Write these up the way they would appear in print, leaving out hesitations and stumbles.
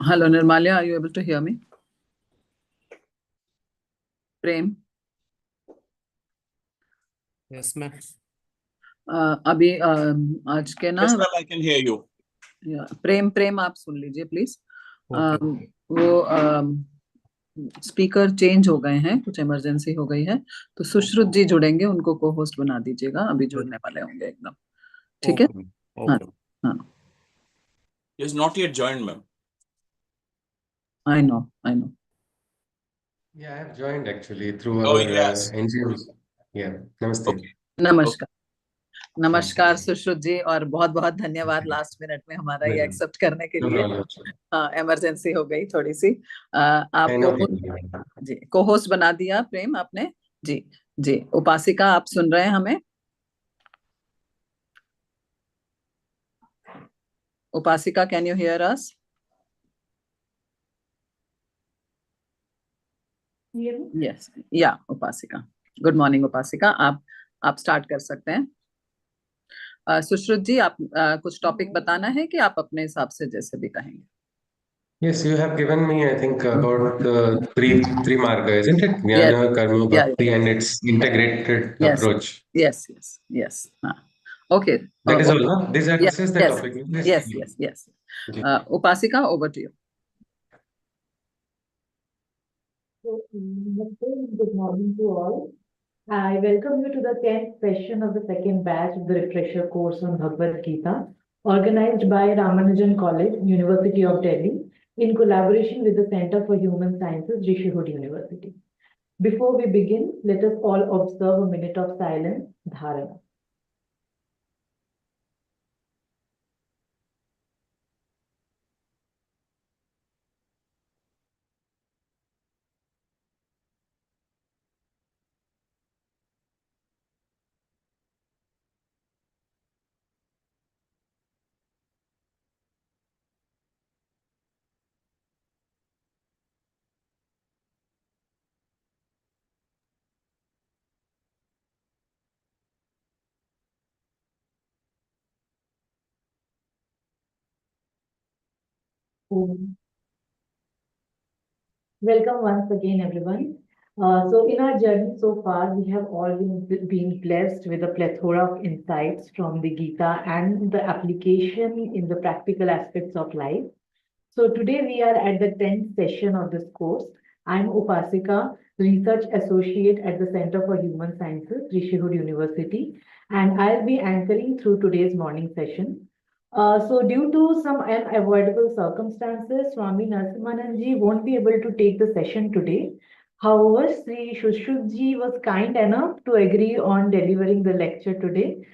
Hello, Nirmalia, are you able to hear me? Prem, Yes, ma'am. अभी आज के ना Yes, ma'am, I can hear you. प्रेम आप सुन लीजिए प्लीज। Okay. वो स्पीकर चेंज हो गए हैं, कुछ इमरजेंसी हो गई है, तो सुश्रुत जी जुड़ेंगे, उनको को होस्ट बना दीजिएगा, अभी जुड़ने वाले होंगे एकदम। ठीक है? Okay. हाँ Okay. हाँ, He has not yet joined, ma'am. I know I know. Yeah, I have joined actually through Oh, our yes. NGOs. Yeah, namaste. Okay. नमस्कार नमस्कार सुश्रुत जी, और बहुत बहुत धन्यवाद लास्ट मिनट में हमारा ये एक्सेप्ट करने के No लिए। problem, sir. हाँ, इमरजेंसी हो गई थोड़ी सी। Hey, no आपको problem. जी को होस्ट बना दिया प्रेम आपने। जी जी, उपासिका आप सुन रहे हैं हमें? Upasika, can you hear us? Yes, yeah Upasika, good morning उपासिका, आप स्टार्ट कर सकते हैं। सुश्रुत जी, आप कुछ टॉपिक बताना है कि आप अपने हिसाब से जैसे भी कहेंगे? Yes, you have given me, I think, about three marga, isn't it? Yes. Jnana, karma, Yeah, bhakti, and its integrated Yes. approach. Yes. Okay. That is all, no? This Yes, is the yes, topic. yes. Upasika, over to you. Good morning to all. I welcome you to the 10th session of the second batch of the refresher course on Bhagavad Gita, organized by Ramanujan College, University of Delhi, in collaboration with the Center for Human Sciences, Rishihood University. Before we begin, let us all observe a minute of silence, dharana. Welcome once again, everyone. So in our journey so far, we have all been blessed with a plethora of insights from the Gita and the application in the practical aspects of life. So today we are at the 10th session of this course. I'm Upasika, Research Associate at the Center for Human Sciences, Rishihood University, and I'll be anchoring through today's morning session. So due to some unavoidable circumstances, Swami Narasimhananji won't be able to take the session today. However, Sri Shushruji was kind enough to agree on delivering the lecture today.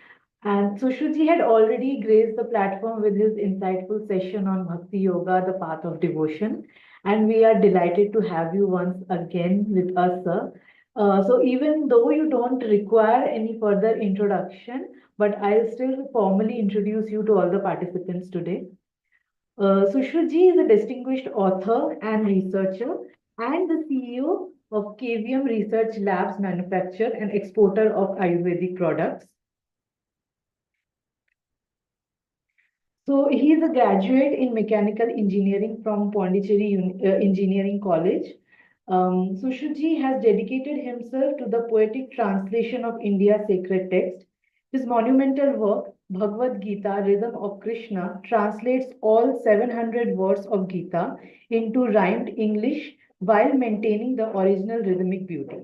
And Shushruji had already graced the platform with his insightful session on Bhakti Yoga, the path of devotion. And we are delighted to have you once again with us, sir. So even though you don't require any further introduction, but I'll still formally introduce you to all the participants today. Sushruji is a distinguished author and researcher and the CEO of KVM Research Labs, manufacturer and exporter of Ayurvedic products. So he is a graduate in mechanical engineering from Pondicherry Engineering College. Sushruji has dedicated himself to the poetic translation of India's sacred text. His monumental work, Bhagavad Gita, Rhythm of Krishna, translates all 700 words of Gita into rhymed English while maintaining the original rhythmic beauty.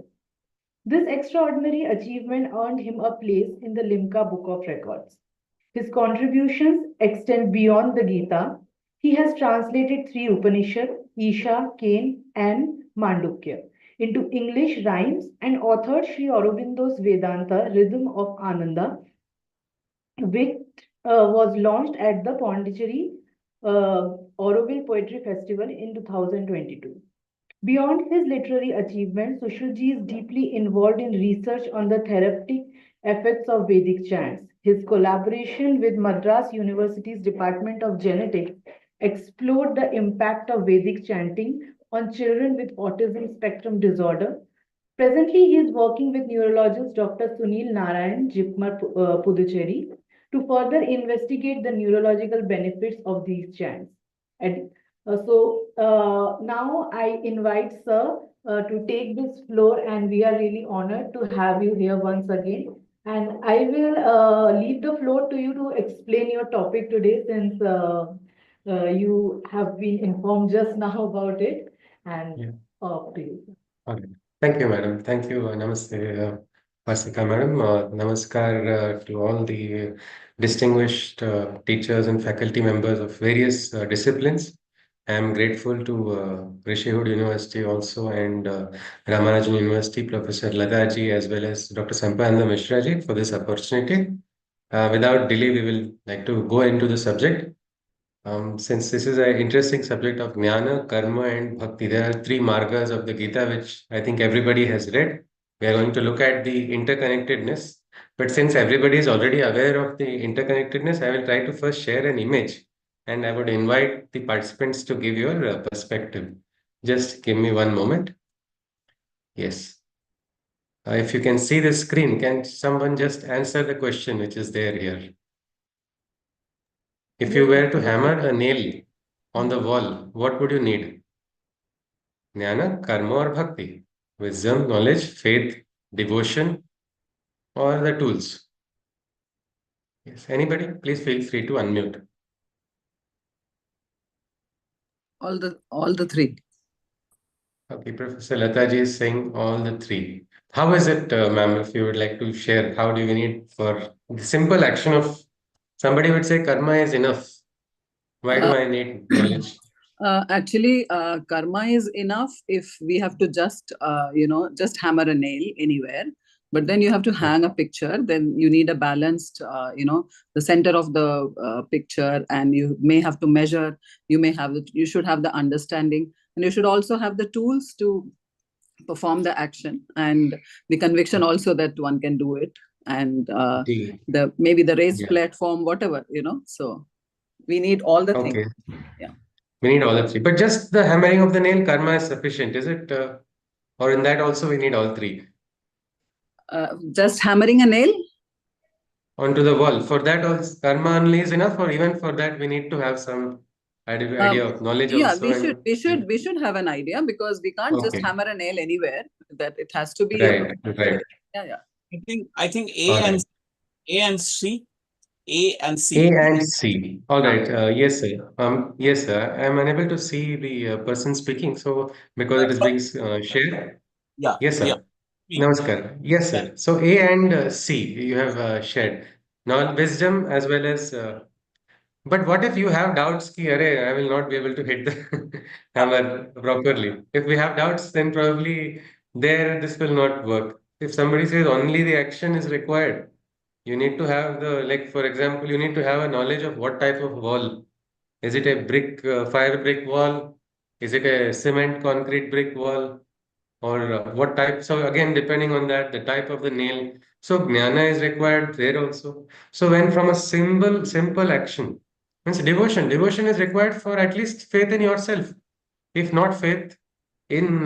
This extraordinary achievement earned him a place in the Limca Book of Records. His contributions extend beyond the Gita. He has translated 3 Upanishads, Isha, Kane, and Mandukya, into English rhymes and authored Sri Aurobindo's Vedanta, Rhythm of Ananda, which was launched at the Pondicherry Auroville Poetry Festival in 2022. Beyond his literary achievements, Sushruji is deeply involved in research on the therapeutic effects of Vedic chants. His collaboration with Madras University's Department of Genetics explored the impact of Vedic chanting on children with autism spectrum disorder. Presently, he is working with neurologist Dr. Sunil Narayan, Jipmar, Puducherry, to further investigate the neurological benefits of these chants. Now I invite Sir to take this floor, and we are really honored to have you here once again. And I will leave the floor to you to explain your topic today, since you have been informed just now about it. And Yeah. to you. Okay. Thank you, madam. Thank you. Namaste, Vasika, madam. Namaskar to all the distinguished teachers and faculty members of various disciplines. I am grateful to Rishihood University also and Ramanujan University, Professor Ladaji, as well as Dr. Sampananda Mishraji for this opportunity. Without delay, we will like to go into the subject. Since this is an interesting subject of jnana, karma, and bhakti, there are three margas of the Gita, which I think everybody has read. We are going to look at the interconnectedness. But since everybody is already aware of the interconnectedness, I will try to first share an image and I would invite the participants to give your perspective. Just give me one moment. Yes. If you can see the screen, can someone just answer the question which is there here? If you were to hammer a nail on the wall, what would you need? Jnana, karma, or bhakti? Wisdom, knowledge, faith, devotion, or the tools? Yes. Anybody? Please feel free to unmute. All the three. Okay, Professor Lataji is saying all the three. How is it, ma'am, if you would like to share, how do you need for the simple action of somebody would say karma is enough. Why do Uh, I need knowledge? Actually, karma is enough if we have to just, just hammer a nail anywhere. But then you have to hang a picture. Then you need a balanced, the center of the picture, and you may have to measure. You should have the understanding, and you should also have the tools to perform the action, and the conviction also that one can do it, and D. maybe the raised Yeah. platform, whatever. So we need all the things. Okay. Yeah. We need all the three. But just the hammering of the nail, karma is sufficient, is it? Or in that also we need all three? Just hammering a nail. Onto the wall. For that, also, karma only is enough, or even for that, we need to have some idea of knowledge Yeah, also. And we should have an idea, because we can't just okay, hammer a nail anywhere. That it has to be right, right. yeah. I think All right. A and C, A and A C. and C. All right. Yes, sir. Yes, sir. I'm unable to see the person speaking, so because it is being shared. Yeah, Yes, yeah. sir. Namaskar. Yes, Yeah. sir. So A and C, you have shared. Now, wisdom as well as but what if you have doubts ki, "Arey, I will not be able to hit the hammer properly. If we have doubts, then probably there this will not work. If somebody says only the action is required, you need to have like for example, you need to have a knowledge of what type of wall. Is it a brick, fire brick wall? Is it a cement concrete brick wall? Or what type? So again, depending on that, the type of the nail. So jnana is required there also. So when from a simple action, means devotion is required for at least faith in yourself. If not faith in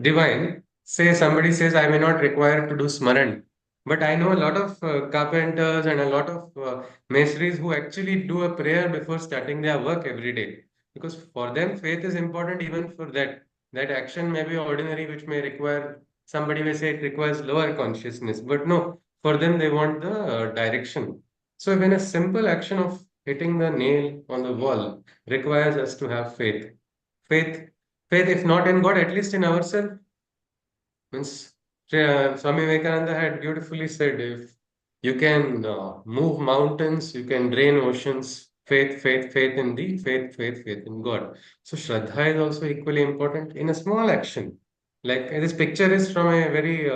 divine, say somebody says, I may not require to do smaran, but I know a lot of carpenters and a lot of masons who actually do a prayer before starting their work every day. Because for them, faith is important even for that. That action may be ordinary, which may require, somebody may say it requires lower consciousness, but no, for them, they want the direction. So when a simple action of hitting the nail on the wall requires us to have faith. Faith, faith, if not in God, at least in ourselves. Means Swami Vivekananda had beautifully said, if you can move mountains, you can drain oceans. Faith in thee, faith in God. So Shraddha is also equally important in a small action. Like this picture is from a very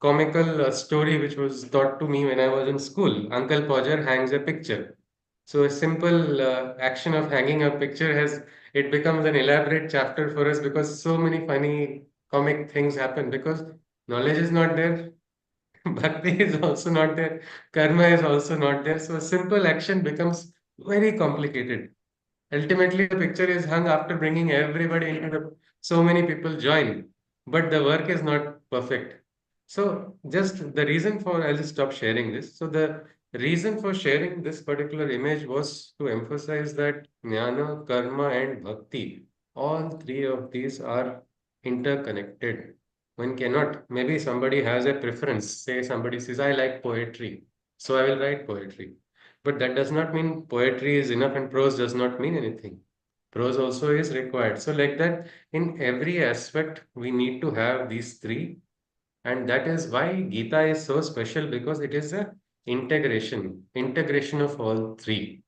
comical story which was taught to me when I was in school. Uncle Podger hangs a picture. So a simple action of hanging a picture has it becomes an elaborate chapter for us because so many funny comic things happen because knowledge is not there, bhakti is also not there, karma is also not there. So a simple action becomes very complicated. Ultimately, the picture is hung after bringing everybody into the so many people join, but the work is not perfect. So just the reason for I'll just stop sharing this. So the reason for sharing this particular image was to emphasize that jnana, karma, and bhakti, all three of these are interconnected. One cannot, maybe somebody has a preference. Say somebody says, I like poetry, so I will write poetry. But that does not mean poetry is enough and prose does not mean anything. Prose also is required. So, like that, in every aspect, we need to have these three. And that is why Gita is so special because it is a integration of all three.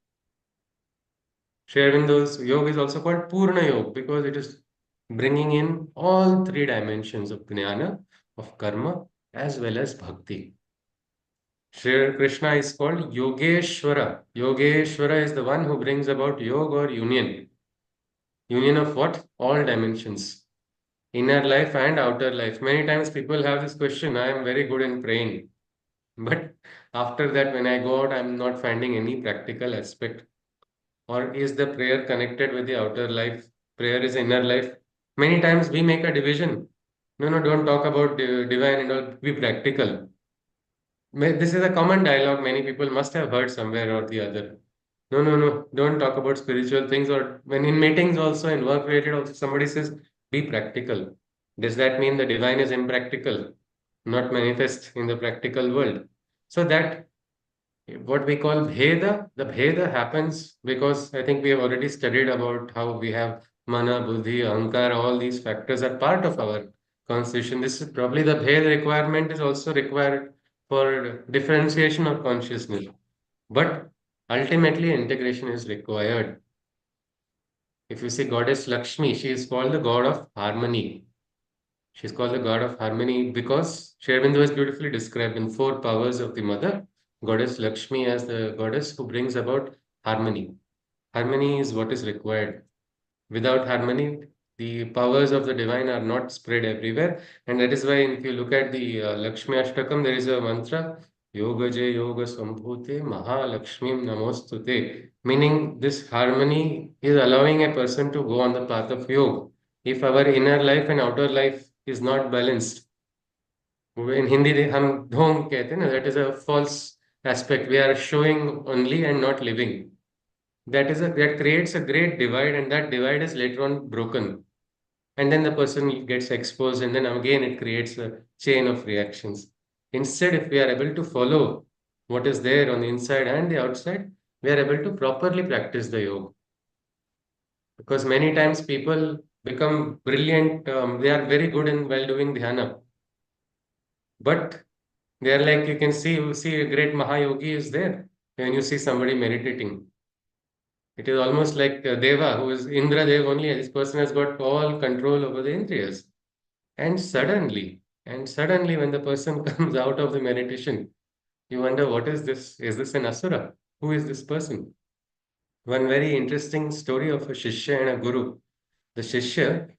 Sri Aurobindo's yoga is also called Purna Yoga because it is bringing in all three dimensions of jnana, of karma, as well as bhakti. Sri Krishna is called Yogeshwara. Yogeshwara is the one who brings about yoga or union. Union of what? All dimensions. Inner life and outer life. Many times people have this question, I am very good in praying. But after that, when I go out, I'm not finding any practical aspect. Or is the prayer connected with the outer life? Prayer is inner life. Many times we make a division. No, no, don't talk about divine and all. Be practical. This is a common dialogue many people must have heard somewhere or the other. No, no, no, don't talk about spiritual things. Or when in meetings also, in work related also, somebody says, be practical. Does that mean the divine is impractical, not manifest in the practical world? So that what we call Bheda, the Bheda happens because I think we have already studied about how we have Mana, Buddhi, Ahankara, all these factors are part of our constitution. This is probably the Bheda requirement is also required for differentiation of consciousness. But ultimately, integration is required. If you see Goddess Lakshmi, she is called the god of harmony. She is called the god of harmony because Sri Aurobindo is beautifully described in four powers of the mother. Goddess Lakshmi as the goddess who brings about harmony. Harmony is what is required. Without harmony, the powers of the divine are not spread everywhere. And that is why, if you look at the Lakshmi Ashtakam, there is a mantra Yoga Je Yoga Sambhute Mahalakshmim Namostute. Meaning, this harmony is allowing a person to go on the path of yoga. If our inner life and outer life is not balanced, in Hindi हम ढोंग कहते हैं ना, that is a false aspect. We are showing only and not living. That creates a great divide, and that divide is later on broken. And then the person gets exposed, and then again it creates a chain of reactions. Instead, if we are able to follow what is there on the inside and the outside, we are able to properly practice the yoga. Because many times people become brilliant, they are very good in while doing dhyana. But they are like you see a great Mahayogi is there when you see somebody meditating. It is almost like Deva, who is Indra Dev only. This person has got all control over the Indriyas. And suddenly, when the person comes out of the meditation, you wonder, what is this? Is this an Asura? Who is this person? One very interesting story of a Shishya and a Guru. The Shishya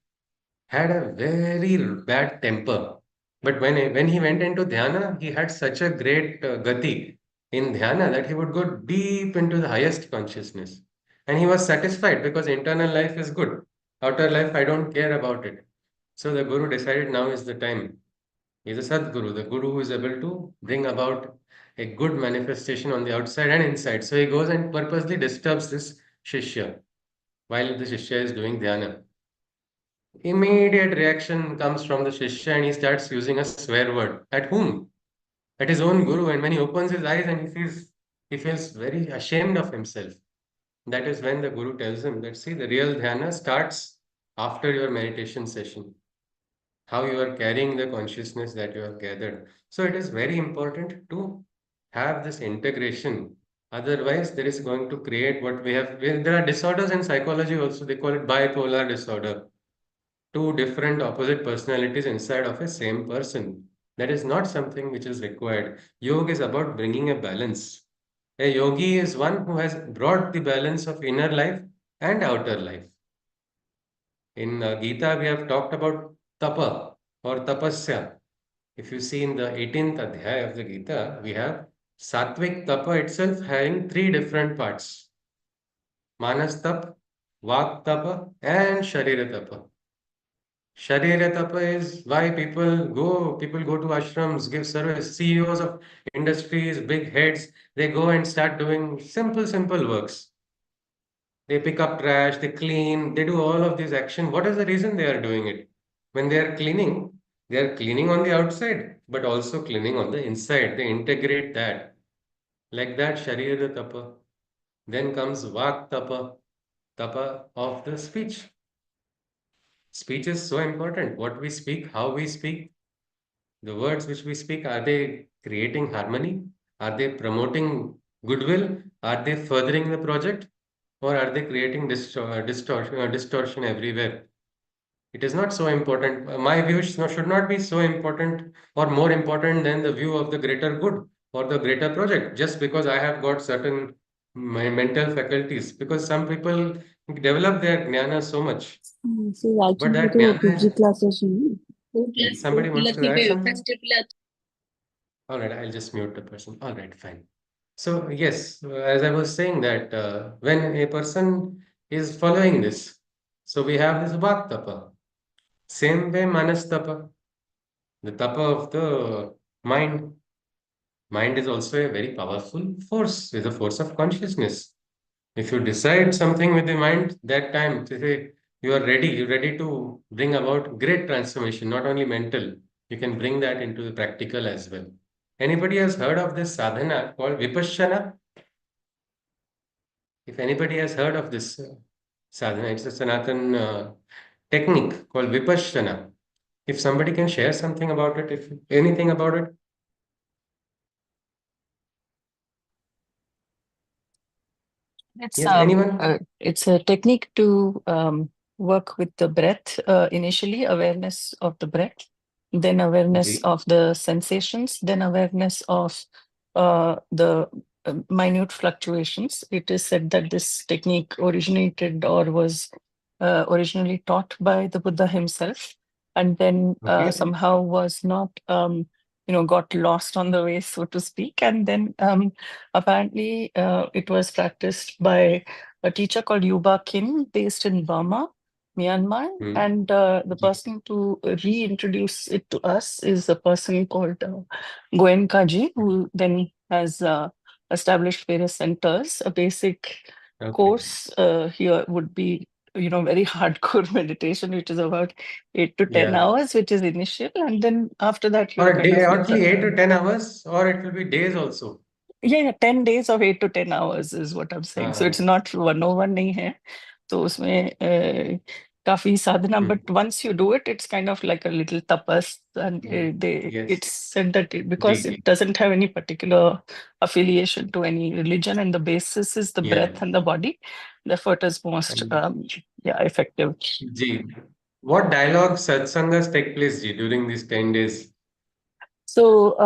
had a very bad temper. But when he went into dhyana, he had such a great gati in dhyana that he would go deep into the highest consciousness. And he was satisfied because internal life is good. Outer life, I don't care about it. So the Guru decided now is the time. He's a Sadguru, the Guru who is able to bring about a good manifestation on the outside and inside. So he goes and purposely disturbs this Shishya while the Shishya is doing dhyana. Immediate reaction comes from the Shishya and he starts using a swear word. At whom? At his own Guru. And when he opens his eyes and he feels very ashamed of himself. That is when the Guru tells him that, see, the real dhyana starts after your meditation session. How you are carrying the consciousness that you have gathered. So it is very important to have this integration. Otherwise, there is going to create what we have. There are disorders in psychology also. They call it bipolar disorder. Two different opposite personalities inside of a same person. That is not something which is required. Yoga is about bringing a balance. A yogi is one who has brought the balance of inner life and outer life. In Gita, we have talked about tapa or tapasya. If you see in the 18th adhyaya of the Gita, we have sattvic tapa itself having three different parts. Manas tapa, vak tapa, and sharira tapa. Sharira Tapa is why people go to ashrams, give service. CEOs of industries, big heads, they go and start doing simple works. They pick up trash, they clean, they do all of these action. What is the reason they are doing it? When they are cleaning on the outside, but also cleaning on the inside. They integrate that. Like that, Sharira Tapa. Then comes Vak Tapa, Tapa of the speech. Speech is so important. What we speak, how we speak, the words which we speak, are they creating harmony? Are they promoting goodwill? Are they furthering the project? Or are they creating distortion everywhere? It is not so important. My view should not be so important or more important than the view of the greater good or the greater project, just because I have got certain my mental faculties. Because some people develop their jnana so much, So but actually that तो jnana PG is, classes नहीं somebody wants to add something? All right, I'll just mute the person. All right, fine. So, yes, as I was saying that when a person is following this, so we have this Vak Tapa. Same way, Manas Tapa, the Tapa of the mind. Mind is also a very powerful force, is a force of consciousness. If you decide something with the mind, that time you're ready to bring about great transformation, not only mental, you can bring that into the practical as well. Anybody has heard of this sadhana called Vipassana? If anybody has heard of this sadhana, it's a Sanatan technique called Vipassana. If somebody can share something about it, if anything about it. It's Yes, anyone? it's a technique to work with the breath. Initially, awareness of the breath, then awareness Ji. of the sensations, then awareness of the minute fluctuations. It is said that this technique originated or was originally taught by the Buddha himself, and then Okay. somehow was not, got lost on the way, so to speak, and then apparently, it was practiced by a teacher called Yuba Kim, based in Burma, Myanmar. Hmm. And the Ji. person to reintroduce it to us is a person called Goen Kaji, who then has established various centers. A basic Okay. course here would be, very hardcore meditation, which is about 8 to 10 Yeah. hours, which is initial. And then after that, Or kind of like only 8 to 10 hours, or it will be days also. yeah, 10 days of 8 to 10 hours is what I'm saying. So it's Uh, not 101 नहीं है. तो उसमें काफी sadhana, hmm. but once you do it, it's kind of like a little tapas, and Yes. it's said that Ji, because ji. it doesn't have any particular affiliation to any religion, and the basis is the Yeah. breath and the body, therefore it is most And effective. ji, what dialogue satsangas take place ji, during these 10 days? So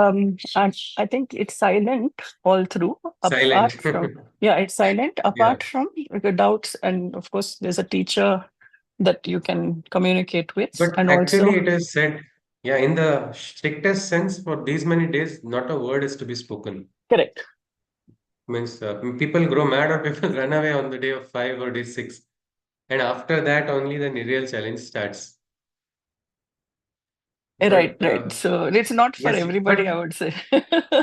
I think it's silent all through, Silent. apart from it's silent Yeah. apart from the doubts, and of course there's a teacher that you can communicate with, But and actually, also it is said, yeah, in the strictest sense, for these many days, not a word is to be spoken. correct. Means people grow mad or people run away on the day of 5 or day 6. And after that, only the real challenge starts. Right, But right. So it's not for yes, everybody, but I would say.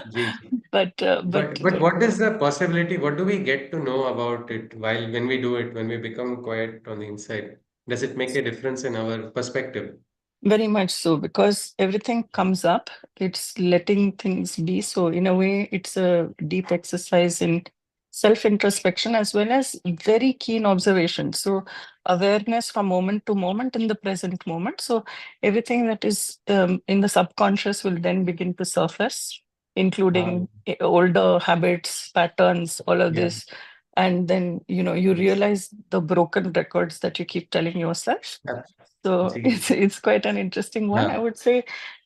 ji, ji. But But what is the possibility? What do we get to know about it while when we do it, when we become quiet on the inside? Does it make a difference in our perspective? very much so, because everything comes up, it's letting things be. So, in a way, it's a deep exercise in self introspection as well as very keen observation. So, awareness from moment to moment in the present moment. So, everything that is in the subconscious will then begin to surface, Ah, including older habits, patterns, all of yeah. this. And then, you Yes. realize the broken records that you keep telling yourself. Ah, So ji. it's quite an interesting one. I Ah, would say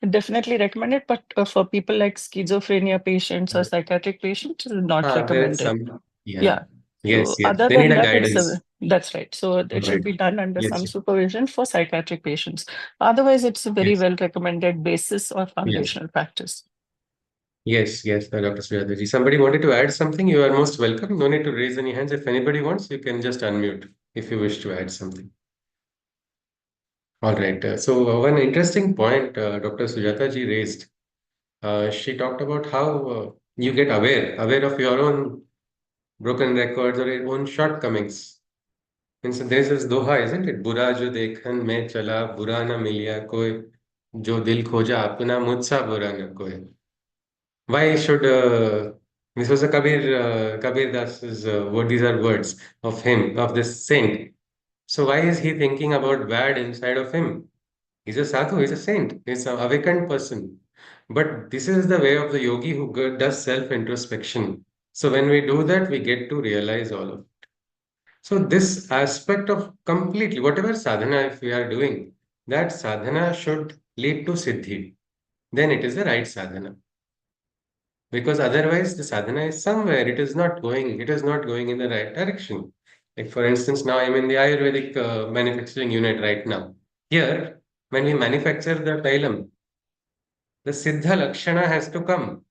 definitely recommend it, but for people like schizophrenia patients or psychiatric patients, it is not there is recommended. some. Yeah. Yeah. Yes, So yes. other They need than a that, guidance. that's right. So it should Right. be done under Yes. some supervision for psychiatric patients. Otherwise, it's a very Yes. well recommended basis or Yes. foundational practice. Yes, Dr. Suyadaji. Somebody wanted to add something. You are most welcome. No need to raise any hands. If anybody wants, you can just unmute if you wish to add something. All right. So one interesting point Dr. Sujata ji raised. She talked about how you get aware of your own broken records or your own shortcomings. And so there's this doha, isn't it? बुरा जो देखन मैं चला बुरा न मिलिया कोई जो दिल खोजा अपना मुझसा बुरा न कोई. Why should this was a Kabir Das's what these are words of him of this saint. So why is he thinking about bad inside of him? He's a sadhu, he's a saint, he's an awakened person. But this is the way of the yogi who does self introspection. So when we do that, we get to realize all of it. So this aspect of completely whatever sadhana if we are doing, that sadhana should lead to siddhi. Then it is the right sadhana. Because otherwise the sadhana is somewhere, it is not going in the right direction. Like for instance, now I'm in the Ayurvedic manufacturing unit right now. Here, when we manufacture the tailam, the siddha lakshana has to come.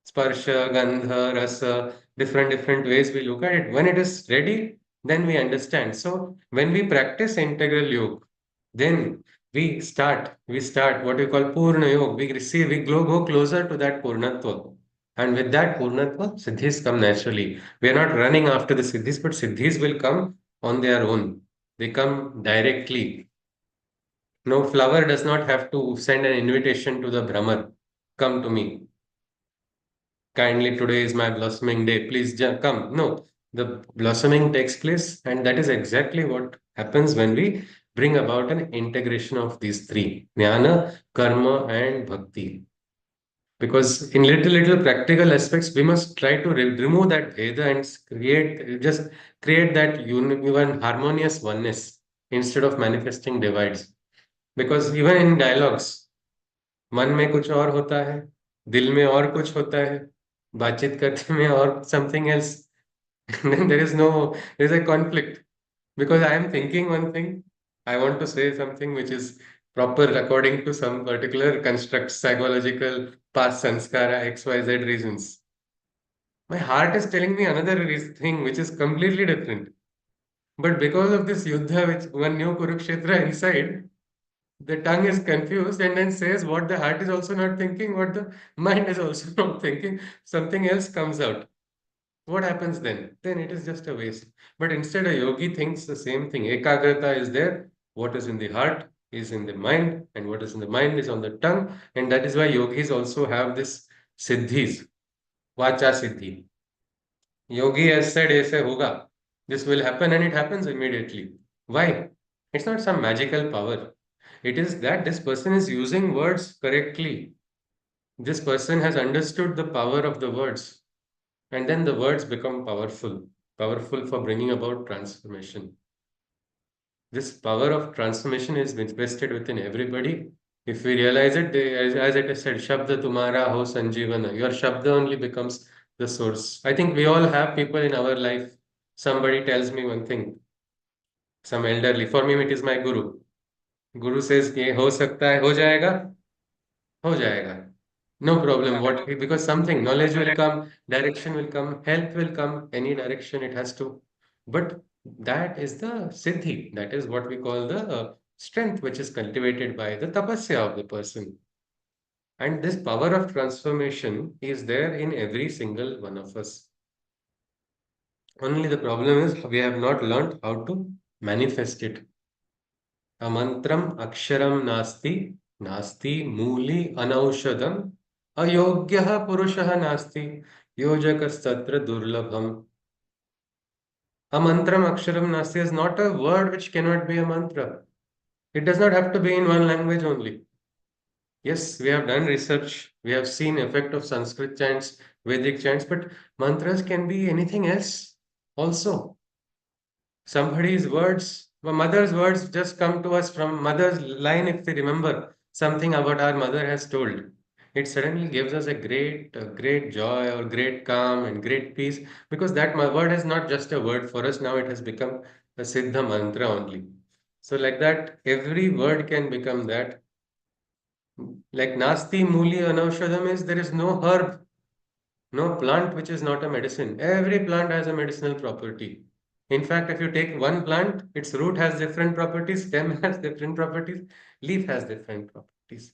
Sparsha, gandha, rasa, different ways we look at it. When it is ready, then we understand. So when we practice integral yoga, then we start what we call purna yoga. We go closer to that purnatva. And with that purnatva, siddhis come naturally. We are not running after the siddhis, but siddhis will come on their own. They come directly. No flower does not have to send an invitation to the Brahman. Come to me. Kindly, today is my blossoming day. Please come. No, the blossoming takes place, and that is exactly what happens when we bring about an integration of these three jnana, karma, and bhakti. Because in little practical aspects, we must try to remove that Veda and create that one harmonious oneness instead of manifesting divides. Because even in dialogues, मन में कुछ और होता है, दिल में और कुछ होता है, बातचीत करते में और something else. And then there is a conflict because I am thinking one thing, I want to say something which is proper according to some particular construct, psychological, past sanskara, XYZ reasons. My heart is telling me another thing which is completely different. But because of this yuddha, which one new Kurukshetra inside, the tongue is confused and then says what the heart is also not thinking, what the mind is also not thinking, something else comes out. What happens then? Then it is just a waste. But instead, a yogi thinks the same thing. Ekagrata is there. What is in the heart is in the mind, and what is in the mind is on the tongue. And that is why yogis also have this siddhis, vacha siddhi. Yogi has said, aise hoga. This will happen, and it happens immediately. Why? It's not some magical power. It is that this person is using words correctly. This person has understood the power of the words. And then the words become powerful for bringing about transformation. This power of transformation is vested within everybody. If we realize it, as it is said, Shabda Tumara Ho Sanjeevana, your Shabda only becomes the source. I think we all have people in our life. Somebody tells me one thing, some elderly. For me, it is my Guru. Guru says, ये हो सकता है, हो जाएगा. No problem. Because something, knowledge will come, direction will come, health will come, any direction it has to. But that is the siddhi. That is what we call the strength, which is cultivated by the tapasya of the person. And this power of transformation is there in every single one of us. Only the problem is we have not learned how to manifest it. Amantram aksharam नास्ति मूली अनौषधम अयोग्यः पुरुषः नास्ति योजकस्तत्र दुर्लभम. A mantram aksharam nasti is not a word which cannot be a mantra. It does not have to be in one language only. Yes, we have done research. We have seen effect of Sanskrit chants, Vedic chants, but mantras can be anything else also. Somebody's words, mother's words just come to us from mother's line if we remember something about our mother has told. It suddenly gives us a great joy or great calm and great peace because that word is not just a word for us. Now it has become a Siddha mantra only. So like that, every word can become that. Like Nasti Muli Anaushadam is there is no herb, no plant which is not a medicine. Every plant has a medicinal property. In fact, if you take one plant, its root has different properties, stem has different properties, leaf has different properties.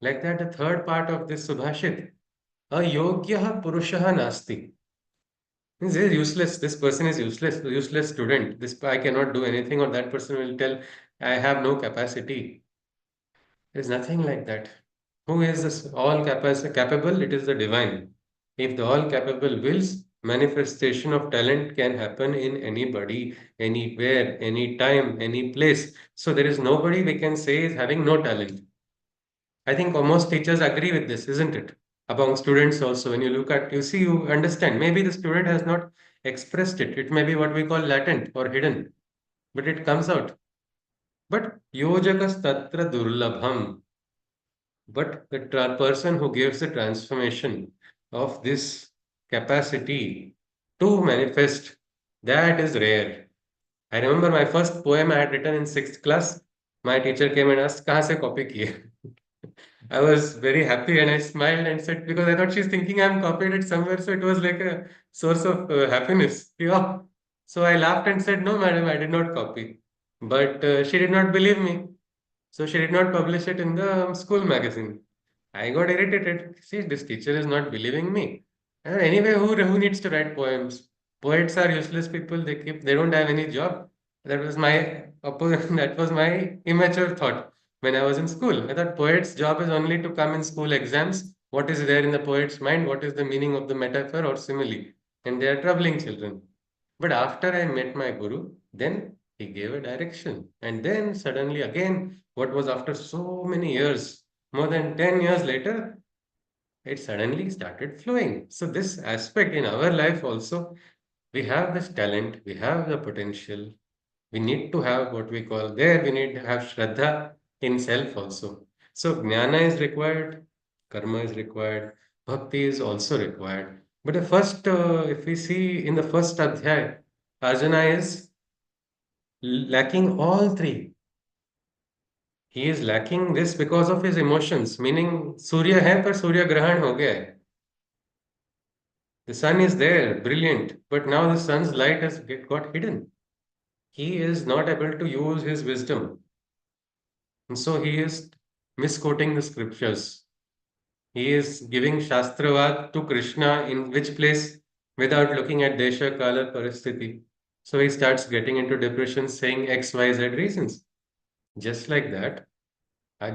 Like that, the third part of this Subhashit, Ayogya Purushaha Nasti. Means he is useless. This person is useless, useless student. This I cannot do anything, or that person will tell, I have no capacity. There is nothing like that. Who is this capable? It is the divine. If the all capable wills, manifestation of talent can happen in anybody, anywhere, anytime, any place. So there is nobody we can say is having no talent. I think most teachers agree with this, isn't it? Among students also, when you look at, you see, you understand. Maybe the student has not expressed it. It may be what we call latent or hidden, but it comes out. But yojakas tatra durlabham. But the person who gives the transformation of this capacity to manifest, that is rare. I remember my first poem I had written in sixth class. My teacher came and asked, "कहाँ से copy किए?" I was very happy and I smiled and said, because I thought she's thinking I'm copied it somewhere. So it was like a source of happiness. Yeah. So I laughed and said, "No, madam, I did not copy." But she did not believe me. So she did not publish it in the school magazine. I got irritated. See, this teacher is not believing me. And anyway, who needs to write poems? Poets are useless people. They don't have any job. That was my that was my immature thought when I was in school. I thought poets' job is only to come in school exams. What is there in the poet's mind? What is the meaning of the metaphor or simile? And they are troubling children. But after I met my guru, then he gave a direction. And then suddenly again, what was after so many years, more than 10 years later, it suddenly started flowing. So this aspect in our life also, we have this talent, we have the potential. We need to have what we call there, we need to have Shraddha in self also. So Jnana is required, Karma is required, Bhakti is also required. But the first, if we see in the first Adhyay, Arjuna is lacking all three. He is lacking this because of his emotions, meaning Surya hai par Surya Grahan ho gaya hai. The sun is there, brilliant, but now the sun's light has got hidden. He is not able to use his wisdom. And so he is misquoting the scriptures. He is giving Shastravad to Krishna in which place without looking at Desha, Kala, Paristiti. So he starts getting into depression saying X, Y, Z reasons. Just like that,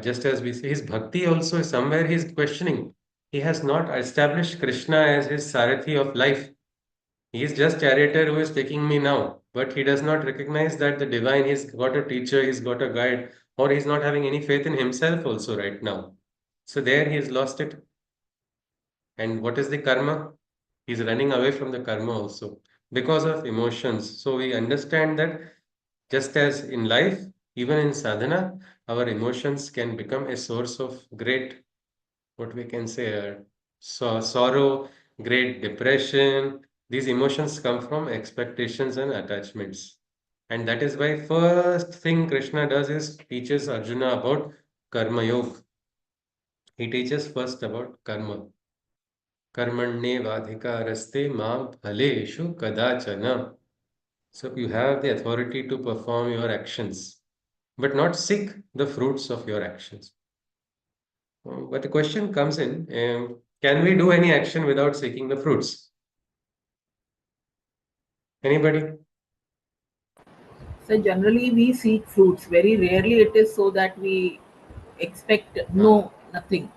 just as we see his bhakti also is somewhere he's questioning. He has not established Krishna as his Sarathi of life. He is just charioteer who is taking me now, but he does not recognize that the divine, he's got a teacher, he's got a guide, or he's not having any faith in himself also right now. So there he has lost it. And what is the karma? He's running away from the karma also because of emotions. So we understand that just as in life, even in sadhana, our emotions can become a source of great, what we can say, sorrow, great depression. These emotions come from expectations and attachments. And that is why first thing Krishna does is teaches Arjuna about karma yoga. He teaches first about karma. Karmanyevadhikarasте mam phaleshu kadachana. So you have the authority to perform your actions, but not seek the fruits of your actions. But the question comes in, can we do any action without seeking the fruits? Anybody? So generally we seek fruits. Very rarely it is so that we expect nothing.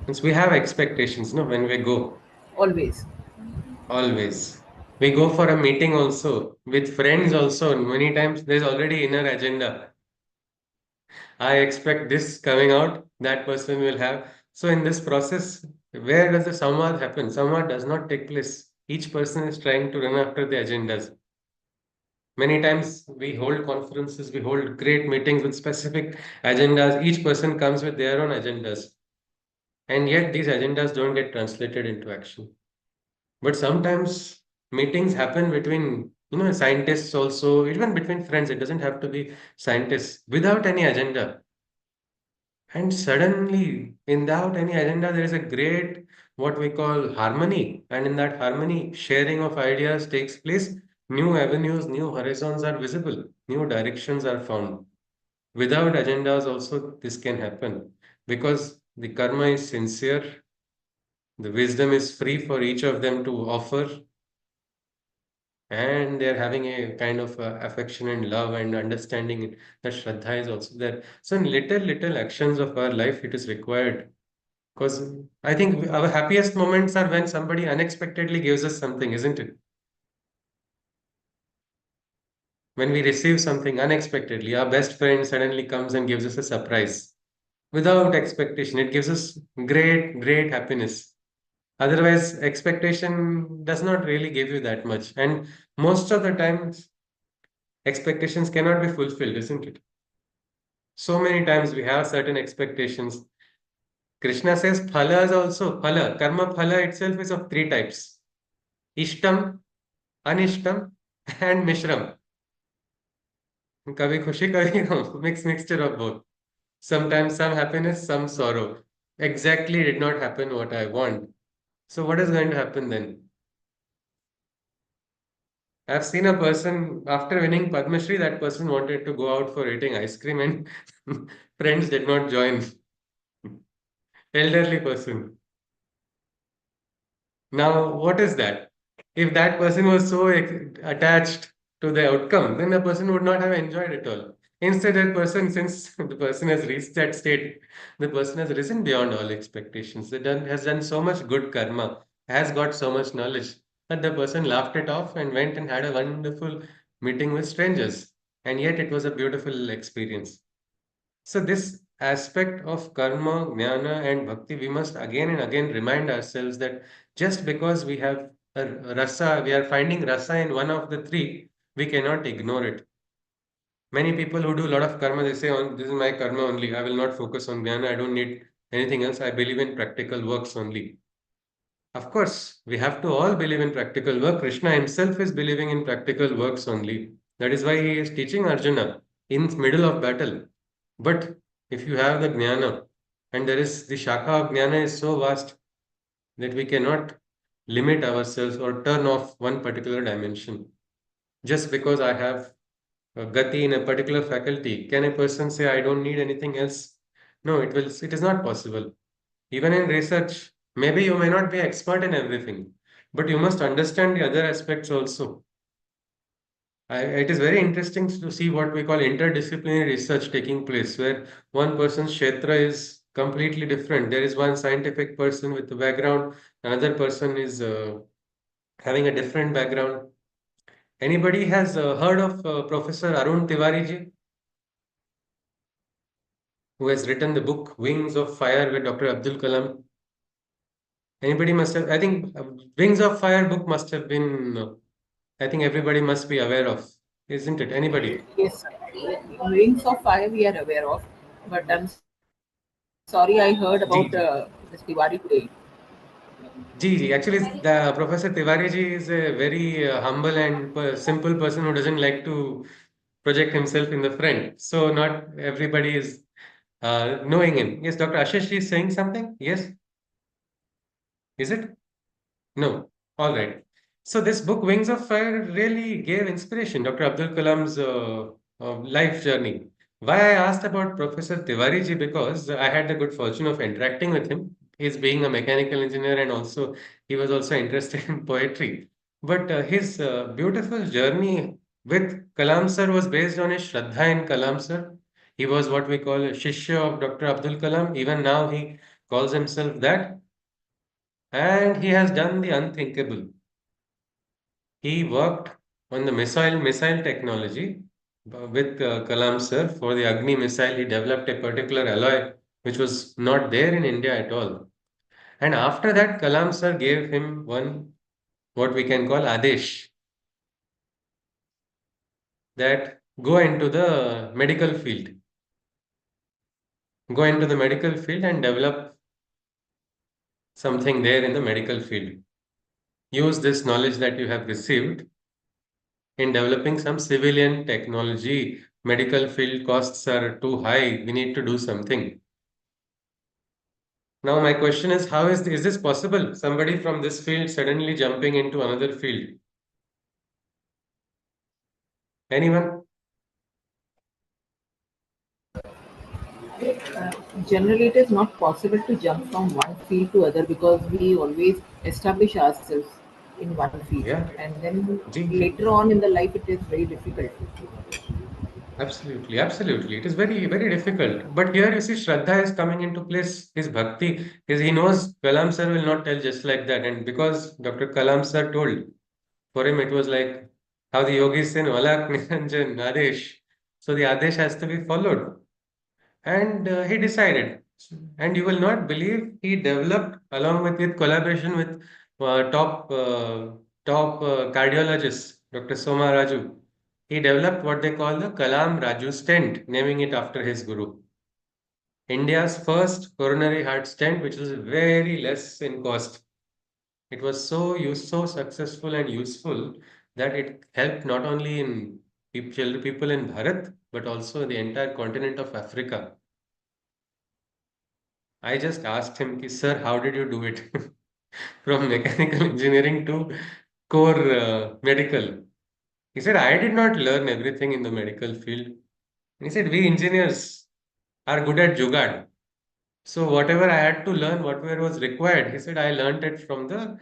Since we have expectations, no, when we go, Always. always. We go for a meeting also, with friends also, many times there's already inner agenda. I expect this coming out, that person will have. So in this process, where does the samvad happen? Samvad does not take place. Each person is trying to run after the agendas. Many times we hold conferences, we hold great meetings with specific agendas. Each person comes with their own agendas. And yet these agendas don't get translated into action. But sometimes meetings happen between, scientists also, even between friends. It doesn't have to be scientists without any agenda. And suddenly, without any agenda, there is a great, what we call harmony. And in that harmony, sharing of ideas takes place. New avenues, new horizons are visible, new directions are found. Without agendas, also, this can happen because the karma is sincere, the wisdom is free for each of them to offer, and they're having a kind of affection and love and understanding that Shraddha is also there. So, in little actions of our life, it is required. Because I think our happiest moments are when somebody unexpectedly gives us something, isn't it? When we receive something unexpectedly, our best friend suddenly comes and gives us a surprise without expectation. It gives us great happiness. Otherwise, expectation does not really give you that much. And most of the times, expectations cannot be fulfilled, isn't it? So many times we have certain expectations. Krishna says phala is also phala. Karma phala itself is of three types: ishtam, anishtam, and mishram. Kabhi khushi, kabhi gham, mixture of both. Sometimes some happiness, some sorrow. Exactly did not happen what I want. So what is going to happen then? I've seen a person after winning Padma Shri, that person wanted to go out for eating ice cream and friends did not join. Elderly person. Now, what is that? If that person was so attached to the outcome, then the person would not have enjoyed it all. Instead, that person, since the person has reached that state, the person has risen beyond all expectations. Has done so much good karma, has got so much knowledge that the person laughed it off and went and had a wonderful meeting with strangers. And yet, it was a beautiful experience. So, this aspect of karma, jnana, and bhakti, we must again and again remind ourselves that just because we have a rasa, we are finding rasa in one of the three, we cannot ignore it. Many people who do a lot of karma, they say, "On this is my karma only. I will not focus on jnana. I don't need anything else. I believe in practical works only." Of course, we have to all believe in practical work. Krishna himself is believing in practical works only. That is why he is teaching Arjuna in middle of battle. But if you have the jnana, and there is the shakha of jnana is so vast that we cannot limit ourselves or turn off one particular dimension. Just because I have a gati in a particular faculty, can a person say I don't need anything else? No, it is not possible. Even in research, maybe you may not be expert in everything, but you must understand the other aspects also. It is very interesting to see what we call interdisciplinary research taking place, where one person's kshetra is completely different. There is one scientific person with a background, another person is having a different background. Anybody has heard of Professor Arun Tiwari ji, who has written the book Wings of Fire with Dr. Abdul Kalam? Anybody must have, I think Wings of Fire book must have been, I think everybody must be aware of, isn't it? Anybody? Yes, Wings of Fire we are aware of, but I'm sorry I heard Ji, about ji. this Diwali today. Actually, the Professor Tiwari ji is a very humble and simple person who doesn't like to project himself in the front. So not everybody is knowing him. Yes, Dr. Ashish ji is saying something. Yes, is it? No. All right. So this book, Wings of Fire, really gave inspiration. Dr. Abdul Kalam's life journey. Why I asked about Professor Tiwari ji because I had the good fortune of interacting with him. He's being a mechanical engineer and also he was also interested in poetry. But his beautiful journey with Kalam sir was based on his Shraddha in Kalam sir. He was what we call a Shishya of Dr. Abdul Kalam. Even now he calls himself that. And he has done the unthinkable. He worked on the missile technology with Kalam sir for the Agni missile. He developed a particular alloy which was not there in India at all. And after that, Kalam sir gave him one what we can call Adesh, that go into the medical field. Go into the medical field and develop something there in the medical field. Use this knowledge that you have received in developing some civilian technology. Medical field costs are too high. We need to do something. Now, my question is, is this possible? Somebody from this field suddenly jumping into another field. Anyone? Generally, it is not possible to jump from one field to other because we always establish ourselves in one field, Yeah. and then Ji. later on in the life, it is very difficult. Absolutely, absolutely. It is very, very difficult. But here you see Shraddha is coming into place. His bhakti is he knows Kalam sir will not tell just like that. And because Dr. Kalam sir told, for him it was like how the yogis say, Valak Niranjan Adesh. So the Adesh has to be followed. And he decided. And you will not believe he developed along with collaboration with top cardiologist, Dr. Soma Raju. He developed what they call the Kalam Raju stent, naming it after his guru. India's first coronary heart stent, which was very less in cost. It was so successful and useful that it helped not only in people in Bharat, but also the entire continent of Africa. I just asked him, ki, sir, how did you do it? From mechanical engineering to core medical. He said, I did not learn everything in the medical field. He said, we engineers are good at jugaad. So whatever I had to learn, whatever was required, he said, I learned it from the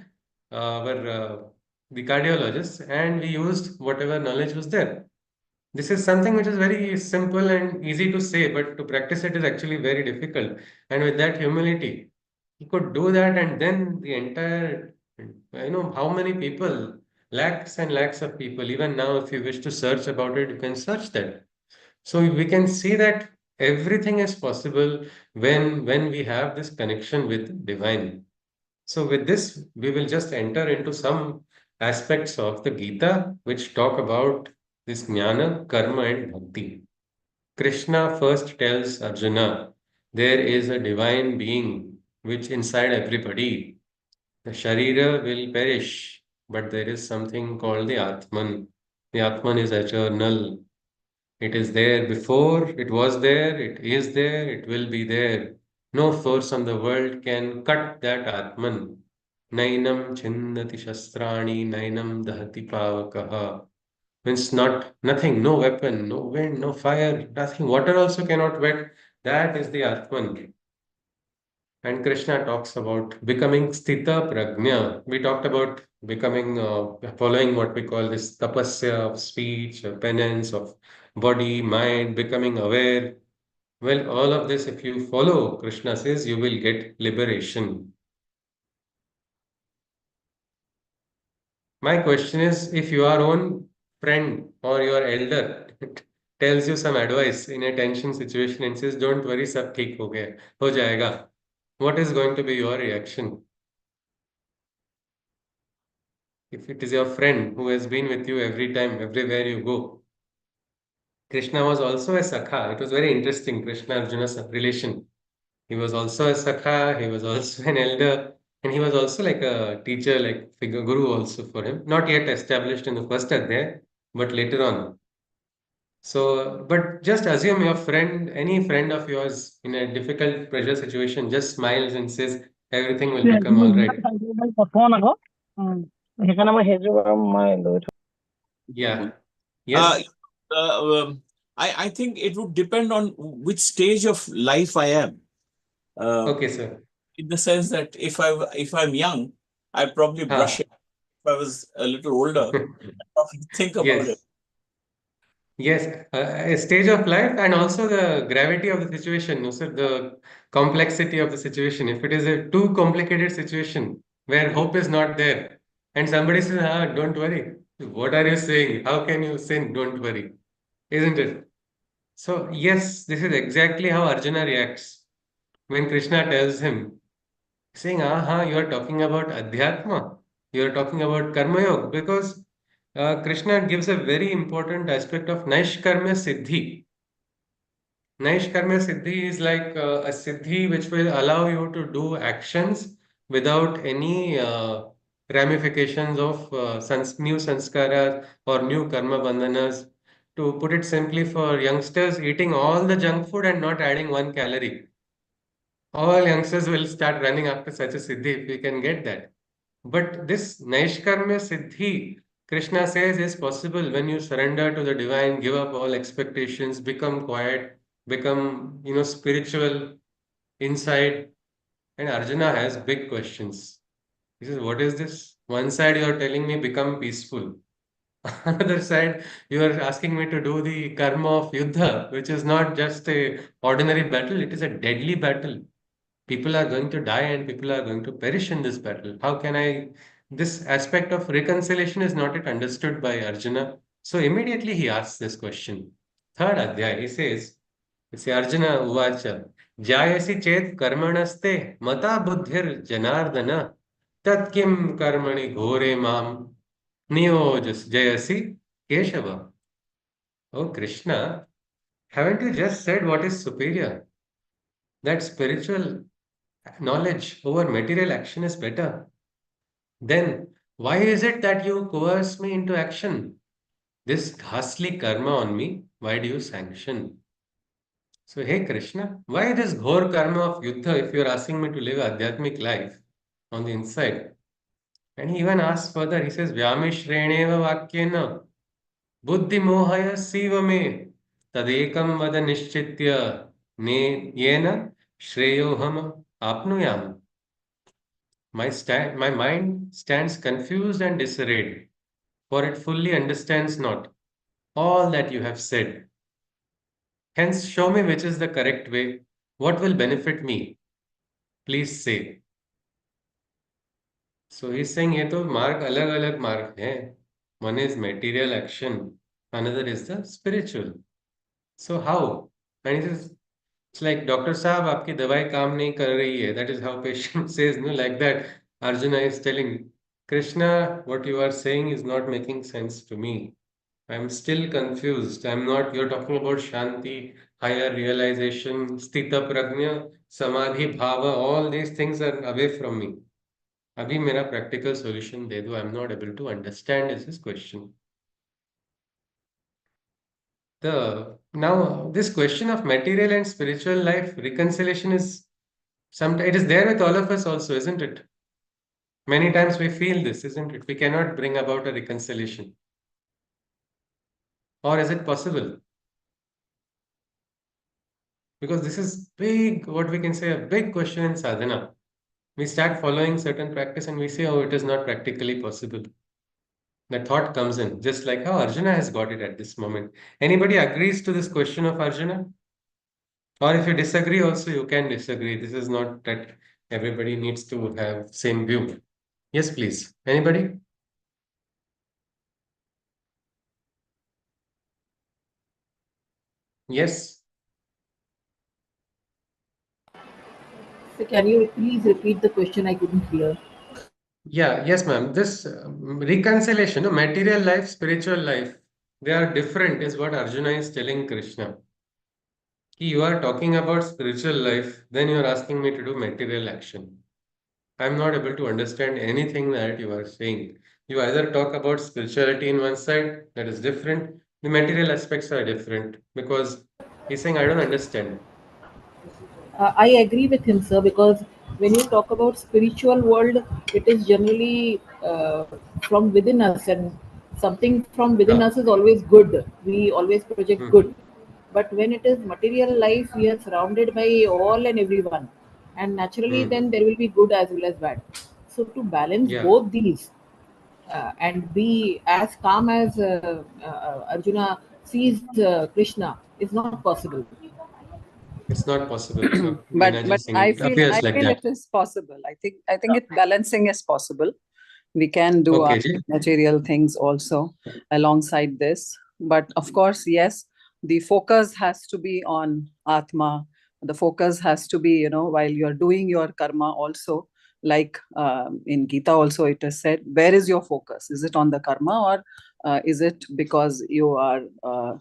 cardiologists, and we used whatever knowledge was there. This is something which is very simple and easy to say, but to practice it is actually very difficult. And with that humility, he could do that, and then the entire, how many people, lakhs and lakhs of people, even now, if you wish to search about it, you can search that. So we can see that everything is possible when we have this connection with divine. So with this, we will just enter into some aspects of the Gita which talk about this jnana, karma, and bhakti. Krishna first tells Arjuna, there is a divine being which inside everybody. The Sharira will perish, but there is something called the Atman. The Atman is eternal. It is there before, it was there, it is there, it will be there. No force on the world can cut that Atman. Nainam chindati shastrani, nainam dahati pavakaha. Means not nothing, no weapon, no wind, no fire, nothing. Water also cannot wet. That is the Atman. And Krishna talks about becoming sthita prajna. We talked about becoming, following what we call this tapasya of speech, penance of body, mind, becoming aware. Well, all of this, if you follow, Krishna says, you will get liberation. My question is, if your own friend or your elder tells you some advice in a tension situation and says, don't worry, sab theek ho gaya, ho jayega, what is going to be your reaction? If it is your friend who has been with you every time, everywhere you go. Krishna was also a Sakha. It was very interesting, Krishna Arjuna relation. He was also a Sakha, he was also an elder, and he was also like a teacher, like figure guru also for him. Not yet established in the first Adhyaya, but later on. So, but just assume your friend, any friend of yours in a difficult pressure situation, just smiles and says everything will become all right. Yeah. Uh, Yes. I think it would depend on which stage of life I am. Okay, sir. In the sense that if I'm young, I'd probably brush Ha. it. If I was a little older, I'd probably think about it. Yes. Yes, a stage of life and also the gravity of the situation, no, sir, the complexity of the situation. If it is a too complicated situation where hope is not there, and somebody says, ah, don't worry, what are you saying? How can you say, don't worry? Isn't it? So, yes, this is exactly how Arjuna reacts when Krishna tells him, saying, aha, you are talking about Adhyatma, you are talking about Karma Yoga, because Krishna gives a very important aspect of Naishkarmya Siddhi. Naishkarmya Siddhi is like a Siddhi which will allow you to do actions without any ramifications of new sanskaras or new karma bandhanas. To put it simply, for youngsters, eating all the junk food and not adding 1 calorie. All youngsters will start running after such a Siddhi if we can get that. But this Naishkarmya Siddhi, Krishna says is possible when you surrender to the divine, give up all expectations, become quiet, become, spiritual inside. And Arjuna has big questions. He says, what is this? One side you are telling me become peaceful. Another side, you are asking me to do the karma of yuddha, which is not just a ordinary battle, it is a deadly battle. People are going to die and people are going to perish in this battle. How can I? This aspect of reconciliation is not yet understood by Arjuna. So immediately he asks this question. Third adhyay, he says, it's Arjuna Uvacha, Jayasi chet karmanaste mata buddhir janardana tat kim karmani ghore mam niyojas jayasi Keshava. Oh Krishna, haven't you just said what is superior? That spiritual knowledge over material action is better. Then why is it that you coerce me into action? This ghastly karma on me, why do you sanction? So, hey Krishna, why this ghor karma of yuddha if you're asking me to live adhyatmic life on the inside? And he even asks further, he says, Vyamishreneva vakyena buddhi mohaya siva me tadekam vada nishchitya ne yena shreyoham apnuyam. My mind stands confused and disarrayed, for it fully understands not all that you have said. Hence, show me which is the correct way. What will benefit me? Please say. So he's saying ये तो मार्ग अलग अलग मार्ग हैं. One is material action, another is the spiritual. So how? And he says, it's like Doctor Saab, आपकी दवाई काम नहीं कर रही है. That is how patient says, no, like that. Arjuna is telling Krishna, what you are saying is not making sense to me. I'm still confused. I'm not, you're talking about Shanti, higher realization, Sthita Prajna, Samadhi Bhava, all these things are away from me. Abhi mera practical solution de do. I'm not able to understand is his question. Now this question of material and spiritual life reconciliation is sometimes it is there with all of us also, isn't it? Many times we feel this, isn't it? We cannot bring about a reconciliation. Or is it possible? Because this is big, what we can say, a big question in sadhana. We start following certain practice and we say, oh, it is not practically possible. The thought comes in, just like how Arjuna has got it at this moment. Anybody agrees to this question of Arjuna? Or if you disagree also, you can disagree. This is not that everybody needs to have same view. Yes, please. Anybody? Yes. So can you please repeat the question? I couldn't hear. Yeah, yes, ma'am. This reconciliation, material life, spiritual life, they are different, is what Arjuna is telling Krishna. You are talking about spiritual life, then you are asking me to do material action. I'm not able to understand anything that you are saying. You either talk about spirituality in one side, that is different. The material aspects are different because he's saying, I don't understand. I agree with him, sir, because when you talk about spiritual world, it is generally from within us, and something from within Ah, us is always good. We always project hmm, good. But when it is material life, we are surrounded by all and everyone, and naturally, hmm, then there will be good as well as bad. So to balance yeah, both these and be as calm as Arjuna sees Krishna is not possible. it's not possible. So but Meena ji but saying I it feel appears like that. it is possible. I think it balancing is possible. We can do our Okay, ji. material things also alongside this, but of course, yes, the focus has to be on atma. The focus has to be, while you're doing your karma also, like in Gita also it is said, where is your focus? Is it on the karma, or is it because you are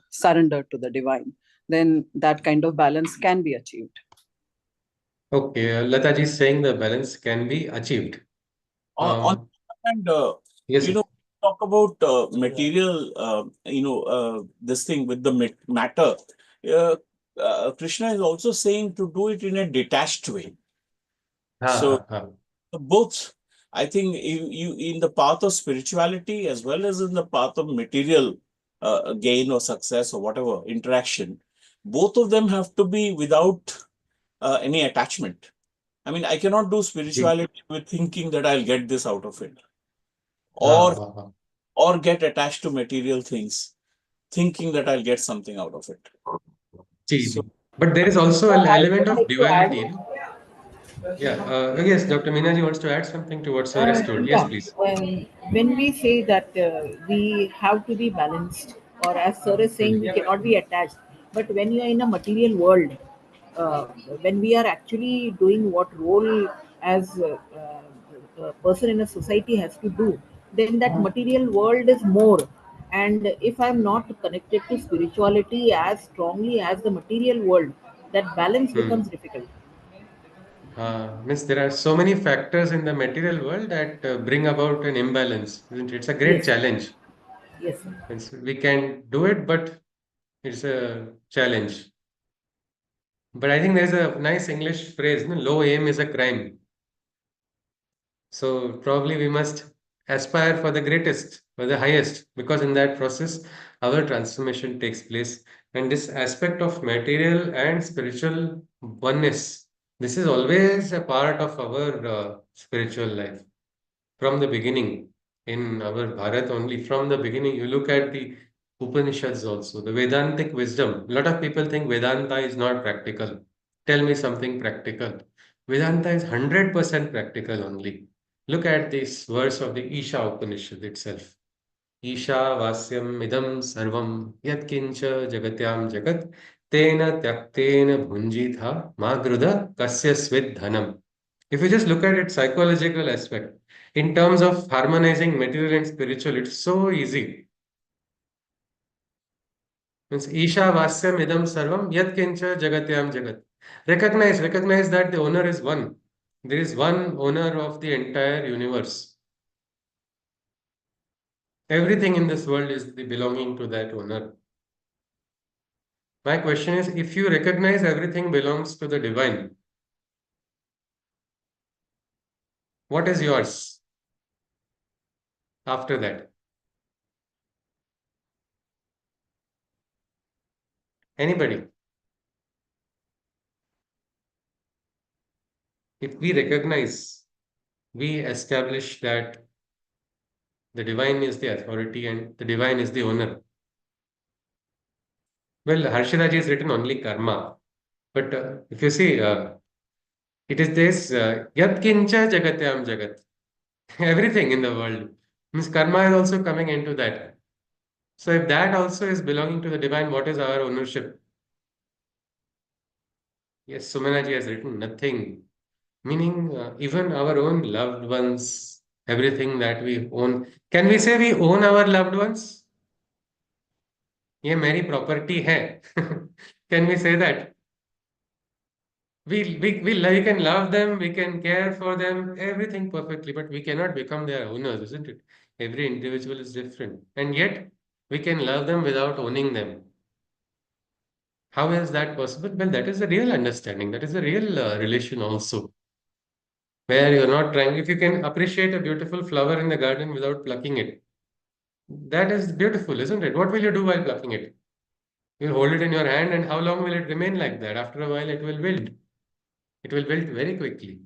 surrendered to the divine? Then that kind of balance can be achieved. Okay, Lata ji is saying the balance can be achieved. On the other hand, Yes, sir. talk about material, this thing with the matter. Uh, Krishna is also saying to do it in a detached way. Ha, So ha, ha. both I think you in the path of spirituality as well as in the path of material gain or success or whatever interaction, both of them have to be without any attachment. I mean, I cannot do ji spirituality with thinking that I'll get this out of it, हाँ or हाँ हाँ get attached to material things, thinking that I'll get something out of it. Ji So ji but there is also an I element would of like to add. duality, no? Yeah, yes, Dr. Minaji wants to add something to what Sir has told. Yes, Yeah, please. when we say that we have to be balanced, or as Sir is saying, Hmm. we cannot be attached. But when you are in a material world, uh, when we are actually doing what role as a person in a society has to do, then that material world is more. And if I'm not connected to spirituality as strongly as the material world, that balance Hmm. becomes difficult. Means there are so many factors in the material world that bring about an imbalance, isn't it? It's a great Yes, challenge. yes, sir. Means we can do it, but it's a challenge. But I think there's a nice English phrase, no? Low aim is a crime. So probably we must aspire for the greatest, for the highest, because in that process, our transformation takes place. And this aspect of material and spiritual oneness, this is always a part of our spiritual life from the beginning. In our Bharat, only from the beginning, you look at the Upanishads also, the Vedantic wisdom. A lot of people think Vedanta is not practical. Tell me something practical. Vedanta is 100% practical only. Look at this verse of the Isha Upanishad itself. Isha Vasyam Idam Sarvam Yatkincha Jagatyam Jagat Tena Tyaktena Bhunjitha Magruda Kasya Swid Dhanam. If you just look at its psychological aspect, in terms of harmonizing material and spiritual, it's so easy. Means Isha Vasyam Idam Sarvam Yatkincha Jagatyam Jagat. Recognize that the owner is one. There is one owner of the entire universe. Everything in this world is the belonging to that owner. My question is, if you recognize everything belongs to the divine, what is yours after that? Anybody? If we recognize, we establish that the divine is the authority and the divine is the owner. Well, Harshadaji has written only karma. But if you see, it is this yat kincha jagatyam jagat. Everything in the world. Means karma is also coming into that. So if that also is belonging to the divine, what is our ownership? Yes, Sumanaji has written nothing. Meaning, even our own loved ones, everything that we own. Can we say we own our loved ones? ये मेरी property है. Can we say that? We can love them, we can care for them, everything perfectly, but we cannot become their owners, isn't it? Every individual is different, and yet we can love them without owning them. How is that possible? Well, that is a real understanding. That is a real relation also, where you're not trying. If you can appreciate a beautiful flower in the garden without plucking it, that is beautiful, isn't it? What will you do while plucking it? You'll hold it in your hand, and how long will it remain like that? After a while, it will wilt. It will wilt very quickly.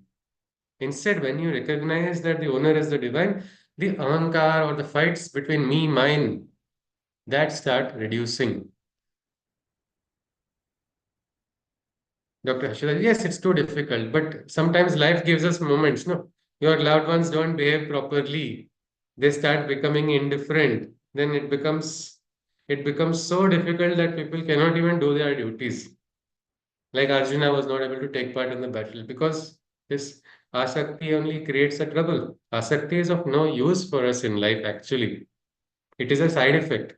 Instead, when you recognize that the owner is the divine, the ahankar or the fights between me, mine, that start reducing. Dr. Hashida, yes, it's too difficult, but sometimes life gives us moments, no? Your loved ones don't behave properly. They start becoming indifferent. Then it becomes so difficult that people cannot even do their duties. Like Arjuna was not able to take part in the battle because this asakti only creates a trouble. Asakti is of no use for us in life, actually. It is a side effect,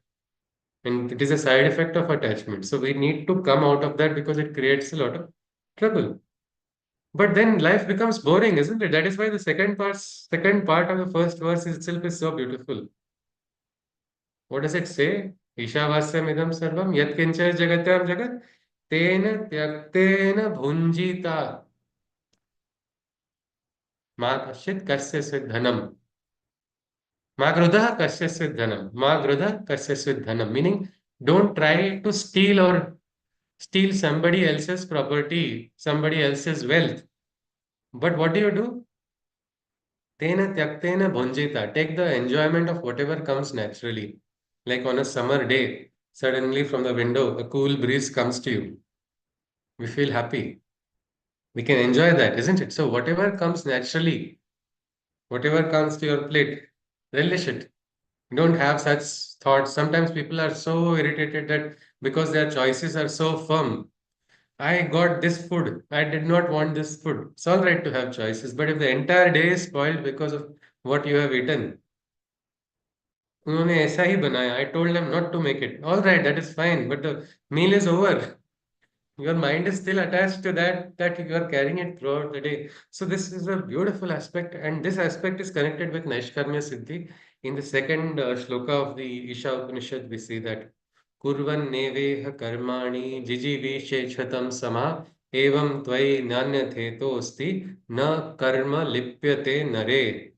and it is a side effect of attachment. So we need to come out of that because it creates a lot of trouble. But then life becomes boring, isn't it? That is why the second part of the first verse itself is so beautiful. What does it say? Ishavasya idam sarvam yat kincha jagatyam jagat tena tyaktena bhunjita. Ma kashit kasyasvit dhanam. Ma grudha kasyasvit dhanam. Ma grudha kasyasvit dhanam. Meaning, don't try to steal somebody else's property, somebody else's wealth. But what do? Tena tyaktena bhunjita. Take the enjoyment of whatever comes naturally. Like on a summer day, suddenly from the window, a cool breeze comes to you. We feel happy. We can enjoy that, isn't it? So whatever comes naturally, whatever comes to your plate, relish it. Don't have such thoughts. Sometimes people are so irritated that because their choices are so firm. I got this food. I did not want this food. It's all right to have choices, but if the entire day is spoiled because of what you have eaten, उन्होंने ऐसा ही बनाया. I told them not to make it. All right, that is fine, but the meal is over. Your mind is still attached to that you are carrying it throughout the day. So this is a beautiful aspect, and this aspect is connected with Naishkarmya Siddhi. In the second shloka of the Isha Upanishad, we see that Kurvan neveha karmani jijivishechatam sama evam tvai nanyatheto asti na karma lipyate nare.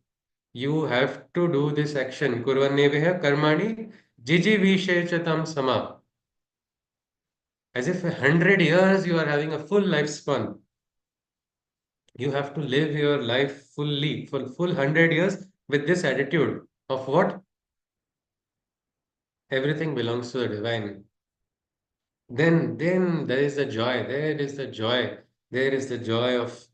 You have to do this action. Kurvan neveha karmani jijivishechatam sama. As if 100 years you are having a full lifespan. You have to live your life fully, for full 100 years with this attitude of what? Everything belongs to the divine. Then there is the joy. There is the joy of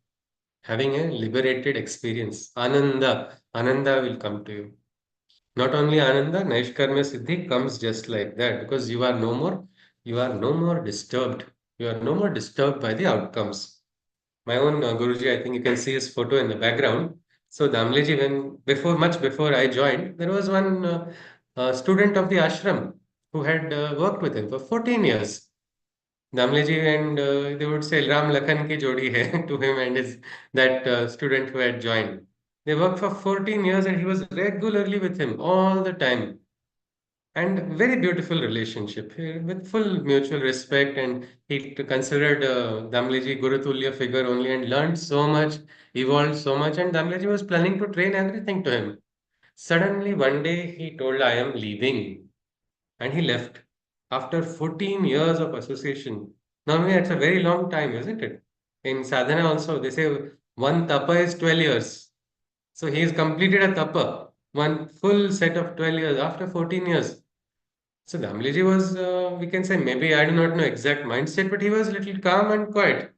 having a liberated experience. Ananda will come to you. Not only Ananda, Naishkarmya Siddhi comes just like that because you are no more disturbed. You are no more disturbed by the outcomes. My own Guruji, I think you can see his photo in the background. So Damleji, much before I joined, there was one student of the ashram who had worked with him for 14 years. Damleji and they would say Ram Lakhan ki jodi hai to him and that student who had joined. They worked for 14 years and he was regularly with him all the time. And very beautiful relationship with full mutual respect. And he considered Damleji Guru Tulya figure only and learned so much, evolved so much. And Damleji was planning to train everything to him. Suddenly, one day, he told, I am leaving. And he left after 14 years of association. Normally, it's a very long time, isn't it? In sadhana, also, they say one tapa is 12 years. So he has completed a tapa, one full set of 12 years after 14 years. So Damliji was, we can say, maybe I do not know exact mindset, but he was a little calm and quiet.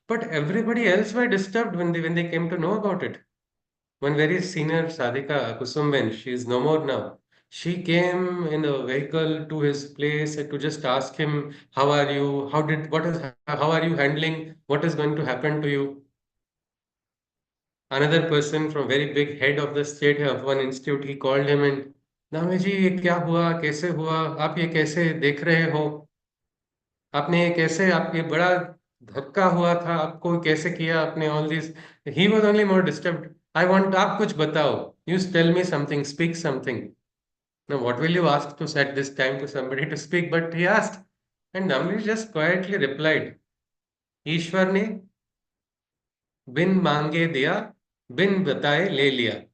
But everybody else were disturbed when they came to know about it. One very senior sadhika, Kusumben, she is no more now. She came in a vehicle to his place to just ask him, "How are you? How are you handling? What is going to happen to you?" Another person from very big head of the state of one institute, he called him and, "दामे जी ये क्या हुआ कैसे हुआ आप ये कैसे देख रहे हो आपने ये कैसे आप ये बड़ा धक्का हुआ था आपको कैसे किया आपने all this." He was only more disturbed. I want आप कुछ बताओ. You tell me something speak something. Now what will you ask to set this time to somebody to speak but he asked and Namli just quietly replied, ईश्वर ने बिन मांगे दिया बिन बताए ले लिया.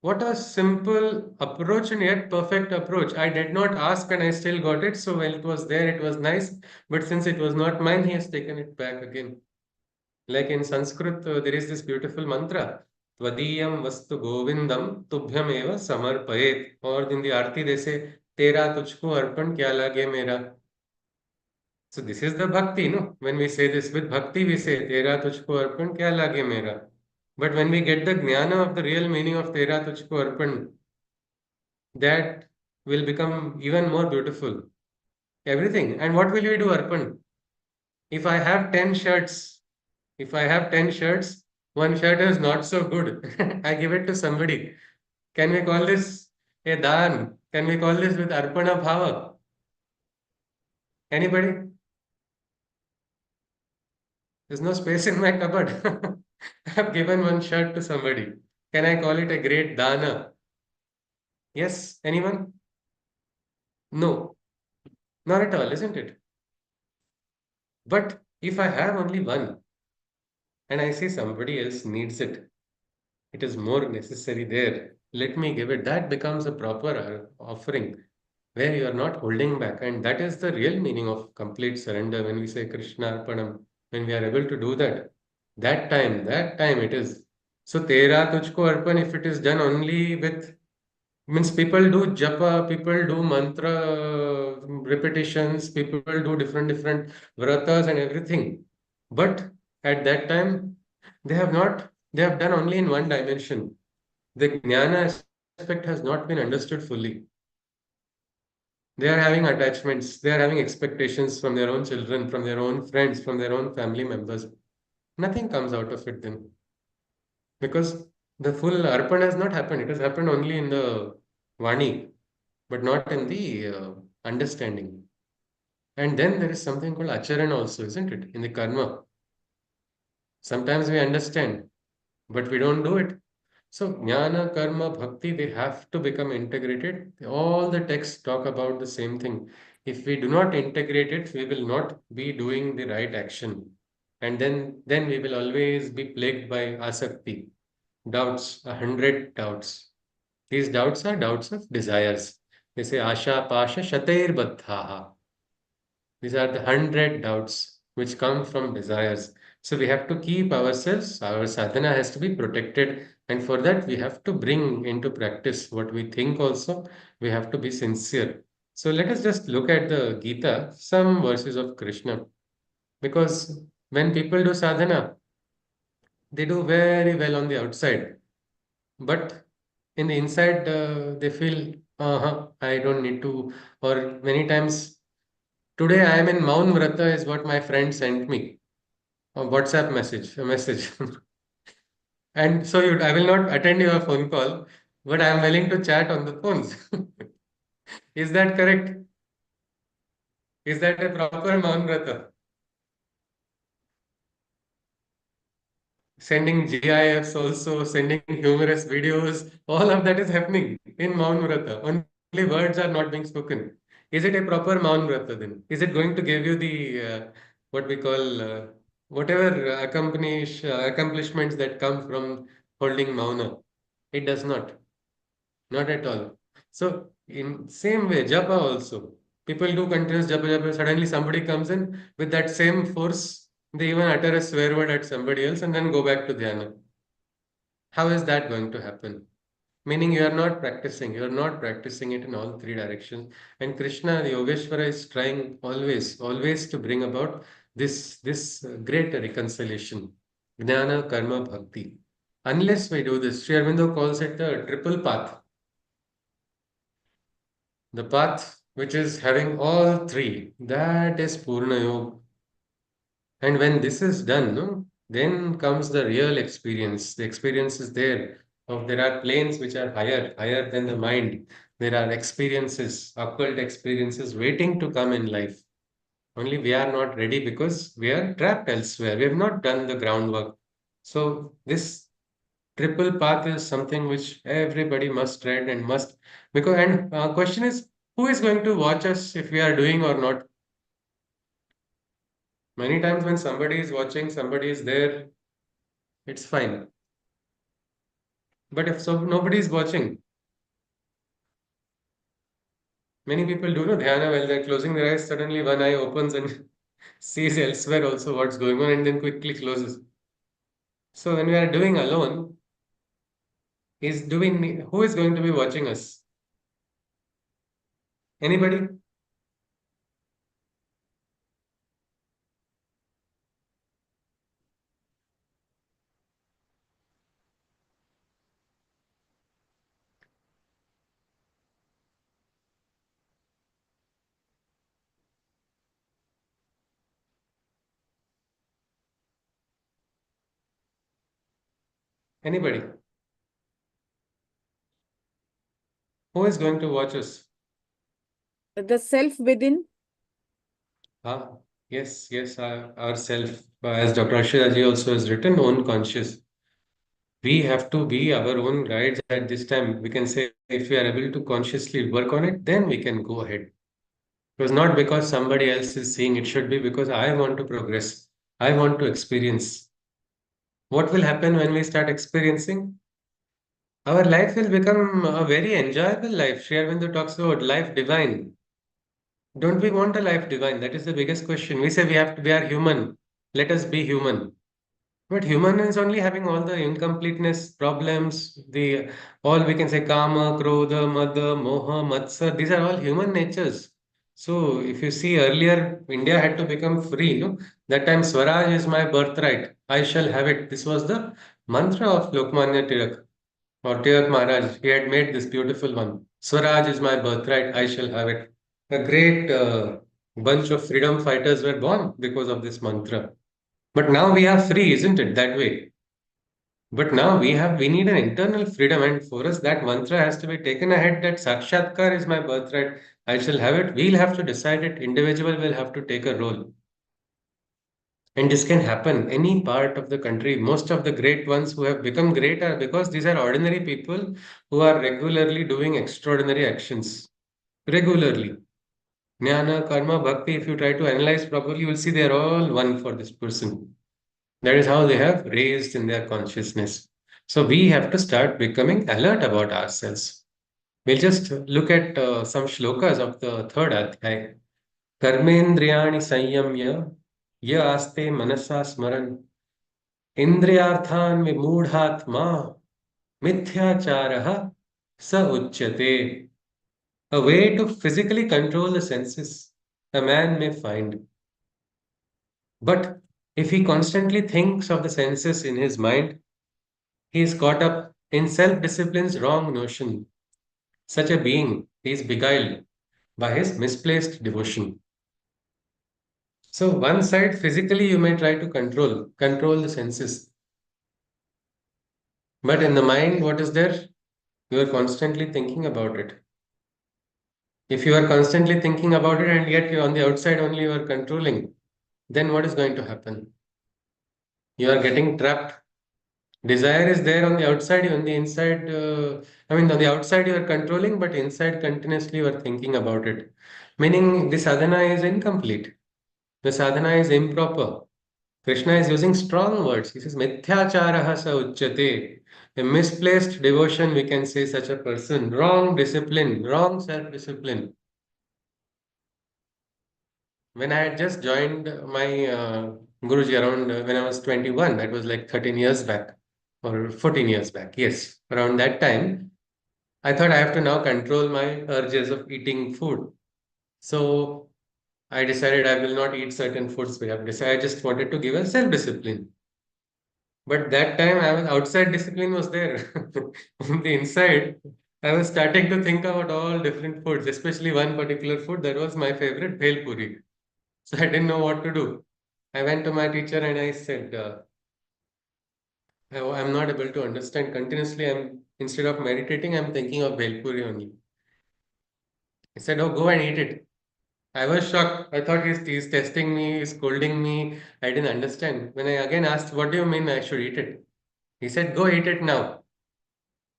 What a simple approach and yet perfect approach. I did not ask and I still got it. So while it was there, it was nice. But since it was not mine, he has taken it back again. Like in Sanskrit, there is this beautiful mantra. Tvadiyam vastu govindam tubhyam eva samarpayet. Or in the Aarti they say, Tera tujhko arpan kya lage mera. So this is the bhakti, no? When we say this with bhakti, we say, Tera tujhko arpan kya lage mera. But when we get the jnana of the real meaning of Tera tujhko arpan, that will become even more beautiful. Everything. And what will we do, Arpan? If I have 10 shirts, if I have 10 shirts, one shirt is not so good. I give it to somebody. Can we call this a dhan? Can we call this with Arpana Bhava? Anybody? There's no space in my cupboard. I've given one shirt to somebody. Can I call it a great dana? Yes? Anyone? No. Not at all, isn't it? But if I have only one, and I see somebody else needs it. It is more necessary there. Let me give it. That becomes a proper offering where you are not holding back. And that is the real meaning of complete surrender. When we say Krishna Arpanam, when we are able to do that, that time it is. So Tera Tujhko Arpan, if it is done only with, means people do japa, people do mantra repetitions, people do different vratas and everything. But at that time, they have done only in one dimension. The jnana aspect has not been understood fully. They are having attachments, they are having expectations from their own children, from their own friends, from their own family members. Nothing comes out of it then. Because the full arpan has not happened. It has happened only in the Vani, but not in the understanding. And then there is something called acharan also, isn't it? In the karma. Sometimes we understand, but we don't do it. So jnana, karma, bhakti, they have to become integrated. All the texts talk about the same thing. If we do not integrate it, we will not be doing the right action. And then we will always be plagued by asakti, doubts, 100 doubts. These doubts are doubts of desires. They say asha, pasha, shatair baddhaha. These are the 100 doubts which come from desires. So we have to keep ourselves, our sadhana has to be protected. And for that, we have to bring into practice what we think also. We have to be sincere. So let us just look at the Gita, some verses of Krishna. Because when people do sadhana, they do very well on the outside. But in the inside, they feel, I don't need to. Or many times, today I am in Maun Vrata is what my friend sent me. A WhatsApp message, a message. And so I will not attend your phone call, but I am willing to chat on the phones. Is that correct? Is that a proper Maun Vrata? Sending GIFs also, sending humorous videos, all of that is happening in Maun Vrata. Only words are not being spoken. Is it a proper Maun Vrata then? Is it going to give you the what we call whatever accomplishments that come from holding Mauna? It does not. Not at all. So in same way, japa also. People do continuous japa. Suddenly somebody comes in with that same force. They even utter a swear word at somebody else and then go back to dhyana. How is that going to happen? Meaning you are not practicing. You are not practicing it in all three directions. And Krishna, the Yogeshwara, is trying always to bring about this great reconciliation. Jnana, karma, bhakti. Unless we do this, Sri Aurobindo calls it the triple path. The path which is having all three, that is Purna Yoga. And when this is done, no, then comes the real experience. The experience is there. Of there are planes which are higher than the mind. There are experiences, occult experiences waiting to come in life. Only we are not ready because we are trapped elsewhere. We have not done the groundwork. So this triple path is something which everybody must tread and must, because, and question is, who is going to watch us if we are doing or not? Many times when somebody is watching, somebody is there, it's fine. But if so, nobody is watching, many people do know dhyana while they're closing their eyes, suddenly one eye opens and sees elsewhere also what's going on and then quickly closes. So when we are doing alone, who is going to be watching us? Anybody? Anybody? Who is going to watch us? The self within. Ah, yes, ourself. As Dr. Ashidaji also has written, own conscious. We have to be our own guides at this time. We can say if we are able to consciously work on it, then we can go ahead. It was not because somebody else is seeing, it should be because I want to progress. I want to experience. what will happen when we start experiencing? Our life will become a very enjoyable life. Sri Aurobindo talks about life divine. Don't we want a life divine? That is the biggest question. We say we are human. Let us be human. But human is only having all the incompleteness problems, the all we can say kama, krodha, mada, moha, matsar. These are all human natures. So if you see earlier, India had to become free. No? That time Swaraj is my birthright. I shall have it. This was the mantra of Lokmanya Tilak or Tilak Maharaj. He had made this beautiful one. Swaraj is my birthright. I shall have it. A great bunch of freedom fighters were born because of this mantra. But now we are free, isn't it? That way. But now we need an internal freedom, and for us that mantra has to be taken ahead that Sakshatkar is my birthright. I shall have it. We'll have to decide it. Individual will have to take a role. And this can happen any part of the country. Most of the great ones who have become great are because these are ordinary people who are regularly doing extraordinary actions. Regularly. Jnana, karma, bhakti, if you try to analyze properly, you will see they are all one for this person. That is how they have raised in their consciousness. So we have to start becoming alert about ourselves. We'll just look at some shlokas of the third adhyay. Karmendriyani sanyamya ya aste manasa smaran indriyarthan vimudhatma mithyacharaha sa uchyate. A way to physically control the senses a man may find. But if he constantly thinks of the senses in his mind, he is caught up in self discipline's wrong notion. Such a being is beguiled by his misplaced devotion. So, one side, physically, you may try to control the senses. But in the mind, what is there? You are constantly thinking about it. If you are constantly thinking about it and yet you on the outside only you are controlling, then what is going to happen? You are getting trapped. Desire is there on the outside, on the inside. On the outside you are controlling, but inside continuously you are thinking about it. Meaning the sadhana is incomplete. The sadhana is improper. Krishna is using strong words. He says, Mithyacharaha sa uchyate. A misplaced devotion, we can say such a person. Wrong discipline, wrong self-discipline. When I had just joined my Guruji around when I was 21, that was like 13 years back or 14 years back. Yes, around that time, I thought I have to now control my urges of eating food. So I decided I will not eat certain foods. We have decided I just wanted to give a self-discipline. But that time I was outside discipline was there. On the inside, I was starting to think about all different foods, especially one particular food that was my favorite, bhel puri. So I didn't know what to do. I went to my teacher and I said, I'm not able to understand. Continuously, instead of meditating, I'm thinking of bhel puri only. He said, oh, go and eat it. I was shocked. I thought he's testing me, he's scolding me. I didn't understand. When I again asked, what do you mean I should eat it? He said, go eat it now.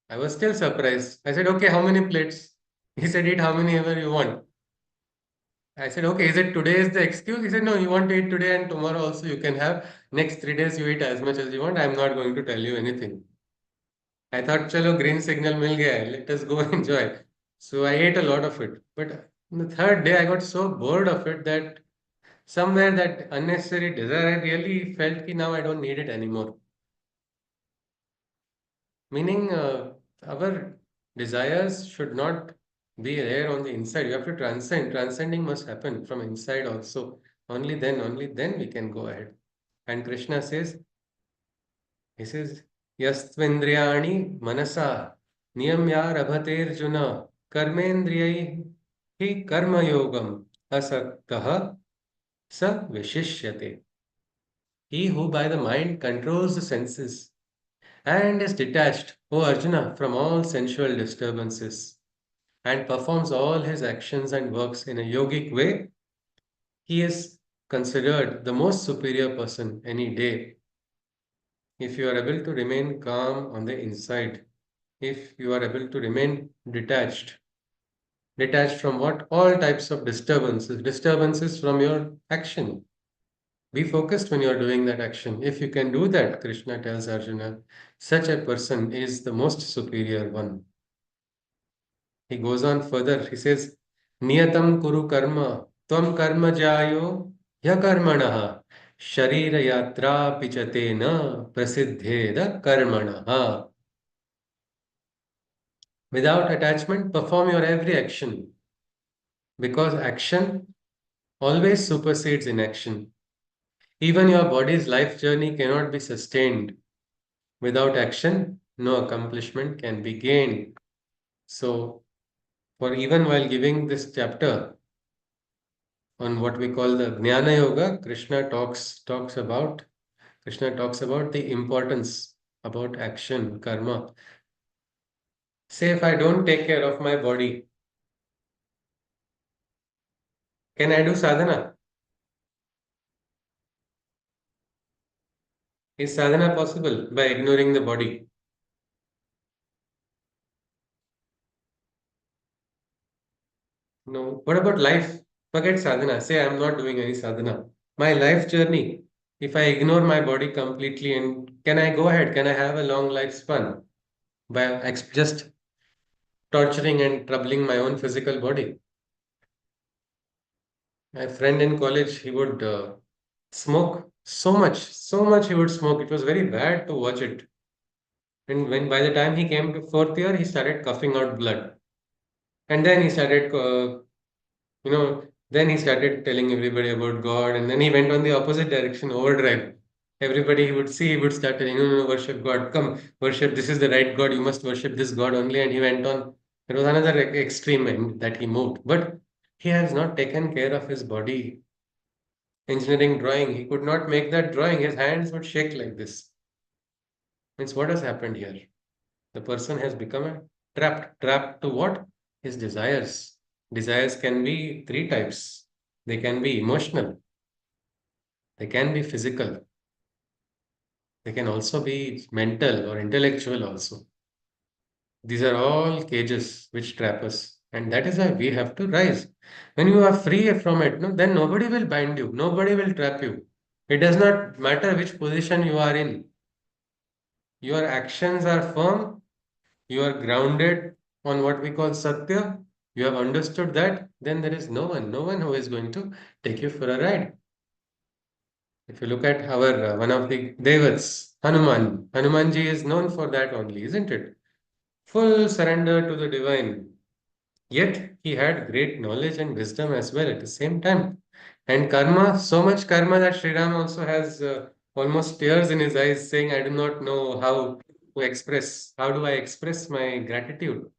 I was still surprised. I said, okay, how many plates? He said, eat how many ever you want. I said, okay, is it today is the excuse? He said, no, you want to eat today and tomorrow also you can have. Next 3 days you eat as much as you want. I'm not going to tell you anything. I thought, chalo, green signal mil gaya hai. Let us go enjoy. So I ate a lot of it. But on the third day, I got so bored of it that somewhere that unnecessary desire, I really felt that now I don't need it anymore. Meaning, our desires should not be there on the inside. You have to transcend. Transcending must happen from inside also. Only then we can go ahead. And Krishna says, he says, Yastvendriyani manasa niyamya rabhaterjuna karmendriyai hi karma yogam asaktaha sa vishishyate. He who by the mind controls the senses and is detached, O Arjuna, from all sensual disturbances and performs all his actions and works in a yogic way, he is considered the most superior person any day. If you are able to remain calm on the inside, if you are able to remain detached from what? All types of disturbances from your action. Be focused when you're doing that action. If you can do that, Krishna tells Arjuna, such a person is the most superior one. He goes on further. He says, Niyatam kuru karma, tvam karma jayo, ya karmanaha, sharira yatra pichatena prasiddheda karmanaha. Without attachment, perform your every action, because action always supersedes inaction. Even your body's life journey cannot be sustained. Without action, no accomplishment can be gained. So, for even while giving this chapter on what we call the Jnana Yoga, Krishna talks about the importance about action, karma. Say if I don't take care of my body, can I do sadhana? Is sadhana possible by ignoring the body? No. What about life? Forget sadhana. Say I'm not doing any sadhana. My life journey, if I ignore my body completely, and can I go ahead? Can I have a long lifespan by just torturing and troubling my own physical body? My friend in college, he would smoke so much he would smoke. It was very bad to watch it. And when by the time he came to fourth year, he started coughing out blood. And then he started you know, then he started telling everybody about God, and then he went on the opposite direction, overdrive. Everybody he would see, he would start telling, no, no, no, worship God, come, worship, this is the right God, you must worship this God only. And he went on. There was another extreme end that he moved, but he has not taken care of his body. Engineering drawing, he could not make that drawing, his hands would shake like this. Means what has happened here? The person has become a trapped to what? His desires. Desires can be three types. They can be emotional, they can be physical, they can also be mental or intellectual also. These are all cages which trap us. And that is why we have to rise. When you are free from it, no, then nobody will bind you, nobody will trap you. It does not matter which position you are in. Your actions are firm, you are grounded on what we call Satya, you have understood that, then there is no one who is going to take you for a ride. If you look at our one of the Devats, Hanumanji is known for that only, isn't it? Full surrender to the divine. Yet he had great knowledge and wisdom as well at the same time. And karma, so much karma that Sri Ram also has almost tears in his eyes, saying, I do not know how do I express my gratitude?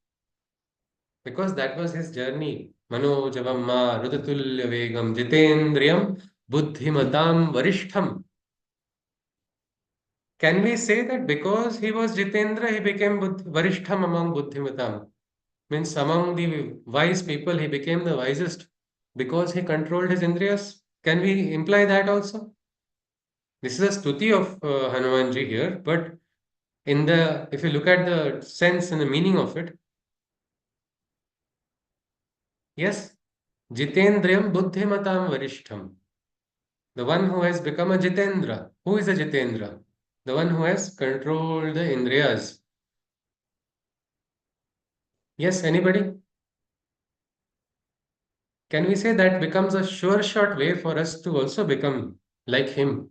Because that was his journey. Manojavam ma rudatulya vegam jitendriyam buddhimatam varishtham. Can we say that because he was Jitendra, he became varishtham among buddhimatam? Means among the wise people, he became the wisest because he controlled his indriyas. Can we imply that also? This is a stuti of Hanumanji here, but if you look at the sense and the meaning of it, yes, Jitendriyam buddhimatam varishtham. The one who has become a Jitendra. Who is a Jitendra? The one who has controlled the indriyas. Yes, anybody? Can we say that becomes a sure shot way for us to also become like him,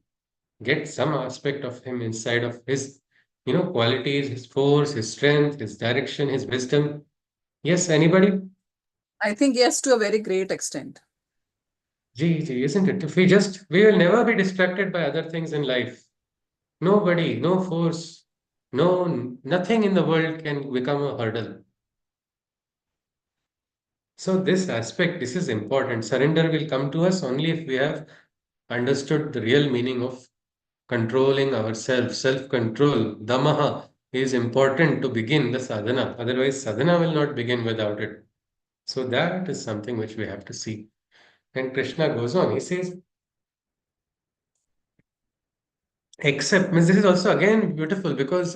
get some aspect of him inside of his, qualities, his force, his strength, his direction, his wisdom? Yes, anybody? I think yes, to a very great extent. Gee, isn't it? If we will never be distracted by other things in life. Nobody, no force, nothing in the world can become a hurdle. So this aspect, this is important. Surrender will come to us only if we have understood the real meaning of controlling ourselves, self-control. Damaha is important to begin the sadhana. Otherwise, sadhana will not begin without it. So that is something which we have to see. And Krishna goes on. He says, accept. Means this is also again beautiful because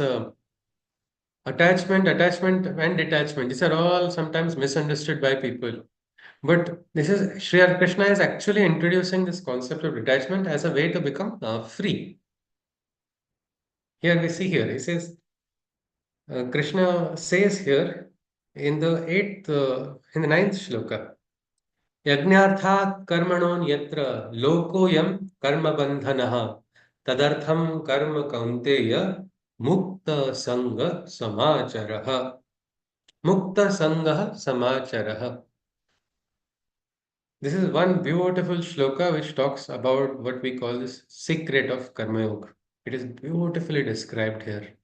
attachment and detachment. These are all sometimes misunderstood by people. But this is Sri Krishna is actually introducing this concept of detachment as a way to become free. Here we see here, he says, Krishna says here in the ninth shloka, Yajnarthat karmanon yatra lokoyam karma bandhanaha tadartham karma kaunteya mukta sangha samacharaha. Mukta sangha samacharaha. This is one beautiful shloka which talks about what we call this secret of Karma Yoga. It is beautifully described here.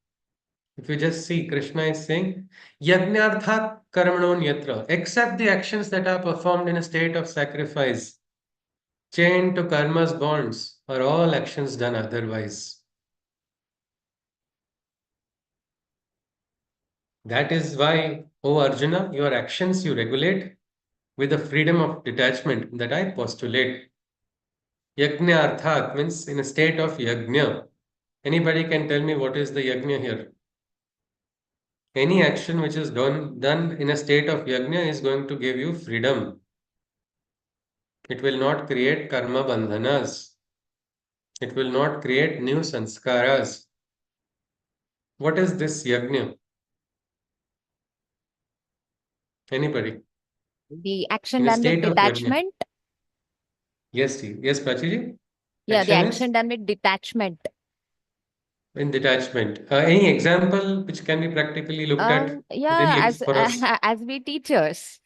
If you just see, Krishna is saying, Yajnarthat karmanon yatra, except the actions that are performed in a state of sacrifice, chained to karma's bonds, are all actions done otherwise. That is why, O Arjuna, your actions you regulate with the freedom of detachment that I postulate. Yajna arthat means in a state of yajna. Anybody can tell me what is the yajna here? Any action which is done in a state of yajna is going to give you freedom. It will not create karma bandhanas. It will not create new sanskaras. What is this yajna? Anybody? The action In a done with state of yajna. detachment. Yes, Prachiji? Yeah, the Action action is done with detachment. in detachment. Any example which can be practically looked at Yeah, as for us? as we teachers.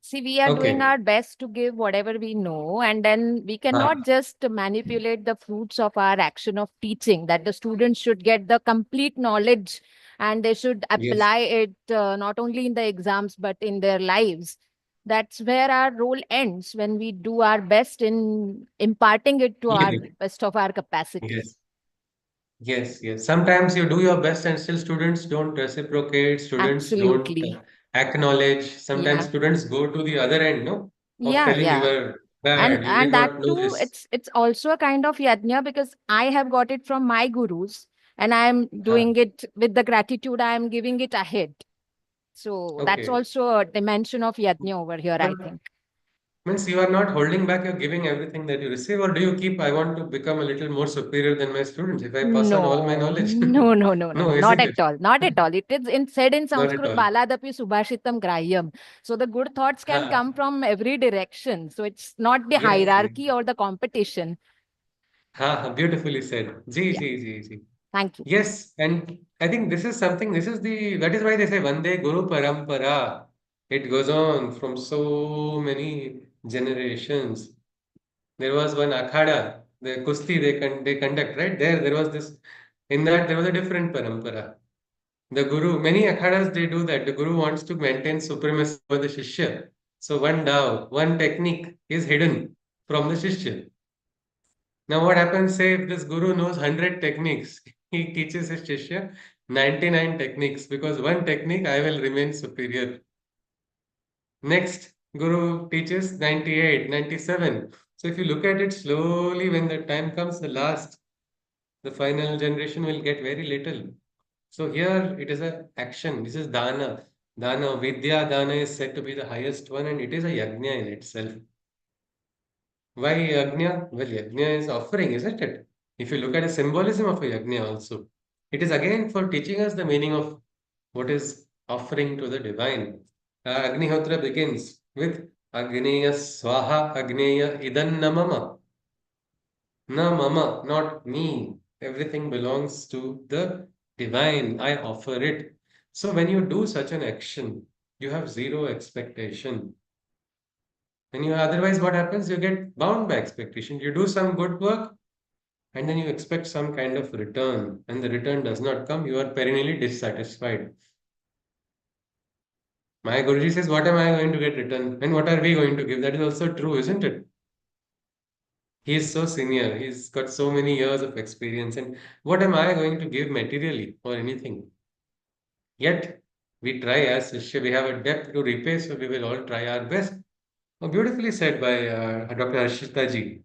See, we are doing Okay. our best to give whatever we know, and then we cannot just manipulate the fruits of our action of teaching, that the students should get the complete knowledge and they should Yes. apply it not only in the exams but in their lives. That's where our role ends, when we do our best in imparting it to our Yes. best of our capacity. Yes. Yes. Sometimes you do your best and still students don't reciprocate, students don't Absolutely. acknowledge. Sometimes Yeah. students go to the other end, no? Of Yeah, telling you yeah. were bad, you did And that not know too, this. it's also a kind of yajna, because I have got it from my gurus, and I'm Huh. doing it with the gratitude I am giving it ahead. So that's Okay. also a dimension of yajna over here, I But think. means you are not holding back, you're giving everything that you receive, or do you keep, I want to become a little more superior than my students if I pass on all my No, knowledge? no, No, not isn't at it? all, not at all. It is said in Not at Sanskrit, all. baladapi subhashitam grahyam. So the good thoughts can Huh. come from every direction. So it's not the Yes. hierarchy or the competition. Beautifully said. Yeah, Ji. thank you. Yes, and I think this is something, that is why they say Vande Guru Parampara. It goes on from so many generations. There was one Akhada, the Kusti they conduct, right? There was this, in that there was a different parampara. The Guru, many Akhadas they do that. The Guru wants to maintain supremacy over the Shishya. So one Dao, one technique is hidden from the Shishya. Now, what happens, say, if this guru knows 100 techniques, he teaches his Shishya 99 techniques because one technique I will remain superior. Next, guru teaches 98, 97. So, if you look at it slowly, when the time comes, the final generation will get very little. So, here it is a action. This is dana. Dana, Vidya Dana is said to be the highest one, and it is a yajna in itself. Why yajna? Well, yajna is offering, isn't it? If you look at the symbolism of a yajna also, it is again for teaching us the meaning of what is offering to the divine. Agnihotra begins with Agneya Swaha Agneya Idan Namama. Na mama, not me. Everything belongs to the divine. I offer it. So when you do such an action, you have zero expectation. And you otherwise what happens? You get bound by expectation. You do some good work and then you expect some kind of return, and the return does not come, you are perennially dissatisfied. My Guruji says, what am I going to get return? And what are we going to give? That is also true, isn't it? He is so senior, he's got so many years of experience, and what am I going to give materially or anything? Yet we try as Shishya, we have a debt to repay, so we will all try our best. Oh, beautifully said by Dr. Harshita ji.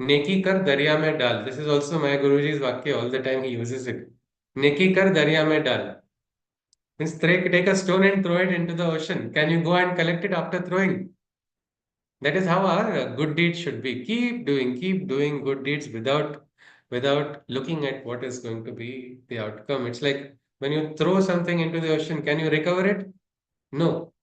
Neki kar darya mein dal. This is also my Guruji's vakya. All the time he uses it. Neki kar darya mein dal. Means take a stone and throw it into the ocean. Can you go and collect it after throwing? That is how our good deeds should be. Keep doing good deeds without looking at what is going to be the outcome. It's like when you throw something into the ocean, can you recover it? No.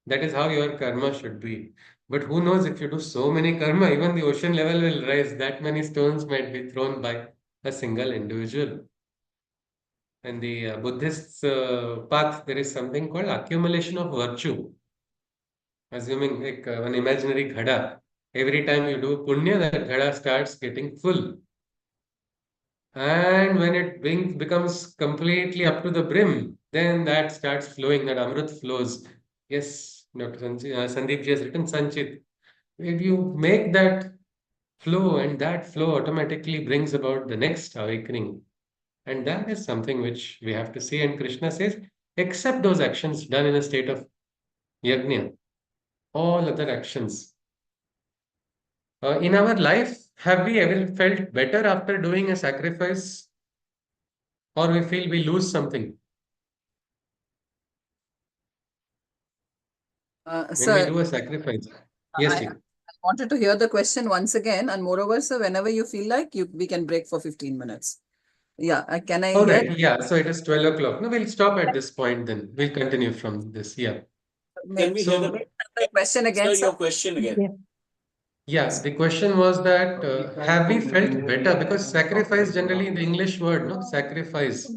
That is how your karma should be. But who knows, if you do so many karma, even the ocean level will rise. That many stones might be thrown by a single individual. And the Buddhist path, there is something called accumulation of virtue. Assuming like an imaginary ghada, every time you do punya, that ghada starts getting full. And when it becomes completely up to the brim, then that starts flowing, that Amrit flows. Yes, Dr. Sandeep ji has written Sanchit. If you make that flow, and that flow automatically brings about the next awakening. And that is something which we have to see. And Krishna says, except those actions done in a state of yajna, all other actions. In our life, have we ever felt better after doing a sacrifice, or we feel we lose something when we Sir, do a sacrifice? Yes, I ji. wanted to hear the question once again, and moreover, sir, whenever you feel like we can break for 15 minutes. Yeah, can I All hear? right. Yeah. So it is 12 o'clock. No, we'll stop at this point then. We'll continue from this. Yeah. Can we hear So, The question again, sir, sir? your question again? yeah, the question was that have we felt better? Because sacrifice, generally, the English word, no, sacrifice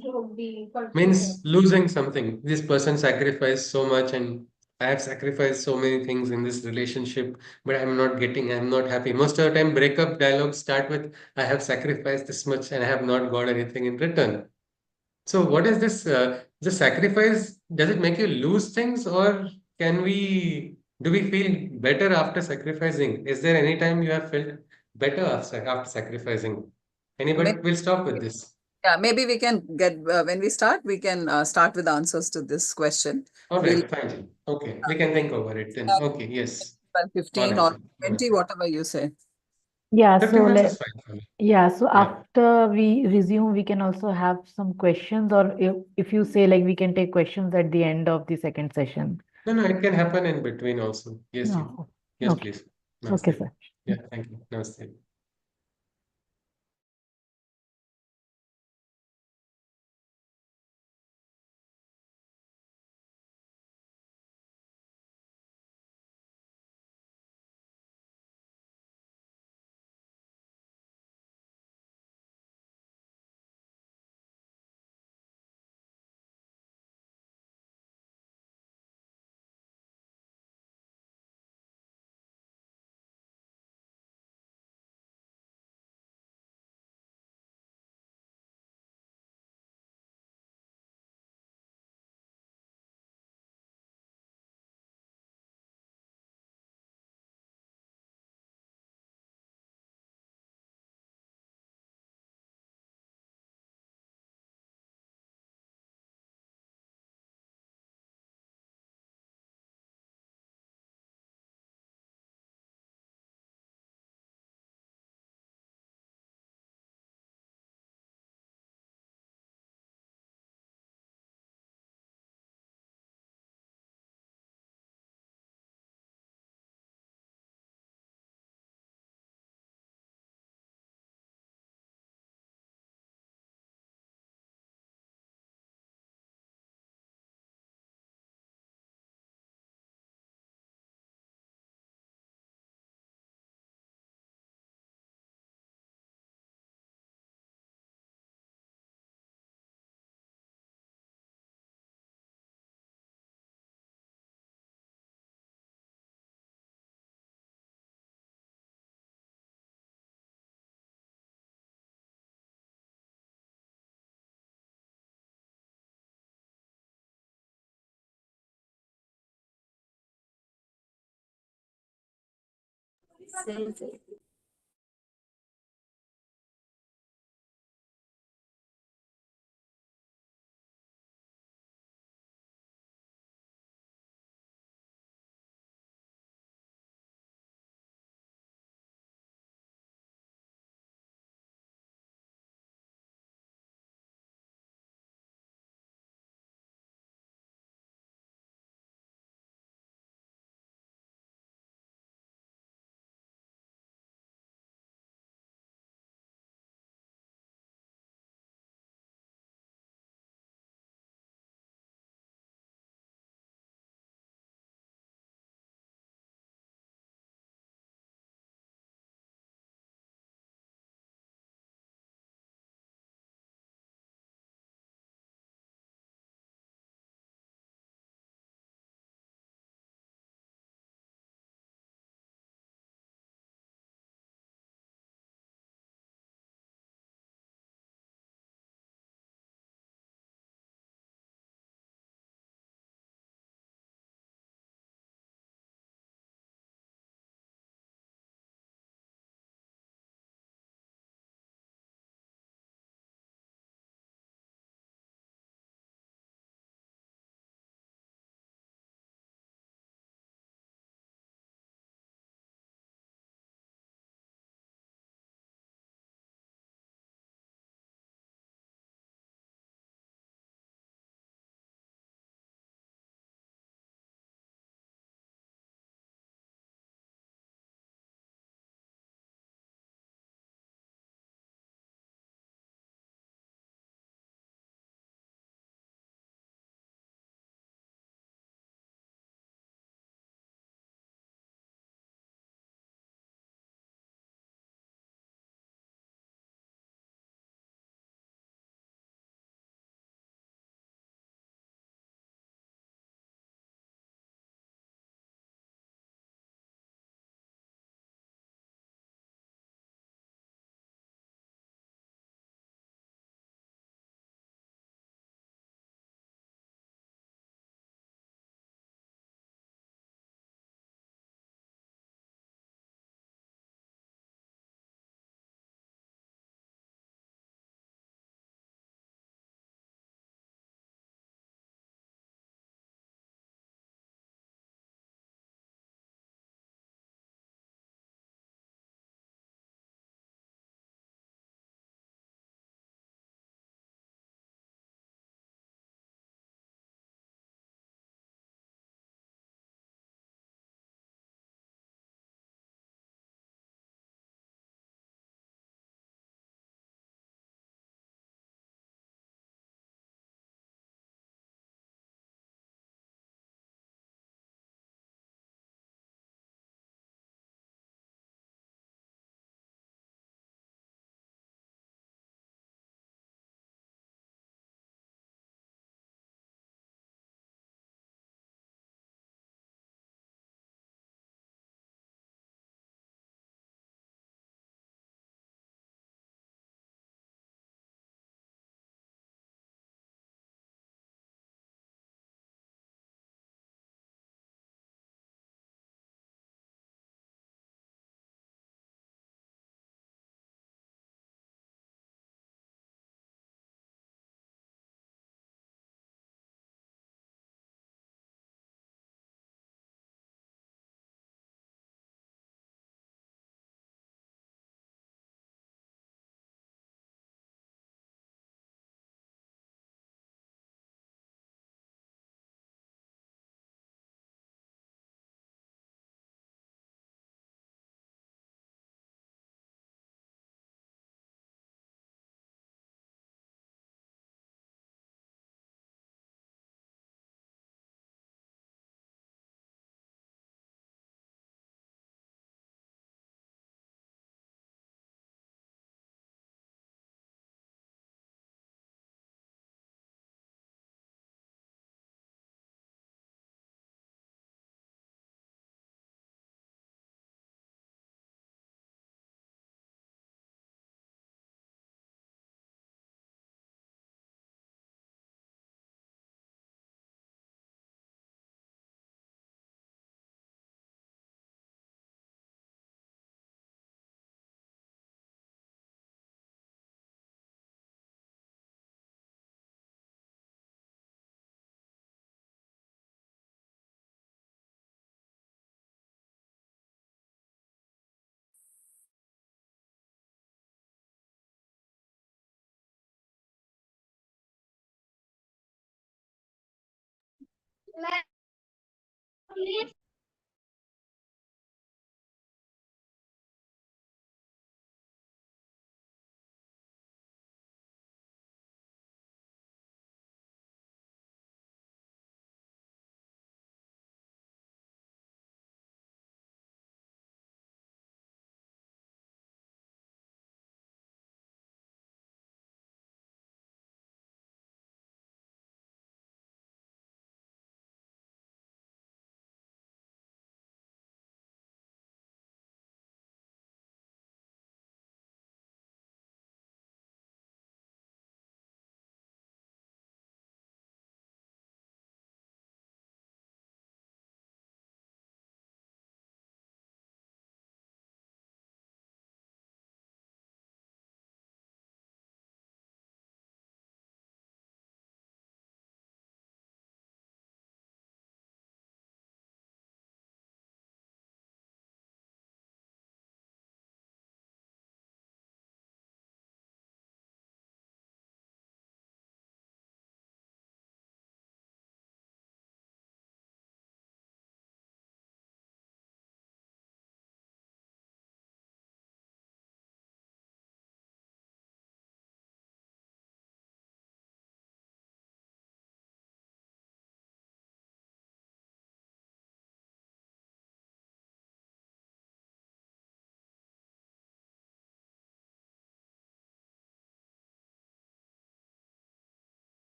means losing something. This person sacrificed so much, and I have sacrificed so many things in this relationship, but I'm not happy. Most of the time, breakup dialogues start with, I have sacrificed this much and I have not got anything in return. So, what is this? The sacrifice, does it make you lose things, or do we feel better after sacrificing? Is there any time you have felt better after sacrificing? Anybody? Maybe, We'll stop with this. yeah, maybe we can get, when we start, we can start with answers to this question. All We'll right, fine, Jim. Okay, we can think over it then. Okay, yes. well, All 15 right, or Jim. All right. 20, whatever you say. Yeah, so 15 minutes is fine for me. yeah, so Yeah. after we resume, we can also have some questions, or if you say like we can take questions at the end of the second session. No, it can happen in between also. Yes, Jim. No. Yes, Okay. please. Okay, Namaste. sir. Yeah, thank you. Namaste.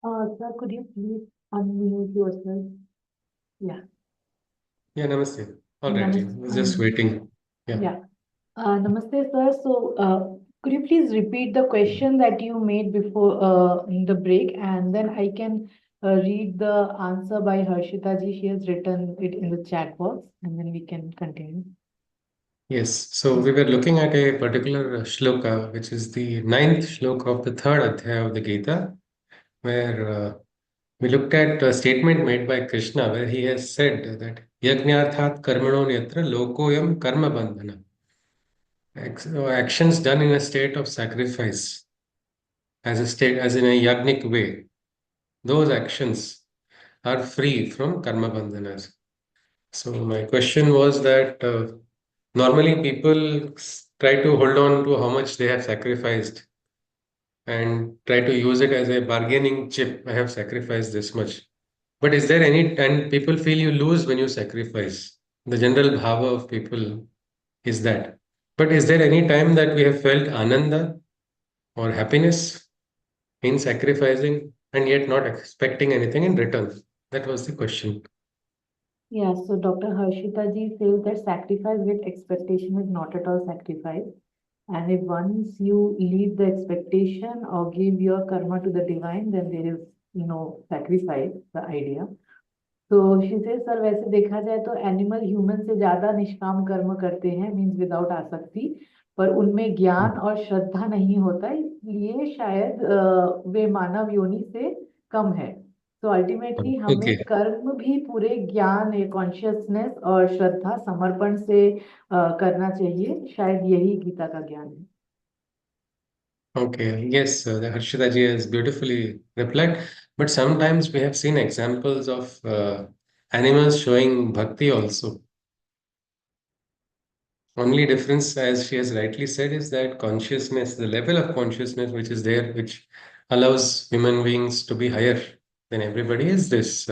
Sir, could you please unmute yourself? Yeah. Yeah, namaste. All right, Ji. I Namaste. was just waiting. Yeah. Yeah. Namaste, sir. So, could you please repeat the question that you made before in the break, and then I can read the answer by Harshita ji. She has written it in the chat box, and then we can continue. Yes. So we were looking at a particular shloka, which is the ninth shloka of the third adhyaya of the Gita, where we looked at a statement made by Krishna, where he has said that Yajnarthat karmano yatra lokoyam karma bandhana. Actions done in a state of sacrifice, as in a yagnik way, those actions are free from karma bandhanas. So my question was that normally people try to hold on to how much they have sacrificed and try to use it as a bargaining chip. I have sacrificed this much. But is there any, and people feel you lose when you sacrifice. The general bhava of people is that. But is there any time that we have felt ananda or happiness in sacrificing and yet not expecting anything in return? That was the question. Yeah, so Dr. Harshita ji says that sacrifice with expectation is not at all sacrifice. And if once you leave the expectation or give your karma to the divine, then there is no sacrifice, the idea. तो she says, sir वैसे देखा जाए तो animal human से ज्यादा निष्काम कर्म करते हैं मीन्स विदाउट आसक्ति पर उनमें ज्ञान और श्रद्धा नहीं होता इसलिए शायद वे मानव योनि से कम है तो अल्टीमेटली हमें Okay. कर्म भी पूरे ज्ञान कॉन्शियसनेस और श्रद्धा समर्पण से करना चाहिए शायद यही गीता का ज्ञान है Okay, yes, the Harshita ji has beautifully replied. But sometimes we have seen examples of animals showing bhakti also. Only difference, as she has rightly said, is that consciousness, the level of consciousness which is there, which allows human beings to be higher than everybody, is this.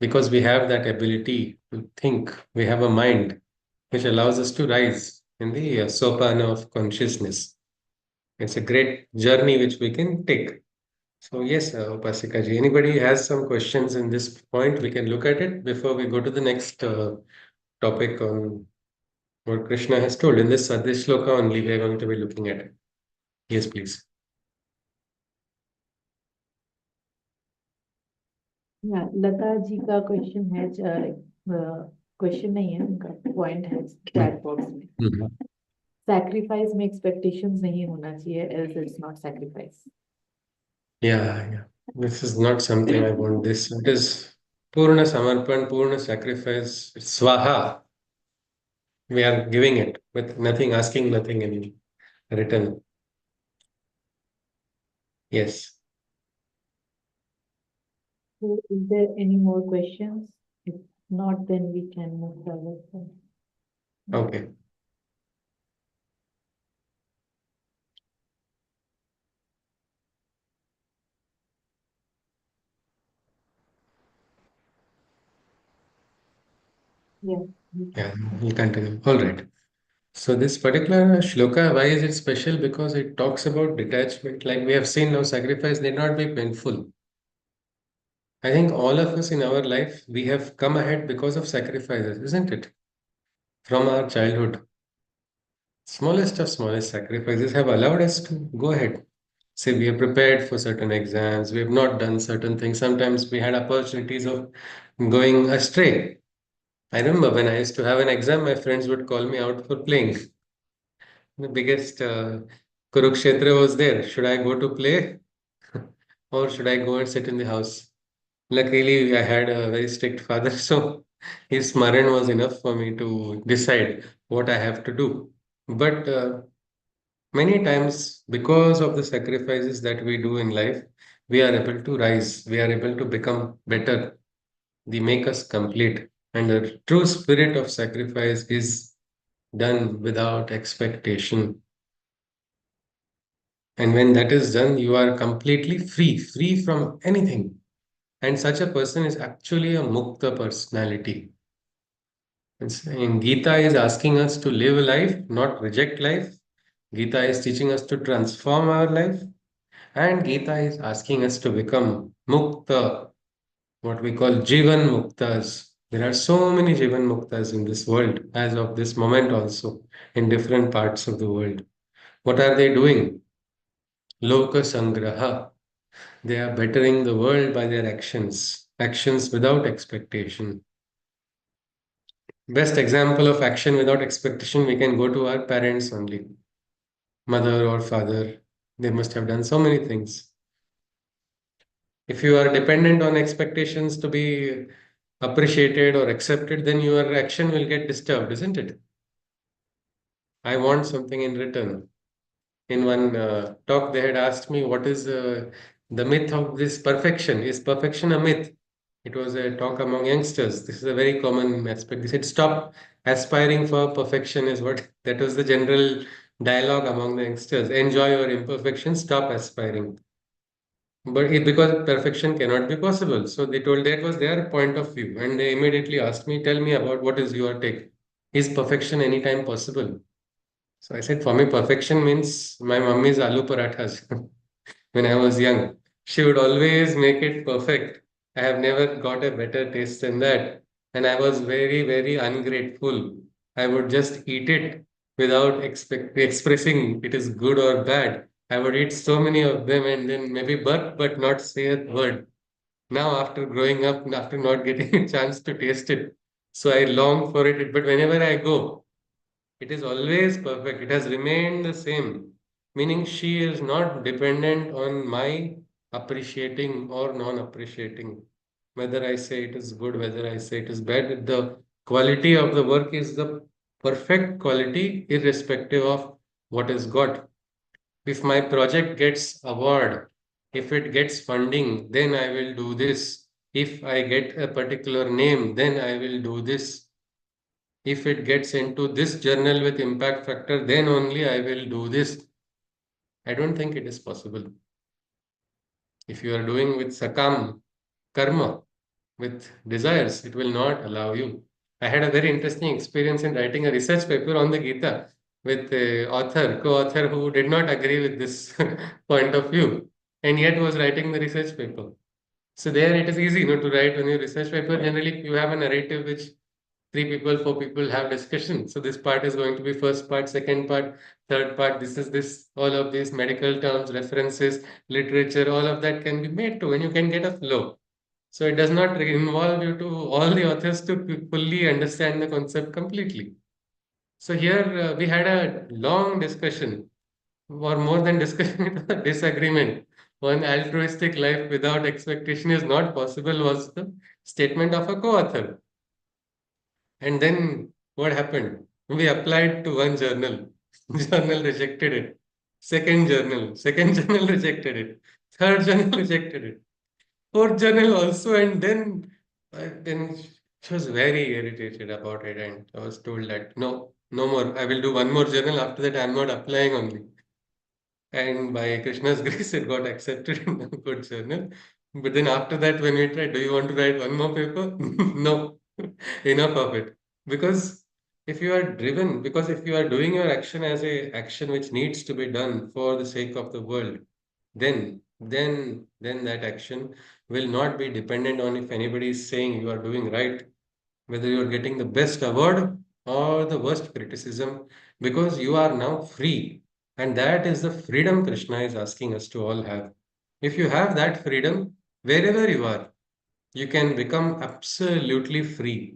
Because we have that ability to think, we have a mind which allows us to rise in the sopana of consciousness. It's a great journey which we can take. So yes, Upasika ji, anybody has some questions in this point, we can look at it before we go to the next topic on what Krishna has told. In this shloka only, we are going to be looking at it. Yes, please. या लता जी का question है question नहीं है उनका point है chat box में Mhm. Sacrifice में expectations नहीं होना चाहिए else it's not sacrifice Yeah. This is not something I want. This it is Purna Samarpan, Purna sacrifice, it's Swaha. We are giving it with nothing, asking nothing in return. Yes. So is there any more questions? If not, then we can move further. Okay. Yeah. Yeah, we'll continue. All right. So this particular shloka, why is it special? Because it talks about detachment. Like we have seen now, sacrifice need not be painful. I think all of us in our life, we have come ahead because of sacrifices, isn't it? From our childhood. Smallest of smallest sacrifices have allowed us to go ahead. Say we are prepared for certain exams, we have not done certain things. Sometimes we had opportunities of going astray. I remember when I used to have an exam, my friends would call me out for playing. The biggest Kurukshetra was there. Should I go to play or should I go and sit in the house? Luckily, I had a very strict father, so his smaran was enough for me to decide what I have to do. But many times, because of the sacrifices that we do in life, we are able to rise, we are able to become better, they make us complete. And the true spirit of sacrifice is done without expectation. And when that is done, you are completely free, free from anything. And such a person is actually a mukta personality. In Gita is asking us to live life, not reject life. Gita is teaching us to transform our life. And Gita is asking us to become mukta, what we call Jivan Muktas. There are so many Jivan Muktas in this world as of this moment also in different parts of the world. What are they doing? Loka Sangraha. They are bettering the world by their actions, actions without expectation. Best example of action without expectation, we can go to our parents only, mother or father. They must have done so many things. If you are dependent on expectations to be appreciated or accepted, then your action will get disturbed, isn't it? I want something in return. In one talk, they had asked me, what is the myth of this perfection? Is perfection a myth? It was a talk among youngsters. This is a very common aspect. They said, stop aspiring for perfection, is what that was the general dialogue among the youngsters. Enjoy your imperfections, stop aspiring. But because perfection cannot be possible. So they told that was their point of view. And they immediately asked me, tell me about what is your take? Is perfection anytime possible? So I said, for me, perfection means my mummy's aloo parathas. When I was young, she would always make it perfect. I have never got a better taste than that. And I was very, very ungrateful. I would just eat it without expressing it is good or bad. I would eat so many of them and then maybe but not say a word. Now, after growing up, after not getting a chance to taste it, so I long for it. But whenever I go, it is always perfect. It has remained the same, meaning she is not dependent on my appreciating or non appreciating. Whether I say it is good, whether I say it is bad, the quality of the work is the perfect quality, irrespective of what is got. If my project gets award, if it gets funding, then I will do this. If I get a particular name, then I will do this. If it gets into this journal with impact factor, then only I will do this. I don't think it is possible. If you are doing with sakam karma, with desires, it will not allow you. I had a very interesting experience in writing a research paper on the Gita with a co-author who did not agree with this point of view and yet was writing the research paper. So there it is easy, to write on your research paper. Generally, you have a narrative which three people, four people have discussion. So this part is going to be first part, second part, third part. This is this, all of these medical terms, references, literature, all of that can be made to, and you can get a flow. So it does not involve you to all the authors to fully understand the concept completely. So here we had a long discussion, or more than discussion, it was a disagreement. One altruistic life without expectation is not possible was the statement of a co-author. And then what happened? We applied to one journal. Journal rejected it. Second journal rejected it. Third journal rejected it. Fourth journal also. And then she was very irritated about it. And I was told that no, no more. I will do one more journal. After that, I'm not applying only. And by Krishna's grace, it got accepted in a good journal. But then after that, when we tried, do you want to write one more paper? No, enough of it. Because if you are driven, because if you are doing your action as a action which needs to be done for the sake of the world, then that action will not be dependent on if anybody is saying you are doing right, whether you are getting the best award or the worst criticism, because you are now free. And that is the freedom Krishna is asking us to all have. If you have that freedom, wherever you are, you can become absolutely free.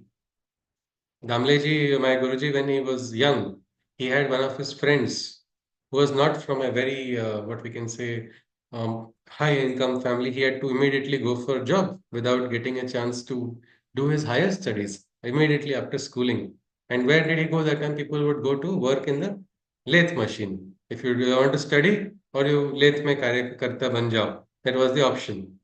Damleji, my Guruji, when he was young, he had one of his friends who was not from a very, what we can say, high income family. He had to immediately go for a job without getting a chance to do his higher studies immediately after schooling. And where did he go that time? People would go to work in the lathe machine. If you want to study, or you lathe mein karya karta ban jao. That was the option.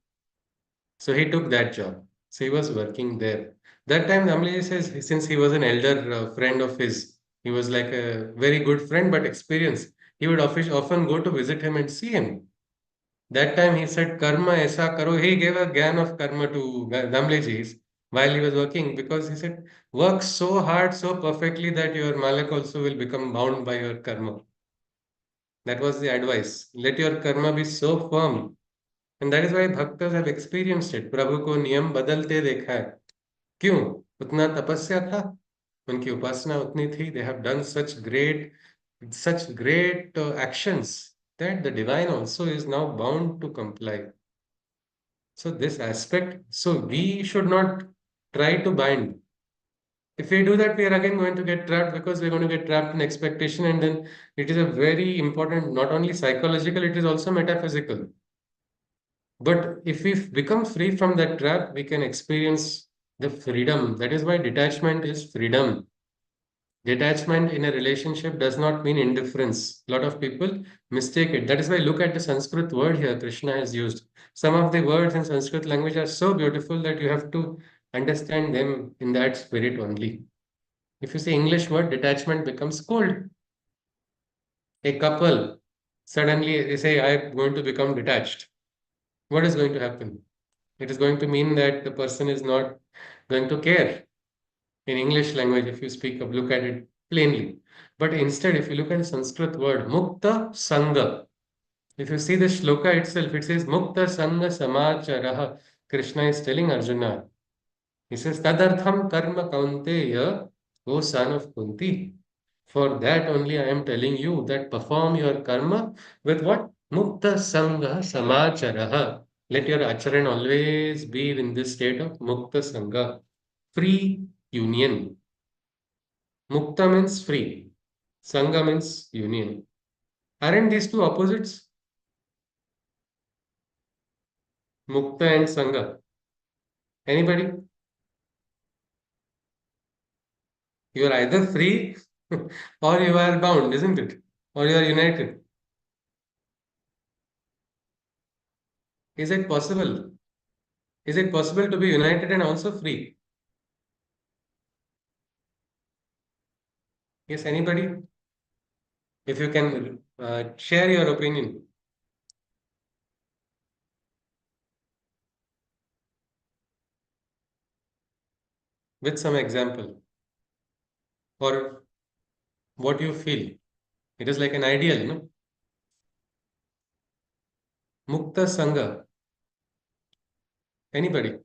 So he took that job. So he was working there. That time, Namli says, since he was an elder friend of his, he was like a very good friend but experienced. He would often go to visit him and see him. That time he said, Karma aisa karo. He gave a gyan of karma to Damleji while he was working, because he said, work so hard, so perfectly that your malak also will become bound by your karma. That was the advice. Let your karma be so firm. And that is why bhaktas have experienced it. Prabhu को नियम बदलते देखा है. क्यों? उतना तपस्या था. उनकी उपासना उतनी थी. They have done such great actions that the divine also is now bound to comply. So this aspect, so we should not try to bind. If we do that, we are again going to get trapped because we're going to get trapped in expectation, and then it is a very important, not only psychological, it is also metaphysical. But if we become free from that trap, we can experience the freedom. That is why detachment is freedom. Detachment in a relationship does not mean indifference. A lot of people mistake it. That is why look at the Sanskrit word here Krishna has used. Some of the words in Sanskrit language are so beautiful that you have to understand them in that spirit only. If you say English word, detachment becomes cold. A couple suddenly they say, I'm going to become detached. What is going to happen? It is going to mean that the person is not going to care. In English language, if you speak of, look at it plainly. But instead, if you look at the Sanskrit word, Mukta Sangha, if you see the shloka itself, it says Mukta Sangha Samacharaha. Krishna is telling Arjuna, he says, Tadartham Karma Kaunteya, O son of Kunti. For that only I am telling you that perform your karma with what? Mukta Sangha Samacharaha. Let your acharan always be in this state of Mukta Sangha, free union. Mukta means free. Sangha means union. Aren't these two opposites? Mukta and Sangha. Anybody? You are either free or you are bound, isn't it? Or you are united. Is it possible? Is it possible to be united and also free? Yes, anybody? If you can share your opinion. With some example or what you feel. It is like an ideal, no? Mukta Sangha. Anybody?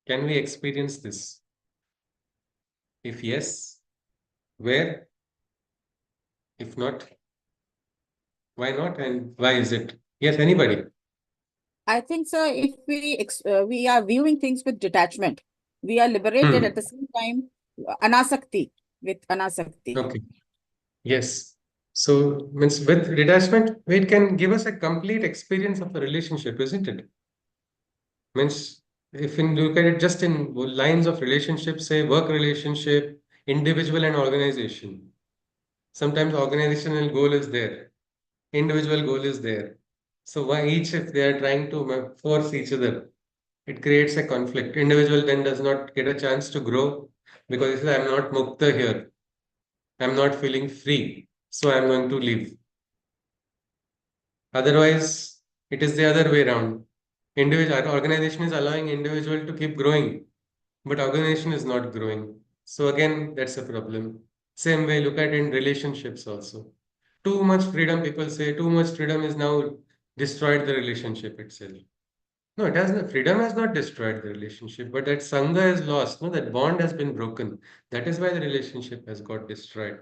Can we experience this? If yes, where? If not, why not and why is it? Yes, anybody? I think, sir, if we are viewing things with detachment, we are liberated at the same time, anasakti, with anasakti. Okay. Yes. So means with detachment, it can give us a complete experience of a relationship, isn't it? Means if you look at it just in lines of relationship, say work relationship, individual and organization. Sometimes organizational goal is there, individual goal is there. So why each if they are trying to force each other, it creates a conflict. Individual then does not get a chance to grow because he says, I'm not mukta here. I'm not feeling free. So I'm going to leave. Otherwise, it is the other way around. Individual organization is allowing individual to keep growing, but organization is not growing. So again, that's a problem. Same way, look at in relationships also. Too much freedom, people say too much freedom is now destroyed the relationship itself. No, it has not. Freedom has not destroyed the relationship, but that sangha is lost. No, that bond has been broken. That is why the relationship has got destroyed.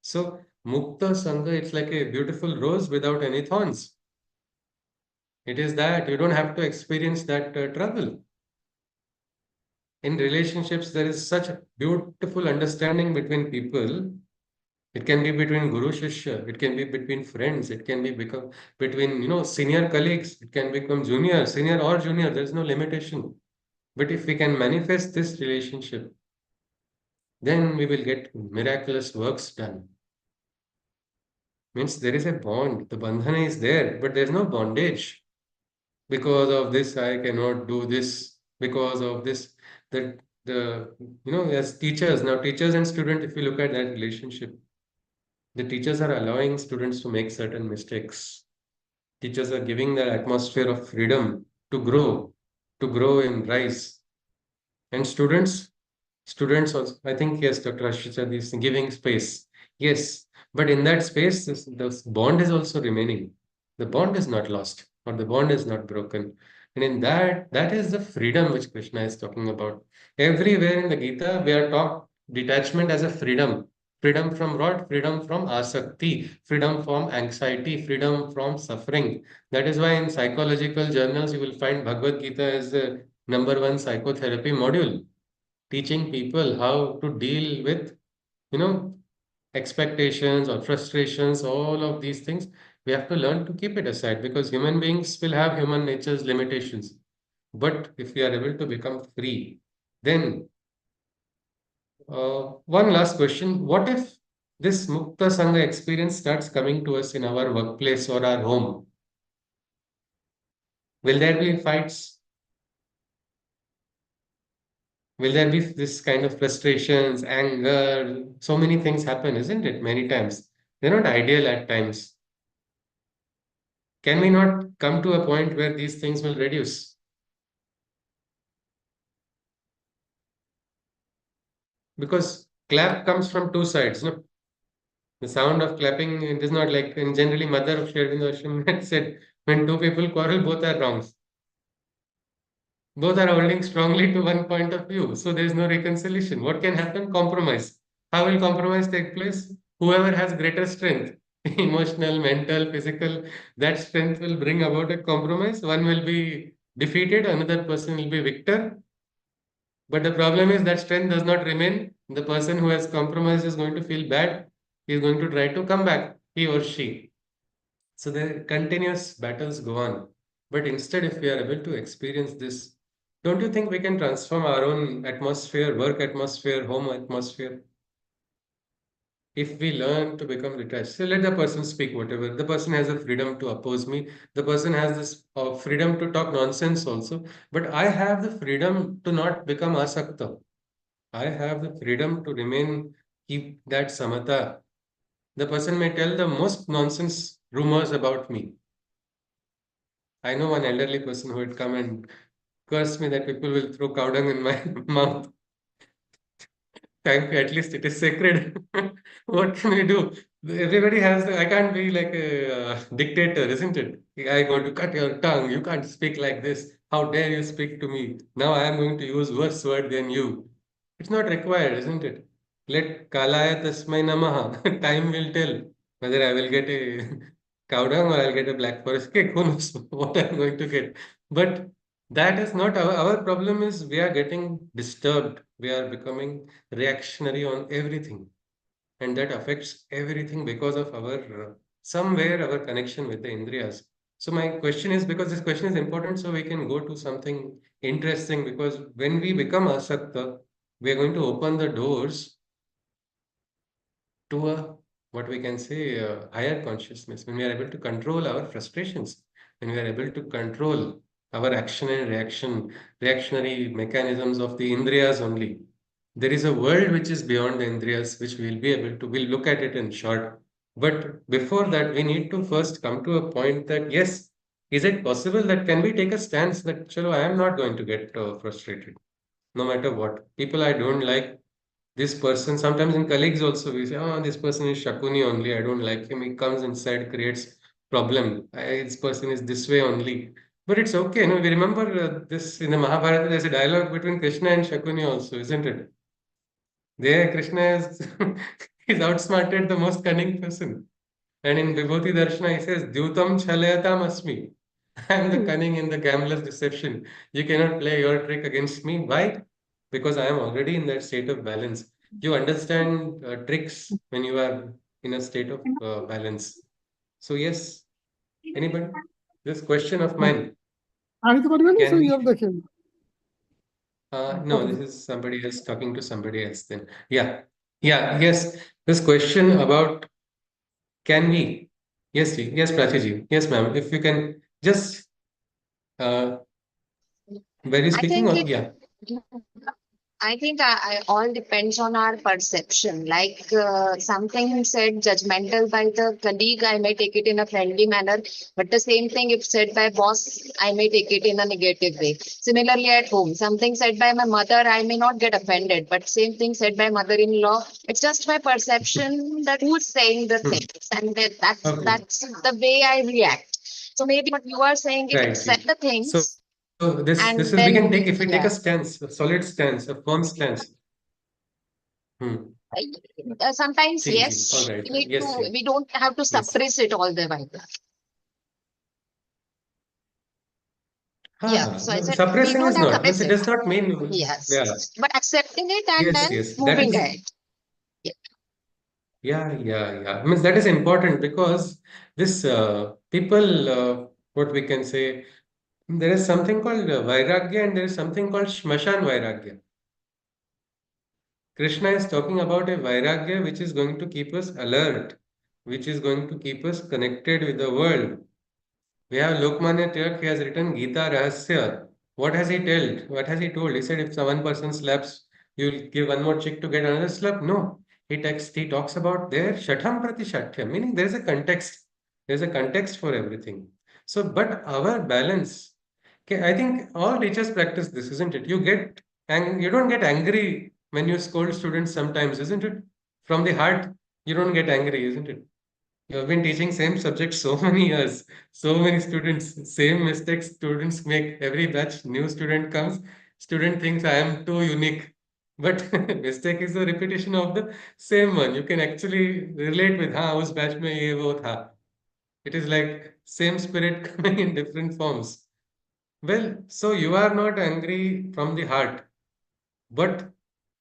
So mukta sangha, it's like a beautiful rose without any thorns. It is that you don't have to experience that trouble. In relationships, there is such a beautiful understanding between people. It can be between guru shishya, it can be between friends, it can be become between senior colleagues, it can become junior, senior or junior. There is no limitation. But if we can manifest this relationship, then we will get miraculous works done. Means there is a bond. The bandhana is there, but there is no bondage. Because of this, I cannot do this. Because of this, that as teachers, now teachers and student, if you look at that relationship, the teachers are allowing students to make certain mistakes. Teachers are giving that atmosphere of freedom to grow and rise. And students Students also, I think, yes, Dr. Ashrita, is giving space. Yes, but in that space, this bond is also remaining. The bond is not lost, or the bond is not broken. And in that is the freedom which Krishna is talking about. Everywhere in the Gita, we are taught detachment as a freedom. Freedom from what? Freedom from asakti, freedom from anxiety, freedom from suffering. That is why in psychological journals, you will find Bhagavad Gita as the #1 psychotherapy module, teaching people how to deal with, you know, expectations or frustrations, all of these things. We have to learn to keep it aside because human beings will have human nature's limitations. But if we are able to become free, then one last question. What if this Mukta Sangha experience starts coming to us in our workplace or our home? Will there be fights? Will there be this kind of frustrations, anger? So many things happen, isn't it? Many times. They're not ideal at times. Can we not come to a point where these things will reduce? Because clap comes from two sides, no? The sound of clapping, it is not like, and generally Mother of Sri Aurobindo Ashram had said, when two people quarrel, both are wrong. Both are holding strongly to one point of view. So there is no reconciliation. What can happen? Compromise. How will compromise take place? Whoever has greater strength, emotional, mental, physical, that strength will bring about a compromise. One will be defeated, another person will be victor. But the problem is that strength does not remain. The person who has compromised is going to feel bad. He is going to try to come back, he or she. So the continuous battles go on. But instead, if we are able to experience this, don't you think we can transform our own atmosphere, work atmosphere, home atmosphere? If we learn to become detached, so let the person speak whatever. The person has the freedom to oppose me. The person has this freedom to talk nonsense also. But I have the freedom to not become asakta. I have the freedom to remain, keep that samatha. The person may tell the most nonsense rumors about me. I know one elderly person who would come and curse me that people will throw cow dung in my mouth. Thank you, at least it is sacred. What can we do? Everybody has, I can't be like a dictator, isn't it? I going to cut your tongue. You can't speak like this. How dare you speak to me? Now I am going to use worse word than you. It's not required, isn't it? Let Kalaya Tasmai Namaha. Time will tell whether I will get a cow dung or I'll get a black forest cake. Who knows what I'm going to get? But that is not our problem. Is we are getting disturbed. We are becoming reactionary on everything, and that affects everything because of our somewhere our connection with the indriyas. So my question is, because this question is important, so we can go to something interesting, because when we become asakta, we are going to open the doors to a, what we can say, a higher consciousness. When we are able to control our frustrations, when we are able to control our action and reactionary mechanisms of the indriyas only, there is a world which is beyond the indriyas, which we'll be able to, we'll look at it in short. But before that, we need to first come to a point that, yes, is it possible that can we take a stance that, chalo, I am not going to get frustrated, no matter what. People I don't like, this person, sometimes in colleagues also, we say, oh, this person is Shakuni only. I don't like him. He comes inside, creates problem. This person is this way only. But it's okay. No, we remember this in the Mahabharata, there's a dialogue between Krishna and Shakuni also, isn't it? There, Krishna is he's outsmarted the most cunning person. And in Vibhuti Darshana, he says, Dyutam Chalayatam Asmi. I am the cunning in the gambler's deception. You cannot play your trick against me. Why? Because I am already in that state of balance. You understand tricks when you are in a state of balance. So, yes, anybody? This question of mine, আমি তো পারবেন না, can we? ইয়ে দেখেন No, this is somebody else talking to somebody else then. Yeah. Yeah, yes. This question about, can we? Yes, ji. Yes, Prachi ji. Yes, ma'am. If you can just, were you I speaking think or? it Yeah. I think I all depends on our perception. Like something said judgmental by the colleague, I may take it in a friendly manner, but the same thing if said by boss, I may take it in a negative way. Similarly, at home, something said by my mother, I may not get offended, but same thing said by mother-in-law, it's just my perception that who's saying the Hmm. things, and that's Okay. that's the way I react. So maybe what you are saying is Right. accept the things So this and is we can then take if we take a yeah. stance, a solid stance, a firm stance. Hmm. Sometimes Ji, ji. All yes, right. we need to. Yes, yes, We don't have to yes. suppress it all the while. Yeah. So I said we Suppressing don't is have to not. Means suppress it it. does not mean. Yeah. Yes, but accepting it and Yes, then yes. That moving is. ahead. Yeah. Yeah. Means that is important because this people, what we can say, there is something called Vairagya and there is something called Shmashan Vairagya. Krishna is talking about a Vairagya which is going to keep us alert, which is going to keep us connected with the world. We have Lokmanya Tilak, he has written Gita Rahasya. What has he told? What has he told? He said if one person slaps, you'll give one more chick to get another slap. No. He talks about there Shatham Prati Shathya, meaning there is a context. There's a context for everything. So, but our balance, okay, I think all teachers practice this, isn't it? You don't get angry when you scold students sometimes, isn't it? From the heart, you don't get angry, isn't it? You have been teaching same subject so many years, so many students, same mistakes students make every batch. New student comes, student thinks I am too unique. But mistake is a repetition of the same one. You can actually relate with, हाँ उस batch में ये वो था. It is like same spirit coming in different forms. Well, so you are not angry from the heart, but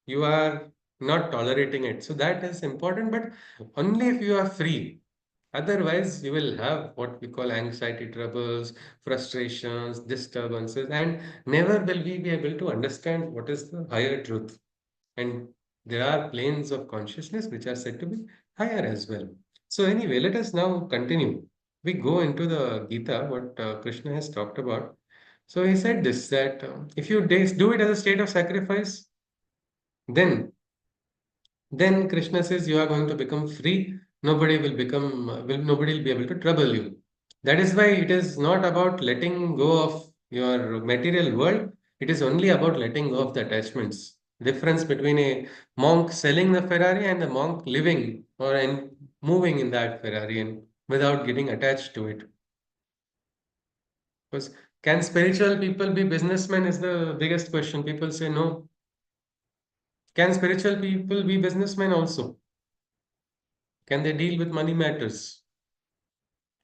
you are not tolerating it. So that is important, but only if you are free. Otherwise, you will have what we call anxiety troubles, frustrations, disturbances, and never will we be able to understand what is the higher truth. And there are planes of consciousness which are said to be higher as well. So, anyway, let us now continue. We go into the Gita, what Krishna has talked about. So, he said this that if you do it as a state of sacrifice, then Krishna says you are going to become free. Nobody will be able to trouble you. That is why it is not about letting go of your material world. It is only about letting go of the attachments. Difference between a monk selling the Ferrari and a monk living moving in that Ferrari and without getting attached to it. Because can spiritual people be businessmen is the biggest question. People say no. Can spiritual people be businessmen also? Can they deal with money matters?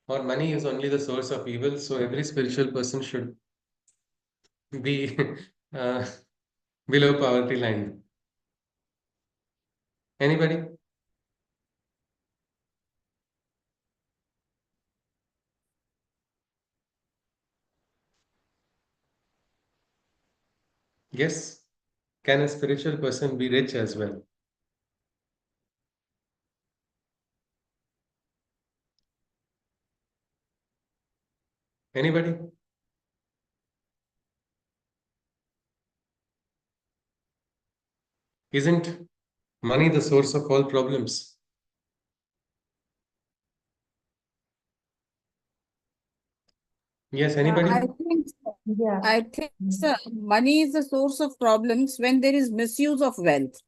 Or money is only the source of evil, so every spiritual person should be uh, below poverty line. Anybody? Yes. Can a spiritual person be rich as well? Anybody? Isn't money the source of all problems? Yes, anybody? I think Yeah. I think money is the source of problems when there is misuse of wealth.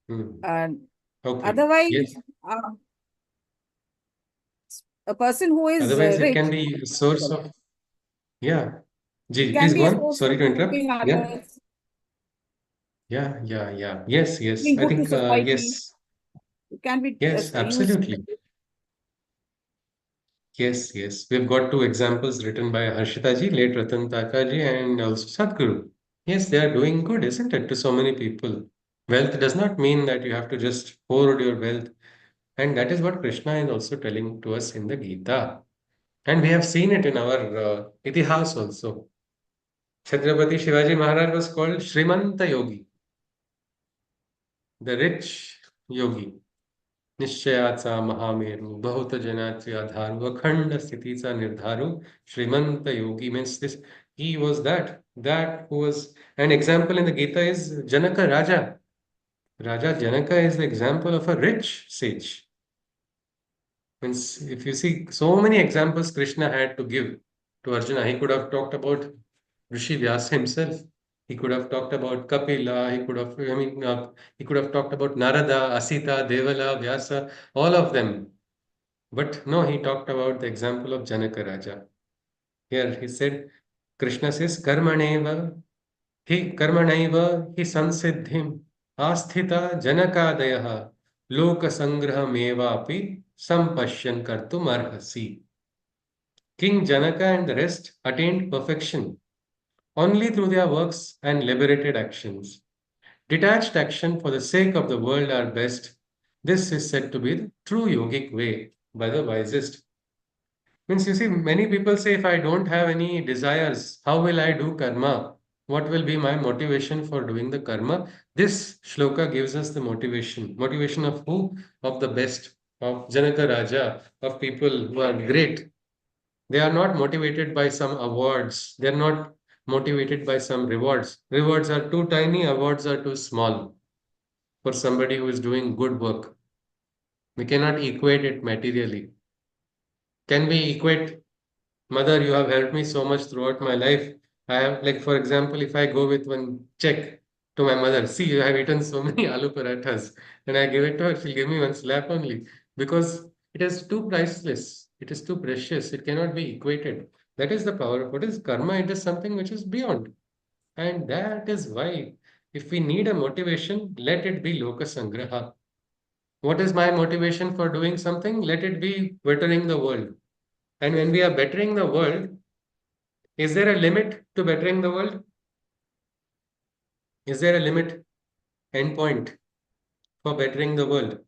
Hmm. And Okay. otherwise, Yes. a person who is Otherwise, it rich, can be a source of, yeah. it Ji, can please be go a on. source Sorry of to interrupt. helping Yeah. others, Yeah. Yes. doing I good to think, society. yes. It can be Yes, used. absolutely. Yes. We've got two examples written by Harshita ji, late Ratan Tata ji, and also Sadhguru. Yes, they are doing good, isn't it, to so many people? Wealth does not mean that you have to just hoard your wealth. And that is what Krishna is also telling to us in the Gita. And we have seen it in our Itihas also. Chhatrapati Shivaji Maharaj was called Shrimanta Yogi, the rich yogi. निश्चयाचा Mahameru बहुत जनाचे आधार अखंड स्थितीचा निर्धारू श्रीमंत योगी means this He was that who was an example in the Gita is Janaka Raja. Raja Janaka is the example of a rich sage. Means if you see so many examples Krishna had to give to Arjuna, he could have talked about Rishi Vyasa himself. He could have talked about Kapila. He could have talked about Narada, Asita, Devala, Vyasa, all of them. But no, he talked about the example of Janaka Raja. Here he said, Krishna says, Karmanaiva hi sansiddhim asthita janakadayaha lokasangrahamevapi sampashyan kartum arhasi. King Janaka and the rest attained perfection only through their works and liberated actions. Detached action for the sake of the world are best. This is said to be the true yogic way by the wisest. Means you see, many people say, if I don't have any desires, how will I do karma? What will be my motivation for doing the karma? This shloka gives us the motivation. Motivation of who? Of the best, of Janaka Raja, of people who are great. They are not motivated by some awards. They are not motivated by some rewards. Rewards are too tiny, awards are too small for somebody who is doing good work. We cannot equate it materially. Can we equate, Mother, you have helped me so much throughout my life? I have, like, for example, if I go with one check to my mother, see, I have eaten so many aloo parathas, and I give it to her, she'll give me one slap only because it is too priceless. It is too precious. It cannot be equated. That is the power of what is karma. It is something which is beyond. And that is why, if we need a motivation, let it be loka sangraha. What is my motivation for doing something? Let it be bettering the world. And when we are bettering the world, is there a limit to bettering the world? Is there a limit, endpoint for bettering the world?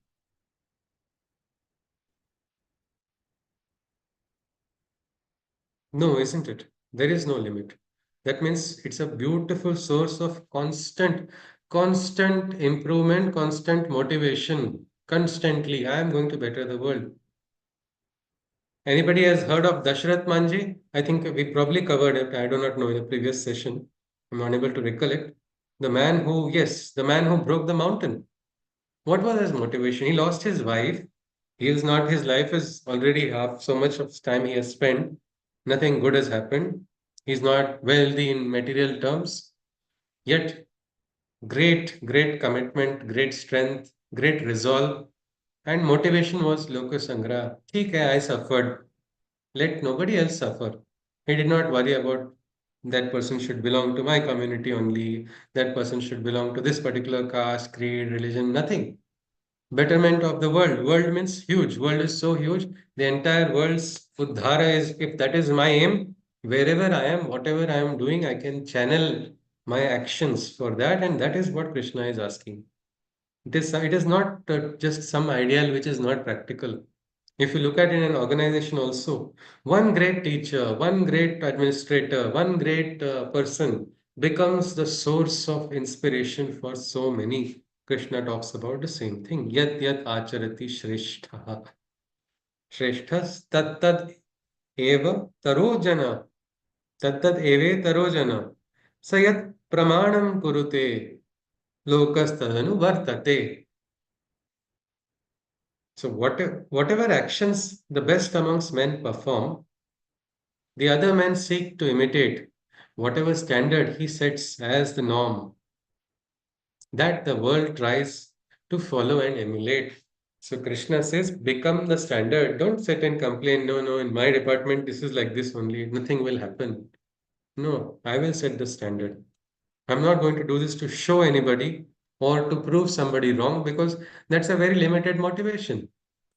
No, isn't it? There is no limit. That means it's a beautiful source of constant improvement, constant motivation. Constantly, I am going to better the world. Anybody has heard of Dashrath Manji? I think we probably covered it. I do not know in the previous session. I'm unable to recollect. The man who broke the mountain. What was his motivation? He lost his wife. His life is already half so much of time he has spent. Nothing good has happened. He's not wealthy in material terms. Yet, great commitment, great strength, great resolve, and motivation was Loka Sangra. ठीक है, I suffered. Let nobody else suffer. He did not worry about that person should belong to my community only, that person should belong to this particular caste, creed, religion, nothing. Betterment of the world. World means huge. World is so huge. The entire world's uddhara is, if that is my aim, wherever I am, whatever I am doing, I can channel my actions for that, and that is what Krishna is asking. It is not just some ideal which is not practical. If you look at it in an organization also, one great teacher, one great administrator, one great person becomes the source of inspiration for so many. Krishna talks about the same thing. Yat yat acharati shrestha. Shreshthas tattad eva tarojana. Tattad eve tarojana. Sayat pramanam kurute. Lokastadanu vartate. So whatever actions the best amongst men perform, the other men seek to imitate. Whatever standard he sets as the norm, that the world tries to follow and emulate. So Krishna says, become the standard. Don't sit and complain, no, no, in my department, this is like this only, nothing will happen. No, I will set the standard. I'm not going to do this to show anybody or to prove somebody wrong because that's a very limited motivation.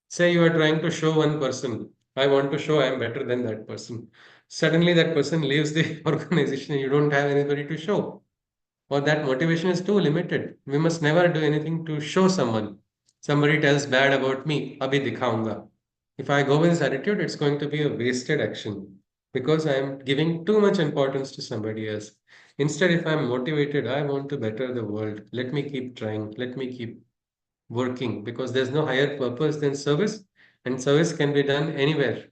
Say you are trying to show one person, I want to show I am better than that person. Suddenly that person leaves the organization and you don't have anybody to show. Or that motivation is too limited. We must never do anything to show someone. Somebody tells bad about me, abhi dikhaunga. If I go with this attitude, it's going to be a wasted action because I am giving too much importance to somebody else. Instead, if I'm motivated, I want to better the world. Let me keep trying. Let me keep working because there's no higher purpose than service, and service can be done anywhere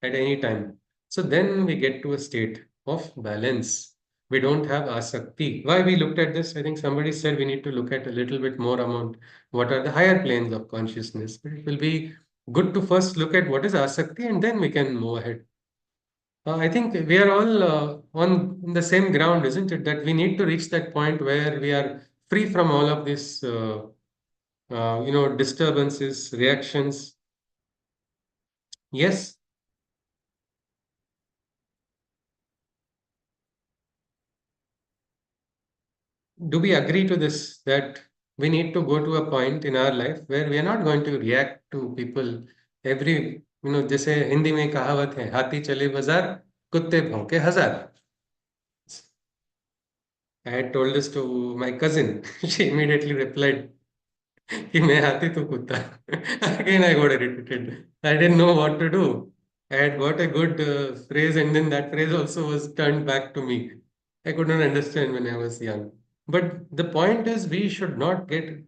at any time. So then we get to a state of balance. We don't have asakti. Why we looked at this? I think somebody said we need to look at a little bit more amount. What are the higher planes of consciousness? It will be good to first look at what is asakti and then we can move ahead. I think we are all on the same ground, isn't it? That we need to reach that point where we are free from all of this, disturbances, reactions. Yes. Do we agree to this that we need to go to a point in our life where we are not going to react to people every, जैसे हिंदी में कहावत है, हाथी चले बाजार, कुत्ते भौंके हजार. I had told this to my cousin. She immediately replied, कि मैं हाथी तो कुत्ता. Again, I got irritated. I didn't know what to do. I had got a good phrase, and then that phrase also was turned back to me. I could not understand when I was young. But the point is, we should not get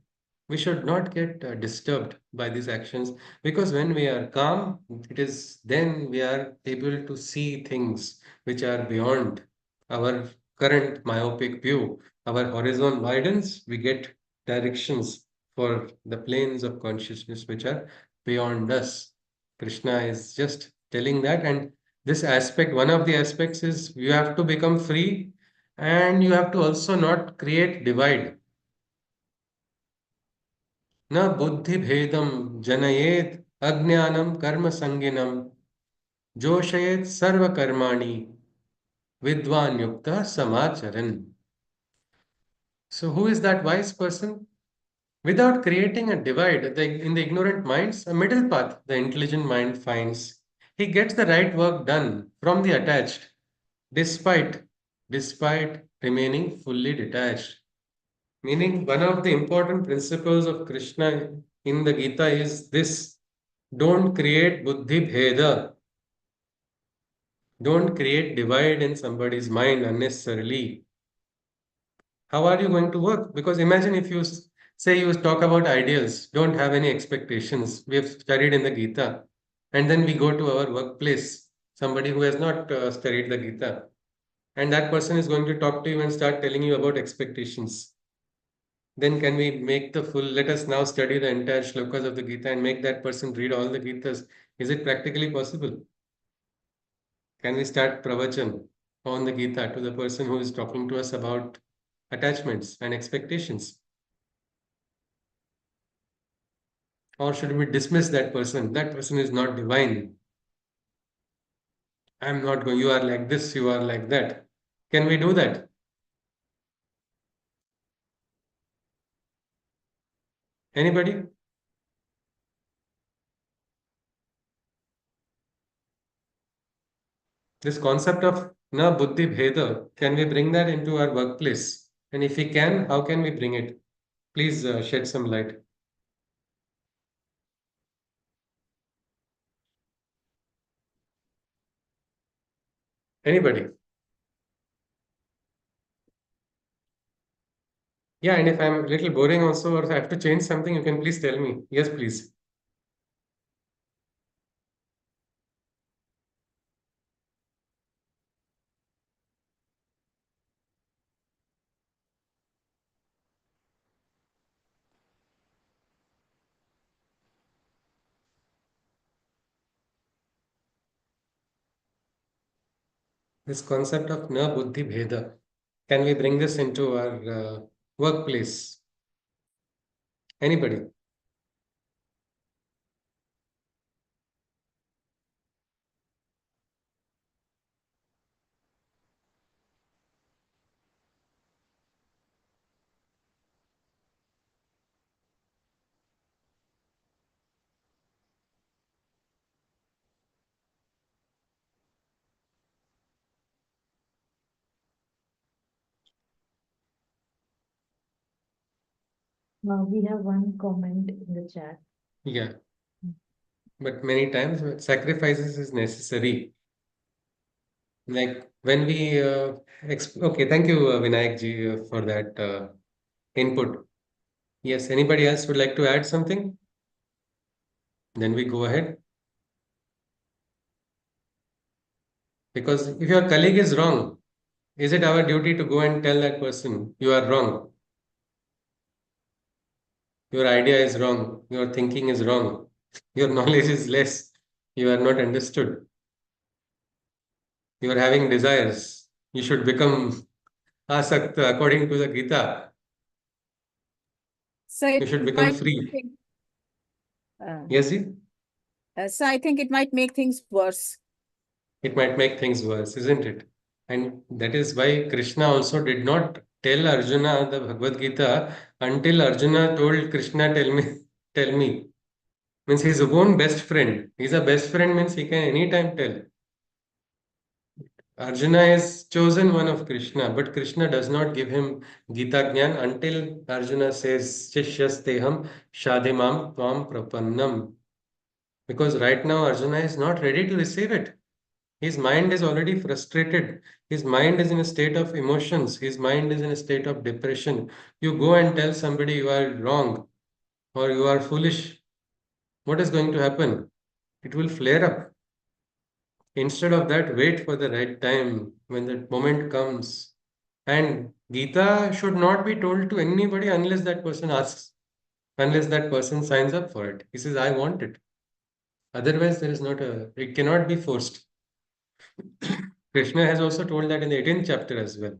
disturbed by these actions, because when we are calm, it is then we are able to see things which are beyond our current myopic view. Our horizon widens, we get directions for the planes of consciousness which are beyond us. Krishna is just telling that, and this aspect, one of the aspects is you have to become free and you have to also not create divide. न बुद्धि भेदम जनयेत अज्ञानम कर्म संगिनम जोशयेत सर्व कर्माणि विद्वान युक्त समाचरण. So who is that wise person? Without creating a divide in the ignorant minds, a middle path the intelligent mind finds. He gets the right work done from the attached, despite remaining fully detached. Meaning, one of the important principles of Krishna in the Gita is this: don't create buddhi bheda. Don't create divide in somebody's mind unnecessarily. How are you going to work? Because imagine if say you talk about ideals, don't have any expectations. We have studied in the Gita, and then we go to our workplace, somebody who has not studied the Gita, and that person is going to talk to you and start telling you about expectations. Then can we make let us now study the entire shlokas of the Gita and make that person read all the Gitas? Is it practically possible? Can we start pravachan on the Gita to the person who is talking to us about attachments and expectations? Or should we dismiss that person? That person is not divine. I'm not going, you are like this, you are like that. Can we do that? Anybody? This concept of na buddhi bheda, can we bring that into our workplace? And if we can, how can we bring it? Please shed some light. Anybody? Yeah, and if I'm a little boring also, or if I have to change something, you can please tell me. Yes, please. This concept of na buddhi bheda, can we bring this into our workplace? Anybody? We have one comment in the chat. Yeah. But many times sacrifices is necessary. Like when we, okay, thank you, Vinayak ji, for that input. Yes, anybody else would like to add something? Then we go ahead. Because if your colleague is wrong, is it our duty to go and tell that person, you are wrong? Your idea is wrong. Your thinking is wrong. Your knowledge is less. You are not understood. You are having desires. You should become asakta according to the Gita. So You it should become might free. uh, Yes, see? so I think it might make things worse. It might make things worse, isn't it? And that is why Krishna also did not tell Arjuna the Bhagavad Gita until Arjuna told Krishna, tell me, tell me. Means his own best friend. He's a best friend means he can anytime tell. Arjuna is chosen one of Krishna, but Krishna does not give him Gita Gyan until Arjuna says, Shishyasteham Shadhimam Tvam Prapannam. Because right now Arjuna is not ready to receive it. His mind is already frustrated. His mind is in a state of emotions. His mind is in a state of depression. You go and tell somebody you are wrong or you are foolish. What is going to happen? It will flare up. Instead of that, wait for the right time when the moment comes. And Gita should not be told to anybody unless that person asks, unless that person signs up for it. He says, I want it. Otherwise, there is not a, it cannot be forced. Krishna has also told that in the 18th chapter as well.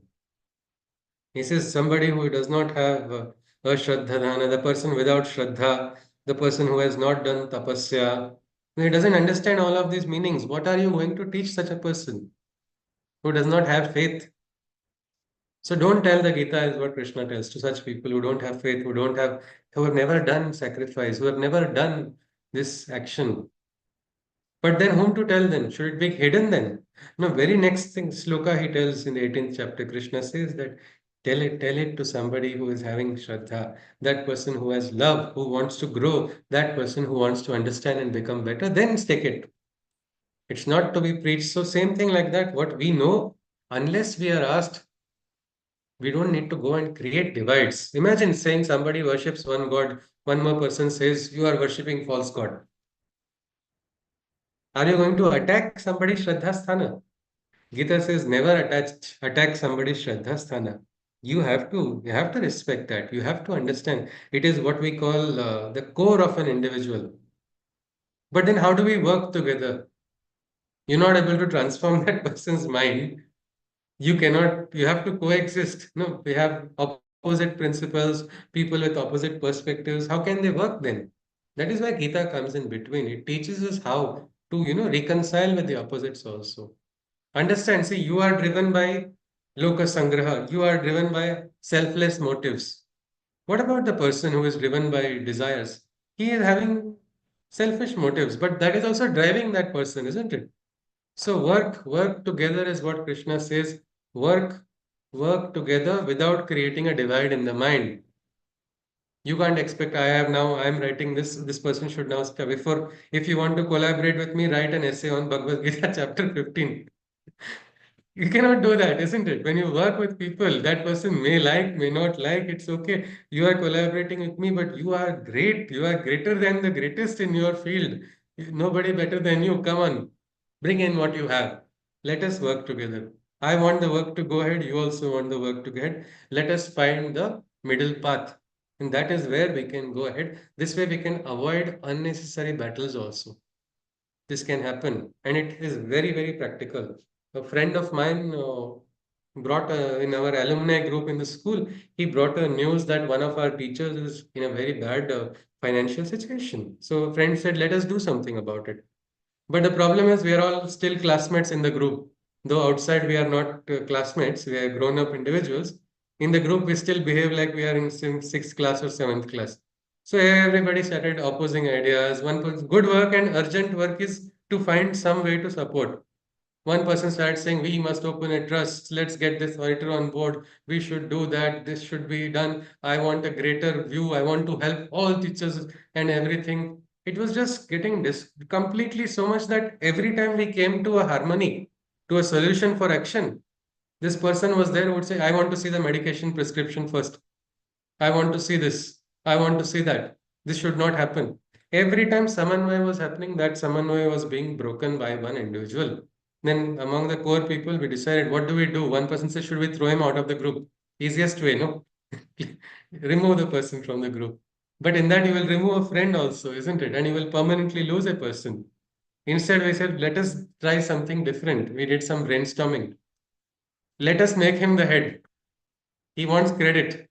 He says, somebody who does not have a Shraddha, the person without Shraddha, the person who has not done tapasya, he doesn't understand all of these meanings. What are you going to teach such a person who does not have faith? So don't tell the Gita is what Krishna tells to such people who don't have faith, who have never done sacrifice, who have never done this action. But then whom to tell then? Should it be hidden then? No, very next thing, sloka he tells in the 18th chapter, Krishna says that tell it to somebody who is having Shraddha, that person who has love, who wants to grow, that person who wants to understand and become better, then stick it. It's not to be preached. So same thing like that, what we know, unless we are asked, we don't need to go and create divides. Imagine saying somebody worships one God, one more person says you are worshipping false God. Are you going to attack somebody's Shraddha Sthana? Gita says never attack somebody's Shraddha Sthana. You have to respect that. You have to understand. It is what we call the core of an individual. But then how do we work together? You're not able to transform that person's mind. You have to coexist. No, we have opposite principles, people with opposite perspectives. How can they work then? That is why Gita comes in between. It teaches us how to, reconcile with the opposites also. Understand, see, you are driven by Loka Sangraha, you are driven by selfless motives. What about the person who is driven by desires? He is having selfish motives, but that is also driving that person, isn't it? So work together is what Krishna says. Work, work together without creating a divide in the mind. You can't expect I am writing this person should now before, if you want to collaborate with me, write an essay on Bhagavad Gita chapter 15. You cannot do that, isn't it? When you work with people, that person may like, may not like, it's okay. You are collaborating with me, but you are great. You are greater than the greatest in your field. Nobody better than you. Come on, bring in what you have. Let us work together. I want the work to go ahead. You also want the work to go ahead. Let us find the middle path. And that is where we can go ahead. This way we can avoid unnecessary battles also. This can happen, and it is very, very practical. A friend of mine brought in our alumni group in the school, he brought a news that one of our teachers is in a very bad financial situation. So a friend said, let us do something about it. But the problem is we are all still classmates in the group. Though outside we are not classmates, we are grown up individuals. In the group, we still behave like we are in sixth class or seventh class. So everybody started opposing ideas. Good work and urgent work is to find some way to support. One person started saying, we must open a trust. Let's get this auditor on board. We should do that. This should be done. I want a greater view. I want to help all teachers and everything. It was just getting completely so much that every time we came to a harmony, to a solution for action, this person was there who would say, I want to see the medication prescription first. I want to see this. I want to see that. This should not happen. Every time Samanvaya was happening, that Samanvaya was being broken by one individual. Then among the core people, we decided, what do we do? One person said, should we throw him out of the group? Easiest way, no? Remove the person from the group. But in that, you will remove a friend also, isn't it? And you will permanently lose a person. Instead, we said, let us try something different. We did some brainstorming. Let us make him the head. He wants credit.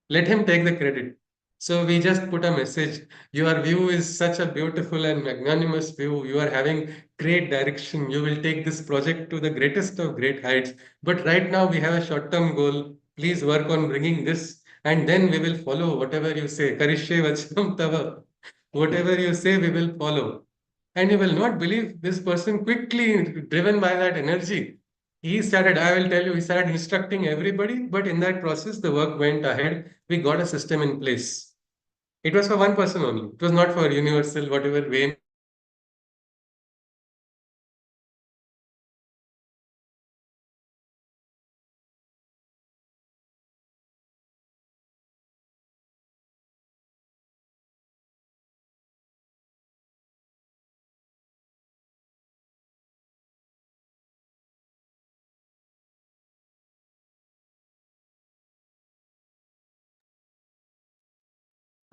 Let him take the credit. So we just put a message. Your view is such a beautiful and magnanimous view. You are having great direction. You will take this project to the greatest of great heights. But right now we have a short-term goal. Please work on bringing this, and then we will follow whatever you say. Karishye vachanam tava. Whatever you say, we will follow. And you will not believe this person quickly driven by that energy. I will tell you, he started instructing everybody, but in that process, the work went ahead. We got a system in place. It was for one person only. It was not for universal, whatever way.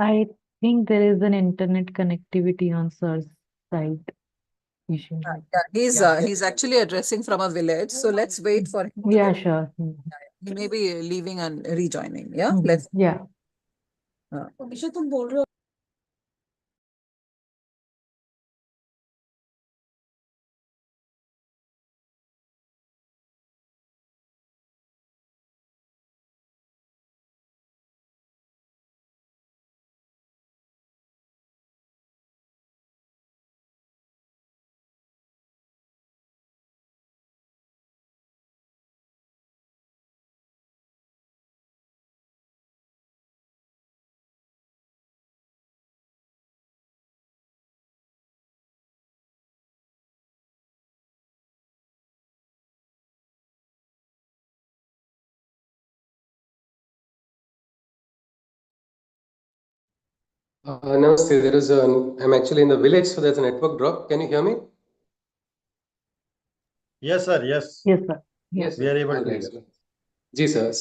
I think there is an internet connectivity on Sir's side issue. He's actually addressing from a village, so let's wait for him. Yeah, sure. He may be leaving and rejoining. Yeah, Mhm. let's. Yeah. Namaste. I'm actually in the village, so there's a network drop. Can you hear me? Yes, sir. Yes. Yes, sir. Yes, We are able to Alright, hear. sir. Ji, sir.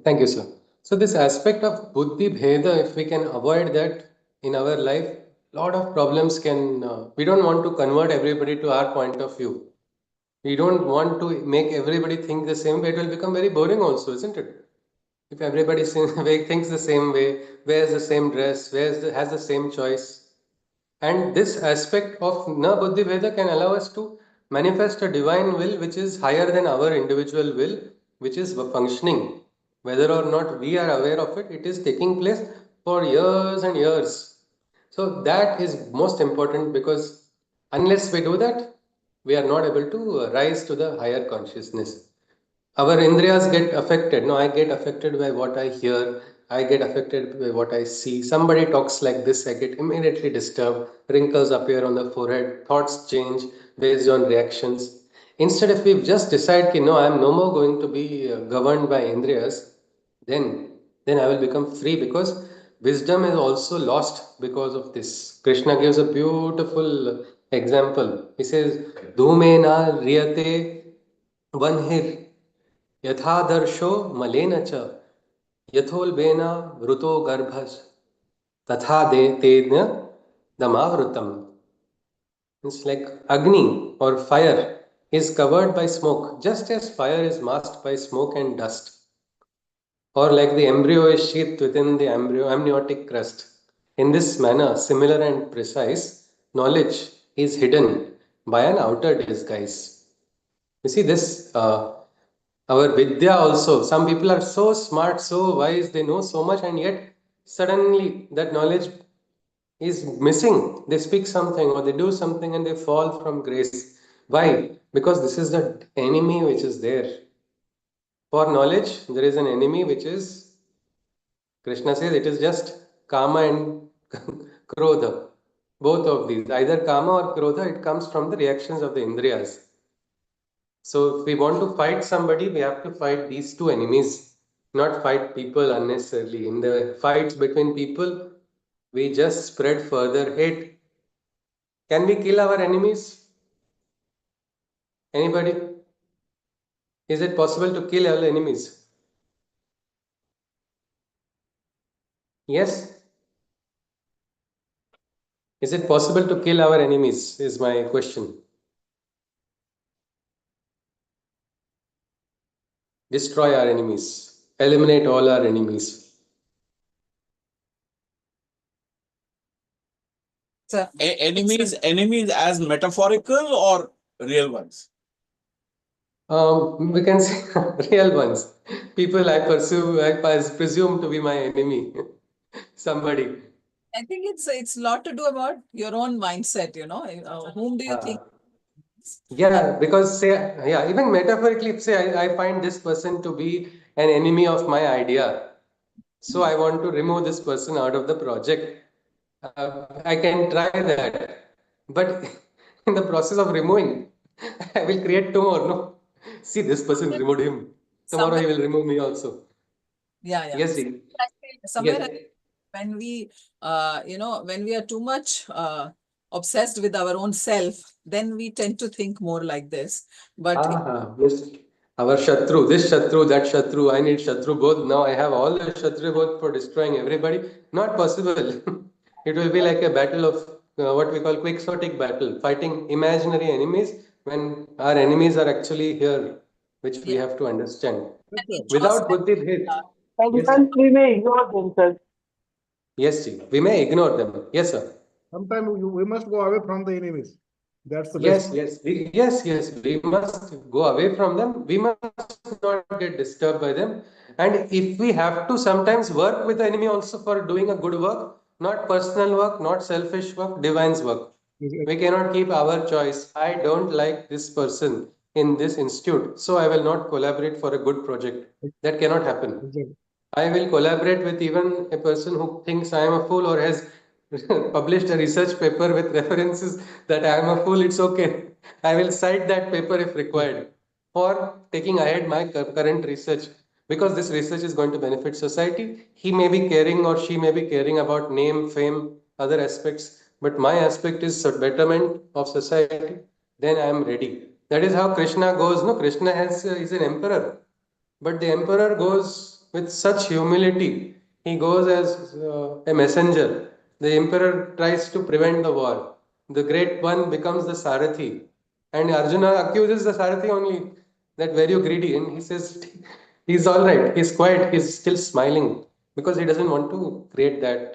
Thank you, sir. So this aspect of buddhi bheda, if we can avoid that in our life, lot of problems we don't want to convert everybody to our point of view. We don't want to make everybody think the same way. It will become very boring also, isn't it? If everybody thinks the same way, wears the same dress, has the same choice. And this aspect of na buddhi veda can allow us to manifest a divine will which is higher than our individual will, which is functioning. Whether or not we are aware of it, it is taking place for years and years. So that is most important, because unless we do that, we are not able to rise to the higher consciousness. Our indriyas get affected. No, I get affected by what I hear. I get affected by what I see. Somebody talks like this, I get immediately disturbed. Wrinkles appear on the forehead. Thoughts change based on reactions. Instead, if we just decide ki no, I am no more going to be governed by indriyas, then I will become free, because wisdom is also lost because of this. Krishna gives a beautiful example. He says, dhumena riyate vanhir यथादर्शो मलेन च यथोल्बेन वृतो गर्भस तथा दे तेन दमावृतम. It's like Agni or fire is covered by smoke, just as fire is masked by smoke and dust. Or like the embryo is sheathed within the amniotic crust. In this manner, similar and precise, knowledge is hidden by an outer disguise. You see this, our Vidya also. Some people are so smart, so wise, they know so much, and yet suddenly that knowledge is missing. They speak something or they do something and they fall from grace. Why? Because this is the enemy which is there. For knowledge, there is an enemy which is, Krishna says, it is just Kama and Krodha. Both of these, either Kama or Krodha, it comes from the reactions of the Indriyas. So if we want to fight somebody, we have to fight these two enemies, not fight people unnecessarily. In the fights between people, we just spread further hate. Can we kill our enemies? Anybody? Is it possible to kill all enemies? Yes? Is it possible to kill our enemies? Is my question. Destroy our enemies. Eliminate all our enemies. Enemies as metaphorical or real ones? We can say real ones. People I presume to be my enemy. Somebody. I think it's a lot to do about your own mindset, whom do you think? Yeah, because even metaphorically, say I find this person to be an enemy of my idea. So I want to remove this person out of the project. I can try that. But in the process of removing, I will create two more. No, see, this person removed him. Tomorrow he will remove me also. Yeah. Yes, see. Somewhere Yes. when we, when we are too much obsessed with our own self, then we tend to think more like this. But Yes. Our Shatru, this Shatru, that Shatru, I need Shatru both. Now I have all the Shatru both for destroying everybody. Not possible. It will be like a battle of what we call quixotic battle, fighting imaginary enemies when our enemies are actually here, which we have to understand. Without buddhi bhed. Yes, sir. Sometimes we may ignore themselves. Yes, ji. We may ignore them. Yes, sir. Sometimes we must go away from the enemies. That's the best. Yes. We must go away from them. We must not get disturbed by them. And if we have to sometimes work with the enemy also for doing a good work, not personal work, not selfish work, divine's work. We cannot keep our choice. I don't like this person in this institute, so I will not collaborate for a good project. That cannot happen. Exactly. I will collaborate with even a person who thinks I am a fool or has published a research paper with references that I am a fool. It's okay. I will cite that paper if required for taking ahead my current research because this research is going to benefit society. He may be caring or she may be caring about name, fame, other aspects, but my aspect is betterment of society. Then I am ready. That is how Krishna goes. No, Krishna is an emperor. But the emperor goes with such humility. He goes as a messenger. The emperor tries to prevent the war. The great one becomes the Sarathi. And Arjuna accuses the Sarathi only that were you greedy? And he says, he's all right. He's quiet. He's still smiling because he doesn't want to create that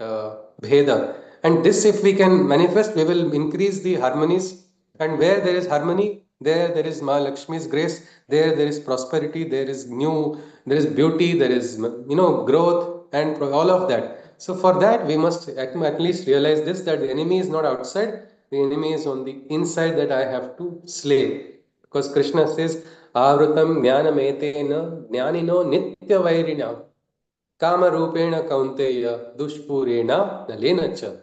bheda. And this, if we can manifest, we will increase the harmonies. And where there is harmony, there is Ma Lakshmi's grace. There is prosperity. There is beauty. There is growth and all of that. So for that, we must at least realize this that the enemy is not outside. The enemy is on the inside that I have to slay. Because Krishna says, Avrutam jnanametena jnanino nitya vairina kama rupena kaunteya dushpurena nalena cha.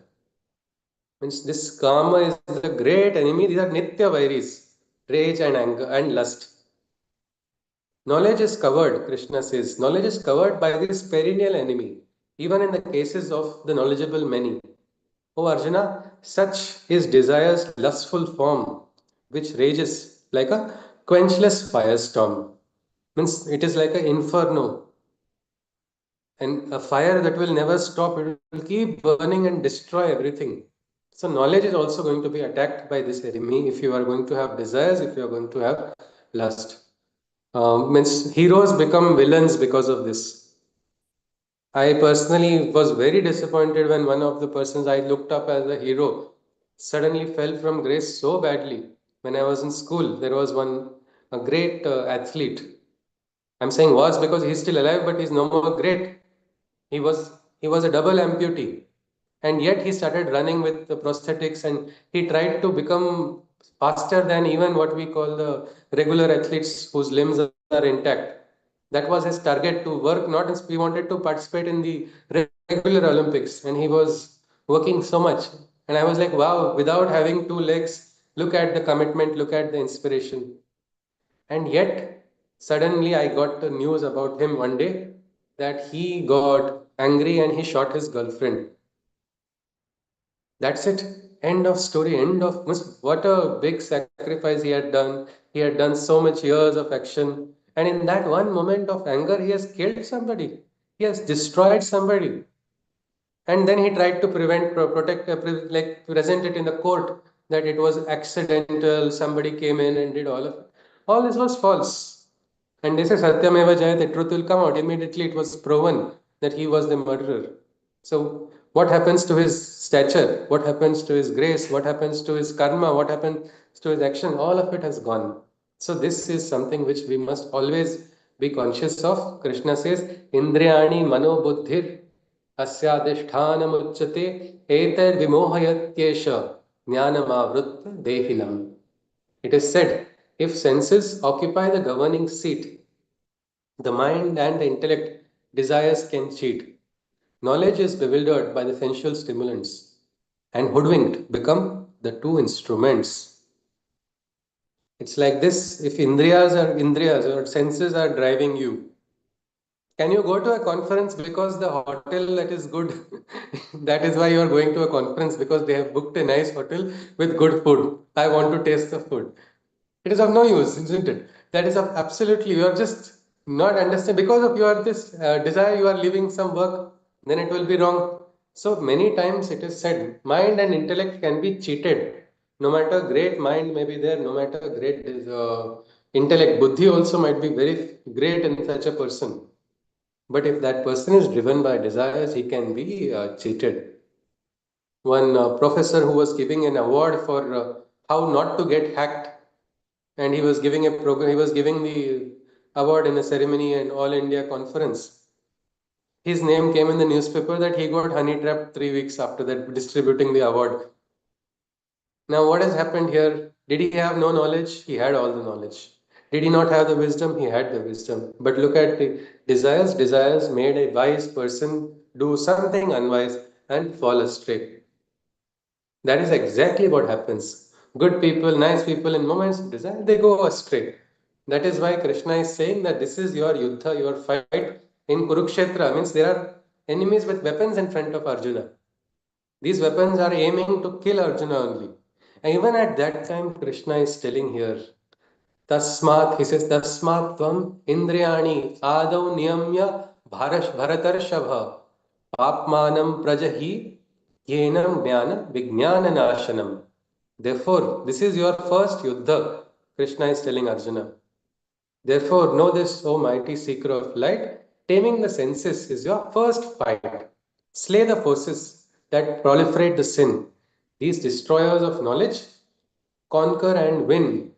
Means this kama is the great enemy. These are nitya vairis, rage and anger and lust. Knowledge is covered, Krishna says. Knowledge is covered by this perennial enemy, even in the cases of the knowledgeable many. O Arjuna, such is desire's lustful form, which rages like a quenchless firestorm. Means it is like an inferno, and a fire that will never stop. It will keep burning and destroy everything. So knowledge is also going to be attacked by this enemy if you are going to have desires, if you are going to have lust. Means heroes become villains because of this. I personally was very disappointed when one of the persons I looked up as a hero suddenly fell from grace so badly. When I was in school, there was a great athlete. I'm saying was because he's still alive, but he's no more great. He was he was a double amputee, and yet he started running with the prosthetics, and he tried to become faster than even what we call the regular athletes whose limbs are intact. That was his target to work. Not he wanted to participate in the regular Olympics, and he was working so much. And I was like, wow! Without having two legs, look at the commitment, look at the inspiration. And yet, suddenly I got the news about him one day that he got angry and he shot his girlfriend. That's it. End of story. What a big sacrifice he had done. He had done so much years of action. And in that one moment of anger, he has killed somebody. He has destroyed somebody. And then he tried to protect, like present it in the court that it was accidental, somebody came in and did all of it. All this was false. And they say Satyameva Jayate, the truth will come out. Immediately it was proven that he was the murderer. So what happens to his stature? What happens to his grace? What happens to his karma? What happens to his action? All of it has gone. So this is something which we must always be conscious of. Krishna says, Indriyani mano buddhir अस्याधिष्ठानमुच्यते एतैर्विमोहयत्येष ज्ञानमावृत्य देहिनम्. It is said, if senses occupy the governing seat, the mind and the intellect desires can cheat. Knowledge is bewildered by the sensual stimulants, and hoodwinked become the two instruments. It's like this, if indriyas or senses are driving you, can you go to a conference because the hotel that is good? That is why you are going to a conference, because they have booked a nice hotel with good food. I want to taste the food. It is of no use, isn't it? That is of absolutely, you are just not understand because of your this desire, you are leaving some work, then it will be wrong. So many times it is said, mind and intellect can be cheated. No matter great mind may be there, no matter great intellect, buddhi also might be very great in such a person. But if that person is driven by desires, he can be cheated. One professor who was giving an award for how not to get hacked, and he was giving a program, he was giving the award in a ceremony and all India conference. His name came in the newspaper that he got honey trapped 3 weeks after that, distributing the award. Now, what has happened here? Did he have no knowledge? He had all the knowledge. Did he not have the wisdom? He had the wisdom. But look at the desires. Desires made a wise person do something unwise and fall astray. That is exactly what happens. Good people, nice people, in moments of desire, they go astray. That is why Krishna is saying that this is your yuddha, your fight in Kurukshetra. Means there are enemies with weapons in front of Arjuna. These weapons are aiming to kill Arjuna only. And even at that time, Krishna is telling here, Tasmat, he says, Tasmat tvam indriyani adau niyamya bharatarshabha papmanam prajahi yenam jnana vijnana nashanam. Therefore, this is your first yuddha, Krishna is telling Arjuna. Therefore, know this, O mighty seeker of light, taming the senses is your first fight. Slay the forces that proliferate the sin. These destroyers of knowledge, conquer and win.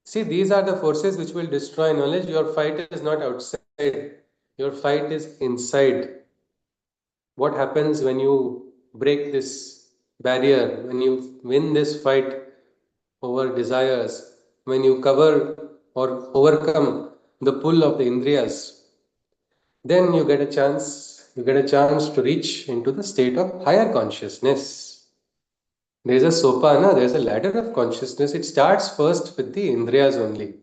See, these are the forces which will destroy knowledge. Your fight is not outside, your fight is inside. What happens when you break this barrier, when you win this fight over desires, when you cover or overcome the pull of the indriyas, then you get a chance to reach into the state of higher consciousness. There's a sopana, there's a ladder of consciousness. It starts first with the indriyas only.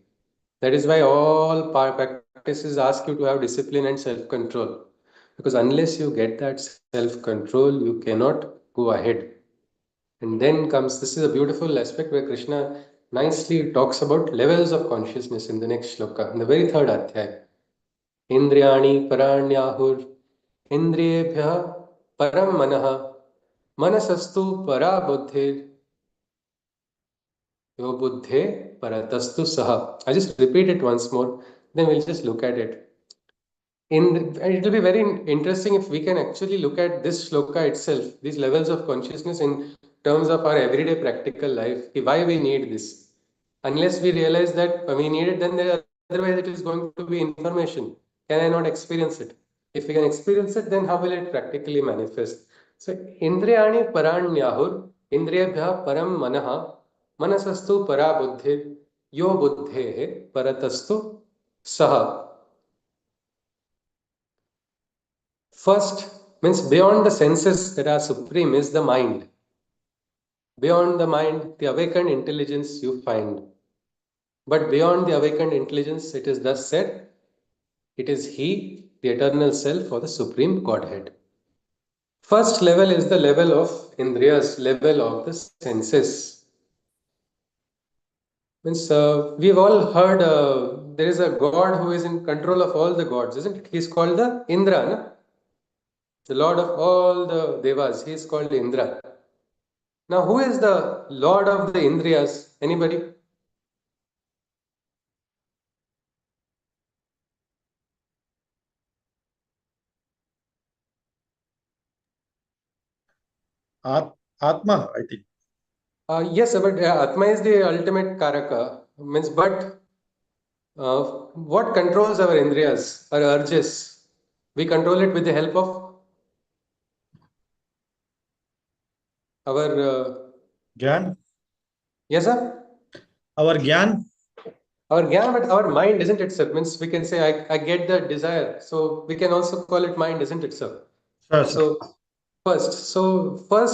That is why all practices ask you to have discipline and self-control. Because unless you get that self-control, you cannot go ahead. And then comes, this is a beautiful aspect where Krishna nicely talks about levels of consciousness in the next shloka, in the very third adhyaya. Indriyani paranyahur indriyebhya param manaha manasastu para buddhir yo buddhe paratastu saha. I just repeat it once more, then we'll just look at it. It will be very interesting if we can actually look at this shloka itself, these levels of consciousness in terms of our everyday practical life, why we need this. Unless we realize that we need it, then otherwise it is going to be information. Can I not experience it? If we can experience it, then how will it practically manifest? So, Indriyani paranyahur, Indriyabhya param manaha, manasastu para buddhi, yo buddhe paratastu saha. First, means beyond the senses that are supreme is the mind. Beyond the mind, the awakened intelligence you find. But beyond the awakened intelligence, it is thus said, it is He, the eternal self or the supreme Godhead. First level is the level of Indriyas, level of the senses. Means we've all heard there is a god who is in control of all the gods, isn't it? He's called the Indra, no? The lord of all the devas. He is called Indra. Now, who is the lord of the Indriyas? Anybody? Atma, I think. Yes, but Atma is the ultimate Karaka. Means, but what controls our Indriyas, our urges? We control it with the help of our. Gyan. Yes, sir? Our Gyan. Our Gyan, but our mind, isn't it, sir? Means we can say, I get the desire. So we can also call it mind, isn't it, sir? Sure, sir. First,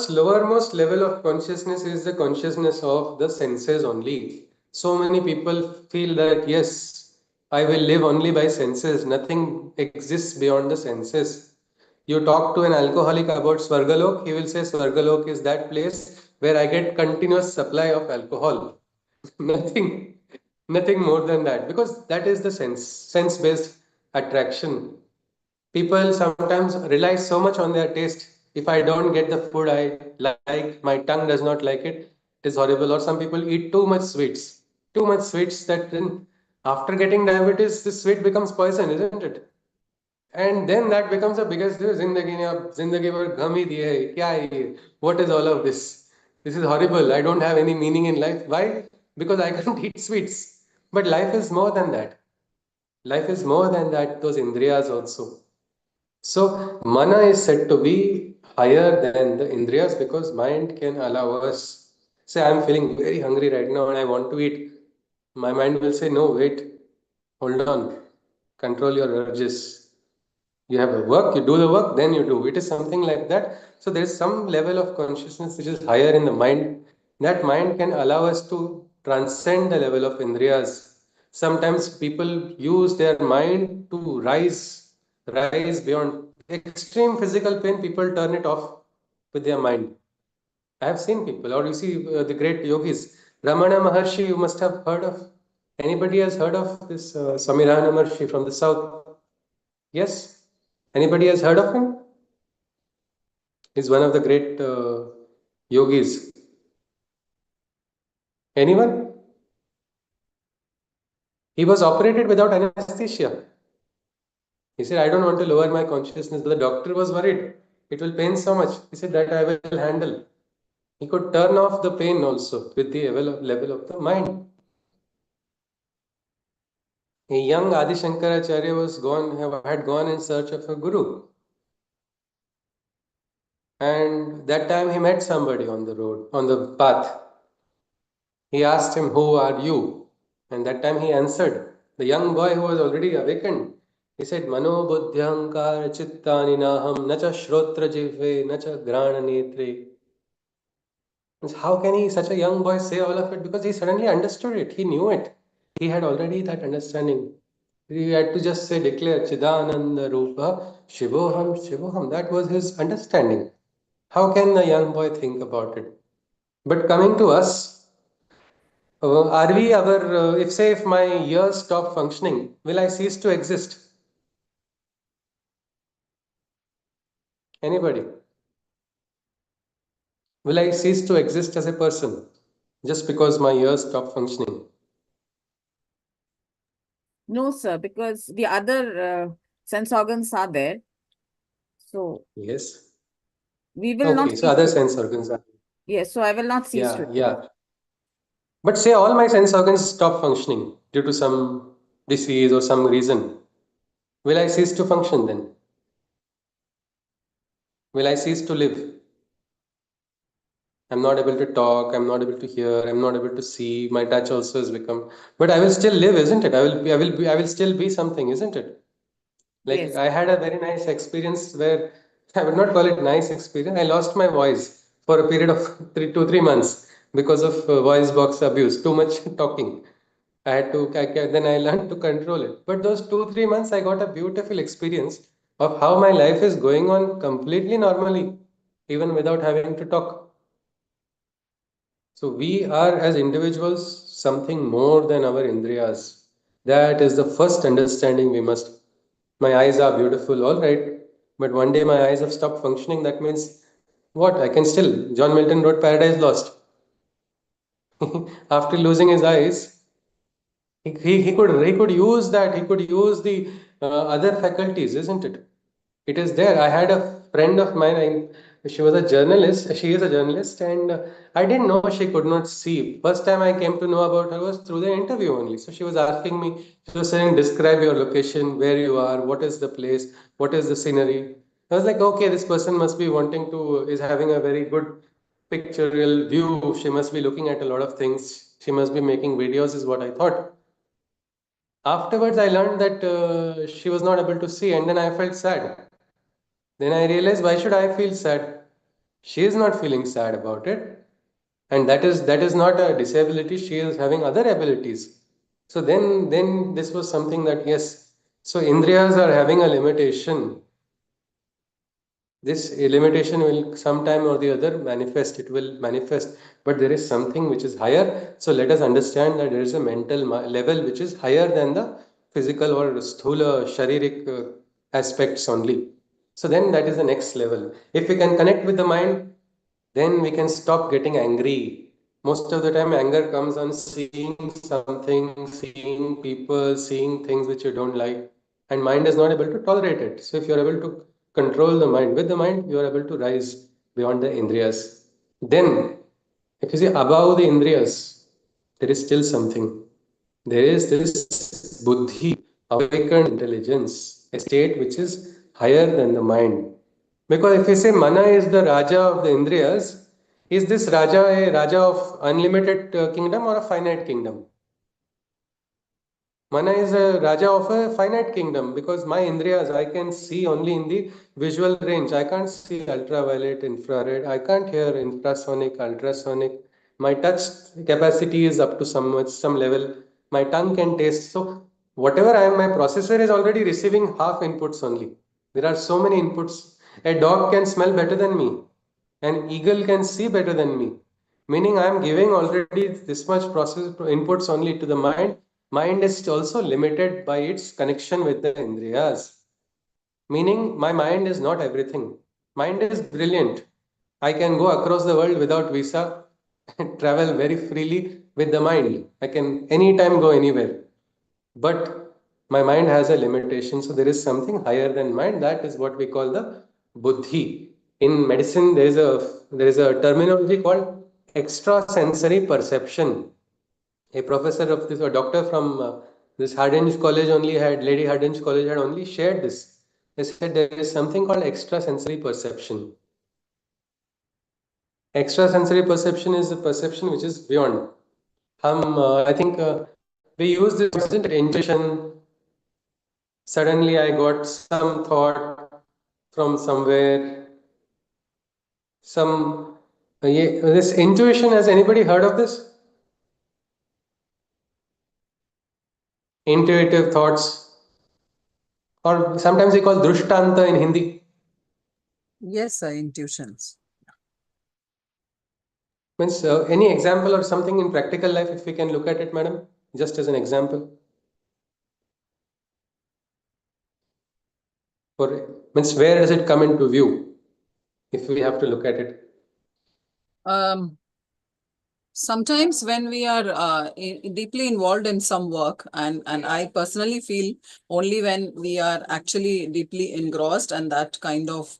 lowermost level of consciousness is the consciousness of the senses only. So many people feel that, yes, I will live only by senses. Nothing exists beyond the senses. You talk to an alcoholic about Swargalok, he will say Swargalok is that place where I get continuous supply of alcohol. Nothing, nothing more than that, because that is the sense-based attraction. People sometimes rely so much on their taste. If I don't get the food I like, my tongue does not like it, it is horrible. Or some people eat too much sweets that then after getting diabetes, this sweet becomes poison, isn't it? And then that becomes the biggest zindagi par gham hi diye hai, kya hai ye? What is all of this? This is horrible. I don't have any meaning in life. Why? Because I can't eat sweets. But life is more than that. Life is more than that, those indriyas also. So mana is said to be higher than the indriyas because mind can allow us. Say I'm feeling very hungry right now and I want to eat. My mind will say, no, wait, hold on, control your urges. You have a work, you do the work, then you do. It is something like that. So there is some level of consciousness which is higher in the mind. That mind can allow us to transcend the level of indriyas. Sometimes people use their mind to rise beyond extreme physical pain. People turn it off with their mind. I have seen people, or you see the great yogis. Ramana Maharshi, you must have heard of. Anybody has heard of this Samirana Maharshi from the south? Yes? Anybody has heard of him? He's one of the great yogis. Anyone? He was operated without anesthesia. He said, I don't want to lower my consciousness. But the doctor was worried. It will pain so much. He said, that I will handle. He could turn off the pain also with the level of the mind. A young Adi Shankaracharya had gone in search of a guru. And that time he met somebody on the road, on the path. He asked him, who are you? And that time he answered, the young boy who was already awakened. He said, Mano buddhyankar chittani naham nacha shrotra jivve nacha grana netre. How can he, such a young boy, say all of it? Because he suddenly understood it. He knew it. He had already that understanding. He had to just say, declare Chidananda Rupa Shivoham Shivoham. That was his understanding. How can a young boy think about it? But coming to us, are we our, if my ears stop functioning, will I cease to exist? Anybody? Will I cease to exist as a person just because my ears stop functioning? No, sir, because the other sense organs are there. So Yes. we will Okay, not so cease other to. sense organs are. Yes, so I will not cease to. Yeah. But say all my sense organs stop functioning due to some disease or some reason. Will I cease to function then? Will I cease to live? I'm not able to talk, I'm not able to hear, I'm not able to see, my touch also has become, but I will still live, isn't it? I will still be something, isn't it? Like Yes. I had a very nice experience where I would not call it nice experience. I lost my voice for a period of 3 months because of voice box abuse, too much talking. Then I learned to control it. But those 2, 3 months, I got a beautiful experience of how my life is going on completely normally, even without having to talk. So we are as individuals something more than our indriyas. That is the first understanding we must. My eyes are beautiful, all right, but one day my eyes have stopped functioning. That means what? I can still. John Milton wrote Paradise Lost. After losing his eyes, he could use that. He could use the other faculties, isn't it? It is there. I had a friend of mine. She was a journalist. She is a journalist, and I didn't know she could not see. First time I came to know about her was through the interview only. So she was asking me. She was saying, "Describe your location, where you are, what is the place, what is the scenery." I was like, "Okay, this person must be wanting to is having a very good pictorial view. She must be looking at a lot of things. She must be making videos," is what I thought. Afterwards, I learned that she was not able to see, and then I felt sad. Then I realized, why should I feel sad? She is not feeling sad about it, and that is not a disability. She is having other abilities. So then this was something that yes. So indriyas are having a limitation. This limitation will sometime or the other manifest. It will manifest, but there is something which is higher. So let us understand that there is a mental level which is higher than the physical or sthula sharirik aspects only. So then that is the next level. If we can connect with the mind, then we can stop getting angry. Most of the time, anger comes on seeing something, seeing people, seeing things which you don't like, and mind is not able to tolerate it. So if you are able to control the mind, with the mind, you are able to rise beyond the indriyas. Then, if you see above the indriyas, there is still something. There is this buddhi, awakened intelligence, a state which is higher than the mind. Because if you say mana is the Raja of the Indriyas, is this Raja a Raja of unlimited kingdom or a finite kingdom? Mana is a Raja of a finite kingdom because my Indriyas I can see only in the visual range. I can't see ultraviolet, infrared. I can't hear infrasonic, ultrasonic. My touch capacity is up to some level. My tongue can taste. So whatever I am, my processor is already receiving half inputs only. There are so many inputs. A dog can smell better than me. An eagle can see better than me. Meaning I am giving already this much process inputs only to the mind. Mind is also limited by its connection with the indriyas. Meaning my mind is not everything. Mind is brilliant. I can go across the world without visa and travel very freely with the mind. I can anytime go anywhere. But my mind has a limitation. So there is something higher than mind. That is what we call the buddhi. In medicine, there is a terminology called extrasensory perception. A professor of this, a doctor from this Hardinge College only had, Lady Hardinge College had only shared this. They said there is something called extrasensory perception. Extrasensory perception is the perception which is beyond. I think we use this, isn't it? Intuition. Suddenly I got some thought from somewhere. This intuition, has anybody heard of this? Intuitive thoughts, or sometimes we call drushtanta in Hindi. Yes, intuitions. Means any example or something in practical life, if we can look at it, madam, just as an example. Or means where does it come into view? If we have to look at it. Sometimes when we are deeply involved in some work, and I personally feel only when we are actually deeply engrossed and that kind of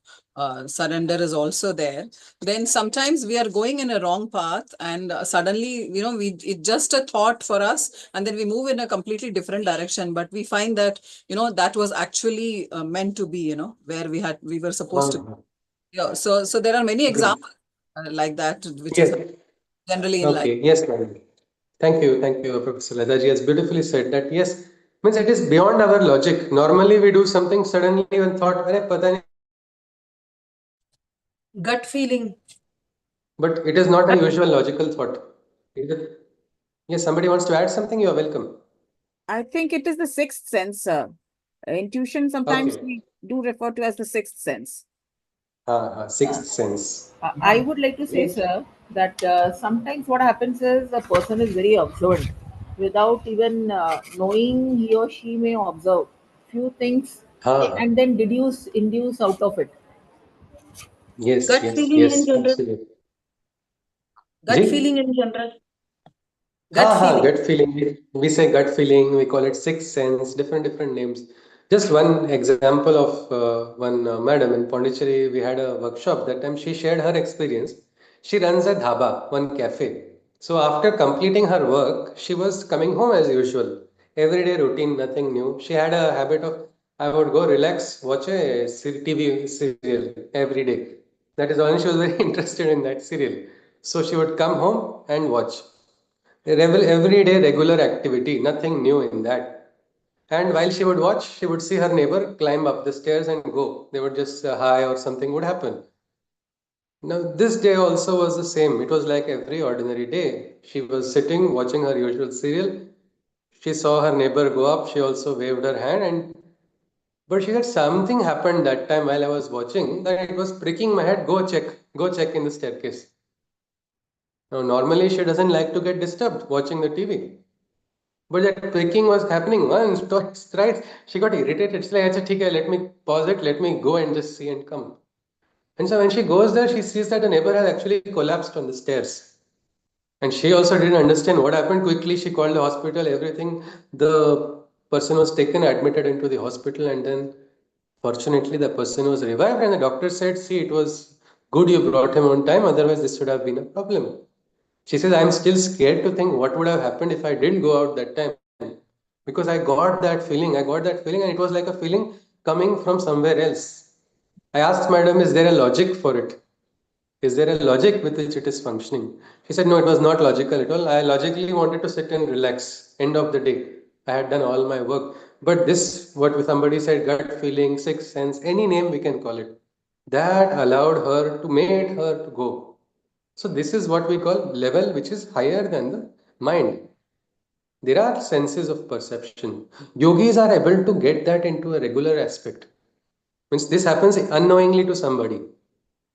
surrender is also there, then sometimes we are going in a wrong path, and suddenly, it's just a thought for us, and then we move in a completely different direction, but we find that, that was actually meant to be, where we were supposed to. Yeah, so there are many examples like that, which is Yes. generally in life. Okay. Yes, madam. Thank you, Professor Ladaji has beautifully said that. Yes, means it is beyond our logic. Normally, we do something suddenly when thought, "Arey, pata nahi." Gut feeling. But it is not a usual logical thought. Yes, somebody wants to add something. You are welcome. I think it is the sixth sense. Intuition sometimes Okay. we do refer to as the sixth sense. Sixth sense. I would like to say, Yes. sir, that sometimes what happens is a person is very observant without even knowing he or she may observe few things Ah, and then induce out of it. yes, Gut yes, feeling in yes, general. absolutely. Gut Ji? feeling in general. Gut Ha, feeling. gut feeling. We say gut feeling, we call it sixth sense, different names. Just one example of one madam in Pondicherry, we had a workshop. That time she shared her experience. She runs a dhaba, one cafe. So after completing her work, she was coming home as usual. Everyday routine, nothing new. She had a habit of, I would go relax, watch a TV serial every day. That is all. She was very interested in that serial. So she would come home and watch. Everyday regular activity, nothing new in that. And while she would watch, she would see her neighbor climb up the stairs and go. They would just hi or something would happen. Now, this day also was the same. It was like every ordinary day. She was sitting watching her usual serial. She saw her neighbor go up. She also waved her hand, and but she said something happened that time while I was watching that it was pricking my head. Go check in the staircase. Now, normally she doesn't like to get disturbed watching the TV. But that pricking was happening once, twice, thrice. She got irritated. She's like, "Acha, theek hai, let me pause it, let me go and just see and come." And so when she goes there, she sees that the neighbor has actually collapsed on the stairs. And she also didn't understand what happened. Quickly, she called the hospital, everything. The person was taken, admitted into the hospital, and then fortunately, the person was revived. And the doctor said, "See, it was good you brought him on time, otherwise, this would have been a problem." She says, "I'm still scared to think what would have happened if I didn't go out that time. Because I got that feeling. I got that feeling, and it was like a feeling coming from somewhere else. I asked Madam, is there a logic for it? Is there a logic with which it is functioning? She said, no, it was not logical at all. I logically wanted to sit and relax. End of the day. I had done all my work. But this, what somebody said, gut feeling, sixth sense, any name we can call it, that allowed her to, made her to go. So this is what we call level which is higher than the mind. There are senses of perception. Yogis are able to get that into a regular aspect. Means this happens unknowingly to somebody.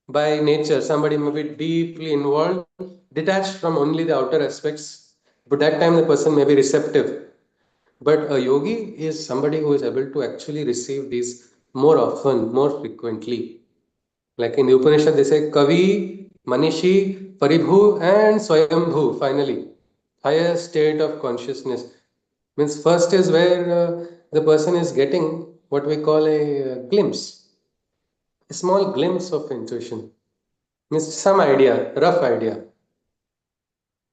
By nature, somebody may be deeply involved, detached from only the outer aspects, but that time the person may be receptive. But a yogi is somebody who is able to actually receive these more often, more frequently. Like in the Upanishad, they say Kavi, Manishi, Paribhu, and Swayambhu, finally. Higher state of consciousness. Means first is where the person is getting what we call a glimpse, a small glimpse of intuition. Means some idea, rough idea.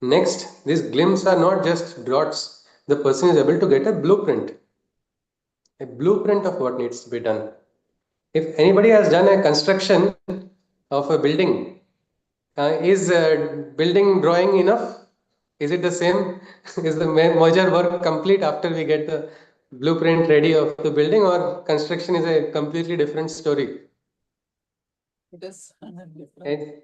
Next, these glimpses are not just dots. The person is able to get a blueprint of what needs to be done. If anybody has done a construction of a building, is building drawing enough? Is it the same? Is the major work complete after we get the blueprint ready of the building, or construction is a completely different story? It is Eh,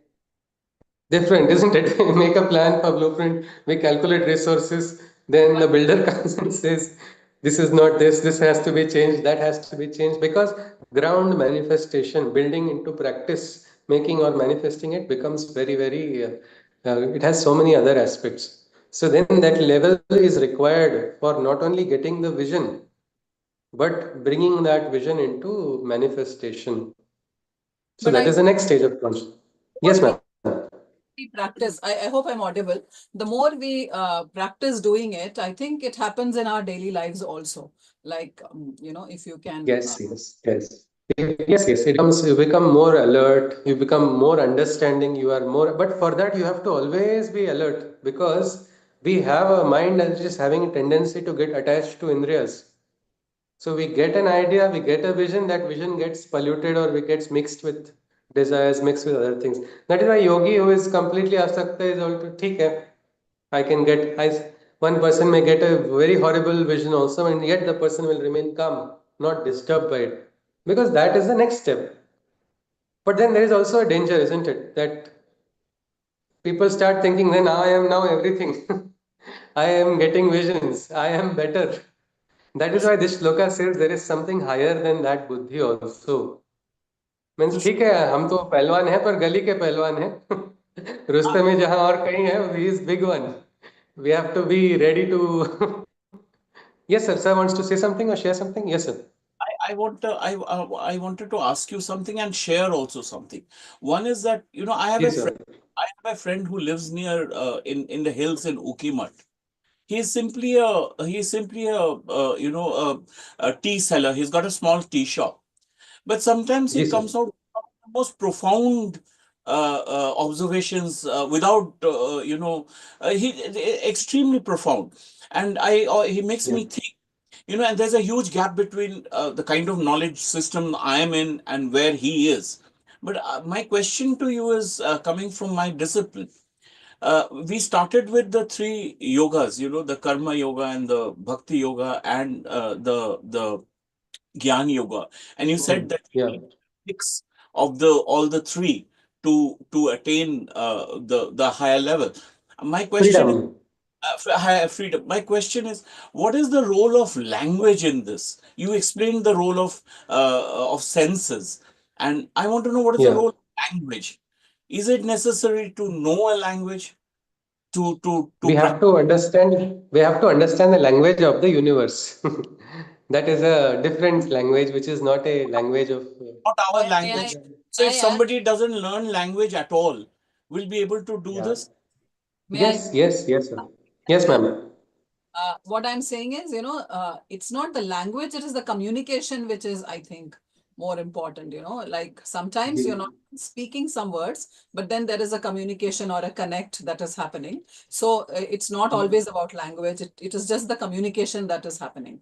Different, isn't it? We make a plan for blueprint, we calculate resources, then the builder comes and says, this is not this has to be changed, that has to be changed, because ground manifestation, building into practice, making or manifesting it becomes it has so many other aspects. So then that level is required for not only getting the vision, but bringing that vision into manifestation. So But that I is the next stage of consciousness. Yes, more ma'am. we practice, I hope I'm audible. The more we practice doing it, I think it happens in our daily lives also. Like, if you can. Yes, yes, yes. Yes, it comes, you become more alert, you become more understanding, you are more, but for that you have to always be alert, because we have a mind that is having a tendency to get attached to indriyas. So we get an idea, we get a vision, that vision gets polluted or it gets mixed with desires, mixed with other things. That is why yogi who is completely asakta is also, ठीक है, I can get, one person may get a very horrible vision also, and yet the person will remain calm, not disturbed by it. Because that is the next step. But then there is also a danger, isn't it? That people start thinking, then I am now everything. I am getting visions. I am better. That is why this shloka says there is something higher than that buddhi also. Means ठीक है, हम तो पहलवान हैं पर गली के पहलवान हैं. रुस्तम में जहां और कहीं है, he is big one. We have to be ready to. Yes, sir. Sir wants to say something or share something. Yes, sir. I wanted to ask you something and share also something. One is that, I have Ji, a sir. friend. I have a friend who lives near in the hills in Ukimat. He's simply a tea seller. He's got a small tea shop, but sometimes he Ji, sir. comes out with the most profound observations without he extremely profound, and he makes Yeah. me think. And there's a huge gap between the kind of knowledge system I am in and where he is. But my question to you is coming from my discipline. We started with the three yogas, the karma yoga and the bhakti yoga and the Gyan Yoga, and you said that Yeah. we need mix of the all the three to attain the higher level. My question is Freedom. higher freedom. My question is, what is the role of language in this? You explained the role of senses, and I want to know what is the Yeah. role of language. Is it necessary to know a language to We have practice? to understand. We have to understand the language of the universe. That is a different language, which is not a language of. Not our May language? So may if I add? somebody doesn't learn language at all, will be able to do Yeah. this? May I? Yes. Yes. Yes, sir. Yes, ma'am. What I'm saying is, it's not the language, it is the communication which is, I think, more important, like sometimes you're not speaking some words, but then there is a communication or a connect that is happening. So it's not always about language, it is just the communication that is happening.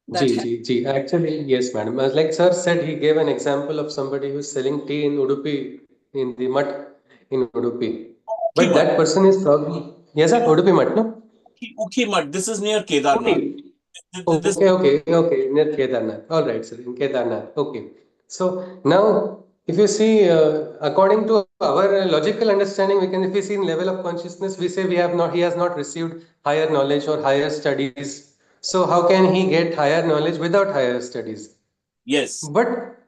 That G, G, G. Actually, yes, madam. As like sir said, he gave an example of somebody who's selling tea in Udupi, in the mutt in Udupi. But Ukimat. that person is probably, yes, sir, Udupi mutt, no? Ukimat. This is near Kedarnath. Uti. This Okay, near Kedarnath. All right, sir, in Kedarnath. Okay. So now, if you see, according to our logical understanding, we can, if we see in level of consciousness, we say he has not received higher knowledge or higher studies. So how can he get higher knowledge without higher studies? yes. But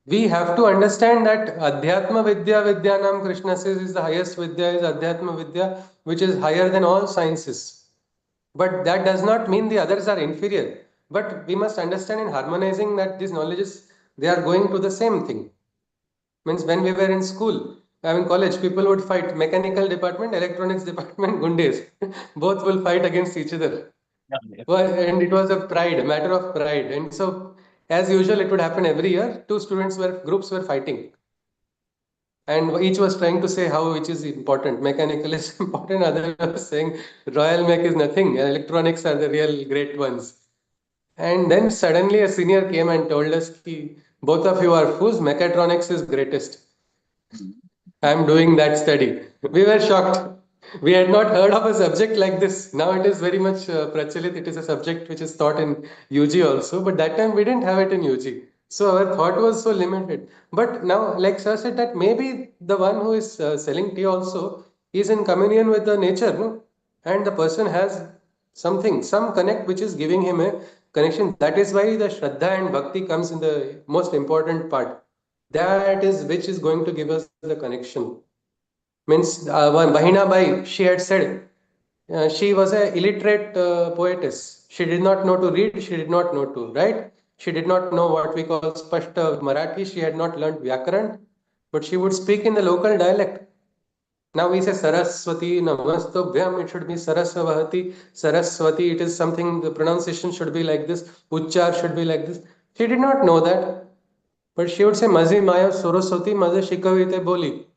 we have to understand that Adhyatma Vidya Vidyanam Krishna says is the highest Vidya is Adhyatma Vidya, which is higher than all sciences. But that does not mean the others are inferior. But we must understand in harmonizing that these knowledges, they are going to the same thing. Means when we were in school, I mean college, people would fight mechanical department, electronics department, gundes. Both will fight against each other. Well, and it was a pride, a matter of pride. And so, as usual, it would happen every year. Groups were fighting, and each was trying to say how which is important. Mechanical is important. Other was saying Royal Mech is nothing. Electronics are the real great ones. And then suddenly a senior came and told us, ki, both of you are fools. Mechatronics is greatest. I'm doing that study. We were shocked. We had not heard of a subject like this. Now it is very much prachalit. It is a subject which is taught in UG also, but that time we didn't have it in UG. So our thought was so limited. But now, like sir said, that maybe the one who is selling tea also is in communion with the nature, no? And the person has something, some connect which is giving him a connection. That is why the Shraddha and Bhakti comes in the most important part. That is which is going to give us the connection. Means one Bahina Bai, she had said she was a illiterate poetess. She did not know to read, she did not know to write, she did not know what we call Spashta Marathi, she had not learned Vyakaran, but she would speak in the local dialect. Now we say Saraswati Namastobhyam, it should be Sarasvahati, Saraswati, it is something, the pronunciation should be like this, Uchchar should be like this. She did not know that, but she would say Mazi Maya Saraswati, Maze Shikavite Boli.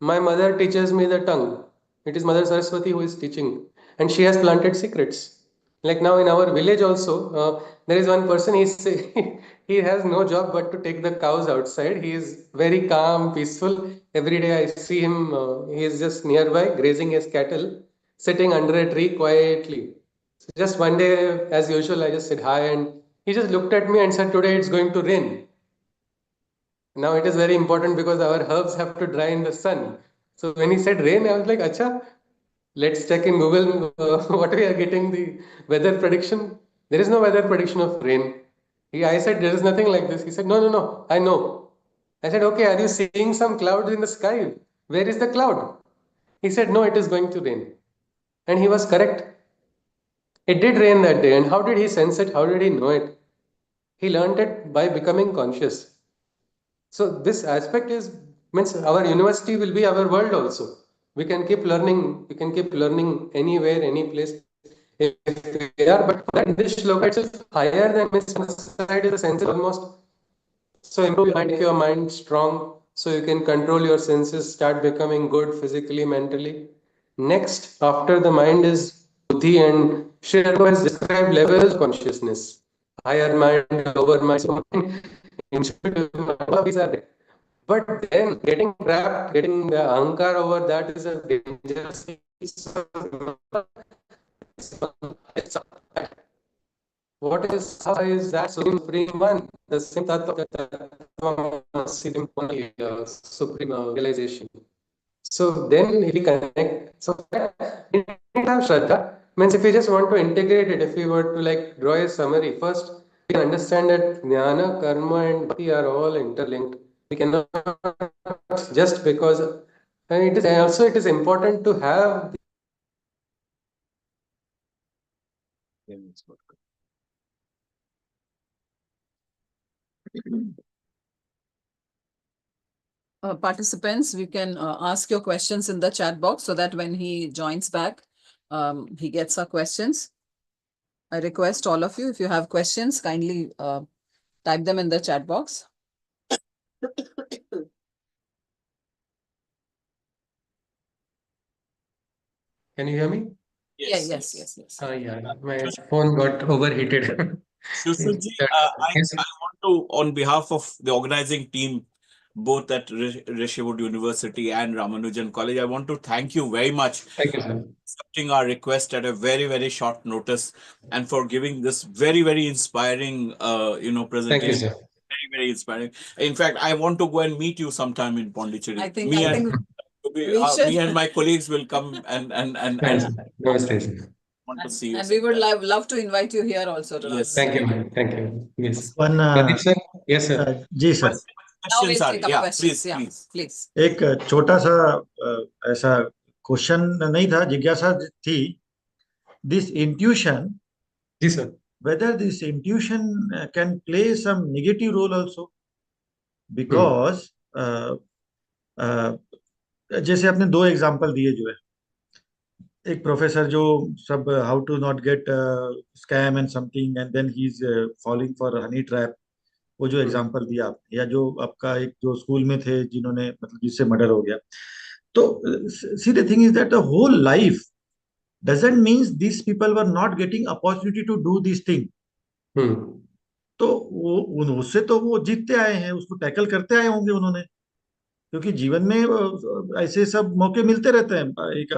My mother teaches me the tongue. It is Mother Saraswati who is teaching, and she has planted secrets. Like now in our village also, there is one person. He say he has no job but to take the cows outside. He is very calm, peaceful. Every day I see him. He is just nearby grazing his cattle, sitting under a tree quietly. So just one day, as usual, I just said hi, and he just looked at me and said, "Today it's going to rain." Now it is very important because our herbs have to dry in the sun. So when he said rain, I was like, Acha, let's check in Google what we are getting the weather prediction. There is no weather prediction of rain. I said, there is nothing like this. He said, no, I know. I said, okay, are you seeing some clouds in the sky? Where is the cloud? He said, no, it is going to rain. And he was correct. It did rain that day. And how did he sense it? How did he know it? He learned it by becoming conscious. So this aspect is, means our university will be our world also. We can keep learning. We can keep learning anywhere, any place. If we are, but that in this shloka itself higher than means on the side is the sense almost. So improve your mind, make your mind strong, so you can control your senses, start becoming good physically, mentally. Next, after the mind is buddhi, and Shri has described levels of consciousness. Higher mind, lower mind, so intuitive mind, all of these are there. But then getting trapped, getting the ahankar over that is a dangerous piece of what is that supreme one, the same tattva, supreme realization. So then we connect. So we need to have Shraddha. Means if we just want to integrate it, if we were to like draw a summary, first we can understand that jnana, karma, and bhakti are all interlinked. We cannot just because, and it is also it is important to have. Participants, we can ask your questions in the chat box so that when he joins back, he gets our questions. I request all of you, if you have questions, kindly type them in the chat box. Can you hear me? Yes. Yeah, my phone got overheated. Sushruji, Yes. I want to, on behalf of the organizing team, both at Rishiwood University and Ramanujan College, I want to thank you very much Thank you, sir. accepting our request at a very, very short notice and for giving this very, very inspiring, presentation. Thank you, sir. Very, very inspiring. In fact, I want to go and meet you sometime in Pondicherry. I think we should. Me and my colleagues will come and Namaste, sir. want to see you. And we would love to invite you here also. To Yes. Thank you, man. Thank you. Yes. One, Pradeep, sir? Yes, sir. जी sir, Now we'll Questions are, take up yeah, questions. please, Yeah, please. please. एक छोटा सा ऐसा question नहीं था, जिज्ञासा थी. This intuition, जी सर. whether this intuition can play some negative role also, because जैसे आपने दो एग्जांपल दिए जो है, एक प्रोफेसर जो सब how to not get scam and something and then he is falling for honey trap, वो जो एग्जांपल दिया आपने, या जो आपका एक जो स्कूल में थे जिन्होंने मतलब जिससे मर्डर हो गया. तो see the thing is that the whole life doesn't means these people were not getting opportunity to do this thing. तो वो उससे तो वो जीतते आए हैं, उसको टैकल करते आए होंगे उन्होंने, क्योंकि जीवन में ऐसे सब मौके मिलते रहते हैं. एक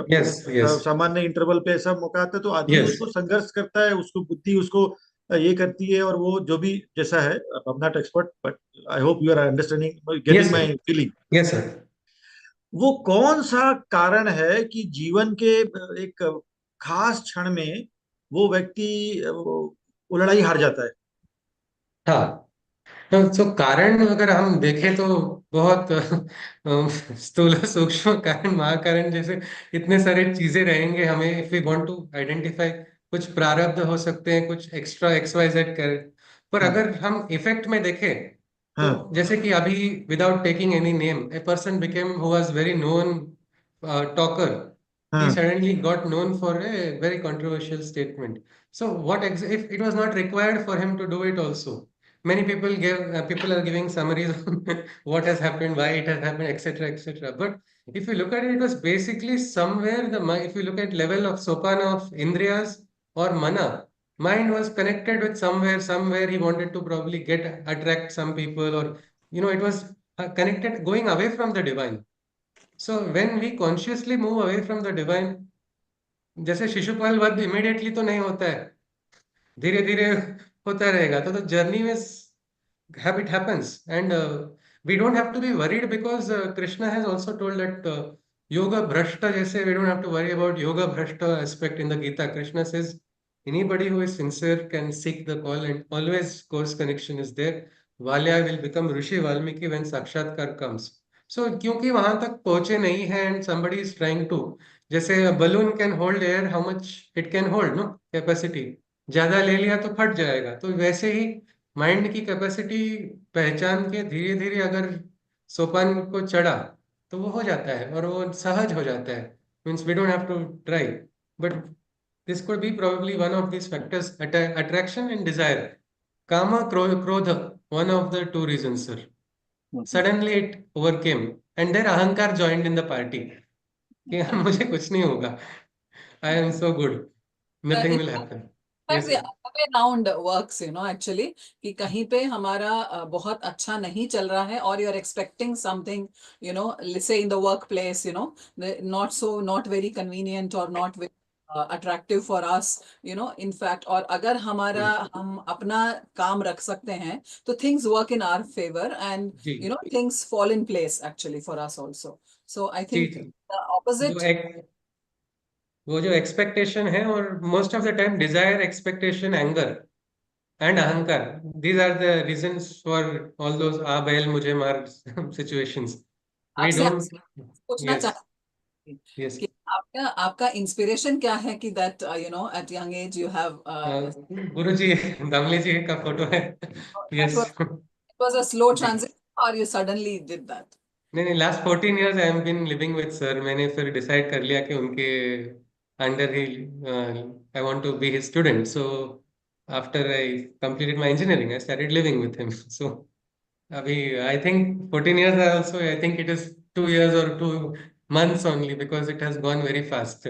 सामान्य इंटरवल पे ऐसा मौका आता है तो आदमी उसको संघर्ष करता है, उसको बुद्धि उसको ये करती है, और वो जो भी जैसा है, I am not expert but I hope you are understanding, getting my feeling. Yes sir. वो कौन सा कारण है कि जीवन के एक खास क्षण में वो व्यक्ति वो लड़ाई हार जाता है? हाँ, तो कारण अगर हम देखें तो बहुत स्थूल सूक्ष्म कारण, महाकारण जैसे इतने सारे चीजें रहेंगे हमें. If we want to identify, कुछ प्रारब्ध हो सकते हैं, कुछ एक्स्ट्रा XYZ कर, पर अगर हम इफेक्ट में देखें तो जैसे कि अभी without taking any name, a person became who was very known talker, he suddenly got known for a very controversial statement. So if it was not required for him to do it also, many people are giving summaries on what has happened, why it has happened, etc., etc. But if you look at it, it was basically somewhere if you look at level of sopana of indriyas or mana, mind was connected with somewhere he wanted to probably attract some people, or it was connected, going away from the divine. So when we consciously move away from the divine, जैसे शिशुपाल वध immediately तो नहीं होता है, धीरे धीरे होता रहेगा, तो जर्नी में habit happens, and we don't have to be worried, because Krishna has also told that yoga bhrashta, jaise we don't have to worry about yoga bhrashta aspect in the Gita. Krishna says anybody who is sincere can seek the call, and always course connection is there. Valya will become Rishi Valmiki when Sakshatkar comes. So क्योंकि वहां तक पहुंचे नहीं है and somebody is trying to, जैसे a balloon can hold air, how much it can hold, no capacity, ज्यादा ले लिया तो फट जाएगा, तो वैसे ही माइंड की कैपेसिटी पहचान के धीरे धीरे अगर सोपान को चढ़ा तो वो हो जाता है और वो सहज हो जाता है, means we don't have to try. But this could be probably one of these factors, attraction and desire. Kama, Krodha, one of the two reasons, sir. Suddenly it overcame, and then Ahankar joined in the party. कि मुझे कुछ नहीं होगा. I am so good. Nothing will happen. Yes, the sir. other way round works, actually, कि कहीं पे हमारा बहुत अच्छा नहीं चल रहा है और you're expecting something, let's say in the workplace, not very convenient or not very attractive for us, in fact, और अगर हम अपना काम रख सकते हैं तो things work in our favor and ji things fall in place actually for us also. So I ji think ji. the opposite. वो जो एक्सपेक्टेशन है और most of the time desire, expectation, anger and अहंकार, these are the reasons for all those आ बैल मुझे मार situations. We आपसे don't. पूछना Yes, चाहती yes. कि आपका इंस्पिरेशन क्या है कि that at young age you have Guruji, Damle ji का फोटो है. that Yes. was a slow जी. transition or you suddenly did that? नहीं, last 14 years I am been living with sir. मैंने फिर डिसाइड कर लिया कि उनके अंडर ही I want to be his student. So after I completed my engineering I started living with him. So अभी I think 14 years are also, I think it is 2 years or 2 months only because it has gone very fast.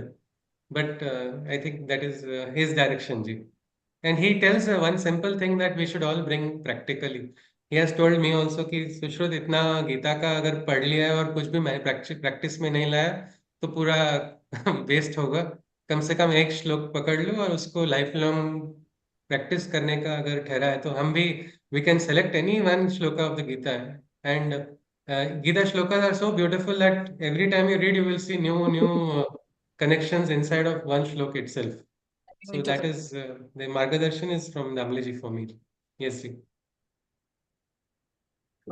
But I think that is his direction, ji. And he tells one simple thing that we should all bring practically. He has told me also कि सुश्रुत, इतना गीता का अगर पढ़ लिया है और कुछ भी मैं प्रैक्टिस में नहीं लाया तो पूरा वेस्ट होगा. कम से कम एक श्लोक पकड़ लो और उसको लाइफ लॉन्ग प्रैक्टिस करने का अगर ठहरा है तो हम भी, we can select any one shloka of the Gita, and Gita shlokas are so beautiful that every time you read you will see new connections inside of one shlok itself. So that is the margadarshan is from Damleji for me. Yes, जी.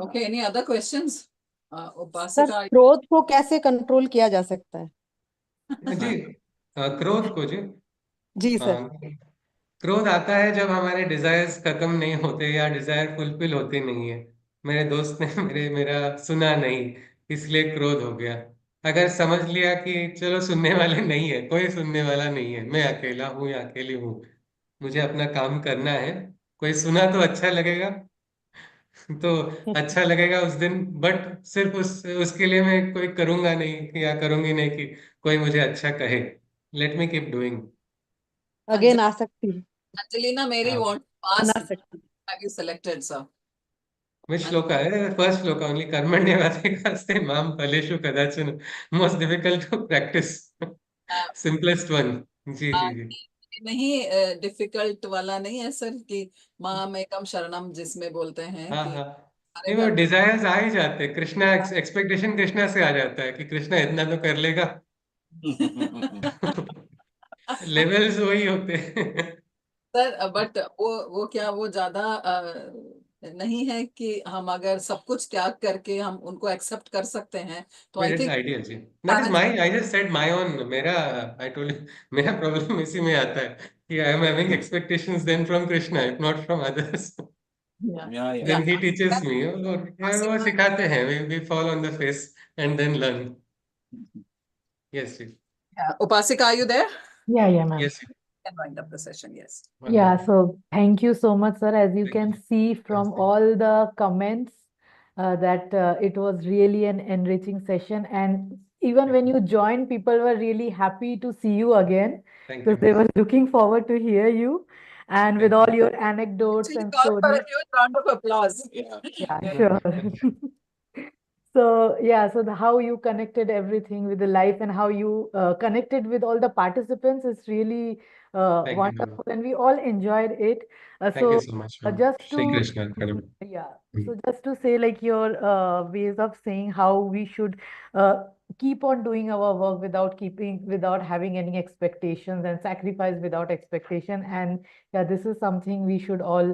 Okay, any other questions? Sir, Upasika, क्रोध को कैसे control किया जा सकता है? जी, क्रोध को जी, जी सर. क्रोध आता है जब हमारे डिजायर्स खत्म नहीं होते या डिजायर फुलफिल होती नहीं है. मेरे दोस्त ने मेरा सुना नहीं, इसलिए क्रोध हो गया. अगर समझ लिया कि चलो सुनने वाले नहीं है, कोई सुनने वाला नहीं है, मैं अकेला हूँ या अकेली हूँ, मुझे अपना काम करना है, कोई सुना तो अच्छा लगेगा, तो अच्छा लगेगा उस दिन, बट सिर्फ उसके लिए मैं कोई करूंगा नहीं या करूंगी नहीं कि कोई मुझे अच्छा कहे. Let me keep doing. Again आ सकती है. Angelina Mary want to बना ask, सकती. have you selected, sir? Which shloka है? First shloka only. Karmanyavadikaste mam paleshu kadachana. Most difficult to practice. Simplest one. जी जी जी. नहीं, डिफिकल्ट वाला नहीं है सर कि माम एकम शरणम जिसमें बोलते हैं हाँ कि हाँ. सारे नहीं, वो धर्म डिजायर्स आ ही जाते हैं. कृष्णा, एक्सपेक्टेशन कृष्णा से आ जाता है कि कृष्णा इतना तो कर लेगा. लेवल्स वही होते हैं. सर, बट वो क्या वो ज्यादा नहीं है कि हम अगर सब कुछ त्याग करके हम उनको एक्सेप्ट कर सकते हैं तो But I it's think ideal जी. That is my, I just said my own. मेरा, I told you, मेरा प्रॉब्लम इसी में आता है कि I am having expectations then from Krishna, if not from others. Yeah. Then he teaches me, और यार वो सिखाते हैं. We fall on the face and then learn. Yes, ji. Upasika, are you there? Yeah, ma'am. Yes. Can wind up the session, yes. Yeah, so thank you so much, sir. As you Thank can you. see from all the comments, that it was really an enriching session. And even when you joined, people were really happy to see you again Thank because you. they were looking forward to hear you. And with Thank all your anecdotes Actually, and call for a stories. huge round of applause. Yeah, you. sure. So yeah, so how you connected everything with the life and how you connected with all the participants is really Thank you, ma'am. wonderful, and we all enjoyed it. Thank you so much, ma'am. Just Shri to Krishna, madam. yeah, Mm. so just to say like your ways of saying how we should uh, keep on doing our work without having any expectations and sacrifice without expectation, and yeah, this is something we should all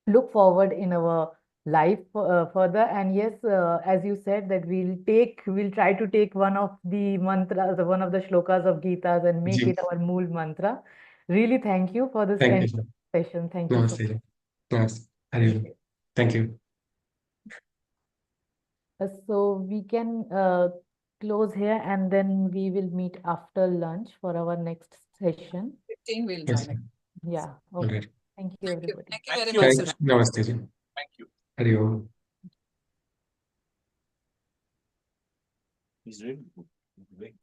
look forward in our life further. And yes, as you said, that we'll try to take one of the mantras, one of the shlokas of Gitas and make Ji. it our mool mantra. Really, thank you for this Thank you, end sir. session. Thank you so much. Namaste. Namaste. Hari Om. Thank you. So we can close here, and then we will meet after lunch for our next session. 15 will Yes, join. sir. Yeah. All Okay. right. Thank you, everybody. Thank you very Thank you. much. Thank you. Namaste, ji. Thank you. Hari Om. He's really good.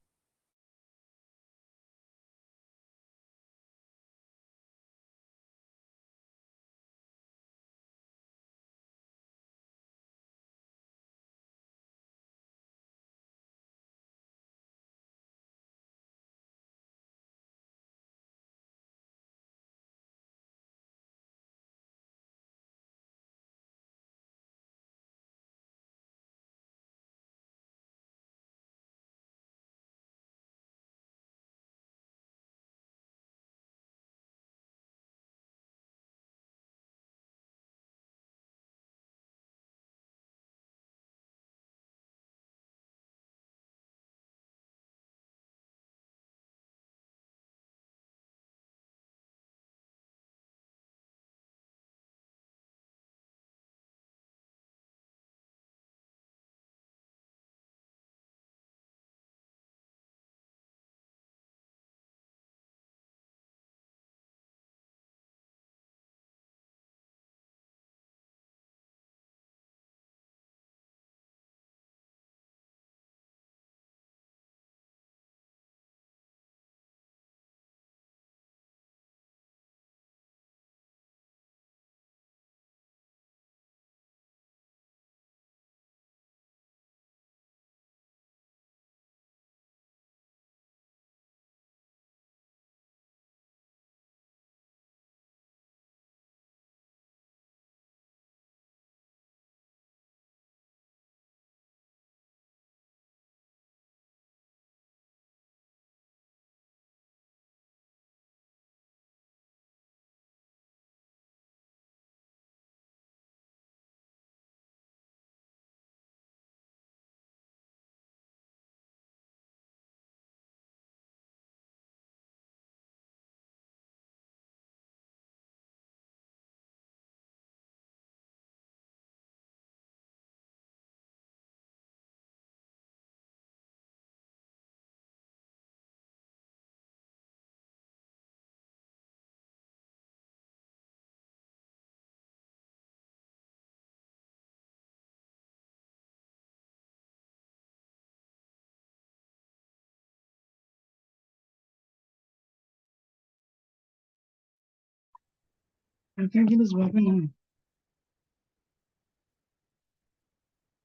I think he was walking on.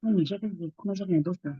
Oh,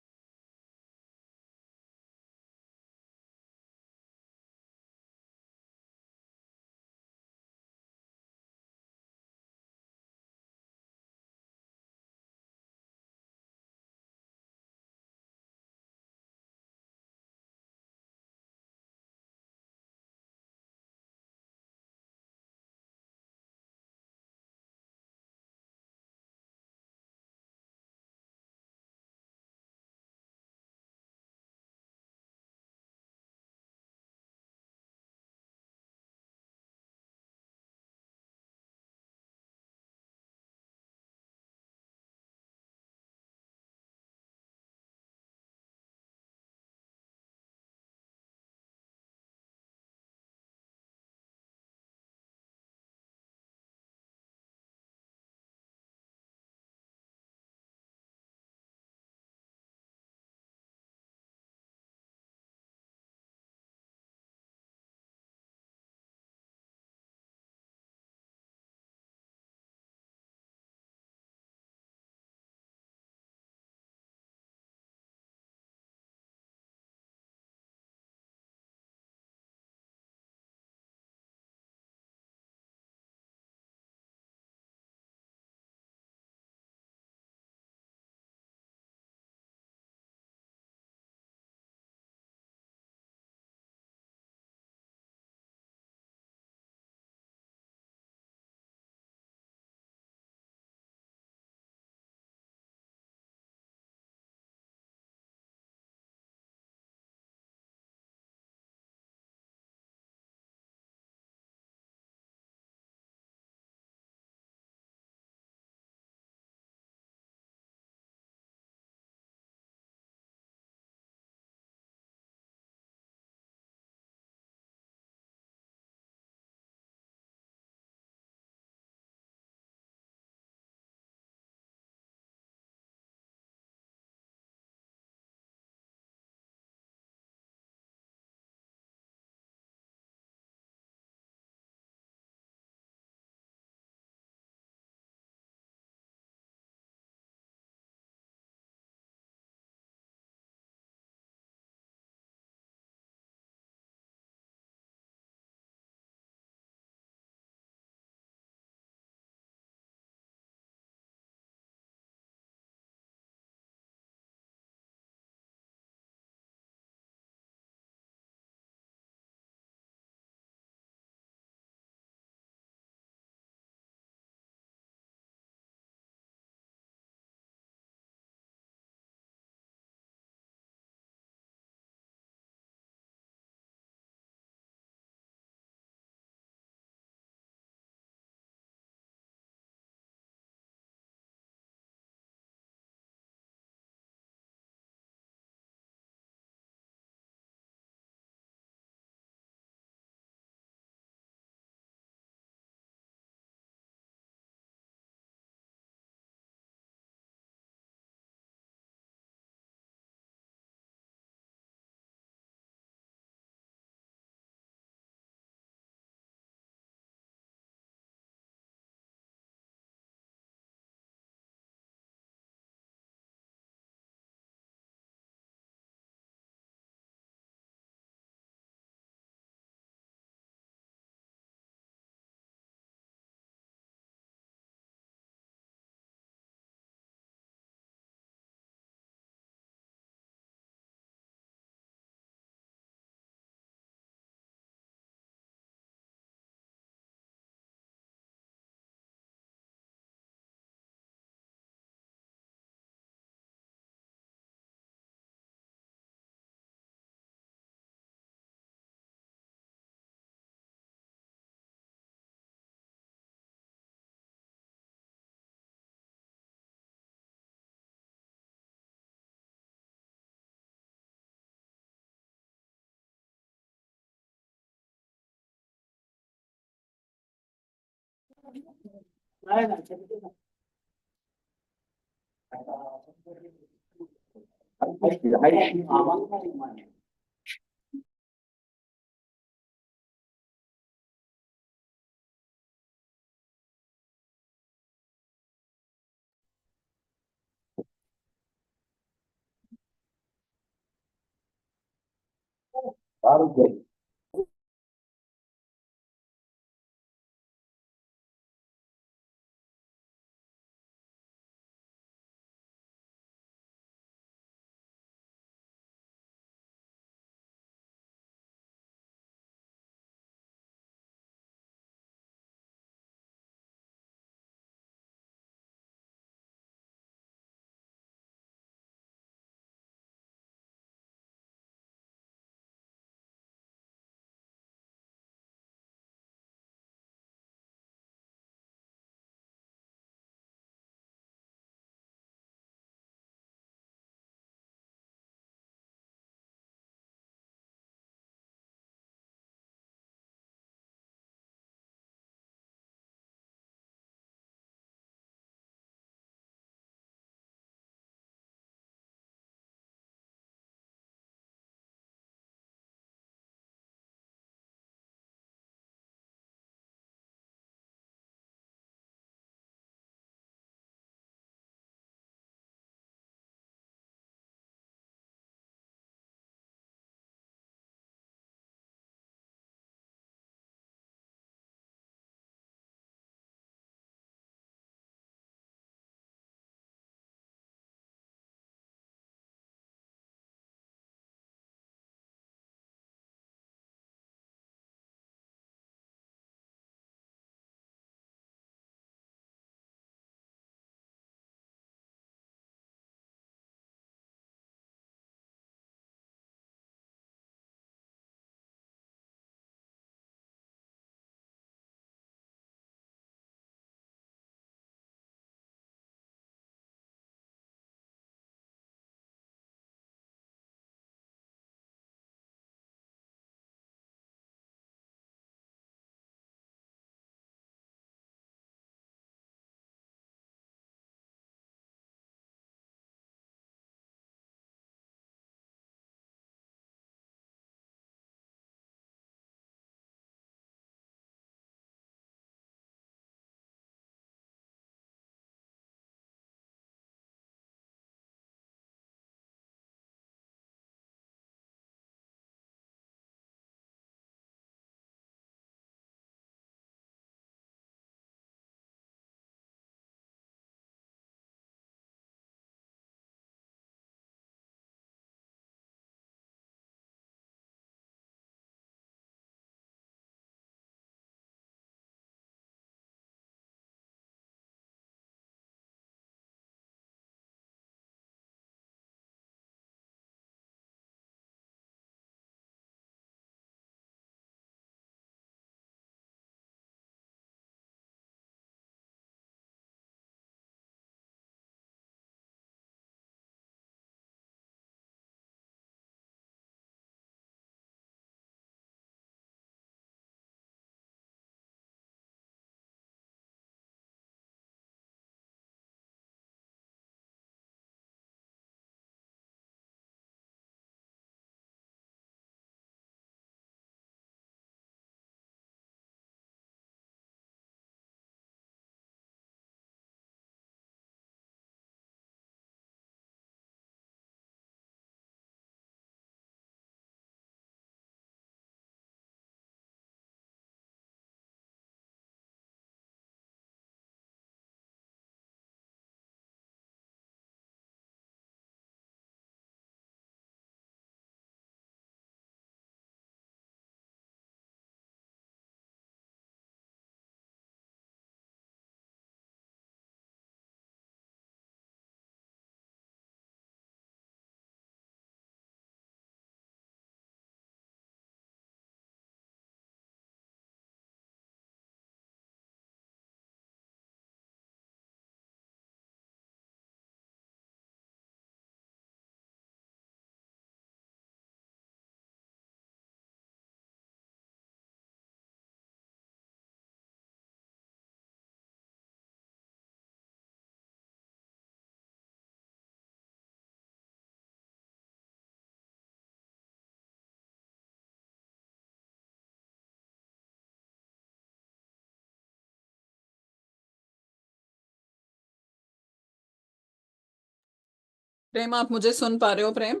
प्रेम, आप मुझे सुन पा रहे हो प्रेम?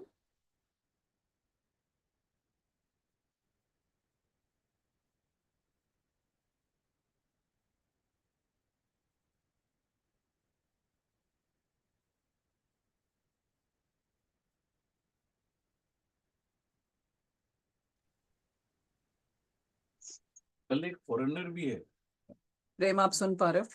कल एक foreigner भी है। प्रेम, आप सुन पा रहे हो?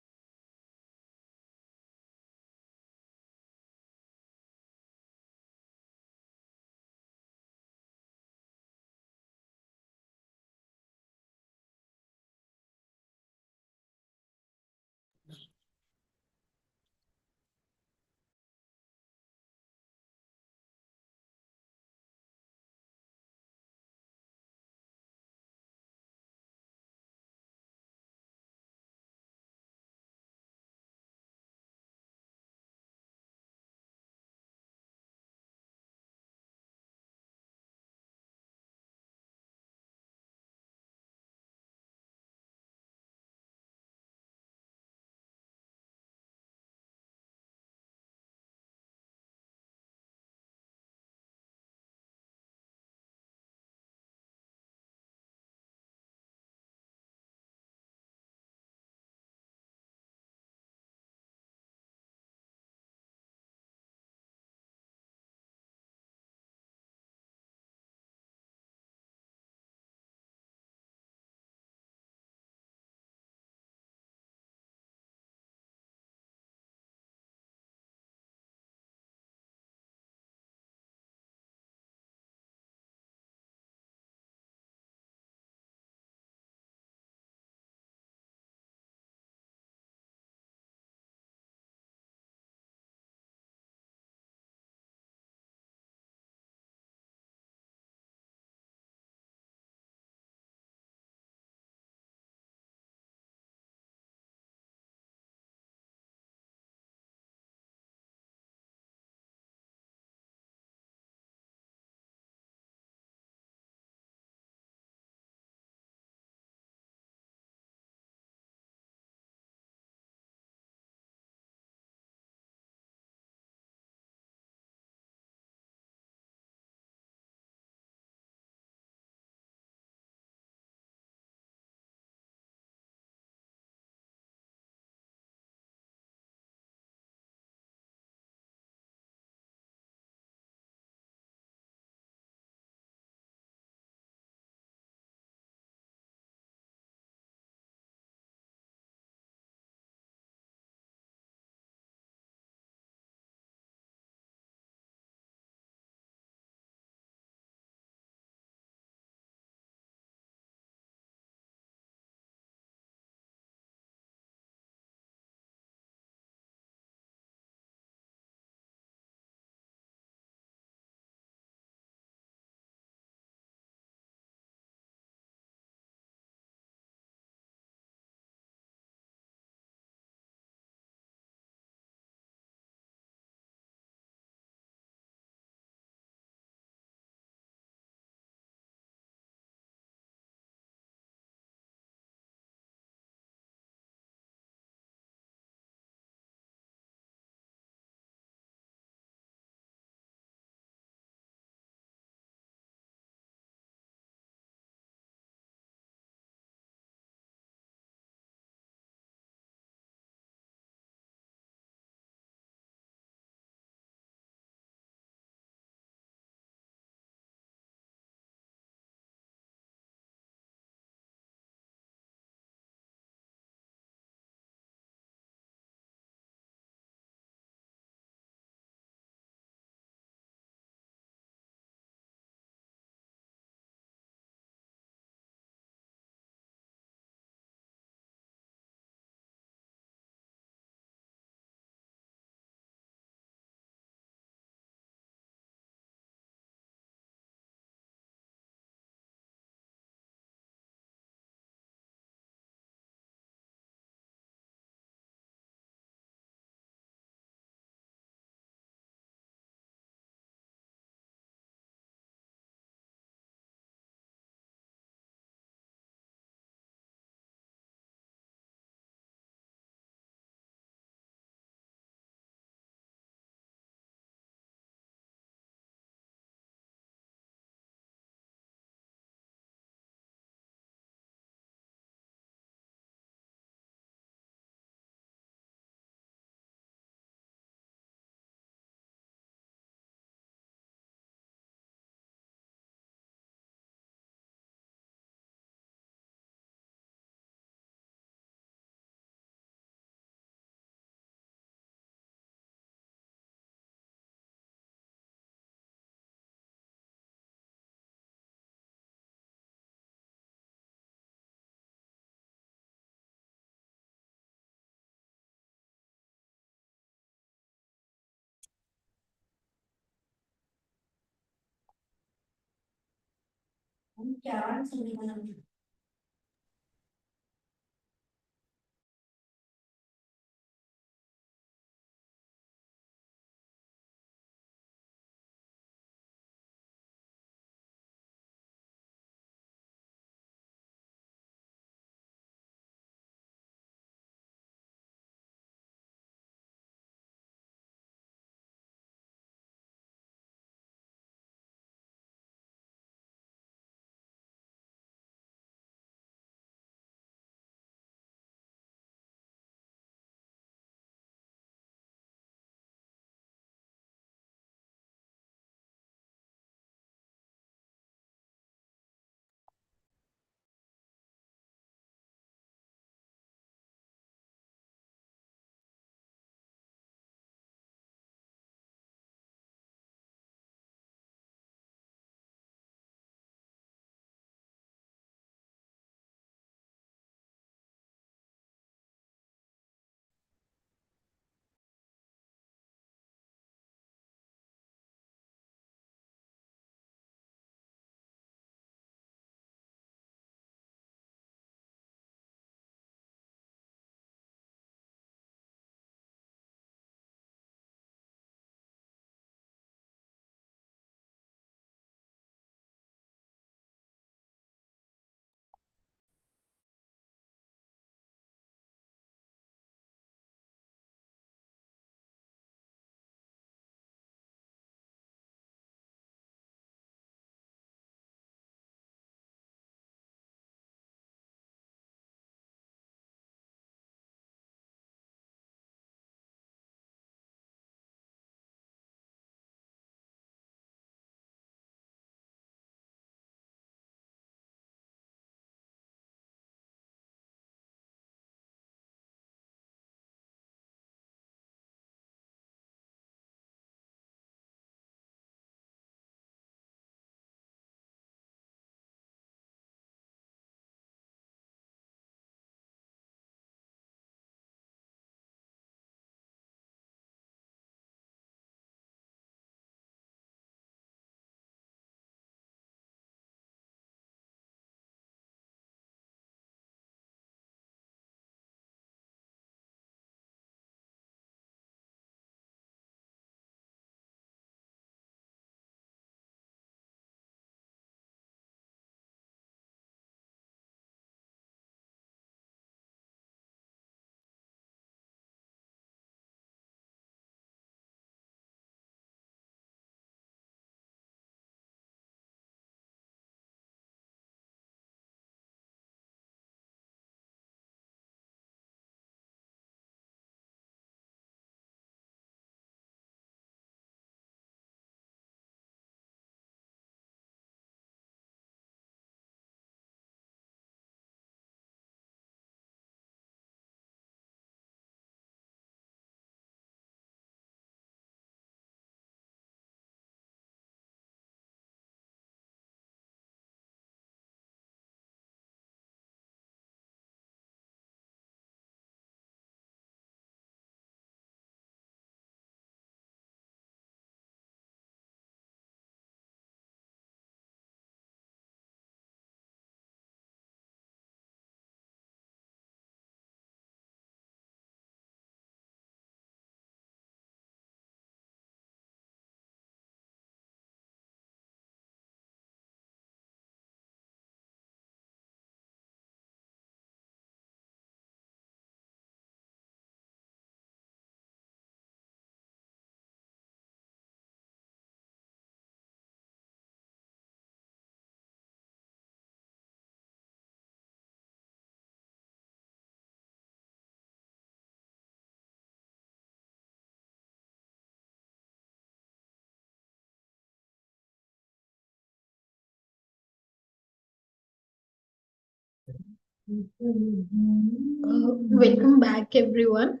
Welcome back, everyone.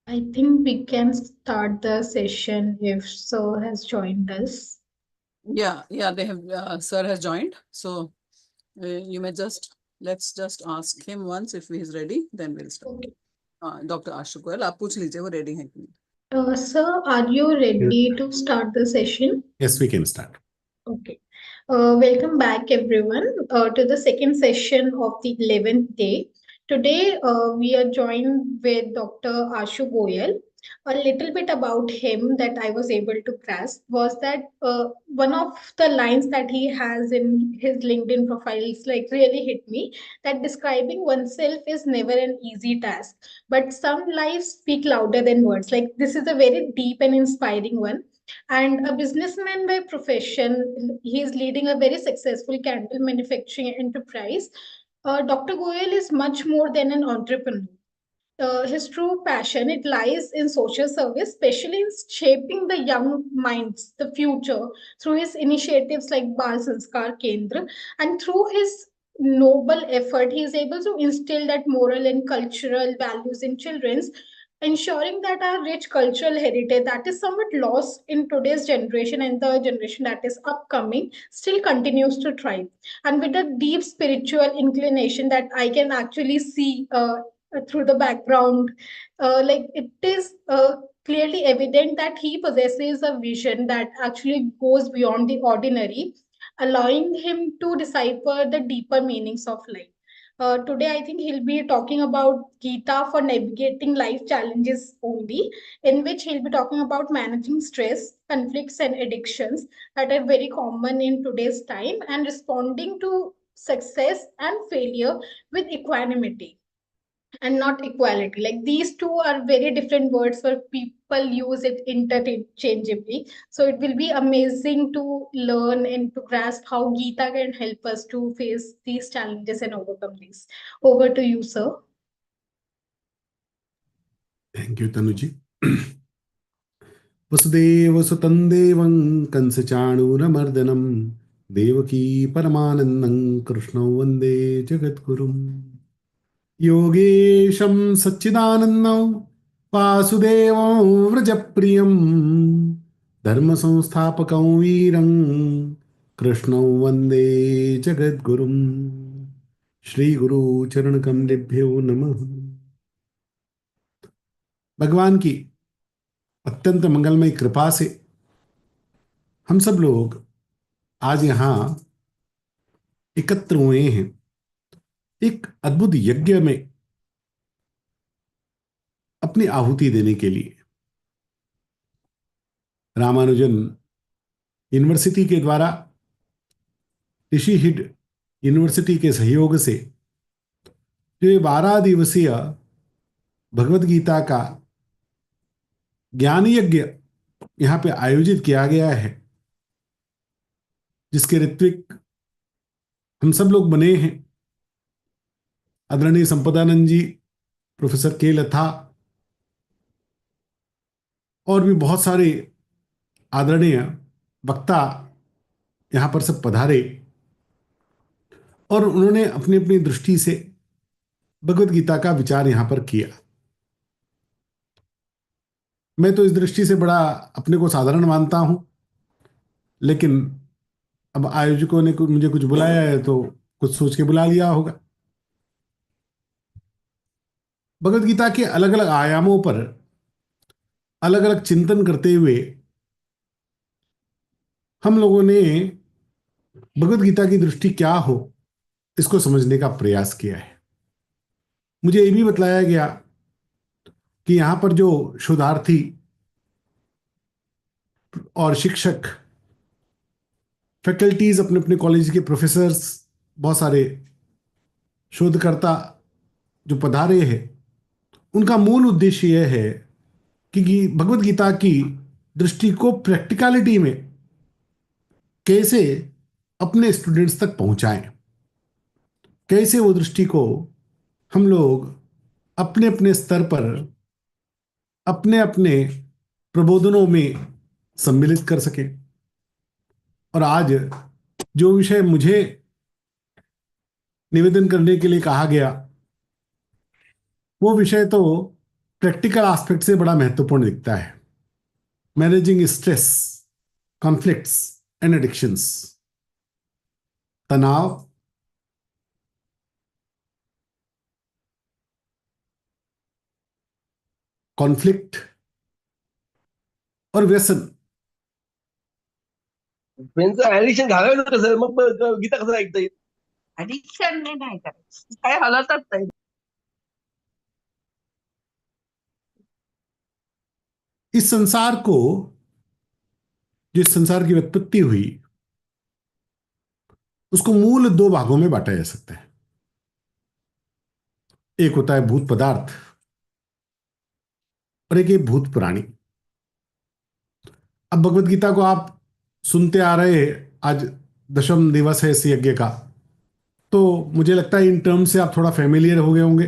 I think we can start the session if Sir has joined us. Yeah, they have, sir has joined. So you may let's just ask him once if he is ready, then we'll start. Okay. Doctor Ashu Goyal, आप पूछ लीजिए वो ready है कि नहीं। Sir, are you ready to start the session? Yes, we can start. Okay. Welcome back, everyone, to the second session of the 11th day. Today, we are joined with Dr. Ashu Goyal. A little bit about him that I was able to grasp was that one of the lines that he has in his LinkedIn profile is like really hit me, that describing oneself is never an easy task, but some lives speak louder than words. Like, this is a very deep and inspiring one. And a businessman by profession, he is leading a very successful candle manufacturing enterprise. Dr. Goyal is much more than an entrepreneur. His true passion, it lies in social service, especially in shaping the young minds, the future, through his initiatives like Bal Sanskar Kendra, and through his noble effort, he is able to instill that moral and cultural values in children, ensuring that our rich cultural heritage that is somewhat lost in today's generation and the generation that is upcoming still continues to thrive. And with a deep spiritual inclination that I can actually see through the background, like it is clearly evident that he possesses a vision that actually goes beyond the ordinary, allowing him to decipher the deeper meanings of life. Today, I think he'll be talking about Gita for navigating life challenges only, in which he'll be talking about managing stress, conflicts, and addictions that are very common in today's time, and responding to success and failure with equanimity and not equality. Like, these two are very different words where people use it interchangeably. So it will be amazing to learn and to grasp how Gita can help us to face these challenges and overcome these. Over to you, sir. Thank you, Tanuji. वसुदेवसुतं देवं कंसचाणूरमर्दनं देवकी परमानन्दं कृष्णं वन्दे जगद्गुरुम् योगेशं सच्चिदानन्दं वासुदेवं व्रजप्रियं धर्मसंस्थापकं वीरं कृष्णं वन्दे जगद्गुरुम् श्रीगुरुचरणकमलेभ्यो नमः। भगवान की अत्यंत मंगलमय कृपा से हम सब लोग आज यहाँ एकत्र हुए हैं एक अद्भुत यज्ञ में अपनी आहुति देने के लिए। रामानुजन यूनिवर्सिटी के द्वारा ऋषि हिड यूनिवर्सिटी के सहयोग से जो ये 12 दिवसीय भगवत गीता का ज्ञान यज्ञ यहाँ पे आयोजित किया गया है, जिसके ऋत्विक हम सब लोग बने हैं। आदरणीय संपदानंद जी, प्रोफेसर के लथा और भी बहुत सारे आदरणीय वक्ता यहाँ पर सब पधारे और उन्होंने अपनी अपनी दृष्टि से भगवत गीता का विचार यहाँ पर किया। मैं तो इस दृष्टि से बड़ा अपने को साधारण मानता हूं, लेकिन अब आयोजकों ने मुझे कुछ बुलाया है तो कुछ सोच के बुला लिया होगा। भगवत गीता के अलग अलग आयामों पर अलग अलग चिंतन करते हुए हम लोगों ने भगवत गीता की दृष्टि क्या हो इसको समझने का प्रयास किया है। मुझे ये भी बतलाया गया कि यहां पर जो शोधार्थी और शिक्षक, फैकल्टीज, अपने अपने कॉलेज के प्रोफेसर्स, बहुत सारे शोधकर्ता जो पधारे हैं, उनका मूल उद्देश्य यह है कि भगवत गीता की दृष्टि को प्रैक्टिकलिटी में कैसे अपने स्टूडेंट्स तक पहुंचाएं, कैसे वो दृष्टि को हम लोग अपने अपने स्तर पर अपने अपने प्रबोधनों में सम्मिलित कर सकें। और आज जो विषय मुझे निवेदन करने के लिए कहा गया, वो विषय तो प्रैक्टिकल एस्पेक्ट से बड़ा महत्वपूर्ण दिखता है। Managing stress, conflicts and addictions, तनाव, कॉन्फ्लिक्ट और व्यसन. त्यांचं ऍडिक्शन घालवलं कसं, मग गीता कसं ऐकता येईल? ऍडिक्शन नाही करायचं, काय हलतच नाही. इस संसार को, जिस संसार की उत्पत्ति हुई, उसको मूल दो भागों में बांटा जा सकता है. एक होता है भूत पदार्थ और एक है भूत प्राणी. अब भगवत गीता को आप सुनते आ रहे हैं, आज 10वां दिवस है इस यज्ञ का, तो मुझे लगता है इन टर्म से आप थोड़ा फेमिलियर हो गए होंगे.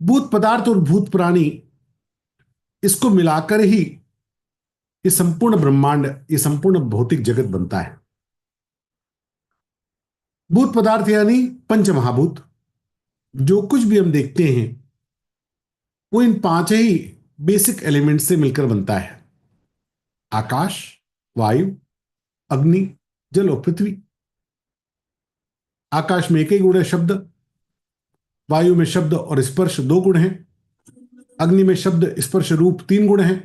भूत पदार्थ और भूत प्राणी, इसको मिलाकर ही ये संपूर्ण ब्रह्मांड, ये संपूर्ण भौतिक जगत बनता है. भूत पदार्थ यानी पंच महाभूत. जो कुछ भी हम देखते हैं वो इन पांच ही बेसिक एलिमेंट से मिलकर बनता है. आकाश, वायु, अग्नि, जल और पृथ्वी. आकाश में एक ही गुण है, शब्द. वायु में शब्द और स्पर्श 2 गुण हैं. अग्नि में शब्द, स्पर्श, रूप 3 गुण हैं.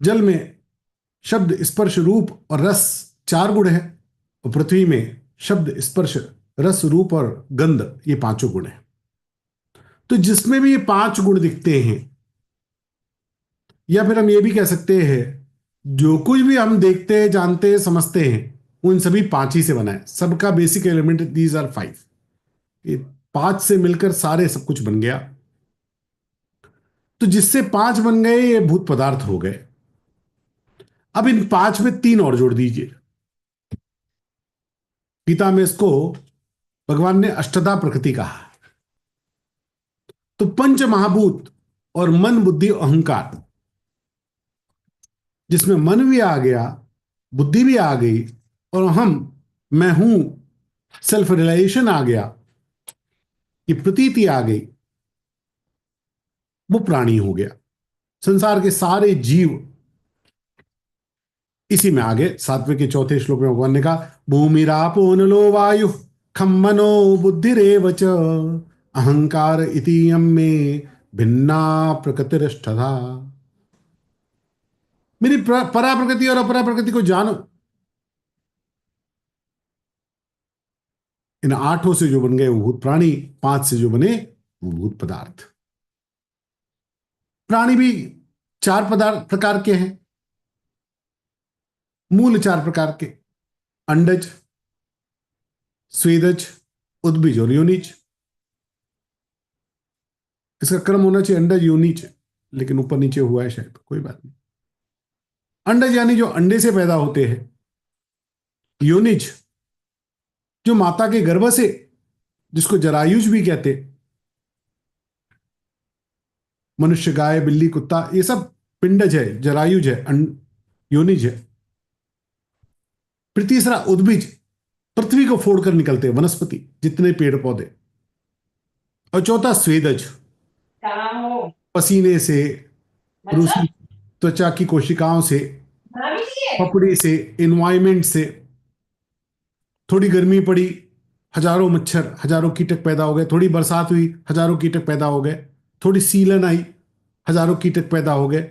जल में शब्द, स्पर्श, रूप और रस 4 गुण हैं. और पृथ्वी में शब्द, स्पर्श, रस, रूप और गंध, ये 5 गुण हैं. तो जिसमें भी ये 5 गुण दिखते हैं, या फिर हम ये भी कह सकते हैं, जो कुछ भी हम देखते हैं, जानते हैं, समझते हैं, उन सभी 5 ही से बना है. सबका बेसिक एलिमेंट दीज आर 5. ये 5 से मिलकर सारे सब कुछ बन गया. तो जिससे 5 बन गए, ये भूत पदार्थ हो गए. अब इन 5 में 3 और जोड़ दीजिए. गीता में इसको भगवान ने अष्टधा प्रकृति कहा. तो पंच महाभूत और मन, बुद्धि, अहंकार, जिसमें मन भी आ गया, बुद्धि भी आ गई, और मैं हूं, सेल्फ रियलाइजेशन आ गया, ये प्रतीति आ गई, वो प्राणी हो गया. संसार के सारे जीव इसी में आ गए. 7वें के 4थे श्लोक में भगवान ने कहा, भूमिरापो नलो वायु खम मनो बुद्धिरेव च अहंकार इतीयं मे भिन्ना प्रकृतिरष्टधा. मेरी परा प्रकृति और अपरा प्रकृति को जानो. इन 8 से जो बन गए वो भूत प्राणी, 5 से जो बने वो भूत पदार्थ. प्राणी भी 4 प्रकार के हैं, मूल 4 प्रकार के: अंडज, स्वेदज, उद्भिज और योनिज. इसका क्रम होना चाहिए अंडज योनिज, लेकिन ऊपर नीचे हुआ है शायद, कोई बात नहीं. अंडज यानी जो अंडे से पैदा होते हैं. योनिज जो माता के गर्भ से, जिसको जरायुज भी कहते. मनुष्य, गाय, बिल्ली, कुत्ता, ये सब पिंडज है, जरायुज है, योनिज है. फिर तीसरा उद्भिज, पृथ्वी को फोड़कर निकलते हैं, वनस्पति, जितने पेड़ पौधे. और चौथा स्वेदज, पसीने से, रूसी त्वचा की कोशिकाओं से, पपड़ी से, एनवायरमेंट से. थोड़ी गर्मी पड़ी, हजारों मच्छर, हजारों कीटक पैदा हो गए. थोड़ी बरसात हुई, हजारों कीटक पैदा हो गए. थोड़ी सीलन आई, हजारों कीटक पैदा हो गए.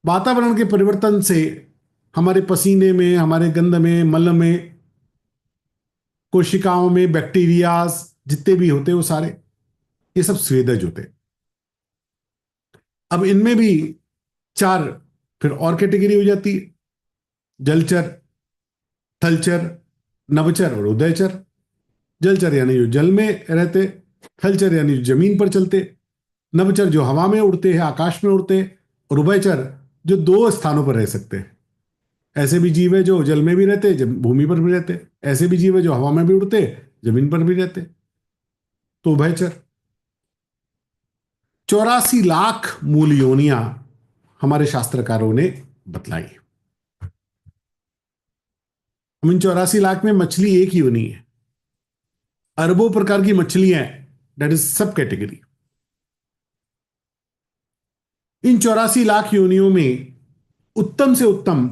वातावरण के परिवर्तन से हमारे पसीने में, हमारे गंध में, मल में, कोशिकाओं में बैक्टीरियाज जितने भी होते हैं वो सारे, ये सब स्वेदज होते. अब इनमें भी 4 फिर और कैटेगरी हो जाती है: जलचर, थलचर, नभचर और उदयचर. जलचर यानी जो जल में रहते, थलचर यानी जो जमीन पर चलते, नभचर जो हवा में उड़ते हैं, आकाश में उड़ते, और उभयचर जो 2 स्थानों पर रह सकते हैं. ऐसे भी जीव है जो जल में भी रहते, भूमि पर भी रहते. ऐसे भी जीव है जो हवा में भी उड़ते, जमीन पर भी रहते. तो उभयचर. 84 लाख मूल योनियां हमारे शास्त्रकारों ने बतलाई. इन 84 लाख में मछली एक ही योनि है. अरबों प्रकार की मछलियां हैं, दैट इज सब कैटेगरी. इन 84 लाख योनियों में उत्तम से उत्तम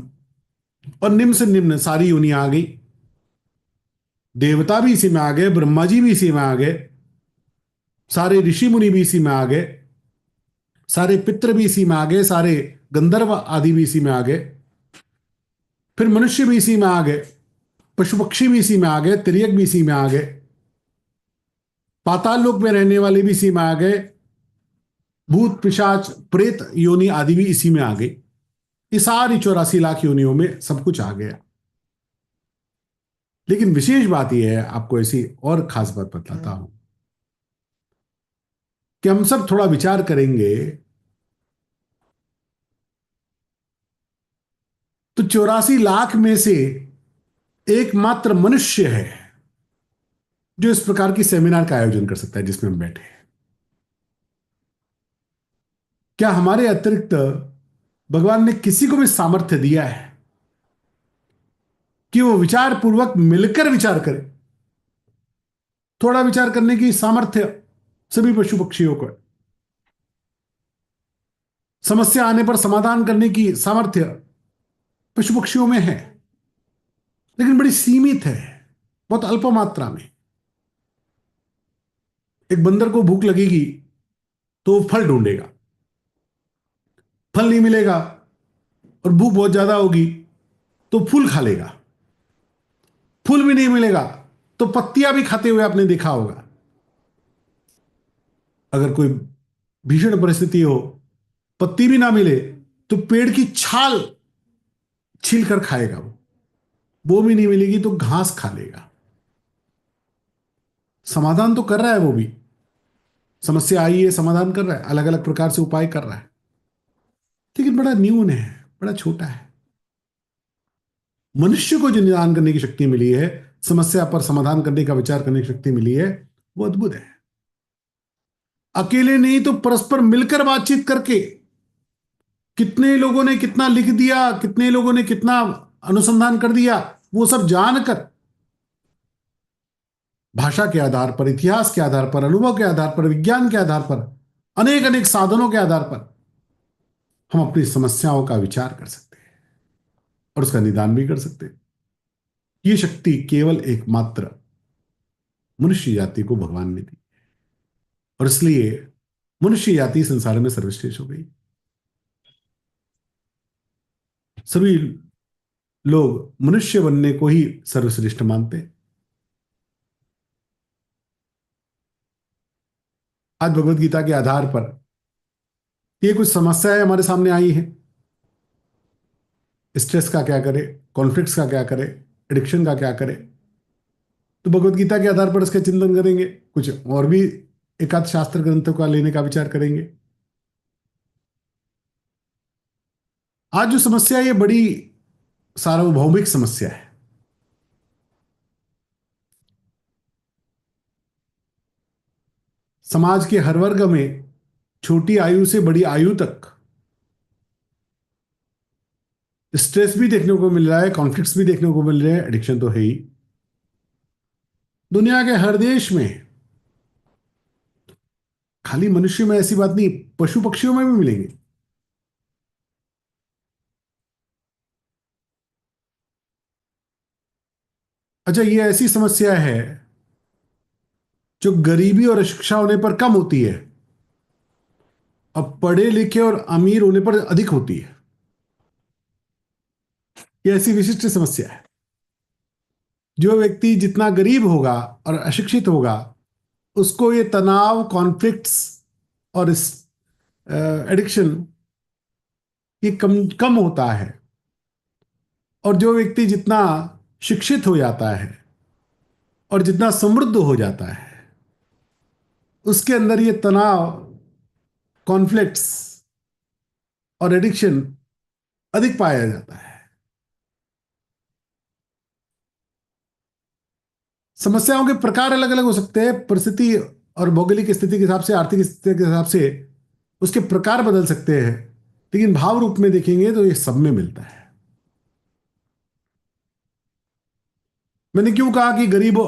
और निम्न से निम्न सारी योनियां आ गई. देवता भी इसी में आ गए, ब्रह्मा जी भी इसी में आ गए, सारे ऋषि मुनि भी इसी में आ गए, सारे पितृ भी इसी में आ गए, सारे गंधर्व आदि भी इसी में आ गए, फिर मनुष्य भी इसी में आ गए, पशु पक्षी भी इसी में आ गए, तिर्यक भी इसी में आ गए, पाताल लोक में रहने वाले भी इसी में आ गए, भूत पिशाच प्रेत योनि आदि भी इसी में आ गई। ये सारी 84 लाख योनियों में सब कुछ आ गया। लेकिन विशेष बात यह है, आपको ऐसी और खास बात बताता हूं कि हम सब थोड़ा विचार करेंगे तो 84 लाख में से एकमात्र मनुष्य है जो इस प्रकार की सेमिनार का आयोजन कर सकता है जिसमें हम बैठे हैं। क्या हमारे अतिरिक्त भगवान ने किसी को भी सामर्थ्य दिया है कि वो विचार पूर्वक मिलकर विचार करे? थोड़ा विचार करने की सामर्थ्य सभी पशु पक्षियों को है, समस्या आने पर समाधान करने की सामर्थ्य पशु पक्षियों में है, लेकिन बड़ी सीमित है, बहुत अल्प मात्रा में। एक बंदर को भूख लगेगी तो वो फल ढूंढेगा, फल नहीं मिलेगा और भूख बहुत ज्यादा होगी तो फूल खा लेगा, फूल भी नहीं मिलेगा तो पत्तियां भी खाते हुए आपने देखा होगा। अगर कोई भीषण परिस्थिति हो, पत्ती भी ना मिले तो पेड़ की छाल छील कर खाएगा, वो भी नहीं मिलेगी तो घास खा लेगा। समाधान तो कर रहा है, वो भी समस्या आई है समाधान कर रहा है, अलग अलग प्रकार से उपाय कर रहा है, लेकिन बड़ा न्यून है, बड़ा छोटा है। मनुष्य को जो निदान करने की शक्ति मिली है, समस्या पर समाधान करने का विचार करने की शक्ति मिली है, वो अद्भुत है। अकेले नहीं तो परस्पर मिलकर बातचीत करके कितने लोगों ने कितना लिख दिया, कितने लोगों ने कितना अनुसंधान कर दिया, वो सब जानकर भाषा के आधार पर, इतिहास के आधार पर, अनुभव के आधार पर, विज्ञान के आधार पर, अनेक अनेक साधनों के आधार पर हम अपनी समस्याओं का विचार कर सकते हैं और उसका निदान भी कर सकते हैं। ये शक्ति केवल एकमात्र मनुष्य जाति को भगवान ने दी और इसलिए मनुष्य जाति संसार में सर्वश्रेष्ठ हो गई। सभी लोग मनुष्य बनने को ही सर्वश्रेष्ठ मानते हैं। आज भगवत गीता के आधार पर ये कुछ समस्याएं हमारे सामने आई हैं। स्ट्रेस का क्या करे, कॉन्फ्लिक्ट्स का क्या करे, एडिक्शन का क्या करे, तो भगवत गीता के आधार पर इसका चिंतन करेंगे। कुछ और भी एकाध शास्त्र ग्रंथों का लेने का विचार करेंगे। आज जो समस्या है ये बड़ी सार्वभौमिक समस्या है। समाज के हर वर्ग में छोटी आयु से बड़ी आयु तक स्ट्रेस भी देखने को मिल रहा है, कॉन्फ्लिक्ट्स भी देखने को मिल रहे हैं, एडिक्शन तो है ही। दुनिया के हर देश में, खाली मनुष्य में ऐसी बात नहीं, पशु पक्षियों में भी मिलेंगे। अच्छा, ये ऐसी समस्या है जो गरीबी और अशिक्षा होने पर कम होती है और पढ़े लिखे और अमीर होने पर अधिक होती है। ये ऐसी विशिष्ट समस्या है। जो व्यक्ति जितना गरीब होगा और अशिक्षित होगा उसको ये तनाव, कॉन्फ्लिक्ट्स और एडिक्शन ये कम कम होता है, और जो व्यक्ति जितना शिक्षित हो जाता है और जितना समृद्ध हो जाता है उसके अंदर ये तनाव, कॉन्फ्लिक्ट्स और एडिक्शन अधिक पाया जाता है। समस्याओं के प्रकार अलग अलग हो सकते हैं, परिस्थिति और भौगोलिक स्थिति के हिसाब से, आर्थिक स्थिति के हिसाब से उसके प्रकार बदल सकते हैं, लेकिन भाव रूप में देखेंगे तो ये सब में मिलता है। मैंने क्यों कहा कि गरीब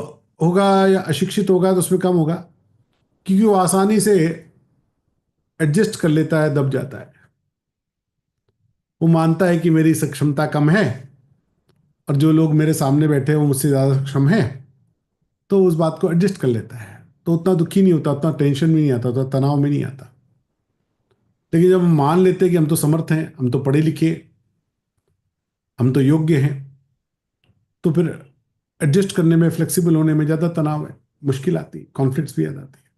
होगा या अशिक्षित होगा तो उसमें कम होगा? क्योंकि वो आसानी से एडजस्ट कर लेता है, दब जाता है। वो मानता है कि मेरी सक्षमता कम है और जो लोग मेरे सामने बैठे हैं वो मुझसे ज्यादा सक्षम हैं, तो उस बात को एडजस्ट कर लेता है। तो उतना दुखी नहीं होता, उतना टेंशन में नहीं आता, उतना तनाव में नहीं आता। लेकिन जब हम मान लेते हैं कि हम तो समर्थ हैं, हम तो पढ़े लिखे, हम तो योग्य हैं, तो फिर एडजस्ट करने में, फ्लेक्सिबल होने में ज्यादा तनाव है, मुश्किल आती है, कॉन्फ्लिक्ट्स भी आ जाती है।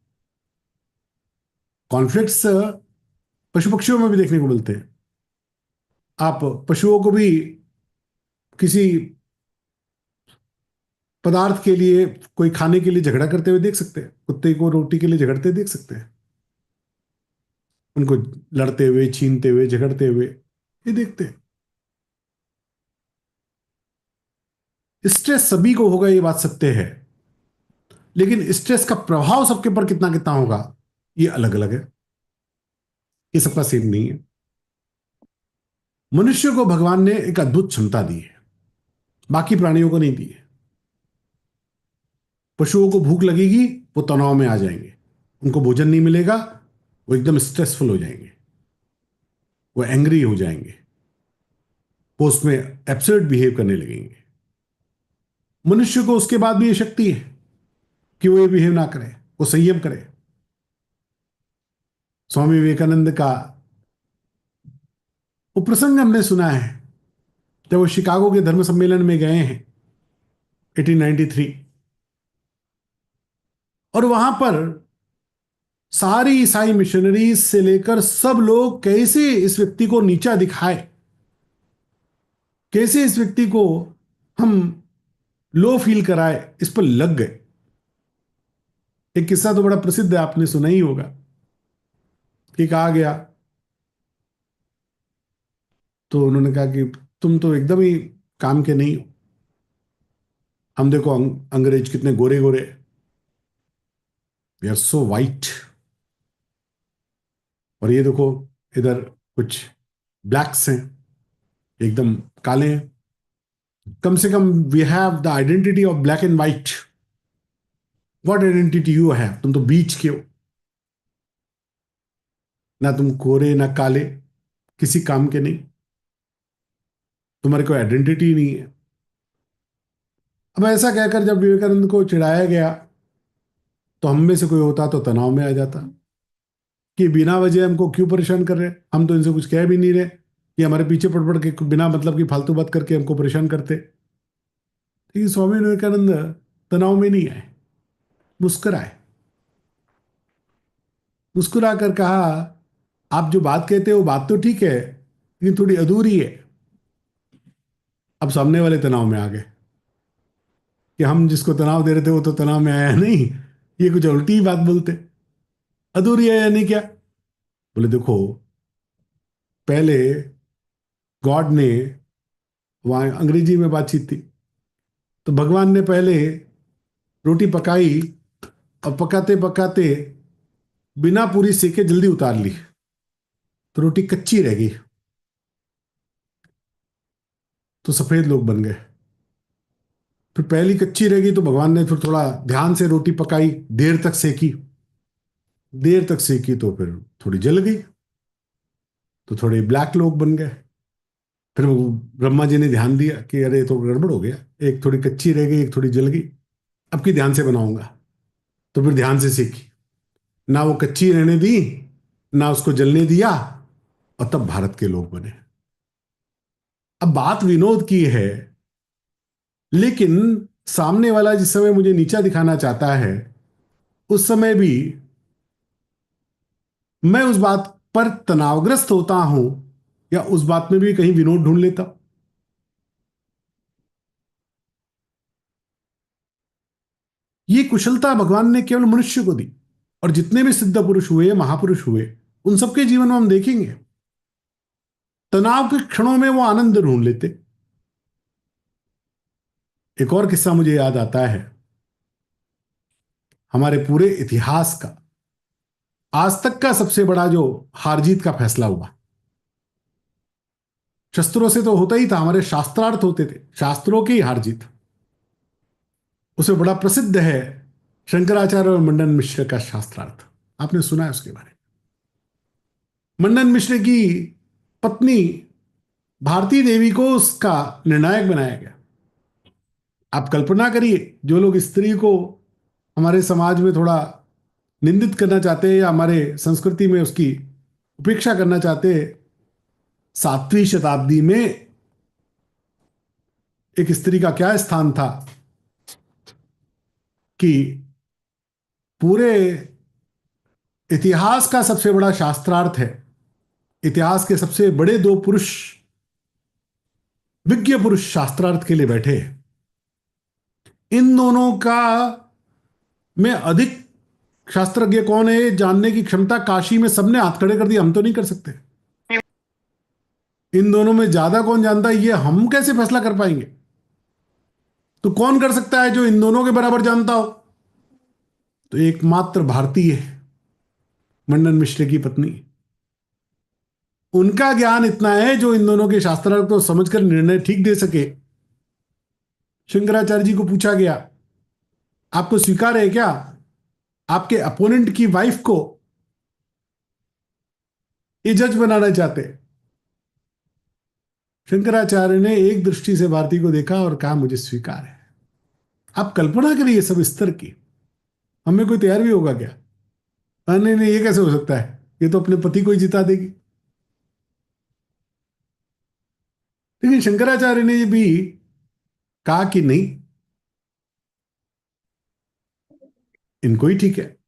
कॉन्फ्लिक्ट्स पशु पक्षियों में भी देखने को मिलते हैं। आप पशुओं को भी किसी पदार्थ के लिए, कोई खाने के लिए झगड़ा करते हुए देख सकते हैं। कुत्ते को रोटी के लिए झगड़ते देख सकते हैं, उनको लड़ते हुए, छीनते हुए, झगड़ते हुए, ये देखते हैं। स्ट्रेस सभी को होगा, ये बात सत्य है, लेकिन स्ट्रेस का प्रभाव सबके पर कितना कितना होगा ये अलग अलग है, ये सबका सेम नहीं है। मनुष्य को भगवान ने एक अद्भुत क्षमता दी है, बाकी प्राणियों को नहीं दी है। पशुओं को भूख लगेगी, वो तनाव में आ जाएंगे, उनको भोजन नहीं मिलेगा, वो एकदम स्ट्रेसफुल हो जाएंगे, वो एंग्री हो जाएंगे, वो उसमें एब्सर्ड बिहेव करने लगेंगे। मनुष्य को उसके बाद भी ये शक्ति है कि वो ये बिहेव ना करे, वो संयम करे। स्वामी विवेकानंद का वो प्रसंग हमने सुना है, जब वो शिकागो के धर्म सम्मेलन में गए हैं 1893, और वहां पर सारी ईसाई मिशनरीज से लेकर सब लोग कैसे इस व्यक्ति को नीचा दिखाए, कैसे इस व्यक्ति को हम लो फील कराए, इस पर लग गए। एक किस्सा तो बड़ा प्रसिद्ध है, आपने सुना ही होगा, कि कहा गया तो उन्होंने कहा कि तुम तो एकदम ही काम के नहीं हो, हम देखो अंग्रेज कितने गोरे गोरे, वी आर सो वाइट, और ये देखो इधर कुछ ब्लैक्स हैं, एकदम काले हैं। कम से कम we have the identity of black and white, what identity you have, तुम तो बीच के हो, ना तुम गोरे ना काले, किसी काम के नहीं, तुम्हारी कोई आइडेंटिटी नहीं है। अब ऐसा कहकर जब विवेकानंद को चिढ़ाया गया, तो हम में से कोई होता तो तनाव में आ जाता कि बिना वजह हमको क्यों परेशान कर रहे हैं, हम तो इनसे कुछ कह भी नहीं रहे, कि हमारे पीछे पड़ पड़ के बिना मतलब की फालतू बात करके हमको परेशान करते। लेकिन स्वामी विवेकानंद तनाव में नहीं आए, मुस्कुराए, मुस्कुरा कर कहा, आप जो बात कहते हो वो बात तो ठीक है, लेकिन थोड़ी अधूरी है। अब सामने वाले तनाव में आ गए कि हम जिसको तनाव दे रहे थे वो तो तनाव में आया नहीं, ये कुछ उल्टी ही बात बोलते, अधूरी है यानी क्या। बोले देखो, पहले गॉड ने, वहां अंग्रेजी में बातचीत थी, तो भगवान ने पहले रोटी पकाई, और पकाते पकाते बिना पूरी सेके जल्दी उतार ली, तो रोटी कच्ची रह गई, तो सफेद लोग बन गए। फिर पहली कच्ची रह गई तो भगवान ने फिर थोड़ा ध्यान से रोटी पकाई, देर तक सेकी, देर तक सेकी तो फिर थोड़ी जल गई, तो थोड़े ब्लैक लोग बन गए। फिर वो ब्रह्मा जी ने ध्यान दिया कि अरे तो गड़बड़ हो गया, एक थोड़ी कच्ची रह गई, एक थोड़ी जल गई, अब की ध्यान से बनाऊंगा। तो फिर ध्यान से सीखी, ना वो कच्ची रहने दी, ना उसको जलने दिया, और तब भारत के लोग बने। अब बात विनोद की है, लेकिन सामने वाला जिस समय मुझे नीचा दिखाना चाहता है, उस समय भी मैं उस बात पर तनावग्रस्त होता हूं, या उस बात में भी कहीं विनोद ढूंढ लेता। ये कुशलता भगवान ने केवल मनुष्य को दी, और जितने भी सिद्ध पुरुष हुए, महापुरुष हुए, उन सबके जीवन में हम देखेंगे तनाव के क्षणों में वो आनंद ढूंढ लेते। एक और किस्सा मुझे याद आता है, हमारे पूरे इतिहास का आज तक का सबसे बड़ा जो हार जीत का फैसला हुआ, शस्त्रों से तो होता ही था, हमारे शास्त्रार्थ होते थे, शास्त्रों की हार जीत। उसे बड़ा प्रसिद्ध है शंकराचार्य और मंडन मिश्र का शास्त्रार्थ, आपने सुना है उसके बारे में। मंडन मिश्र की पत्नी भारती देवी को उसका निर्णायक बनाया गया। आप कल्पना करिए, जो लोग स्त्री को हमारे समाज में थोड़ा निंदित करना चाहते या हमारे संस्कृति में उसकी उपेक्षा करना चाहते। 7वीं शताब्दी में एक स्त्री का क्या स्थान था कि पूरे इतिहास का सबसे बड़ा शास्त्रार्थ है, इतिहास के सबसे बड़े 2 पुरुष, विज्ञ पुरुष शास्त्रार्थ के लिए बैठे हैं। इन दोनों का में अधिक शास्त्रज्ञ कौन है ये जानने की क्षमता काशी में सबने हाथ खड़े कर दिया, हम तो नहीं कर सकते। इन दोनों में ज्यादा कौन जानता है ये हम कैसे फैसला कर पाएंगे? तो कौन कर सकता है जो इन दोनों के बराबर जानता हो? तो एकमात्र भारतीय है, मंडन मिश्र की पत्नी। उनका ज्ञान इतना है जो इन दोनों के शास्त्रार्थ को समझकर निर्णय ठीक दे सके। शंकराचार्य जी को पूछा गया, आपको स्वीकार है क्या आपके अपोनेंट की वाइफ को ये जज बनाना चाहते? शंकराचार्य ने एक दृष्टि से भारती को देखा और कहा, मुझे स्वीकार है। आप कल्पना करिए सब स्तर की। हमें कोई तैयार भी होगा क्या? नहीं नहीं, ये कैसे हो सकता है, ये तो अपने पति को ही जिता देगी। लेकिन शंकराचार्य ने भी कहा कि नहीं, इनको ही ठीक है।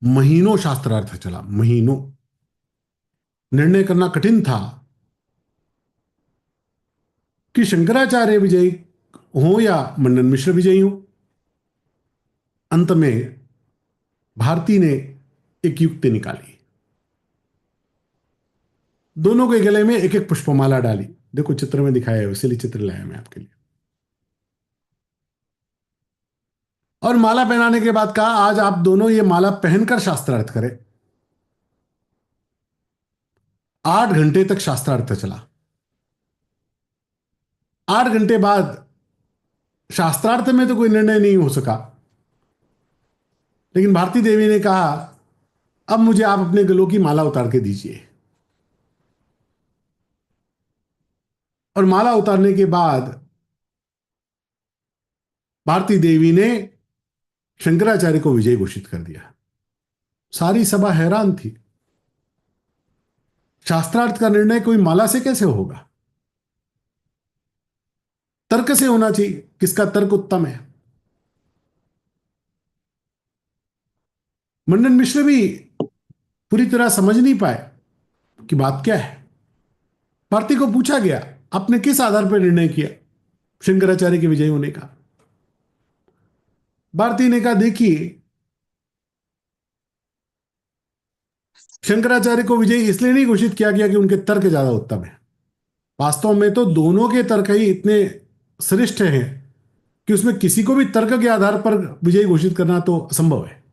महीनों शास्त्रार्थ चला, महीनों। निर्णय करना कठिन था कि शंकराचार्य विजयी हो या मंडन मिश्र विजयी हो। अंत में भारती ने एक युक्ति निकाली, दोनों के गले में एक एक पुष्पमाला डाली। देखो चित्र में दिखाया है, इसीलिए चित्र लाया मैं आपके लिए। और माला पहनाने के बाद कहा, आज आप दोनों ये माला पहनकर शास्त्रार्थ करें। 8 घंटे तक शास्त्रार्थ चला। 8 घंटे बाद शास्त्रार्थ में तो कोई निर्णय नहीं हो सका, लेकिन भारती देवी ने कहा, अब मुझे आप अपने गलों की माला उतार के दीजिए। और माला उतारने के बाद भारती देवी ने शंकराचार्य को विजय घोषित कर दिया। सारी सभा हैरान थी, शास्त्रार्थ का निर्णय कोई माला से कैसे होगा? तर्क से होना चाहिए, किसका तर्क उत्तम है। मंडन मिश्र भी पूरी तरह समझ नहीं पाए कि बात क्या है। भारती को पूछा गया, आपने किस आधार पर निर्णय किया शंकराचार्य के विजयी होने का? भारती ने कहा, देखिए, शंकराचार्य को विजयी इसलिए नहीं घोषित किया गया कि उनके तर्क ज्यादा उत्तम है। वास्तव में तो दोनों के तर्क ही इतने श्रेष्ठ हैं कि उसमें किसी को भी तर्क के आधार पर विजयी घोषित करना तो असंभव है।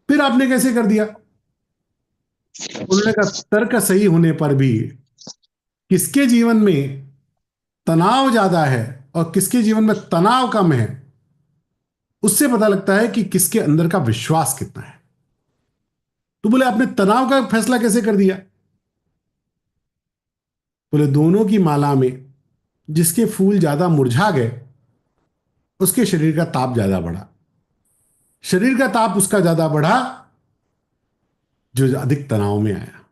फिर आपने कैसे कर दिया? उन्होंने कहा, तर्क सही होने पर भी किसके जीवन में तनाव ज्यादा है और किसके जीवन में तनाव कम है, उससे पता लगता है कि किसके अंदर का विश्वास कितना है। तो बोले, आपने तनाव का फैसला कैसे कर दिया? बोले, दोनों की माला में जिसके फूल ज्यादा मुरझा गए उसके शरीर का ताप ज्यादा बढ़ा। शरीर का ताप उसका ज्यादा बढ़ा जो अधिक तनाव में आया।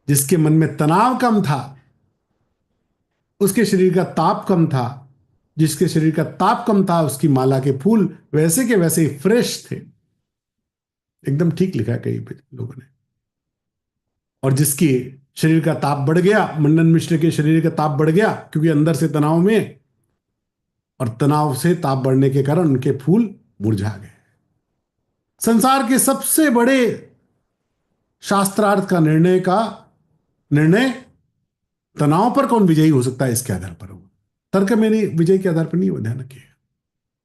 जिसके मन में तनाव कम था उसके शरीर का ताप कम था। जिसके शरीर का ताप कम था उसकी माला के फूल वैसे के वैसे ही फ्रेश थे। एकदम ठीक लिखा है कई लोगों ने। और जिसकी शरीर का ताप बढ़ गया, मंडन मिश्र के शरीर का ताप बढ़ गया क्योंकि अंदर से तनाव में, और तनाव से ताप बढ़ने के कारण उनके फूल मुरझा गए। संसार के सबसे बड़े शास्त्रार्थ का निर्णय तनाव पर कौन विजयी हो सकता है इसके आधार पर होगा, तर्क में नहीं, विजय के आधार पर नहीं हो। ध्यान रखिए,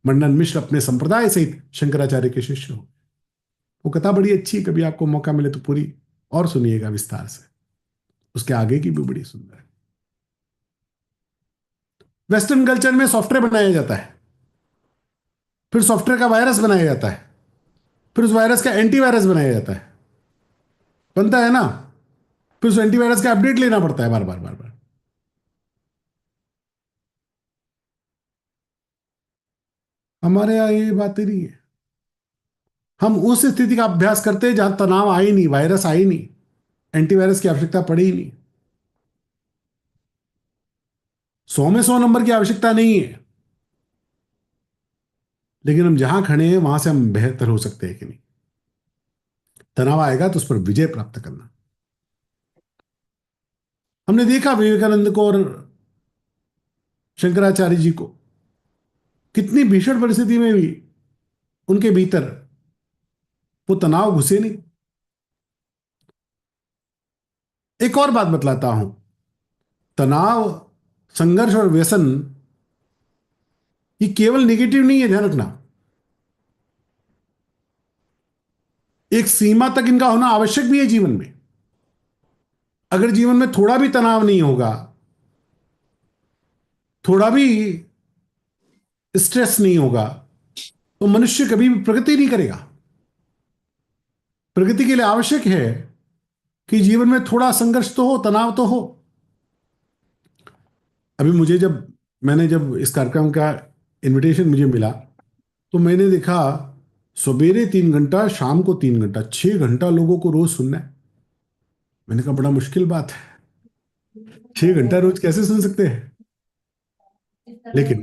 मंडन मिश्र अपने संप्रदाय सहित शंकराचार्य के शिष्य हो। वो कथा बड़ी अच्छी, कभी आपको मौका मिले तो पूरी और सुनिएगा विस्तार से। उसके आगे की भी बड़ी सुंदर है। वेस्टर्न कल्चर में सॉफ्टवेयर बनाया जाता है, फिर सॉफ्टवेयर का वायरस बनाया जाता है, फिर उस वायरस का एंटीवायरस बनाया जाता है, बनता है ना, फिर उस एंटीवायरस का अपडेट लेना पड़ता है बार बार बार बार। हमारे यहां ये बातें नहीं है। हम उस स्थिति का अभ्यास करते हैं जहां तनाव आई नहीं, वायरस आई नहीं, एंटीवायरस की आवश्यकता पड़ी ही नहीं, 100 में 100 नंबर की आवश्यकता नहीं है, लेकिन हम जहां खड़े हैं वहां से हम बेहतर हो सकते हैं कि नहीं। तनाव आएगा तो उस पर विजय प्राप्त करना। हमने देखा विवेकानंद को और शंकराचार्य जी को, कितनी भीषण परिस्थिति में भी उनके भीतर वो तनाव घुसे नहीं। एक और बात बतलाता हूं, तनाव, संघर्ष और व्यसन ये केवल नेगेटिव नहीं है, ध्यान रखना। एक सीमा तक इनका होना आवश्यक भी है जीवन में। अगर जीवन में थोड़ा भी तनाव नहीं होगा, थोड़ा भी स्ट्रेस नहीं होगा, तो मनुष्य कभी भी प्रगति नहीं करेगा। प्रगति के लिए आवश्यक है कि जीवन में थोड़ा संघर्ष तो हो, तनाव तो हो। अभी मैंने जब इस कार्यक्रम का इनविटेशन मुझे मिला, तो मैंने देखा सवेरे 3 घंटा, शाम को 3 घंटा, 6 घंटा लोगों को रोज सुनना है। मैंने कहा बड़ा मुश्किल बात है, 6 घंटा रोज कैसे सुन सकते हैं? लेकिन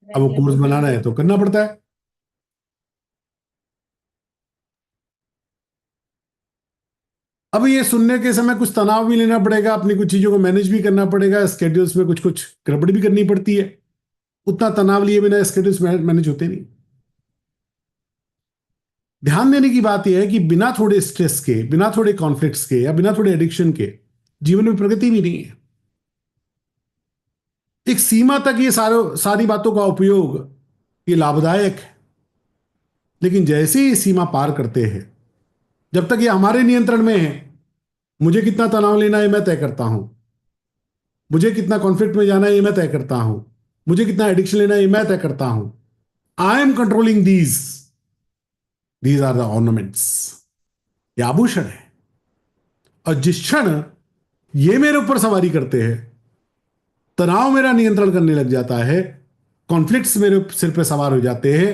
अब वो कोर्स बनाना है तो करना पड़ता है। अब ये सुनने के समय कुछ तनाव भी लेना पड़ेगा, अपनी कुछ चीजों को मैनेज भी करना पड़ेगा, स्केड्यूल्स में कुछ कुछ गड़बड़ी भी करनी पड़ती है। उतना तनाव लिए बिना स्केड्यूल्स मैनेज होते नहीं। ध्यान देने की बात यह है कि बिना थोड़े स्ट्रेस के, बिना थोड़े कॉन्फ्लिक्ट्स के या बिना थोड़े एडिक्शन के जीवन में प्रगति भी नहीं है। एक सीमा तक ये सारी बातों का उपयोग ये लाभदायक है, लेकिन जैसे ही सीमा पार करते हैं, जब तक ये हमारे नियंत्रण में है, मुझे कितना तनाव लेना है मैं तय करता हूं, मुझे कितना कॉन्फ्लिक्ट में जाना है ये मैं तय करता हूं, मुझे कितना एडिक्शन लेना है ये मैं तय करता हूं। I am controlling these are the ornaments. ये आभूषण है। और जिस क्षण ये मेरे ऊपर सवारी करते हैं, तनाव मेरा नियंत्रण करने लग जाता है, कॉन्फ्लिक्ट्स मेरे सिर पे सवार हो जाते हैं,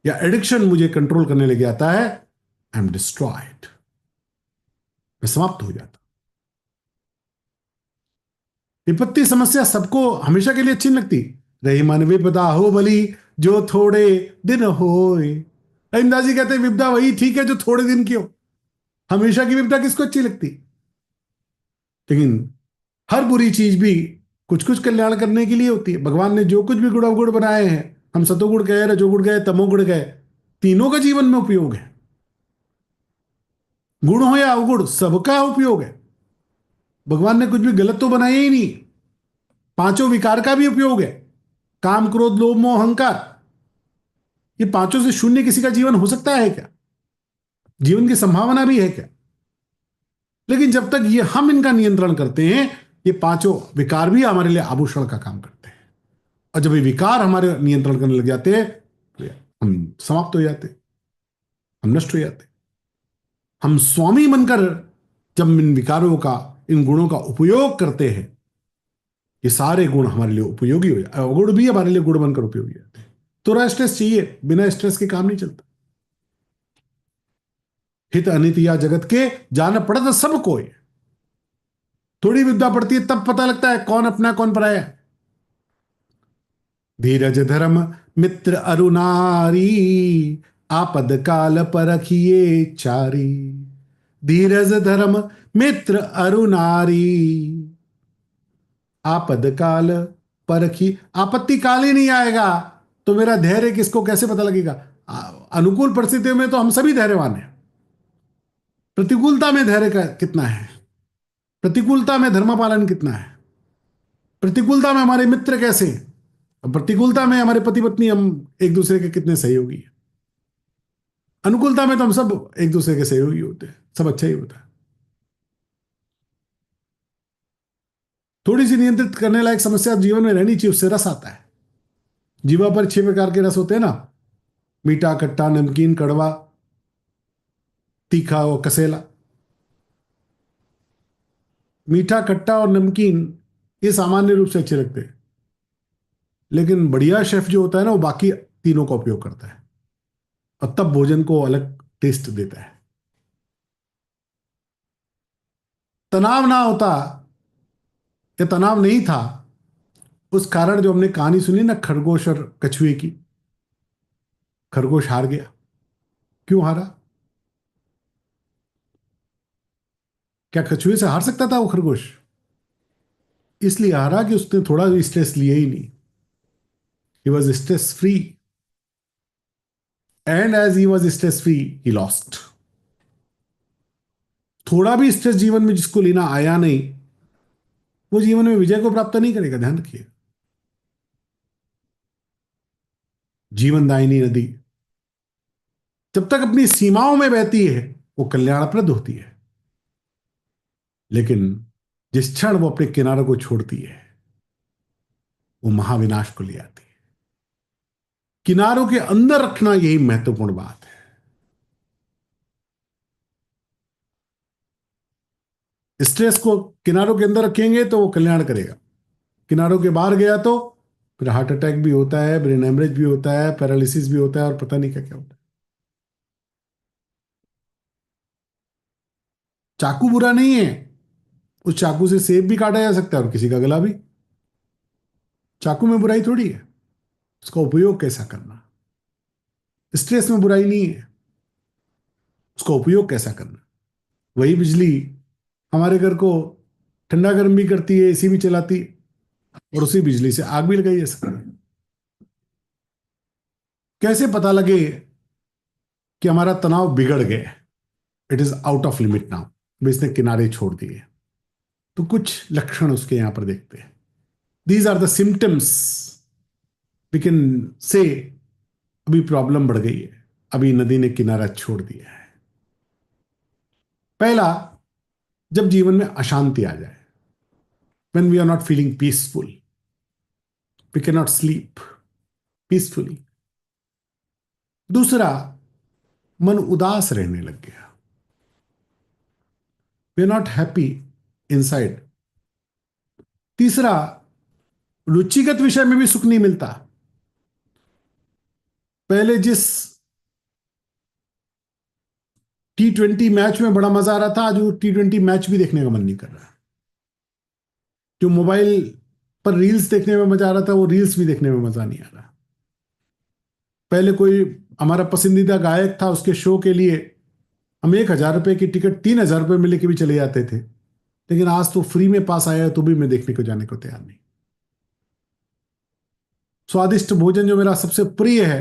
या एडिक्शन मुझे कंट्रोल करने लग जाता है, आई एम डिस्ट्रॉयड, मैं समाप्त हो जाता। विपत्ति, समस्या सबको हमेशा के लिए अच्छी नहीं लगती। रही मन विपदा हो भली जो थोड़े दिन होए। रहीमदास जी कहते हैं विपदा वही ठीक है जो थोड़े दिन की हो। हमेशा की विपदा किसको अच्छी लगती? लेकिन हर बुरी चीज भी कुछ कुछ कल्याण करने के लिए होती है। भगवान ने जो कुछ भी गुण अवगुण बनाए हैं, हम सतोगुण गए, रजोगुण गए, तमोगुण गए, तीनों का जीवन में उपयोग है। गुण हो या अवगुण, सबका उपयोग है। भगवान ने कुछ भी गलत तो बनाया ही नहीं। पांचों विकार का भी उपयोग है। काम, क्रोध, लोभ, मोह, अहंकार, ये पांचों से शून्य किसी का जीवन हो सकता है क्या? जीवन की संभावना भी है क्या? लेकिन जब तक ये हम इनका नियंत्रण करते हैं, ये पांचों विकार भी हमारे लिए आभूषण का काम करते हैं। और जब ये विकार हमारे नियंत्रण करने लग जाते हैं, तो हम समाप्त हो जाते, हम नष्ट हो जाते। हम स्वामी बनकर जब इन विकारों का, इन गुणों का उपयोग करते हैं, ये सारे गुण हमारे लिए उपयोगी हो जाते, अवगुण भी हमारे लिए गुण बनकर उपयोगी हो जाते हैं। थोड़ा स्ट्रेस चाहिए, बिना स्ट्रेस के काम नहीं चलता। हित अनित या जगत के जान पड़त सब कोई। थोड़ी विद्या पड़ती है तब पता लगता है कौन अपना कौन पराया है। धीरज धर्म मित्र अरुनारी, आपद काल परखिए चारी। धीरज धर्म मित्र अरुनारी, आपद काल परखी। आपत्ति काल ही नहीं आएगा तो मेरा धैर्य किसको कैसे पता लगेगा? अनुकूल परिस्थितियों में तो हम सभी धैर्यवान हैं। प्रतिकूलता में धैर्य का कितना है? प्रतिकूलता में धर्म पालन कितना है? प्रतिकूलता में हमारे मित्र कैसे हैं? प्रतिकूलता में हमारे पति पत्नी, हम एक दूसरे के कितने सहयोगी हैं? अनुकूलता में तो हम सब एक दूसरे के सहयोगी होते हैं, सब अच्छा ही होता है। थोड़ी सी नियंत्रित करने लायक समस्या जीवन में रहनी चाहिए, उससे रस आता है। जीवा पर 6 प्रकार के रस होते हैं ना, मीठा, खट्टा, नमकीन, कड़वा, तीखा और कसेला। मीठा, खट्टा और नमकीन ये सामान्य रूप से अच्छे लगते हैं, लेकिन बढ़िया शेफ जो होता है ना, वो बाकी तीनों का उपयोग करता है। और और तब भोजन को अलग टेस्ट देता है। तनाव ना होता या तनाव नहीं था, उस कारण जो हमने कहानी सुनी ना खरगोश और कछुए की, खरगोश हार गया। क्यों हारा? क्या कछुए से हार सकता था वो खरगोश? इसलिए हारा कि उसने थोड़ा भी स्ट्रेस लिया ही नहीं। He was stress free, and as he was stress free he lost. थोड़ा भी स्ट्रेस जीवन में जिसको लेना आया नहीं, वो जीवन में विजय को प्राप्त नहीं करेगा। ध्यान रखिए, जीवनदायिनी नदी जब तक अपनी सीमाओं में बहती है वो कल्याणप्रद होती है, लेकिन जिस क्षण वो अपने किनारों को छोड़ती है वो महाविनाश को ले आती है। किनारों के अंदर रखना यही महत्वपूर्ण बात है। स्ट्रेस को किनारों के अंदर रखेंगे तो वो कल्याण करेगा, किनारों के बाहर गया तो फिर हार्ट अटैक भी होता है, ब्रेन हेमरेज भी होता है, पैरालिसिस भी होता है, और पता नहीं क्या क्या होता है। चाकू बुरा नहीं है, उस चाकू से सेब भी काटा जा सकता है और किसी का गला भी। चाकू में बुराई थोड़ी है, उसका उपयोग कैसा करना। स्ट्रेस में बुराई नहीं है, उसका उपयोग कैसा करना। वही बिजली हमारे घर को ठंडा गर्म भी करती है, एसी भी चलाती है, और उसी बिजली से आग भी लगाई जा सकती है। कैसे पता लगे कि हमारा तनाव बिगड़ गया, it is out of limit now, इसने किनारे छोड़ दिए? तो कुछ लक्षण उसके यहां पर देखते हैं। These are the symptoms we can say अभी प्रॉब्लम बढ़ गई है, अभी नदी ने किनारा छोड़ दिया है। पहला, जब जीवन में अशांति आ जाए, when we are not feeling peaceful, we cannot sleep peacefully. दूसरा, मन उदास रहने लग गया, we are not happy inside. तीसरा, रुचिगत विषय में भी सुख नहीं मिलता। पहले जिस T20 मैच में बड़ा मजा आ रहा था, आज वो T20 मैच भी देखने का मन नहीं कर रहा। जो मोबाइल पर रील्स देखने में मजा आ रहा था, वो रील्स भी देखने में मजा नहीं आ रहा। पहले कोई हमारा पसंदीदा गायक था, उसके शो के लिए हम 1,000 रुपए की टिकट 3,000 रुपए में लेके भी चले जाते थे, लेकिन आज तो फ्री में पास आया तो भी मैं देखने को जाने को तैयार नहीं। स्वादिष्ट भोजन जो मेरा सबसे प्रिय है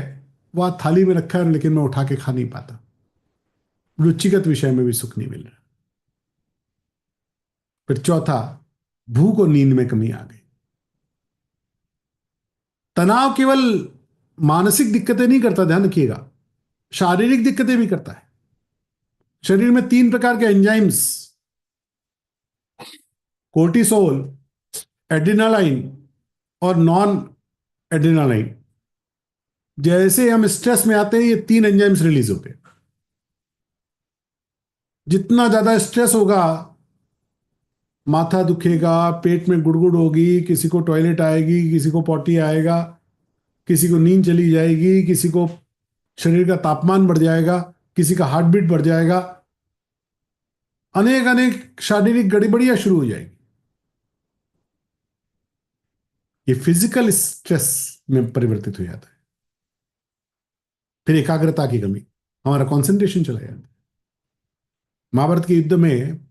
वह थाली में रखा है, लेकिन मैं उठा के खा नहीं पाता। रुचिगत विषय में भी सुख नहीं मिल रहा। फिर चौथा, भूख और नींद में कमी आ गई। तनाव केवल मानसिक दिक्कतें नहीं करता, ध्यान रखिएगा, शारीरिक दिक्कतें भी करता है। शरीर में 3 प्रकार के एंजाइम्स, कोर्टिसोल, एड्रेनालाइन और नॉन एड्रेनालाइन, जैसे हम स्ट्रेस में आते हैं ये 3 एंजाइम्स रिलीज होते हैं। जितना ज्यादा स्ट्रेस होगा, माथा दुखेगा, पेट में गुड़गुड़ होगी, किसी को टॉयलेट आएगी, किसी को पॉटी आएगा, किसी को नींद चली जाएगी, किसी को शरीर का तापमान बढ़ जाएगा, किसी का हार्ट बीट बढ़ जाएगा, अनेक अनेक शारीरिक गड़बड़ियां शुरू हो जाएगी। ये फिजिकल स्ट्रेस में परिवर्तित हो जाता है। फिर एकाग्रता की कमी, हमारा कंसंट्रेशन चला जाता है। महाभारत के युद्ध में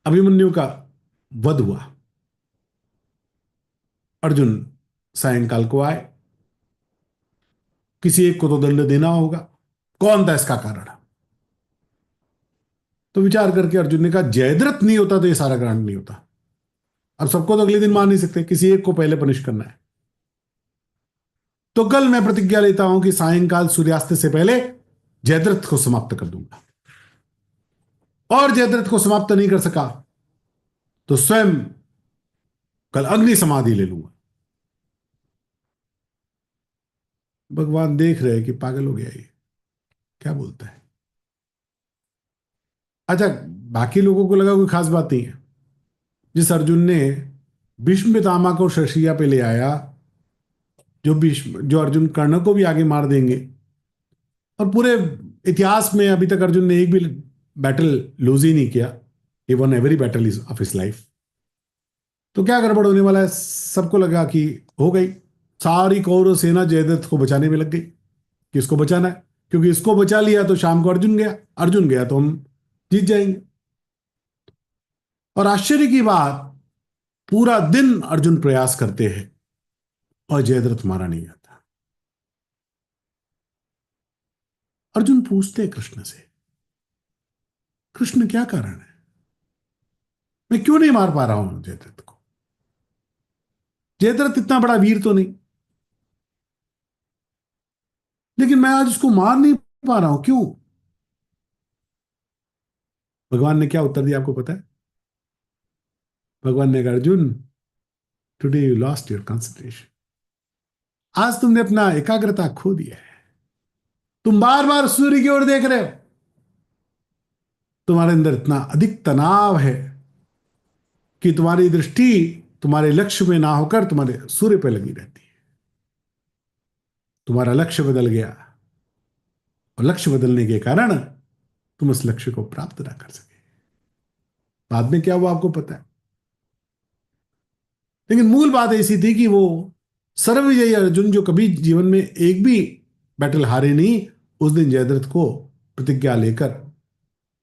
अभिमन्यु का वध हुआ। अर्जुन सायंकाल को आए, किसी एक को तो दंड देना होगा, कौन था इसका कारण? तो विचार करके अर्जुन ने कहा, जयद्रथ नहीं होता तो ये सारा कांड नहीं होता। अब सबको तो अगले दिन मार नहीं सकते, किसी एक को पहले पनिश करना है। तो कल मैं प्रतिज्ञा लेता हूं कि सायंकाल सूर्यास्त से पहले जयद्रथ को समाप्त कर दूंगा, और जयद्रथ को समाप्त नहीं कर सका तो स्वयं कल अग्नि समाधि ले लूंगा। भगवान देख रहे कि पागल हो गया ये, क्या बोलता है। अच्छा, बाकी लोगों को लगा कोई खास बात नहीं है। जिस अर्जुन ने भीष्म पितामह को शशिया पे ले आया, जो अर्जुन कर्ण को भी आगे मार देंगे, और पूरे इतिहास में अभी तक अर्जुन ने एक भी बैटल लूज ही नहीं किया, he won every battle is of his life. तो क्या गड़बड़ होने वाला है? सबको लगा कि हो गई, सारी कौरव सेना जयद्रथ को बचाने में लग गई, किसको बचाना है, क्योंकि इसको बचा लिया तो शाम को अर्जुन गया, अर्जुन गया तो हम जीत जाएंगे। और आश्चर्य की बात, पूरा दिन अर्जुन प्रयास करते हैं और जयद्रथ मारा नहीं जाता। अर्जुन पूछते हैं कृष्ण से, कृष्ण क्या कारण है, मैं क्यों नहीं मार पा रहा हूं जयद्रथ को? जयद्रथ इतना बड़ा वीर तो नहीं, लेकिन मैं आज उसको मार नहीं पा रहा हूं, क्यों? भगवान ने क्या उत्तर दिया आपको पता है? भगवान ने कहा, Arjun today you lost your concentration, आज तुमने अपना एकाग्रता खो दिया है। तुम बार बार सूर्य की ओर देख रहे हो, तुम्हारे अंदर इतना अधिक तनाव है कि तुम्हारी दृष्टि तुम्हारे लक्ष्य में ना होकर तुम्हारे सूर्य पर लगी रहती है। तुम्हारा लक्ष्य बदल गया, और लक्ष्य बदलने के कारण तुम उस लक्ष्य को प्राप्त ना कर सके। बाद में क्या हुआ आपको पता है, लेकिन मूल बात ऐसी थी कि वो सर्वविजयी अर्जुन, जो कभी जीवन में एक भी बैटल हारे नहीं, उस दिन जयद्रथ को प्रतिज्ञा लेकर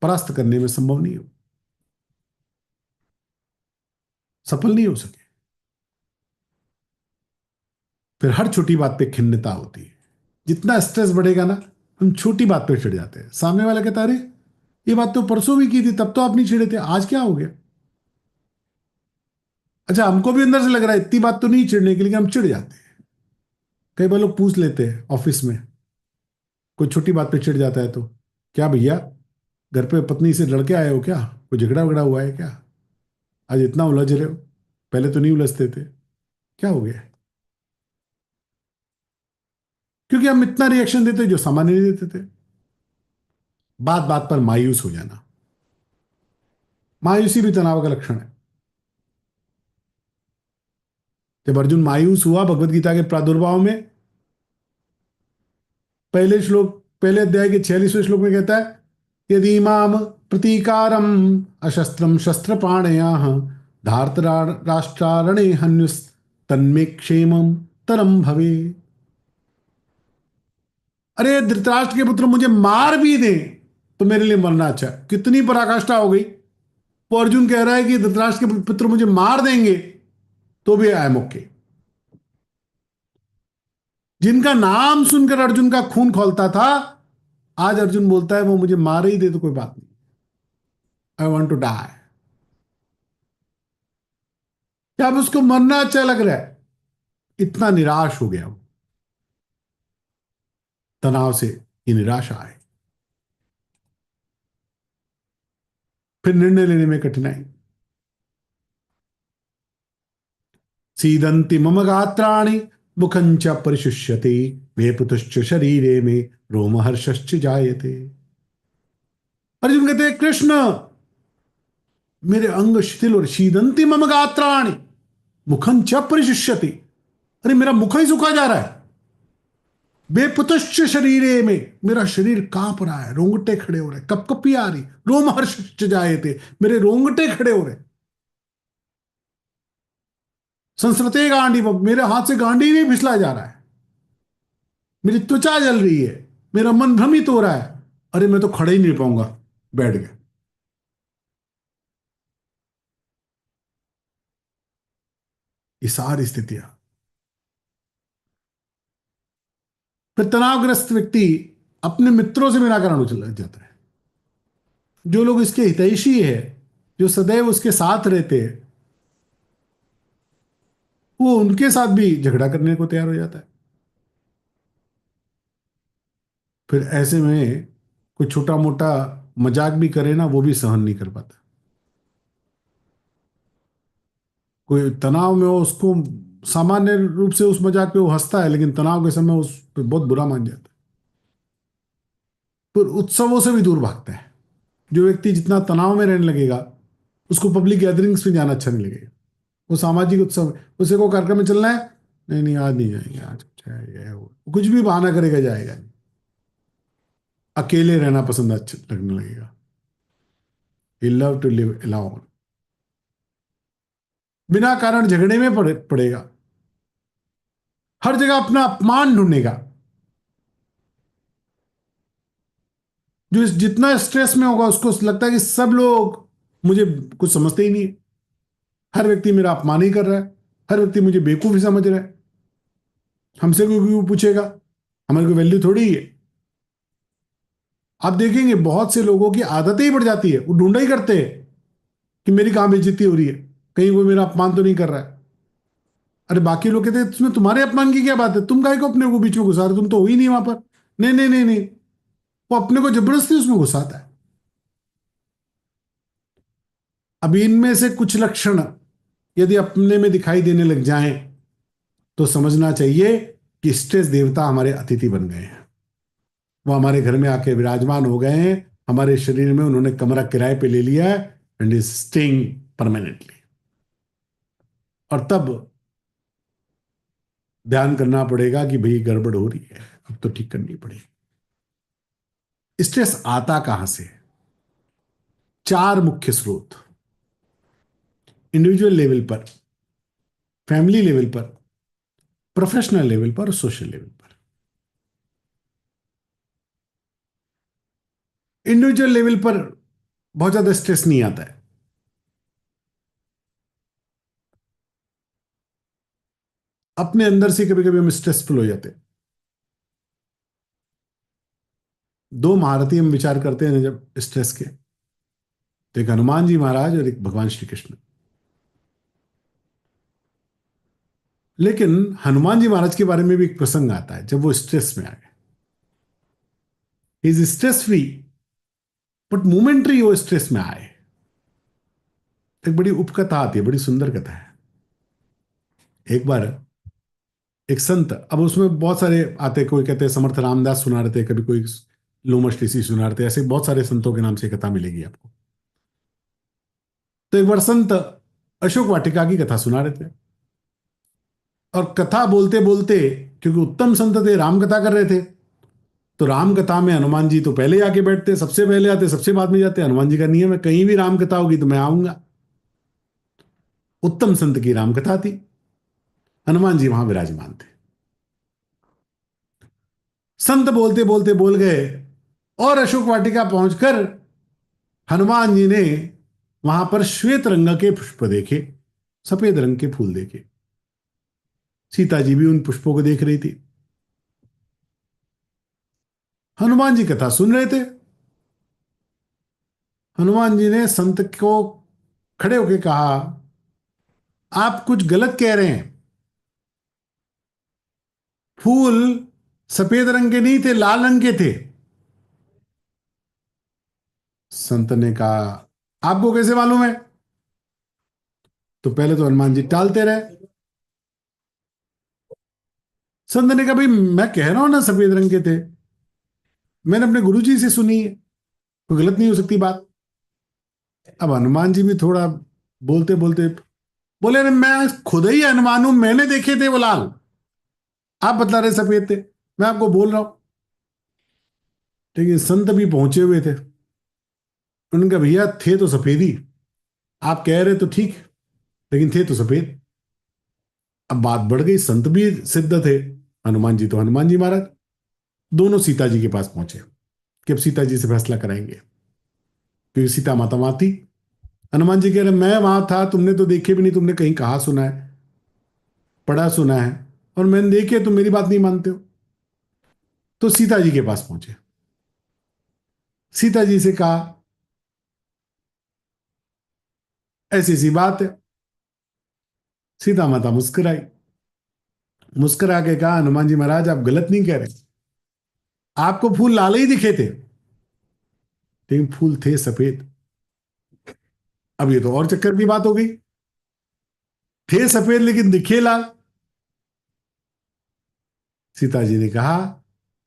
परास्त करने में संभव नहीं हो, सफल नहीं हो सके। फिर हर छोटी बात पे खिन्नता होती है, जितना स्ट्रेस बढ़ेगा ना, हम छोटी बात पे चिढ़ जाते हैं। सामने वाला कहता है, अरे ये बात तो परसों भी की थी, तब तो आप नहीं चिढ़े थे, आज क्या हो गया? अच्छा, हमको भी अंदर से लग रहा है इतनी बात तो नहीं चिढ़ने के लिए, हम चिढ़ जाते हैं। कई बार लोग पूछ लेते हैं ऑफिस में, कोई छोटी बात पे चिढ़ जाता है तो, क्या भैया घर पे पत्नी से लड़के आए हो क्या, कोई झगड़ा वगड़ा हुआ है क्या, आज इतना उलझ रहे हो, पहले तो नहीं उलझते थे, क्या हो गया? क्योंकि हम इतना रिएक्शन देते जो सामान्य नहीं देते थे। बात बात पर मायूस हो जाना, मायूसी भी तनाव का लक्षण है। जब अर्जुन मायूस हुआ भगवत गीता के प्रादुर्भाव में, पहले अध्याय के 46वें श्लोक में कहता है, यदि माम प्रतीकारम अशस्त्रम शस्त्र पाणया धार्त राष्ट्रारणे हन्युस तन्मे क्षेमम तरम भवे। अरे धृतराष्ट्र के पुत्र मुझे मार भी दे तो मेरे लिए मरना अच्छा। कितनी पराकाष्ठा हो गई, वो अर्जुन कह रहा है कि धृतराष्ट्र के पुत्र मुझे मार देंगे तो भी आई एम ओके। जिनका नाम सुनकर अर्जुन का खून खौलता था, आज अर्जुन बोलता है वो मुझे मार ही दे तो कोई बात नहीं, आई वॉन्ट टू डाई। क्या अब उसको मरना अच्छा लग रहा है? इतना निराश हो गया वो, तनाव से ये निराशा आए, फिर निर्णय लेने में कठिनाई। सीदंति मम गात्राणि मुखं च परिशुष्यते वेपतुश्च शरीरे में रोमहर्षश्च जायते। अर्जुन कहते हैं, कृष्ण मेरे अंग शिथिल और शीदंति मम गात्राणि मुखं च परिशुष्यते, अरे मेरा मुख ही सूखा जा रहा है। बेपुतुश्च शरीरे में, मेरा शरीर कांप रहा है, रोंगटे खड़े हो रहे, कपकपी आ रही, रोमहर्षश्च जायते, मेरे रोंगटे खड़े हो रहे। संस्कृते गांडी, मेरे हाथ से गांडी भी फिसला जा रहा है, मेरी त्वचा जल रही है, मेरा मन भ्रमित हो रहा है, अरे मैं तो खड़े ही नहीं पाऊंगा, बैठ गया। ये सारी स्थितियां। फिर तनावग्रस्त व्यक्ति अपने मित्रों से बिना कारण उछल जाता है। जो लोग इसके हितैषी है, जो सदैव उसके साथ रहते हैं, वो उनके साथ भी झगड़ा करने को तैयार हो जाता है। फिर ऐसे में कोई छोटा मोटा मजाक भी करे ना, वो भी सहन नहीं कर पाता। कोई तनाव में हो, उसको सामान्य रूप से उस मजाक पे वो हंसता है, लेकिन तनाव के समय उस पे बहुत बुरा मान जाता है। फिर उत्सवों से भी दूर भागता है। जो व्यक्ति जितना तनाव में रहने लगेगा, उसको पब्लिक गैदरिंग्स में जाना अच्छा नहीं लगेगा। वो सामाजिक उत्सव, उसे को कार्यक्रम में चलना है, नहीं नहीं आज नहीं जाएंगे, आज कुछ है ये वो, कुछ भी बहाना करेगा, जाएगा नहीं। अकेले रहना पसंद अच्छा लगने लगेगा। ही लव टू लिव अलोन। बिना कारण झगड़े में पड़ेगा। हर जगह अपना अपमान ढूंढेगा। जो जितना स्ट्रेस में होगा उसको लगता है कि सब लोग मुझे कुछ समझते ही नहीं, हर व्यक्ति मेरा अपमान ही कर रहा है, हर व्यक्ति मुझे बेवकूफ ही समझ रहा है, हमसे कोई क्यों पूछेगा, हमारी कोई वैल्यू थोड़ी ही है। आप देखेंगे बहुत से लोगों की आदतें ही बढ़ जाती है, वो ढूंढा ही करते हैं कि मेरी कहां बेइज्जती हो रही है, कहीं कोई मेरा अपमान तो नहीं कर रहा है। अरे बाकी लोग कहते हैं इसमें तुम्हारे अपमान की क्या बात है, तुम काहे को अपने को बीच में घुसा रहे, तुम तो हो ही नहीं वहां पर। नहीं नहीं नहीं नहीं, वो अपने को जबरदस्ती उसमें घुसाता है। अब इनमें से कुछ लक्षण यदि अपने में दिखाई देने लग जाएं तो समझना चाहिए कि स्ट्रेस देवता हमारे अतिथि बन गए हैं। वो हमारे घर में आके विराजमान हो गए हैं, हमारे शरीर में उन्होंने कमरा किराए पे ले लिया है एंड इज स्टेइंग परमानेंटली। और तब ध्यान करना पड़ेगा कि भाई गड़बड़ हो रही है, अब तो ठीक करनी पड़ेगी। स्ट्रेस आता कहां से? चार मुख्य स्रोत, इंडिविजुअल लेवल पर, फैमिली लेवल पर, प्रोफेशनल लेवल पर और सोशल लेवल पर। इंडिविजुअल लेवल पर बहुत ज्यादा स्ट्रेस नहीं आता है। अपने अंदर से कभी कभी हम स्ट्रेसफुल हो जाते हैं। दो महारथी हम विचार करते हैं जब स्ट्रेस के, तो एक हनुमान जी महाराज और एक भगवान श्री कृष्ण। लेकिन हनुमान जी महाराज के बारे में भी एक प्रसंग आता है जब वो स्ट्रेस में आ गए। Is stress free but momentary वो स्ट्रेस में आए। एक बड़ी उपकथा आती है, बड़ी सुंदर कथा है। एक बार एक संत, अब उसमें बहुत सारे आते, कोई कहते हैं समर्थ रामदास सुना रहे थे, कभी कोई लोमश ऋषि सुना रहे थे, ऐसे बहुत सारे संतों के नाम से कथा मिलेगी आपको। तो एक बार संत अशोक वाटिका की कथा सुना रहे थे और कथा बोलते बोलते, क्योंकि उत्तम संत थे, राम कथा कर रहे थे, तो राम कथा में हनुमान जी तो पहले आके बैठते, सबसे पहले आते, सबसे बाद में जाते। हनुमान जी का नियम है कहीं भी राम कथा होगी तो मैं आऊंगा। उत्तम संत की राम कथा थी, हनुमान जी वहां विराजमान थे। संत बोलते बोलते बोल गए और अशोक वाटिका पहुंचकर हनुमान जी ने वहां पर श्वेत रंग के पुष्प देखे, सफेद रंग के फूल देखे। सीता जी भी उन पुष्पों को देख रही थी। हनुमान जी कथा सुन रहे थे। हनुमान जी ने संत को खड़े होकर कहा, आप कुछ गलत कह रहे हैं, फूल सफेद रंग के नहीं थे, लाल रंग के थे। संत ने कहा, आपको कैसे मालूम है? तो पहले तो हनुमान जी टालते रहे। संत ने कहा, भाई मैं कह रहा हूं ना सफेद रंग के थे, मैंने अपने गुरुजी से सुनी है, कोई गलत नहीं हो सकती बात। अब हनुमान जी भी थोड़ा बोलते बोलते बोले, मैं खुद ही हनुमान हूं, मैंने देखे थे वो लाल, आप बतला रहे सफेद थे, मैं आपको बोल रहा हूं। लेकिन संत भी पहुंचे हुए थे। उन्होंने कहा, भैया थे तो सफेद ही, आप कह रहे तो ठीक, लेकिन थे तो सफेद। अब बात बढ़ गई, संत भी सिद्ध थे, हनुमान जी तो हनुमान जी महाराज। दोनों सीता जी के पास पहुंचे कि अब सीता जी से फैसला कराएंगे, क्योंकि सीता माता वहां थी। हनुमान जी कह रहे, मैं वहां था, तुमने तो देखे भी नहीं, तुमने कहीं कहा सुना है, पढ़ा सुना है, और मैंने देखे, तुम मेरी बात नहीं मानते हो। तो सीता जी के पास पहुंचे, सीता जी से कहा, ऐसी ऐसी बात है। सीता माता मुस्कुराई, मुस्कुरा के कहा, हनुमान जी महाराज आप गलत नहीं कह रहे, आपको फूल लाल ही दिखे थे, लेकिन फूल थे सफेद। अब ये तो और चक्कर की बात हो गई, थे सफेद लेकिन दिखे लाल। सीता जी ने कहा,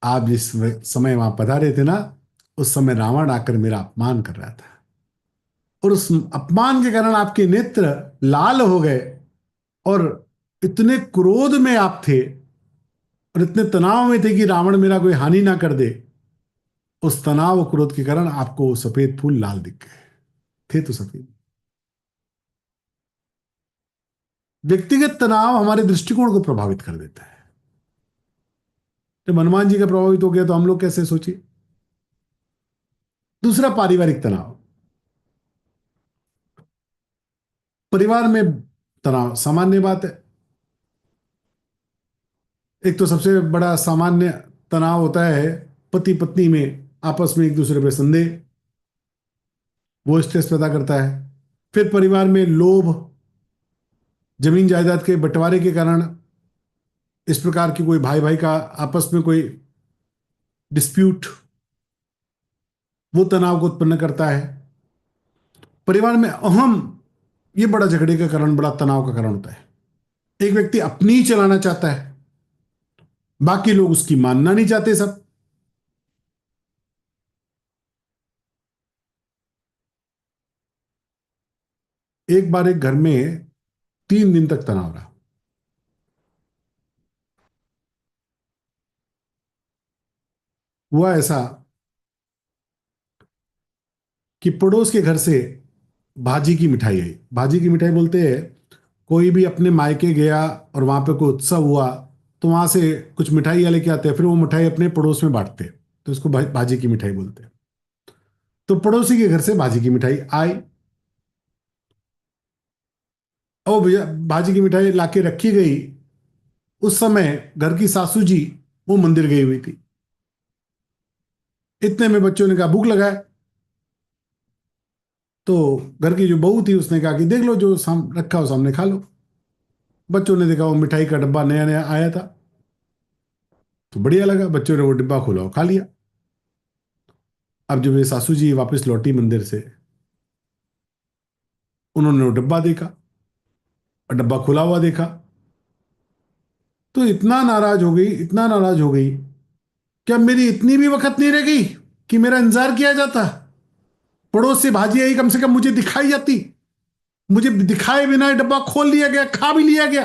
आप जिस समय वहां पधारे थे ना, उस समय रावण आकर मेरा अपमान कर रहा था, और उस अपमान के कारण आपके नेत्र लाल हो गए, और इतने क्रोध में आप थे और इतने तनाव में थे कि रावण मेरा कोई हानि ना कर दे, उस तनाव और क्रोध के कारण आपको सफेद फूल लाल दिख गए, थे तो सफेद। व्यक्तिगत तनाव हमारे दृष्टिकोण को प्रभावित कर देता है। जब हनुमान जी का प्रभावित हो गया तो हम लोग कैसे सोचिए। दूसरा, पारिवारिक तनाव। परिवार में तनाव सामान्य बात है। एक तो सबसे बड़ा सामान्य तनाव होता है पति पत्नी में आपस में एक दूसरे पर संदेह, वो स्ट्रेस पैदा करता है। फिर परिवार में लोभ, जमीन जायदाद के बंटवारे के कारण इस प्रकार की कोई भाई भाई का आपस में कोई डिस्प्यूट, वो तनाव को उत्पन्न करता है। परिवार में अहम, ये बड़ा झगड़े का कारण, बड़ा तनाव का कारण होता है। एक व्यक्ति अपनी ही चलाना चाहता है, बाकी लोग उसकी मानना नहीं चाहते सब। एक बार एक घर में 3 दिन तक तनाव रहा। हुआ ऐसा कि पड़ोस के घर से भाजी की मिठाई आई। भाजी की मिठाई बोलते हैं, कोई भी अपने मायके गया और वहां पे कोई उत्सव हुआ तो वहां से कुछ मिठाई लेके आते हैं, फिर वो मिठाई अपने पड़ोस में बांटते हैं, तो उसको भाजी की मिठाई बोलते हैं। तो पड़ोसी के घर से भाजी की मिठाई आई। और भैया भाजी की मिठाई लाके रखी गई। उस समय घर की सासू जी वो मंदिर गई हुई थी। इतने में बच्चों ने कहा भूख लगा है। तो घर की जो बहू थी उसने कहा कि देख लो, जो रखा हो सामने खा लो। बच्चों ने देखा वो मिठाई का डब्बा नया नया आया था, तो बढ़िया लगा, बच्चों ने वो डिब्बा खोला और खा लिया। अब जब ये सासू जी वापस लौटी मंदिर से, उन्होंने वो डब्बा देखा और डब्बा खुला हुआ देखा, तो इतना नाराज हो गई, इतना नाराज हो गई, क्या मेरी इतनी भी वक्त नहीं रह गई कि मेरा इंतजार किया जाता? पड़ोस से भाजी आई, कम से कम मुझे दिखाई जाती। मुझे दिखाए बिना डब्बा खोल लिया गया, खा भी लिया गया।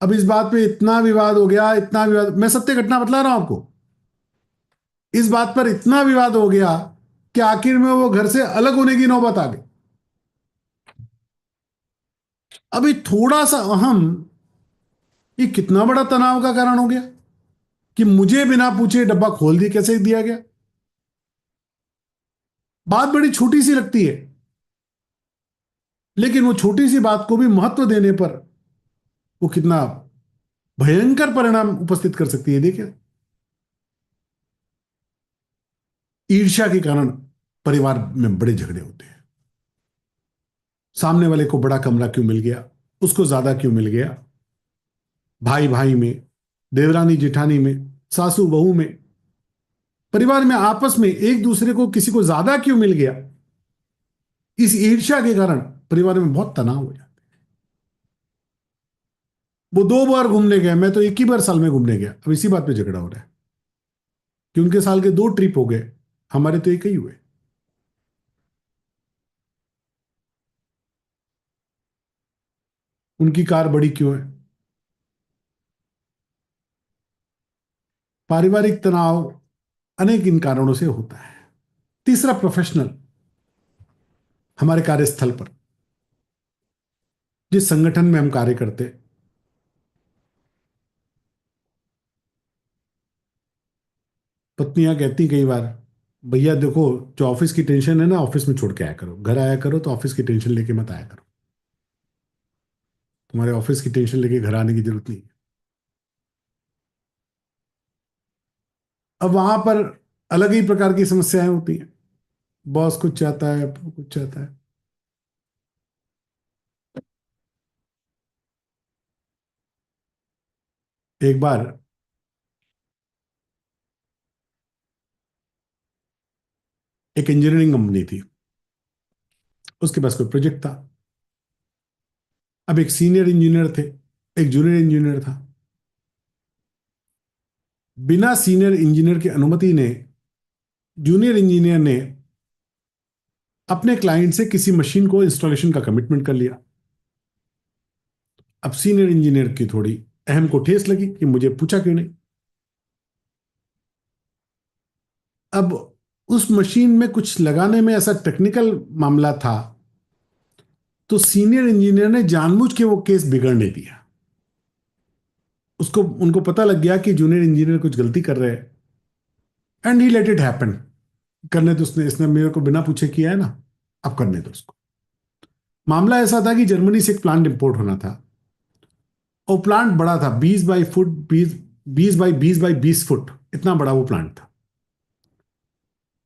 अब इस बात पे इतना विवाद हो गया, इतना विवाद, मैं सत्य घटना बतला रहा हूं आपको। इस बात पर इतना विवाद हो गया कि आखिर में वो घर से अलग होने की नौबत आ गई। अभी थोड़ा सा अहम, ये कितना बड़ा तनाव का कारण हो गया कि मुझे बिना पूछे डब्बा खोल दिया, कैसे दिया गया। बात बड़ी छोटी सी लगती है, लेकिन वो छोटी सी बात को भी महत्व देने पर वो कितना भयंकर परिणाम उपस्थित कर सकती है। देखिए, ईर्ष्या के कारण परिवार में बड़े झगड़े होते हैं। सामने वाले को बड़ा कमरा क्यों मिल गया, उसको ज्यादा क्यों मिल गया, भाई भाई में, देवरानी जेठानी में, सासू बहू में, परिवार में आपस में एक दूसरे को किसी को ज्यादा क्यों मिल गया। इस ईर्ष्या के कारण परिवार में बहुत तनाव हो जाता है। वो 2 बार घूमने गए, मैं तो एक ही बार साल में घूमने गया, अब इसी बात पे झगड़ा हो रहा है कि उनके साल के 2 ट्रिप हो गए, हमारे तो एक ही हुए। उनकी कार बड़ी क्यों है। पारिवारिक तनाव अनेक इन कारणों से होता है। तीसरा, प्रोफेशनल। हमारे कार्यस्थल पर, जिस संगठन में हम कार्य करते, पत्नियां कहती कई बार, भैया देखो, जो ऑफिस की टेंशन है ना, ऑफिस में छोड़ के आया करो, घर आया करो तो ऑफिस की टेंशन लेके मत आया करो। तुम्हारे ऑफिस की टेंशन लेके घर आने की जरूरत नहीं है। अब वहां पर अलग ही प्रकार की समस्याएं होती हैं। बॉस कुछ चाहता है, कुछ चाहता है। एक बार एक इंजीनियरिंग कंपनी थी, उसके पास कोई प्रोजेक्ट था। अब एक सीनियर इंजीनियर थे, एक जूनियर इंजीनियर था। बिना सीनियर इंजीनियर की अनुमति ने जूनियर इंजीनियर ने अपने क्लाइंट से किसी मशीन को इंस्टॉलेशन का कमिटमेंट कर लिया। अब सीनियर इंजीनियर की थोड़ी अहम को ठेस लगी कि मुझे पूछा क्यों नहीं। अब उस मशीन में कुछ लगाने में ऐसा टेक्निकल मामला था, तो सीनियर इंजीनियर ने जानबूझ के वो केस बिगड़ने दिया। उसको उनको पता लग गया कि जूनियर इंजीनियर कुछ गलती कर रहे हैं, and he let it happen. करने तो उसने इसने मेरे को बिना पूछे किया है ना, अब करने दो उसको। मामला ऐसा था कि जर्मनी से एक प्लांट इंपोर्ट होना था, और प्लांट बड़ा था, 20 बाई 20 बाई 20 इतना बड़ा वो प्लांट था।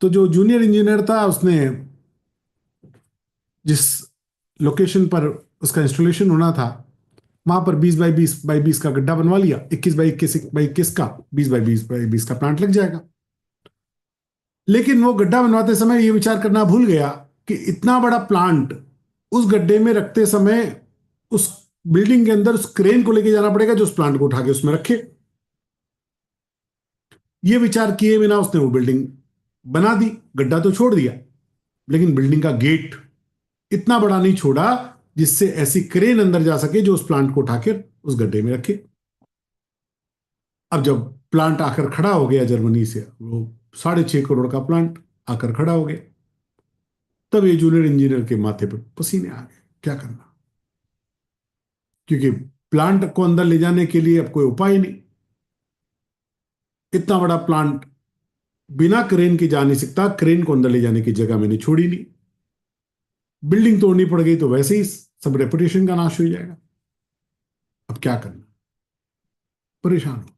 तो जो जूनियर इंजीनियर था उसने जिस लोकेशन पर उसका इंस्टॉलेशन होना था वहां पर 20 बाई 20 का गड्ढा बनवा लिया। 21 बाई 21 का 20 बाई 20 का प्लांट लग जाएगा। लेकिन वो गड्ढा बनवाते समय ये विचार करना भूल गया कि इतना बड़ा प्लांट उस गड्ढे में रखते समय उस बिल्डिंग के अंदर उस क्रेन को लेके जाना पड़ेगा जो उस प्लांट को उठा के उसमें रखे। ये विचार किए बिना उसने वो बिल्डिंग बना दी। गड्ढा तो छोड़ दिया, लेकिन बिल्डिंग का गेट इतना बड़ा नहीं छोड़ा जिससे ऐसी क्रेन अंदर जा सके जो उस प्लांट को उठाकर उस गड्ढे में रखे। अब जब प्लांट आकर खड़ा हो गया जर्मनी से, वो 6.5 करोड़ का प्लांट आकर खड़ा हो गया, तब ये जूनियर इंजीनियर के माथे पर पसीने आ गए। क्या करना, क्योंकि प्लांट को अंदर ले जाने के लिए अब कोई उपाय नहीं। इतना बड़ा प्लांट बिना क्रेन के जा नहीं सकता, क्रेन को अंदर ले जाने की जगह मैंने छोड़ी नहीं। बिल्डिंग तोड़नी पड़ गई तो वैसे ही सब रेपुटेशन का नाश हो जाएगा। अब क्या करना, परेशान हो गया।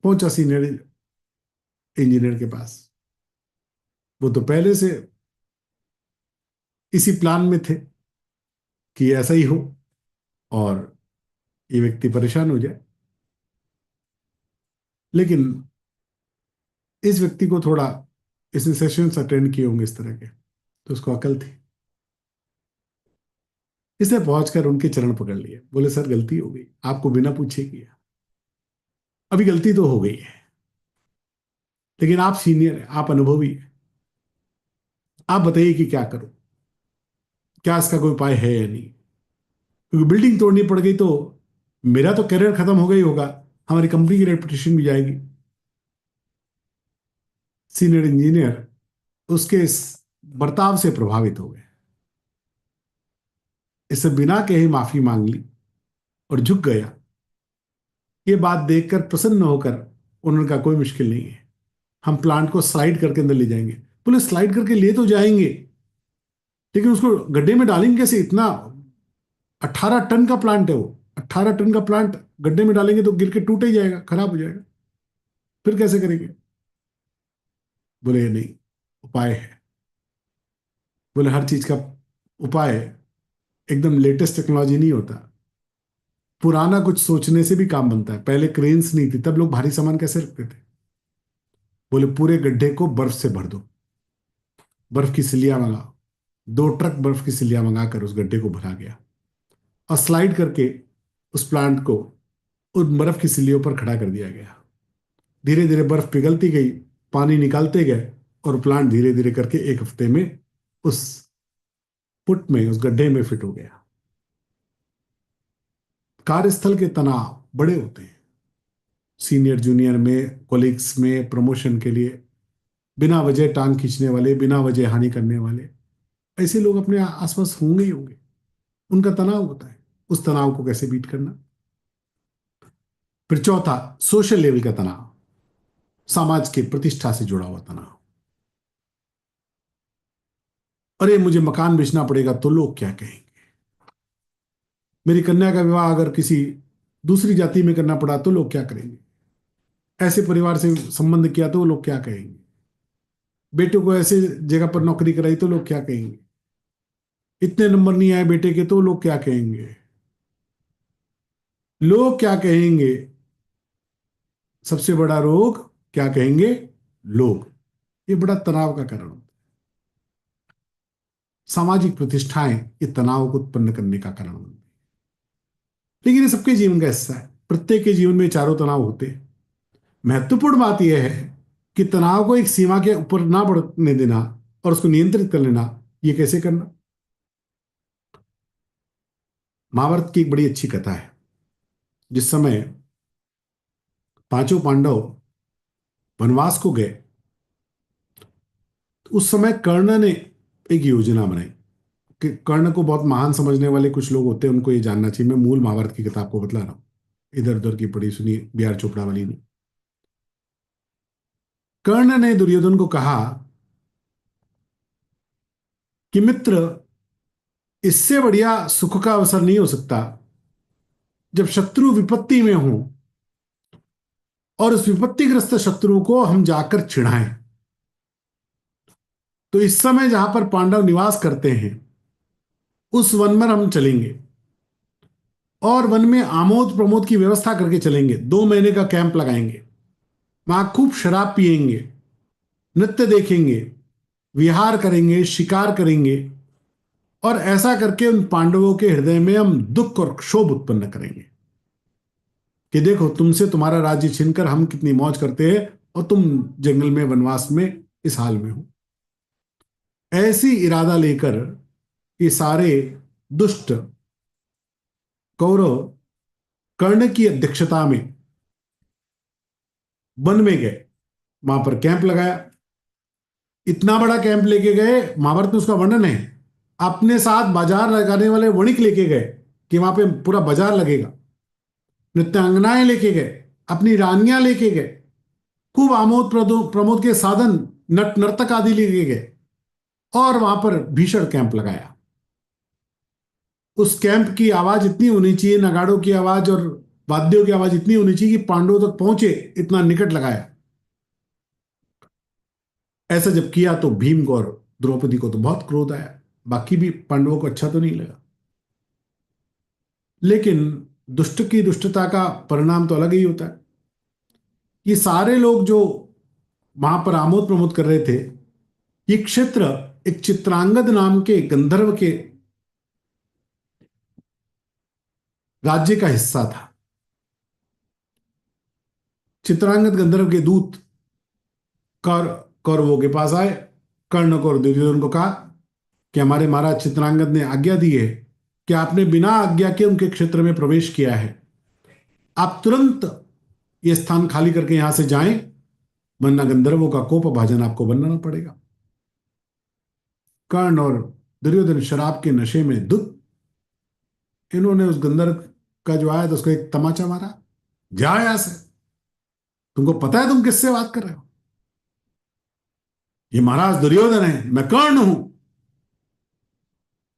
पहुंचा सीनियर इंजीनियर के पास। वो तो पहले से इसी प्लान में थे कि ऐसा ही हो और ये व्यक्ति परेशान हो जाए। लेकिन इस व्यक्ति को थोड़ा इसने सेशंस अटेंड किए होंगे इस तरह के, तो उसको अकल थी। इसने पहुंचकर उनके चरण पकड़ लिए, बोले सर गलती हो गई, आपको बिना पूछे किया। अभी गलती तो हो गई है, लेकिन आप सीनियर हैं, आप अनुभवी हैं, आप बताइए कि क्या करूं, क्या इसका कोई उपाय है या नहीं। क्योंकि बिल्डिंग तोड़नी पड़ गई तो मेरा तो करियर खत्म हो गई होगा, हमारी कंपनी की रेपुटेशन भी जाएगी। सीनियर इंजीनियर उसके इस बर्ताव से प्रभावित हो गए। इससे बिना कहे माफी मांग ली और झुक गया। ये बात देखकर प्रसन्न होकर उन्होंने कहा कोई मुश्किल नहीं है, हम प्लांट को स्लाइड करके अंदर ले जाएंगे। बोले स्लाइड करके ले तो जाएंगे, लेकिन उसको गड्ढे में डालेंगे कैसे? इतना 18 टन का प्लांट है वो। 18 टन का प्लांट गड्ढे में डालेंगे तो गिर के टूट ही जाएगा, खराब हो जाएगा। फिर कैसे करेंगे? बोले नहीं, उपाय है। बोले हर चीज का उपाय एकदम लेटेस्ट टेक्नोलॉजी नहीं होता, पुराना कुछ सोचने से भी काम बनता है। पहले क्रेन्स नहीं थी, तब लोग भारी सामान कैसे रखते थे? बोले पूरे गड्ढे को बर्फ से भर दो, बर्फ की सिलियां मंगाओ। 2 ट्रक बर्फ की सिलियां मंगाकर उस गड्ढे को भरा गया और स्लाइड करके उस प्लांट को उन बर्फ की सिलियों पर खड़ा कर दिया गया। धीरे धीरे बर्फ पिघलती गई, पानी निकालते गए और प्लांट धीरे धीरे करके 1 हफ्ते में उस पुट में, उस गड्ढे में फिट हो गया। कार्यस्थल के तनाव बड़े होते हैं, सीनियर जूनियर में, कोलिग्स में, प्रमोशन के लिए बिना वजह टांग खींचने वाले, बिना वजह हानि करने वाले, ऐसे लोग अपने आसपास होंगे ही होंगे। उनका तनाव होता है, उस तनाव को कैसे बीट करना। फिर चौथा, सोशल लेवल का तनाव, समाज के प्रतिष्ठा से जुड़ा हुआ तनाव। अरे मुझे मकान बेचना पड़ेगा तो लोग क्या कहेंगे, मेरी कन्या का विवाह अगर किसी दूसरी जाति में करना पड़ा तो लोग क्या करेंगे, ऐसे परिवार से संबंध किया तो लोग क्या कहेंगे, बेटे को ऐसे जगह पर नौकरी कराई तो लोग क्या कहेंगे, इतने नंबर नहीं आए बेटे के तो लोग क्या कहेंगे। लोग क्या कहेंगे सबसे बड़ा रोग, क्या कहेंगे लोग, ये बड़ा तनाव का कारण होता है। सामाजिक प्रतिष्ठाएं ये तनाव को उत्पन्न करने का कारण बनती है। लेकिन ये सबके जीवन का हिस्सा है, प्रत्येक के जीवन में चारों तनाव होते हैं। महत्वपूर्ण बात यह है कि तनाव को एक सीमा के ऊपर ना बढ़ने देना और उसको नियंत्रित कर लेना। ये कैसे करना? महाभारत की एक बड़ी अच्छी कथा है। जिस समय 5 पांडव वनवास को गए उस समय कर्ण ने एक योजना बनाई कि कर्ण को बहुत महान समझने वाले कुछ लोग होते हैं, उनको ये जानना चाहिए। मैं मूल महाभारत की किताब को बतला रहा हूं, इधर उधर की पढ़ी सुनी बी आर चोपड़ा वाली नहीं। कर्ण ने दुर्योधन को कहा कि मित्र, इससे बढ़िया सुख का अवसर नहीं हो सकता जब शत्रु विपत्ति में हो और उस विपत्तिग्रस्त शत्रु को हम जाकर चिढ़ाएं। तो इस समय जहां पर पांडव निवास करते हैं उस वन में हम चलेंगे और वन में आमोद प्रमोद की व्यवस्था करके चलेंगे। 2 महीने का कैंप लगाएंगे, वहां खूब शराब पिएंगे, नृत्य देखेंगे, विहार करेंगे, शिकार करेंगे और ऐसा करके उन पांडवों के हृदय में हम दुख और क्षोभ उत्पन्न करेंगे कि देखो, तुमसे तुम्हारा राज्य छीनकर हम कितनी मौज करते हैं और तुम जंगल में वनवास में इस हाल में हो। ऐसी इरादा लेकर ये सारे दुष्ट कौरव कर्ण की अध्यक्षता में वन में गए, वहां पर कैंप लगाया। इतना बड़ा कैंप लेके गए, महाभारत में उसका वर्णन है। अपने साथ बाजार लगाने वाले वणिक लेके गए कि वहां पे पूरा बाजार लगेगा, नृत्यांगनाएं लेके गए, अपनी रानियां लेके गए, खूब आमोद प्रमोद के साधन नट नर्तक आदि लेके गए और वहां पर भीषण कैंप लगाया। उस कैंप की आवाज इतनी होनी चाहिए, नगाड़ों की आवाज और वाद्यों की आवाज इतनी होनी चाहिए कि पांडवों तक पहुंचे, इतना निकट लगाया। ऐसा जब किया तो भीम को और द्रौपदी को तो बहुत क्रोध आया, बाकी भी पांडवों को अच्छा तो नहीं लगा। लेकिन दुष्ट की दुष्टता का परिणाम तो अलग ही होता है। ये सारे लोग जो वहां पर आमोद प्रमोद कर रहे थे, ये क्षेत्र एक चित्रांगद नाम के गंधर्व के राज्य का हिस्सा था। चित्रांगद गंधर्व के दूत कौरवों के पास आए, कर्ण को और दुर्योधन को कहा कि हमारे महाराज चित्रांगद ने आज्ञा दी है कि आपने बिना आज्ञा के उनके क्षेत्र में प्रवेश किया है, आप तुरंत ये स्थान खाली करके यहां से जाएं, वरना गंधर्वों का कोप भाजन आपको बनना पड़ेगा। कर्ण और दुर्योधन शराब के नशे में धुत, इन्होंने उस गंधर्व का जो आया तो उसको एक तमाचा मारा, जा यहां से, तुमको पता है तुम किससे बात कर रहे हो? ये महाराज दुर्योधन है, मैं कर्ण हूं।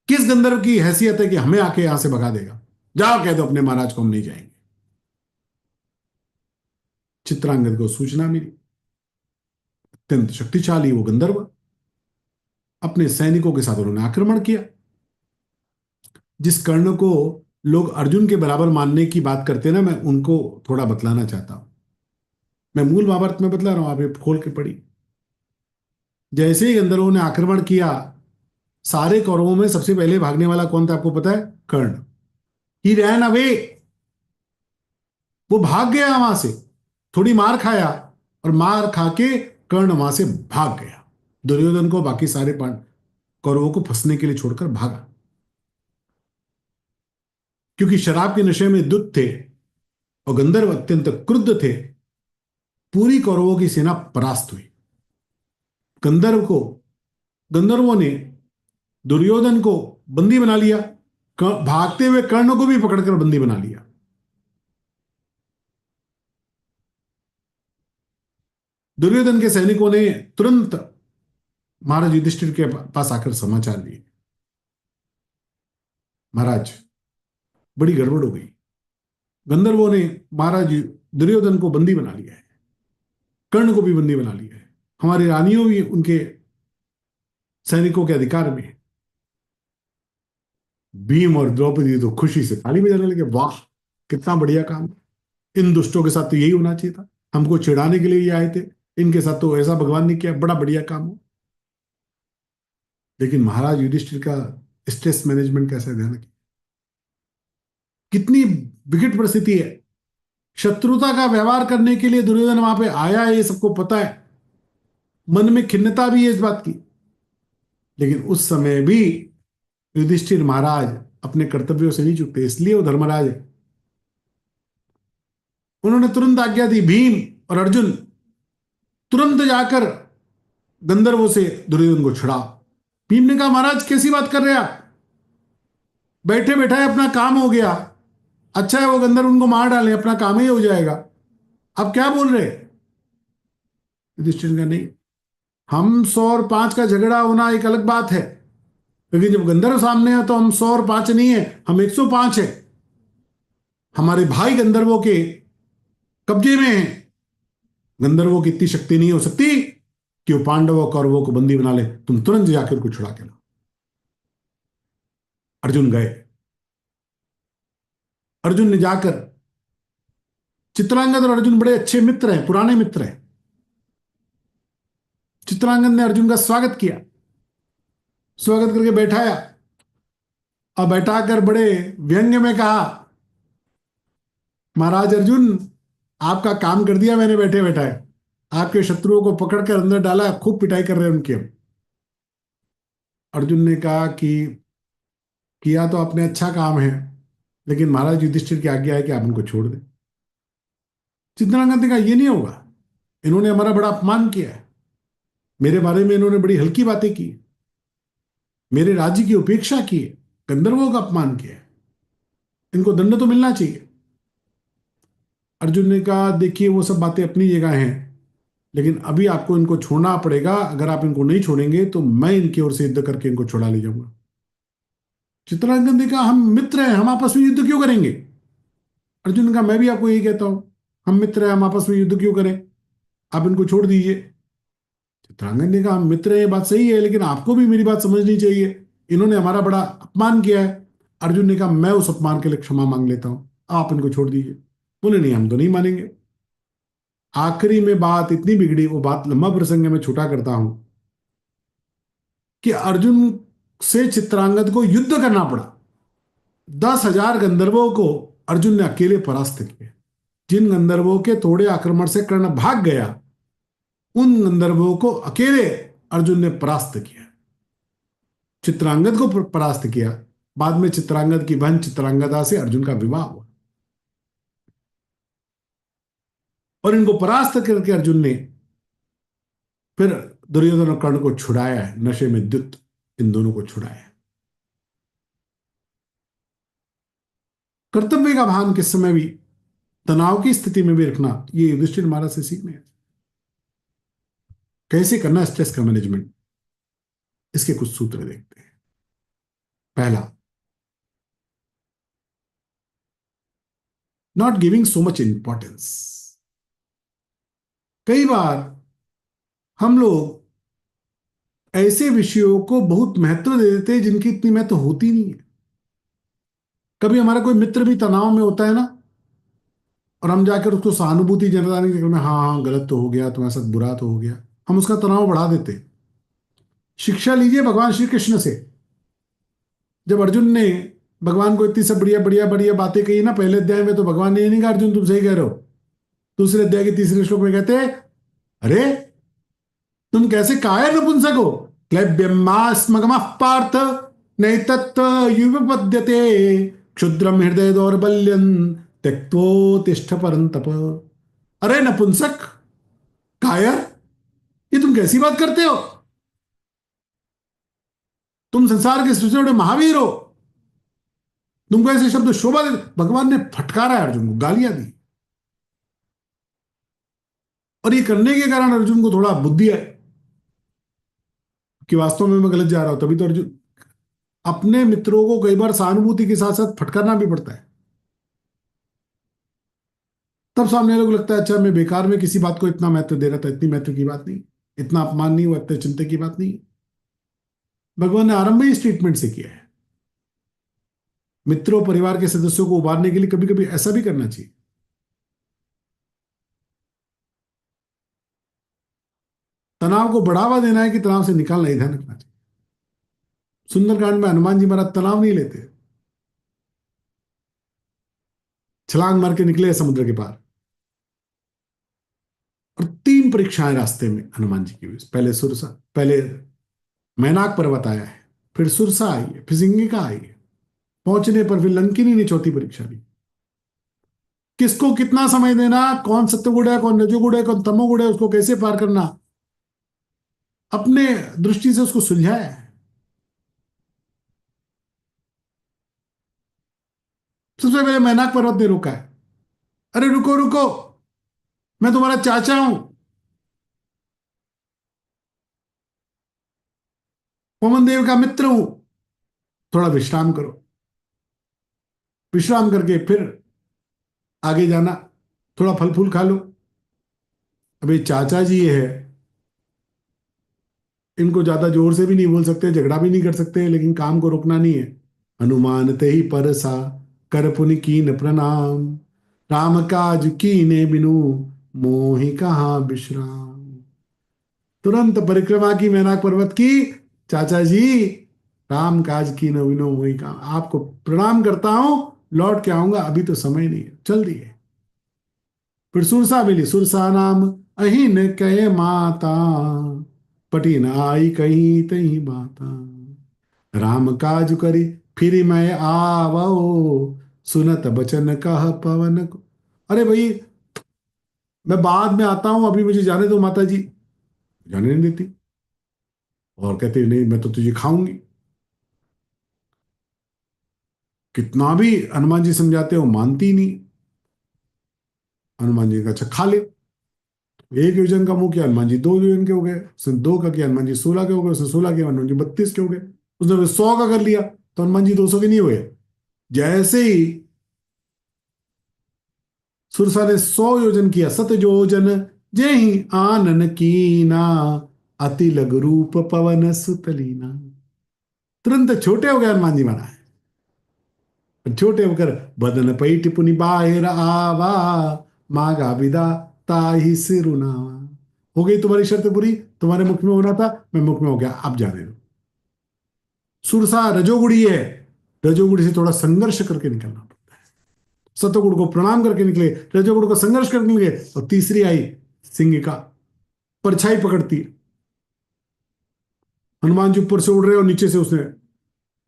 किस गंधर्व की हैसियत है कि हमें आके यहां से भगा देगा? जाओ कह दो अपने महाराज को हम नहीं जाएंगे। चित्रांगद को सूचना मिली, अत्यंत शक्तिशाली वो गंधर्व, अपने सैनिकों के साथ उन्होंने आक्रमण किया। जिस कर्ण को लोग अर्जुन के बराबर मानने की बात करते हैं ना, मैं उनको थोड़ा बतलाना चाहता हूं। मैं मूल महाभारत में बतला रहा हूं, आप ये खोल के पढ़ी। जैसे ही गंधर्वों ने आक्रमण किया, सारे कौरवों में सबसे पहले भागने वाला कौन था आपको पता है? कर्ण। ही रैन अवे, वो भाग गया वहां से, थोड़ी मार खाया और मार खा के कर्ण वहां से भाग गया। दुर्योधन को बाकी सारे कौरवों को फंसने के लिए छोड़कर भागा, क्योंकि शराब के नशे में धुत थे और गंधर्व अत्यंत क्रुद्ध थे। पूरी कौरवों की सेना परास्त हुई। गंधर्वों ने दुर्योधन को बंदी बना लिया, भागते हुए कर्ण को भी पकड़कर बंदी बना लिया। दुर्योधन के सैनिकों ने तुरंत महाराज युधिष्ठिर के पास आकर समाचार दिए, महाराज बड़ी गड़बड़ हो गई, गंधर्वों ने महाराज दुर्योधन को बंदी बना लिया है, कर्ण को भी बंदी बना लिया है, हमारी रानियों भी उनके सैनिकों के अधिकार में है। भीम और द्रौपदी तो खुशी से ताली बजाने लगे, वाह कितना बढ़िया काम, इन दुष्टों के साथ तो यही होना चाहिए था, हमको चिढ़ाने के लिए ये आए थे, इनके साथ तो ऐसा भगवान ने किया, बड़ा बढ़िया काम हो। लेकिन महाराज युधिष्ठिर का स्ट्रेस मैनेजमेंट कैसे ध्यान रखिए, कितनी विकट परिस्थिति है। शत्रुता का व्यवहार करने के लिए दुर्योधन वहां पे आया है, ये सबको पता है, मन में खिन्नता भी है इस बात की। लेकिन उस समय भी युधिष्ठिर महाराज अपने कर्तव्यों से नहीं चूकते, इसलिए वो धर्मराज है। उन्होंने तुरंत आज्ञा दी, भीम और अर्जुन तुरंत जाकर गंधर्वों से दुर्योधन को छुड़ा। भीम ने कहा महाराज कैसी बात कर रहे हैं आप, बैठे बैठे अपना काम हो गया, अच्छा है वो गंधर्व उनको मार डालें, अपना काम ही हो जाएगा, अब क्या बोल रहे हैं। युधिष्ठिर का नहीं, हम 100 और 5 का झगड़ा होना एक अलग बात है, लेकिन जब गंधर्व सामने है तो हम 100 और 5 नहीं है, हम 105 है। हमारे भाई गंधर्वों के कब्जे में है, गंधर्वों की इतनी शक्ति नहीं हो सकती कि वो पांडवों और कौरवों को बंदी बना ले, तुम तुरंत जाकर उनको छुड़ा के लाओ। अर्जुन गए। अर्जुन ने जाकर, चित्रांगद और अर्जुन बड़े अच्छे मित्र हैं, पुराने मित्र हैं। चित्रांगद ने अर्जुन का स्वागत किया, स्वागत करके बैठाया और बैठाकर बड़े व्यंग्य में कहा, महाराज अर्जुन आपका काम कर दिया मैंने बैठे बैठाए, आपके शत्रुओं को पकड़कर अंदर डाला, खूब पिटाई कर रहे हैं उनकी। अर्जुन ने कहा कि किया तो आपने अच्छा काम है, लेकिन महाराज युधिष्ठिर की आज्ञा है कि आप उनको छोड़ दें। चित्रांगद ने कहा यह नहीं होगा, इन्होंने हमारा बड़ा अपमान किया है, मेरे बारे में इन्होंने बड़ी हल्की बातें की, मेरे राज्य की उपेक्षा की है, गंधर्वों का अपमान किया है, इनको दंड तो मिलना चाहिए। अर्जुन ने कहा देखिए वो सब बातें अपनी जगह हैं, लेकिन अभी आपको इनको छोड़ना पड़ेगा, अगर आप इनको नहीं छोड़ेंगे तो मैं इनकी ओर से युद्ध करके इनको छुड़ा ले जाऊंगा। चित्रांगद ने कहा हम मित्र हैं, हम आपस में युद्ध क्यों करेंगे। अर्जुन ने कहा मैं भी आपको यही कहता हूं, हम मित्र हैं, हम आपस में युद्ध क्यों करें, आप इनको छोड़ दीजिए। चित्रांगद ने कहा हम मित्र हैं, ये बात सही है, लेकिन आपको भी मेरी बात समझनी चाहिए, इन्होंने हमारा बड़ा अपमान किया है। अर्जुन ने कहा मैं उस अपमान के लिए क्षमा मांग लेता हूं, आप इनको छोड़ दीजिए। बोले नहीं हम तो नहीं मानेंगे। आखिरी में बात इतनी बिगड़ी, वो बात लंबा प्रसंग में छूटा करता हूं, कि अर्जुन से चित्रांगद को युद्ध करना पड़ा। 10,000 गंधर्वों को अर्जुन ने अकेले परास्त किया। जिन गंधर्वों के थोड़े आक्रमण से कर्ण भाग गया, उन गंधर्वों को अकेले अर्जुन ने परास्त किया, चित्रांगद को परास्त किया। बाद में चित्रांगद की बहन चित्रांगदा से अर्जुन का विवाह हुआ, और इनको परास्त करके अर्जुन ने फिर दुर्योधन और कर्ण को छुड़ाया है, नशे में द्युत इन दोनों को छुड़ाया है। कर्तव्य का भान किस समय भी, तनाव की स्थिति में भी रखना, ये युधिष्ठिर महाराज से सीखने हैं। कैसे करना स्ट्रेस का मैनेजमेंट, इसके कुछ सूत्र देखते हैं। पहला, not giving so much importance. कई बार हम लोग ऐसे विषयों को बहुत महत्व दे देते हैं जिनकी इतनी महत्व होती नहीं है। कभी हमारा कोई मित्र भी तनाव में होता है ना, और हम जाकर उसको सहानुभूति जताने के चक्कर में, हाँ हाँ गलत तो हो गया, तुम्हारे साथ बुरा तो हो गया, हम उसका तनाव बढ़ा देते हैं। शिक्षा लीजिए भगवान श्री कृष्ण से। जब अर्जुन ने भगवान को इतनी सब बढ़िया बढ़िया बढ़िया बातें कही ना पहले अध्याय में, तो भगवान ने ये नहीं कहा अर्जुन तुम सही कह रहे हो। दूसरे अध्याय के तीसरे श्लोक में कहते हैं अरे तुम कैसे कायर नपुंसक हो, क्लैब्यमास्मगमः पार्थ नैतत् युवपद्यते क्षुद्रम हृदय दौर्बल्यं त्यक्त्वोत्तिष्ठ परन्तप। अरे नपुंसक, कायर, ये तुम कैसी बात करते हो, तुम संसार के सबसे बड़े महावीर हो, तुमको ऐसे शब्द शोभा दे। भगवान ने फटकारा है अर्जुन को, गालियां दी, और ये करने के कारण अर्जुन को थोड़ा बुद्धि है कि वास्तव में मैं गलत जा रहा हूं। तभी तो अर्जुन अपने मित्रों को कई बार सहानुभूति के साथ साथ फटकारना भी पड़ता है। तब सामने लोग लगता है अच्छा मैं बेकार में किसी बात को इतना महत्व दे रहा था, इतनी महत्व की बात नहीं, इतना अपमान नहीं हुआ, इतने चिंता की बात नहीं। भगवान ने आरंभ ही इस ट्रीटमेंट से किया है। मित्रों परिवार के सदस्यों को उबारने के लिए कभी कभी ऐसा भी करना चाहिए। तनाव को बढ़ावा देना है कि तनाव से निकालना, ध्यान रखना चाहिए। सुंदरकांड में हनुमान जी महाराज तनाव नहीं लेते, छलांग मार के निकले समुद्र के पार, और 3 परीक्षाएं रास्ते में हनुमान जी की हुई। पहले मैनाक पर्वत आया है, फिर सुरसा आई है, फिर सिंगिका आई है, पहुंचने पर फिर लंकिनी ने चौथी परीक्षा ली। किसको कितना समय देना, कौन सत्वगुण है, कौन रजोगुण है, कौन तमोगुण है, उसको कैसे पार करना, अपने दृष्टि से उसको सुलझाया है। सबसे पहले मैनाक पर्वत ने रोका है, अरे रुको रुको, मैं तुम्हारा चाचा हूं, पवन देव का मित्र हूं, थोड़ा विश्राम करो, विश्राम करके फिर आगे जाना, थोड़ा फल फूल खा लो। अभी चाचा जी है, इनको ज्यादा जोर से भी नहीं बोल सकते, झगड़ा भी नहीं कर सकते, लेकिन काम को रोकना नहीं है। हनुमान ते ही परसा, कर पुनि कीन प्रणाम, राम काज कीने बिनु, मोहि कहाँ विश्राम। तुरंत परिक्रमा की मैनाक पर्वत की, चाचा जी राम काज की न बिनु मोहि कहाँ, आपको प्रणाम करता हूं, लौट के आऊंगा, अभी तो समय नहीं है, चल दिए। फिर सुरसा मिली, सुरसा नाम अहिन कहे माता, पटी न आई कहीं तही बाता, राम काज करी फिर मैं आवो, सुनत बचन कह पवन को। अरे भाई, मैं बाद में आता हूं, अभी मुझे जाने दो माता जी। जाने नहीं देती, और कहते नहीं मैं तो तुझे खाऊंगी। कितना भी हनुमान जी समझाते हो, मानती ही नहीं। हनुमान जी का अच्छा खा ले। एक योजन का मुंह किया, हनुमान जी 2 योजन के हो गए, उसने 2 का किया, हनुमान जी 16 के हो गए, उसने 16 किया, हनुमान जी 32 के हो गए, उसने 100 का कर लिया, तो हनुमान जी 200 के नहीं हुए। जैसे ही सुरसा ने 100 योजन किया, 7 योजन जय ही आनन कीना, अति लघु रूप पवन सुतलीना। तुरंत छोटे हो गए हनुमान जी महाराज। छोटे होकर बदन पैठ पुनि बाहिर आवा, मागा विदा ताहि सिरुनावा। हो गई तुम्हारी शर्त पूरी, तुम्हारे मुख में होना था, मैं मुख में हो गया, आप जाने दो। सुरसा रजोगुड़ी है, रजोगुड़ी से थोड़ा संघर्ष करके निकलना पड़ता है। सतोगुण को प्रणाम करके निकले, रजोगुण को संघर्ष करके निकले, और तीसरी आई सिंह का परछाई पकड़ती है। हनुमान जी ऊपर से उड़ रहे और नीचे से उसने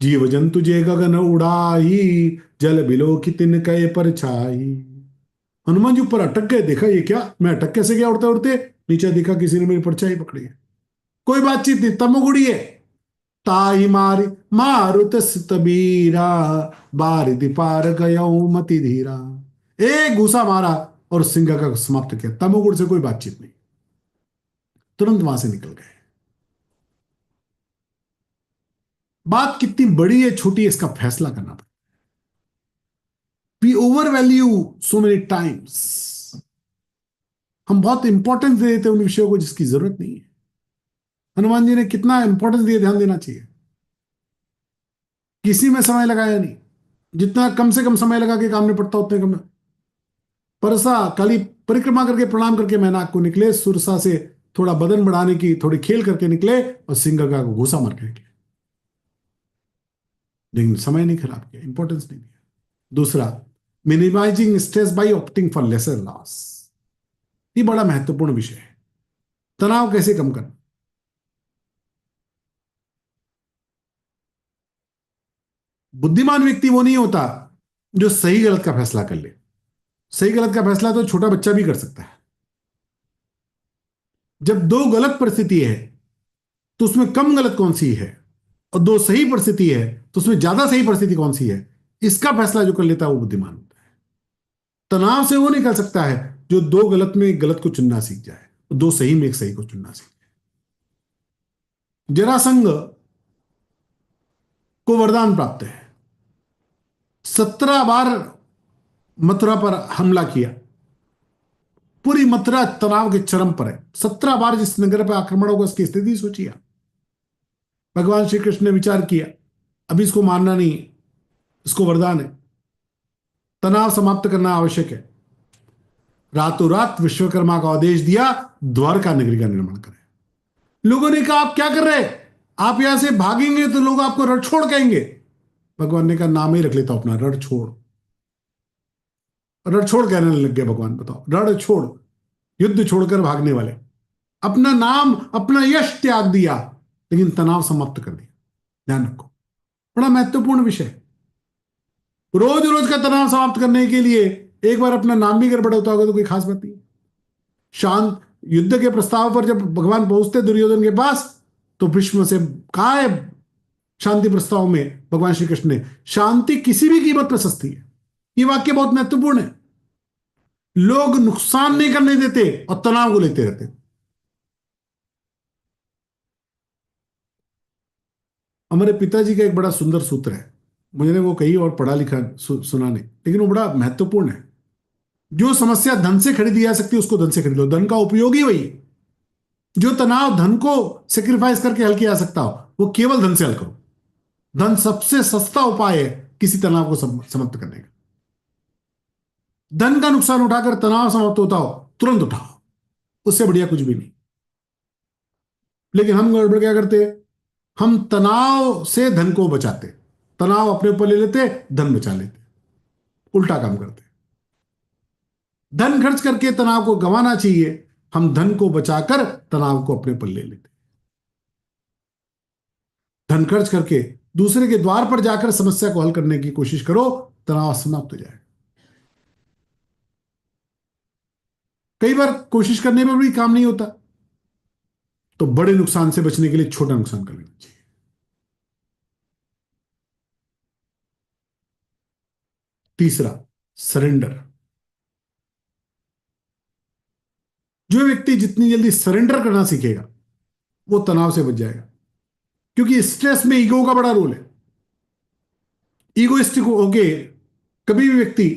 जीव जंतु जे गगन उड़ाई, जल बिलो की तिन कय परछाई। हनुमान जी ऊपर अटक गए, देखा ये क्या, मैं अटक कैसे गया उड़ते उड़ते, नीचे देखा किसी ने मेरी परछाई पकड़ी है। कोई बातचीत नहीं, तमोगुड़ी है। ताई मारी मारुत तबीरा, बारिधि पार गयो मति धीरा। एक घूसा मारा और सिंह का समाप्त किया। तमोगुण से कोई बातचीत नहीं, तुरंत वहां से निकल गए। बात कितनी बड़ी है छोटी है, इसका फैसला करना पड़ता। We over value so many times, हम बहुत इंपॉर्टेंस दे देते हैं उन विषयों को जिसकी जरूरत नहीं है। हनुमान जी ने कितना इंपॉर्टेंस दिया, ध्यान देना चाहिए। किसी में समय लगाया नहीं, जितना कम से कम समय लगा के काम निपटता उतने कम। परसा खाली परिक्रमा करके प्रणाम करके मैनाक को निकले, सुरसा से थोड़ा बदन बढ़ाने की थोड़ी खेल करके निकले, और सिंह का घूसा मार के निकले। लेकिन समय नहीं खराब किया, इंपॉर्टेंस नहीं दिया। दूसरा, minimising stress by opting for lesser loss. ये बड़ा महत्वपूर्ण विषय है। तनाव कैसे कम करना। बुद्धिमान व्यक्ति वो नहीं होता जो सही गलत का फैसला कर ले। सही गलत का फैसला तो छोटा बच्चा भी कर सकता है। जब 2 गलत परिस्थिति है तो उसमें कम गलत कौन सी है, और 2 सही परिस्थिति है तो उसमें ज्यादा सही परिस्थिति कौन सी है, इसका फैसला जो कर लेता है वो बुद्धिमान होता है। तनाव से वो निकल सकता है जो 2 गलत में एक गलत को चुनना सीख जाए, 2 सही में एक सही को चुनना सीख जाए। जरासंध को वरदान प्राप्त है, 17 बार मथुरा पर हमला किया, पूरी मथुरा तनाव के चरम पर है। 17 बार जिस नगर पर आक्रमण होगा उसकी स्थिति सोचिए। भगवान श्री कृष्ण ने विचार किया, अभी इसको मारना नहीं, इसको वरदान है, तनाव समाप्त करना आवश्यक है। रातों रात विश्वकर्मा का आदेश दिया, द्वारका नगरी का निर्माण करें। लोगों ने कहा आप क्या कर रहे, आप यहां से भागेंगे तो लोग आपको रणछोड़ कहेंगे। भगवान ने कहा नाम ही रख लेता अपना, रणछोड़। रणछोड़ कहने लग गए भगवान, बताओ, रणछोड़, युद्ध छोड़कर भागने वाले। अपना नाम अपना यश त्याग दिया, लेकिन तनाव समाप्त कर दिया। ध्यान रखो, बड़ा महत्वपूर्ण विषय। रोज रोज का तनाव समाप्त करने के लिए एक बार अपना नाम भी गड़बड़ होता होगा तो कोई खास बात नहीं। शांत युद्ध के प्रस्ताव पर जब भगवान पहुंचते दुर्योधन के पास, तो भीष्म से कहा है शांति प्रस्ताव में भगवान श्री कृष्ण ने, शांति किसी भी कीमत पर सस्ती है। ये वाक्य बहुत महत्वपूर्ण है। लोग नुकसान नहीं करने देते और तनाव को लेते रहते। हमारे पिताजी का एक बड़ा सुंदर सूत्र है, मुझे वो कहीं और पढ़ा लिखा सुना नहीं, लेकिन वो बड़ा महत्वपूर्ण है। जो समस्या धन से खरीदी जा सकती है उसको धन से खरीद लो, धन का उपयोग ही वही। जो तनाव धन को सेक्रीफाइस करके हल किया जा सकता हो, वो केवल धन से हल करो। धन सबसे सस्ता उपाय है किसी तनाव को समाप्त करने का। धन का नुकसान उठाकर तनाव समाप्त होता हो, तुरंत उठाओ, उससे बढ़िया कुछ भी नहीं। लेकिन हम गड़बड़ क्या करते, हम तनाव से धन को बचाते, तनाव अपने ऊपर ले लेते, धन बचा लेते, उल्टा काम करते। धन खर्च करके तनाव को गंवाना चाहिए, हम धन को बचाकर तनाव को अपने ऊपर ले लेते। धन खर्च करके दूसरे के द्वार पर जाकर समस्या को हल करने की कोशिश करो, तनाव समाप्त हो जाएगा। कई बार कोशिश करने में भी काम नहीं होता, तो बड़े नुकसान से बचने के लिए छोटा नुकसान कर लेना चाहिए। तीसरा, सरेंडर। जो व्यक्ति जितनी जल्दी सरेंडर करना सीखेगा, वो तनाव से बच जाएगा। क्योंकि स्ट्रेस में ईगो का बड़ा रोल है। ईगोइस्टिक होके कभी भी व्यक्ति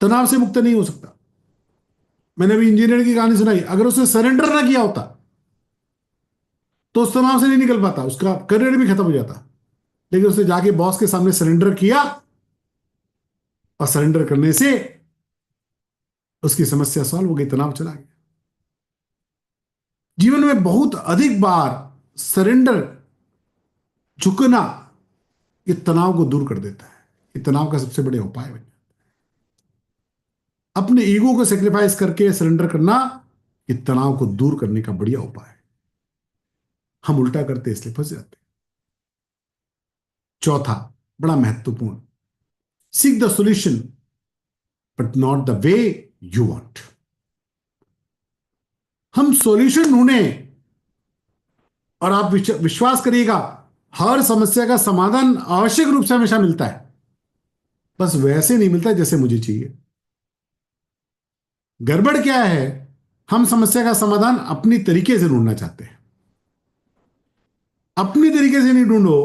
तनाव से मुक्त नहीं हो सकता। मैंने अभी इंजीनियर की कहानी सुनाई, अगर उसने सरेंडर ना किया होता तो उस तनाव से नहीं निकल पाता, उसका करियर भी खत्म हो जाता। लेकिन उसने जाके बॉस के सामने सरेंडर किया, और सरेंडर करने से उसकी समस्या सॉल्व हो गई, तनाव चला गया। जीवन में बहुत अधिक बार सरेंडर, झुकना, ये तनाव को दूर कर देता है। ये तनाव का सबसे बड़े उपाय है। अपने ईगो को सेक्रीफाइस करके सरेंडर करना, ये तनाव को दूर करने का बढ़िया उपाय है। हम उल्टा करते इसलिए फंस जाते। चौथा, बड़ा महत्वपूर्ण, seek the solution but not the way you want. हम सॉल्यूशन ढूंढे, और आप विश्वास करिएगा, हर समस्या का समाधान आवश्यक रूप से हमेशा मिलता है, बस वैसे नहीं मिलता जैसे मुझे चाहिए। गड़बड़ क्या है, हम समस्या का समाधान अपनी तरीके से ढूंढना चाहते हैं। अपनी तरीके से नहीं ढूंढो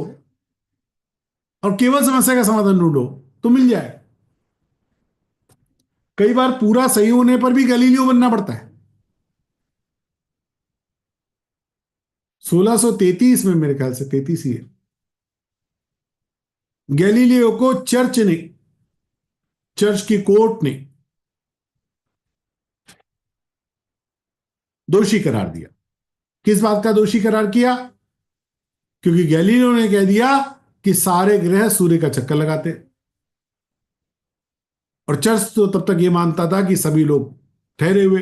और केवल समस्या का समाधान ढूंढो तो मिल जाए। कई बार पूरा सही होने पर भी गैलीलियो बनना पड़ता है। 1633 में, मेरे ख्याल से 33 ही है, गैलीलियो को चर्च की कोर्ट ने दोषी करार दिया। किस बात का दोषी करार किया? क्योंकि गैलीलियो ने कह दिया कि सारे ग्रह सूर्य का चक्कर लगाते, और चर्च तो तब तक यह मानता था कि सभी लोग ठहरे हुए।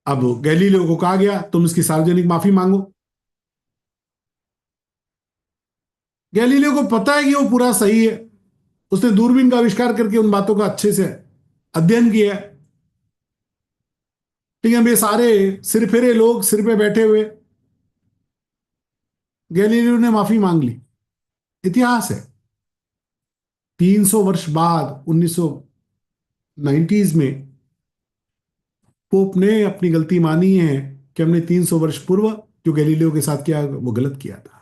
अब गैलीलियो को कहा गया तुम इसकी सार्वजनिक माफी मांगो। गैलीलियो को पता है कि वो पूरा सही है, उसने दूरबीन का आविष्कार करके उन बातों का अच्छे से अध्ययन किया है। लेकिन अब ये सारे सिरफिरे लोग सिर पे बैठे हुए, गैलीलियो ने माफी मांग ली। इतिहास है। 300 वर्ष बाद 1990s में पोप ने अपनी गलती मानी है कि हमने 300 वर्ष पूर्व जो गैलीलियो के साथ किया वो गलत किया था।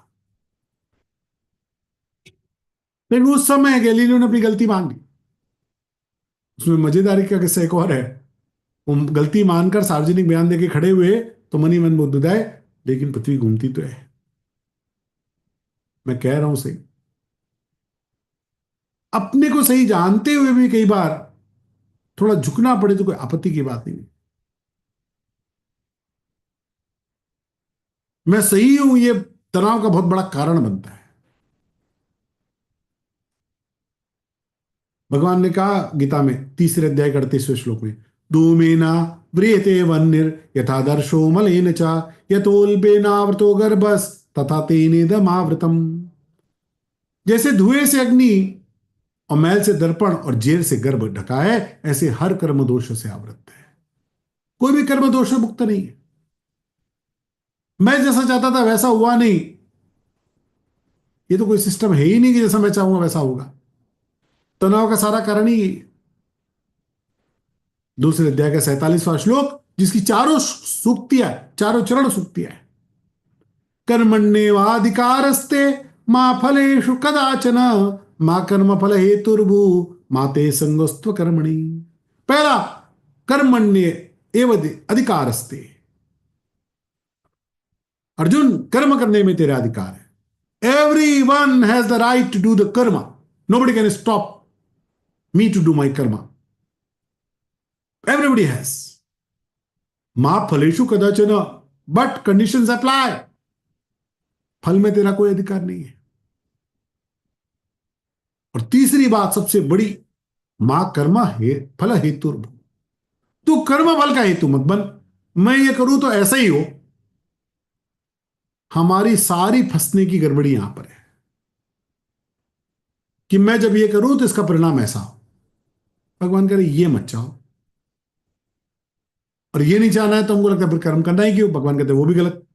लेकिन उस समय गैलीलियो ने अपनी गलती मान ली। उसमें मजेदारी का किस्सा एक और है। वो गलती मानकर सार्वजनिक बयान देके खड़े हुए तो मन ही मन बुदबुदाए, लेकिन पृथ्वी घूमती तो है। मैं कह रहा हूं सही, अपने को सही जानते हुए भी कई बार थोड़ा झुकना पड़े तो कोई आपत्ति की बात नहीं। मैं सही हूं, ये तनाव का बहुत बड़ा कारण बनता है। भगवान ने कहा गीता में 3रे अध्याय 38वें श्लोक में, धूमेना व्रियते वह्निर यथादर्शो मलेन च यतोल्बेनावृतो गर्भस तथा तेनेदमावृतम। जैसे धुएं से अग्नि और मैल से दर्पण और जेर से गर्भ ढका है, ऐसे हर कर्म दोष से आवृत है। कोई भी कर्म दोष से मुक्त नहीं है। मैं जैसा चाहता था वैसा हुआ नहीं, ये तो कोई सिस्टम है ही नहीं कि जैसा मैं चाहूंगा वैसा होगा। तनाव का सारा कारण ही दूसरे अध्याय का 47वां श्लोक, जिसकी चारों सूक्तियां, चारों चरण सूक्तियां, कर्मण्येवाधिकारस्ते मा फलेषु कदाचन मा कर्म फल हेतुर्भु माते संगोस्त्व कर्मणि। पहला, कर्मण्य एव अधिकारस्ते, अर्जुन कर्म करने में तेरा अधिकार है। Everyone has the right to do the karma, nobody can stop me to do my karma, everybody has. मा फलेषु कदाचन, बट कंडीशंस अप्लाई, फल में तेरा कोई अधिकार नहीं है। और तीसरी बात सबसे बड़ी, मां कर्म है फल हेतु, तू कर्म फल का हेतु मत बन। मैं ये करूं तो ऐसा ही हो। हमारी सारी फंसने की गड़बड़ी यहां पर है कि मैं जब ये करूं तो इसका परिणाम ऐसा हो। भगवान कह रहे ये मत चाहो, और ये नहीं चाहना है तो हमको लगता है फिर कर्म करना ही क्यों। भगवान कहते हैं वो भी गलत।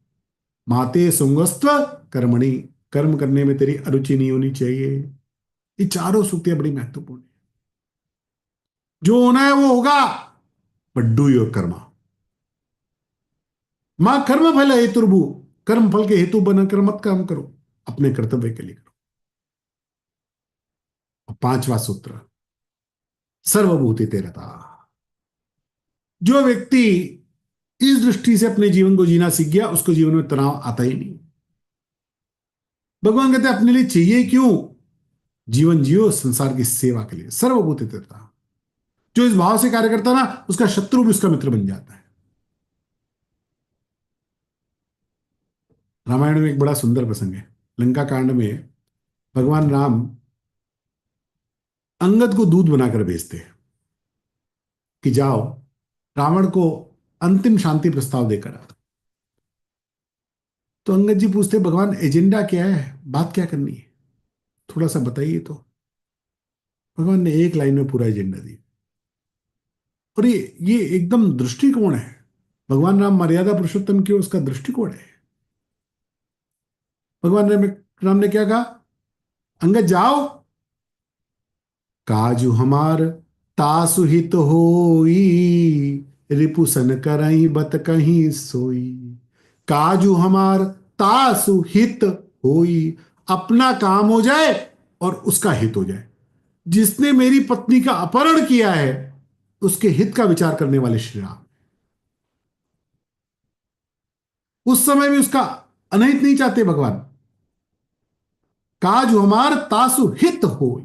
माते सुंगस्त्व कर्मणि, कर्म करने में तेरी अरुचि नहीं होनी चाहिए। ये चारों सूक्तियां बड़ी महत्वपूर्ण है। जो होना है वो होगा, बट डू योर कर्म। मां कर्म फल हेतुर्भु, कर्म फल के हेतु बनकर मत काम करो, अपने कर्तव्य के लिए करो। और पांचवा सूत्र, सर्वभूति तेरता। जो व्यक्ति इस दृष्टि से अपने जीवन को जीना सीख गया, उसको जीवन में तनाव आता ही नहीं। भगवान कहते हैं अपने लिए चाहिए क्यों, जीवन जियो संसार की सेवा के लिए। सर्वभूति तेरता, जो इस भाव से कार्य करता है ना, उसका शत्रु भी उसका मित्र बन जाता है। रामायण में एक बड़ा सुंदर प्रसंग है। लंका कांड में भगवान राम अंगद को दूध बनाकर भेजते हैं कि जाओ रावण को अंतिम शांति प्रस्ताव देकर आओ। तो अंगद जी पूछते भगवान एजेंडा क्या है, बात क्या करनी है, थोड़ा सा बताइए। तो भगवान ने एक लाइन में पूरा एजेंडा दिया। और ये एकदम दृष्टिकोण है। भगवान राम मर्यादा पुरुषोत्तम की उसका दृष्टिकोण है। भगवान राम ने क्या कहा, अंगद जाओ, काजू हमार तासु हित होई रिपुसन करई बत कहीं सोई। काजू हमार तासु हित होई, अपना काम हो जाए और उसका हित हो जाए। जिसने मेरी पत्नी का अपहरण किया है उसके हित का विचार करने वाले श्री राम। उस समय भी उसका अनहित नहीं चाहते भगवान। काजू हमार तासु हित होई,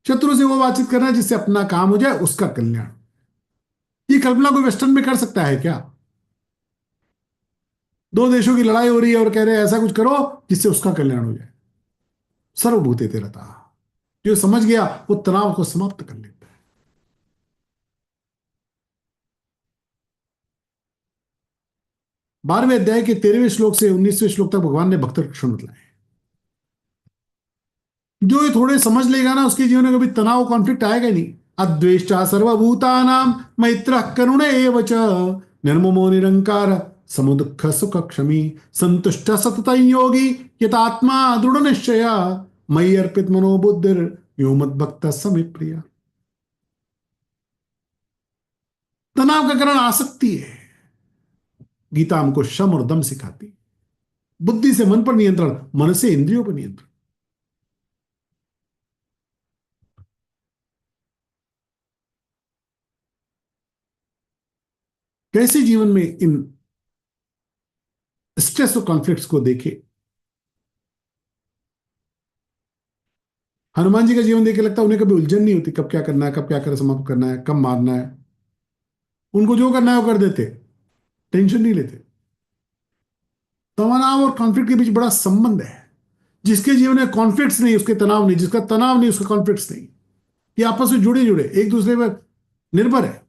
शत्रु से वो बातचीत करना है जिससे अपना काम हो जाए, उसका कल्याण। ये कल्पना कोई वेस्टर्न में कर सकता है क्या? दो देशों की लड़ाई हो रही है और कह रहे हैं ऐसा कुछ करो जिससे उसका कल्याण हो जाए। सर्वभूते तेरता, जो समझ गया वो तनाव को समाप्त कर लेता है। 12वें अध्याय के 13वें श्लोक से 19वें श्लोक तक भगवान ने भक्त लक्षण बतलाए। जो ये थोड़े समझ लेगा ना, उसके जीवन में कभी तनाव कॉन्फ्लिक्ट आएगा ही नहीं। अद्वेष्टा सर्वभूतानां मैत्रः करुण एव च निर्ममो निरंकार समुदुःख सुख क्षमी संतुष्ट सततं योगी यतात्मा दृढ़ निश्चय मयि अर्पित मनोबुद्धिर यो मद्भक्त समे प्रिय। तनाव का कारण आसक्ति है। गीता हमको शम और दम सिखाती। बुद्धि से मन पर नियंत्रण, मन से इंद्रियों पर नियंत्रण। कैसे जीवन में इन स्ट्रेस और कॉन्फ्लिक्ट्स को देखे। हनुमान जी का जीवन देख के लगता है उन्हें कभी उलझन नहीं होती, कब क्या करना है, कब क्या कर समाप्त करना है, कब मारना है। उनको जो करना है वो कर देते, टेंशन नहीं लेते। तनाव और कॉन्फ्लिक्ट के बीच बड़ा संबंध है। जिसके जीवन में कॉन्फ्लिक्ट्स नहीं उसके तनाव नहीं, जिसका तनाव नहीं उसका कॉन्फ्लिक्ट्स नहीं। ये आपस में जुड़े जुड़े एक दूसरे पर निर्भर है।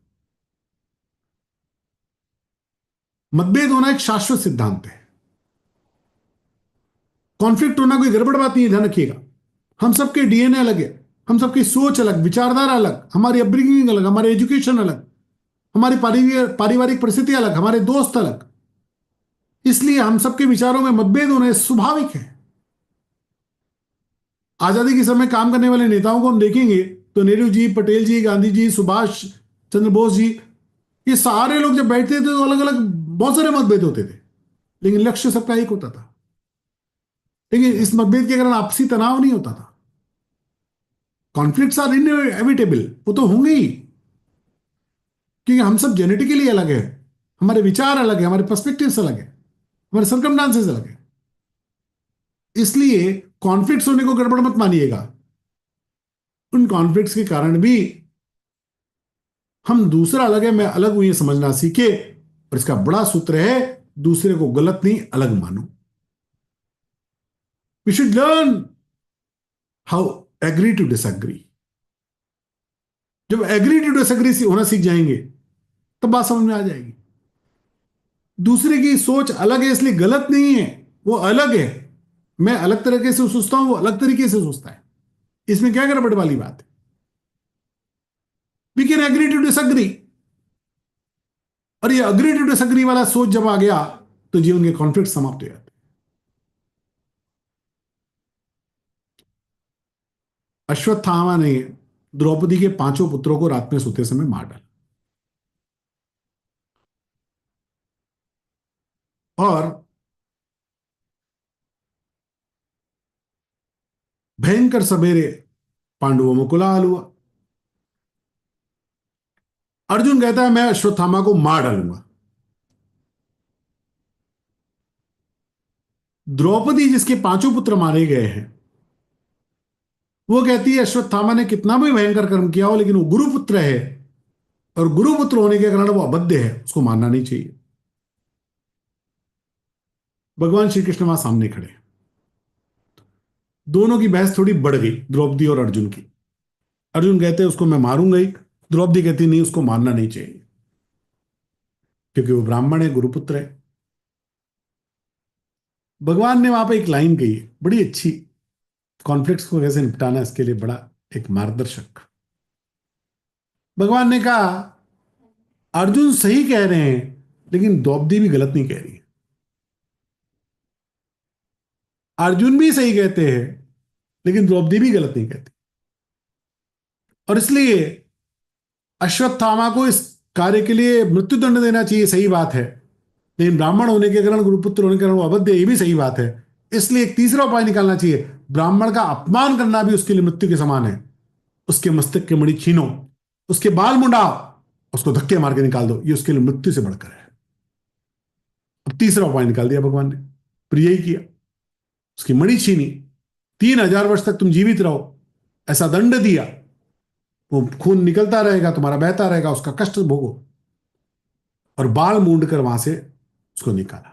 मतभेद होना एक शाश्वत सिद्धांत है। कॉन्फ्लिक्ट होना कोई गड़बड़ बात नहीं है, ध्यान रखिएगा। हम सबके डीएनए अलग है, हम सबकी सोच अलग, विचारधारा अलग, हमारी अपब्रिंगिंग अलग, हमारे एजुकेशन अलग, हमारी पारिवारिक परिस्थिति अलग, हमारे दोस्त अलग। इसलिए हम सबके विचारों में मतभेद होने स्वाभाविक है। आजादी के समय काम करने वाले नेताओं को हम देखेंगे तो नेहरू जी, पटेल जी, गांधी जी, सुभाष चंद्र बोस जी, ये सारे लोग जब बैठते थे तो अलग अलग बहुत सारे मतभेद होते थे, लेकिन लक्ष्य सबका एक होता था। लेकिन इस मतभेद के कारण आपसी तनाव नहीं होता था। कॉन्फ्लिक्ट्स आर इनएविटेबल, वो तो होंगे ही, क्योंकि हम सब जेनेटिकली अलग है, हमारे विचार अलग है, हमारे पर्सपेक्टिव्स अलग है, हमारे सर्कमस्टांसेस अलग है। इसलिए कॉन्फ्लिक्ट्स होने को गड़बड़ मत मानिएगा। उन कॉन्फ्लिक्ट्स के कारण भी हम दूसरा अलग है, मैं अलग हूं, ये समझना सीखे। और इसका बड़ा सूत्र है, दूसरे को गलत नहीं, अलग मानो। We should learn how agree to disagree. जब एग्री टू डिसएग्री होना सीख जाएंगे तब बात समझ में आ जाएगी। दूसरे की सोच अलग है इसलिए गलत नहीं है, वो अलग है। मैं अलग तरीके से सोचता हूं, वो अलग तरीके से सोचता है, इसमें क्या गड़बड़ वाली बात है? We can agree to disagree. और ये अग्री टू डिसएग्री वाला सोच जब आ गया तो जीवन के कॉन्फ्लिक्ट समाप्त हो जाते। अश्वत्थामा ने द्रौपदी के 5 पुत्रों को रात में सोते समय मार डाला, और भयंकर सवेरे पांडवों में कोलाहल हुआ। अर्जुन कहता है मैं अश्वत्थामा को मार डालूंगा। द्रौपदी जिसके 5 पुत्र मारे गए हैं, वो कहती है अश्वत्थामा ने कितना भी भयंकर कर्म किया हो, लेकिन वो गुरुपुत्र है, और गुरुपुत्र होने के कारण वो अबद्ध है, उसको मानना नहीं चाहिए। भगवान श्री कृष्ण वहां सामने खड़े हैं। दोनों की बहस थोड़ी बढ़ गई, द्रौपदी और अर्जुन की। अर्जुन कहते हैं उसको मैं मारूंगा ही, द्रौपदी कहती नहीं, उसको मारना नहीं चाहिए, क्योंकि वो ब्राह्मण है, गुरुपुत्र है। भगवान ने वहां पर एक लाइन कही है बड़ी अच्छी, कॉन्फ्लिक्ट्स को कैसे निपटाना इसके लिए बड़ा एक मार्गदर्शक। भगवान ने कहा अर्जुन सही कह रहे हैं, लेकिन द्रौपदी भी गलत नहीं कह रही है। अर्जुन भी सही कहते हैं, लेकिन द्रौपदी भी गलत नहीं कहती। और इसलिए अश्वत्थामा को इस कार्य के लिए मृत्युदंड देना चाहिए, सही बात है, लेकिन ब्राह्मण होने के कारण, गुरुपुत्र होने के कारण वो अबद्ध है, ये भी सही बात है। इसलिए एक तीसरा उपाय निकालना चाहिए, ब्राह्मण का अपमान करना भी उसके लिए मृत्यु के समान है। उसके मस्तक की मणि छीनो, उसके बाल मुंडाओ, उसको धक्के मार के निकाल दो, ये उसके लिए मृत्यु से बढ़कर है। अब तीसरा उपाय निकाल दिया भगवान ने, फिर यही किया, उसकी मणि छीनी, 3000 वर्ष तक तुम जीवित रहो, ऐसा दंड दिया, वो खून निकलता रहेगा, तुम्हारा बहता रहेगा, उसका कष्ट भोगो, और बाल मूंड कर वहां से उसको निकाला।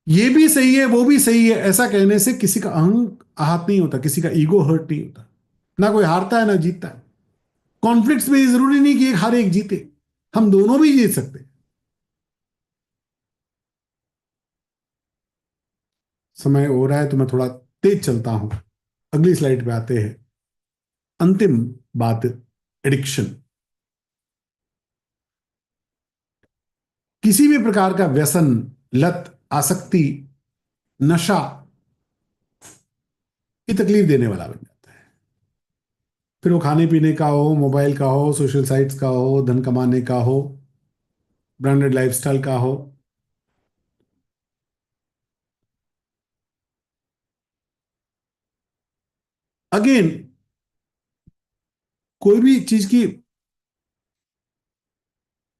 ये भी सही है, वो भी सही है, ऐसा कहने से किसी का अहंग आहत नहीं होता, किसी का ईगो हर्ट नहीं होता, ना कोई हारता है ना जीतता है। कॉन्फ्लिक्ट्स में जरूरी नहीं कि एक हारे एक जीते, हम दोनों भी जीत सकते हैं। समय हो रहा है तो मैं थोड़ा तेज चलता हूं, अगली स्लाइड पे आते हैं। अंतिम बात, एडिक्शन। किसी भी प्रकार का व्यसन, लत, आसक्ति, नशा ये तकलीफ देने वाला बन जाता है। फिर वो खाने पीने का हो, मोबाइल का हो, सोशल साइट्स का हो, धन कमाने का हो, ब्रांडेड लाइफस्टाइल का हो। अगेन, कोई भी चीज की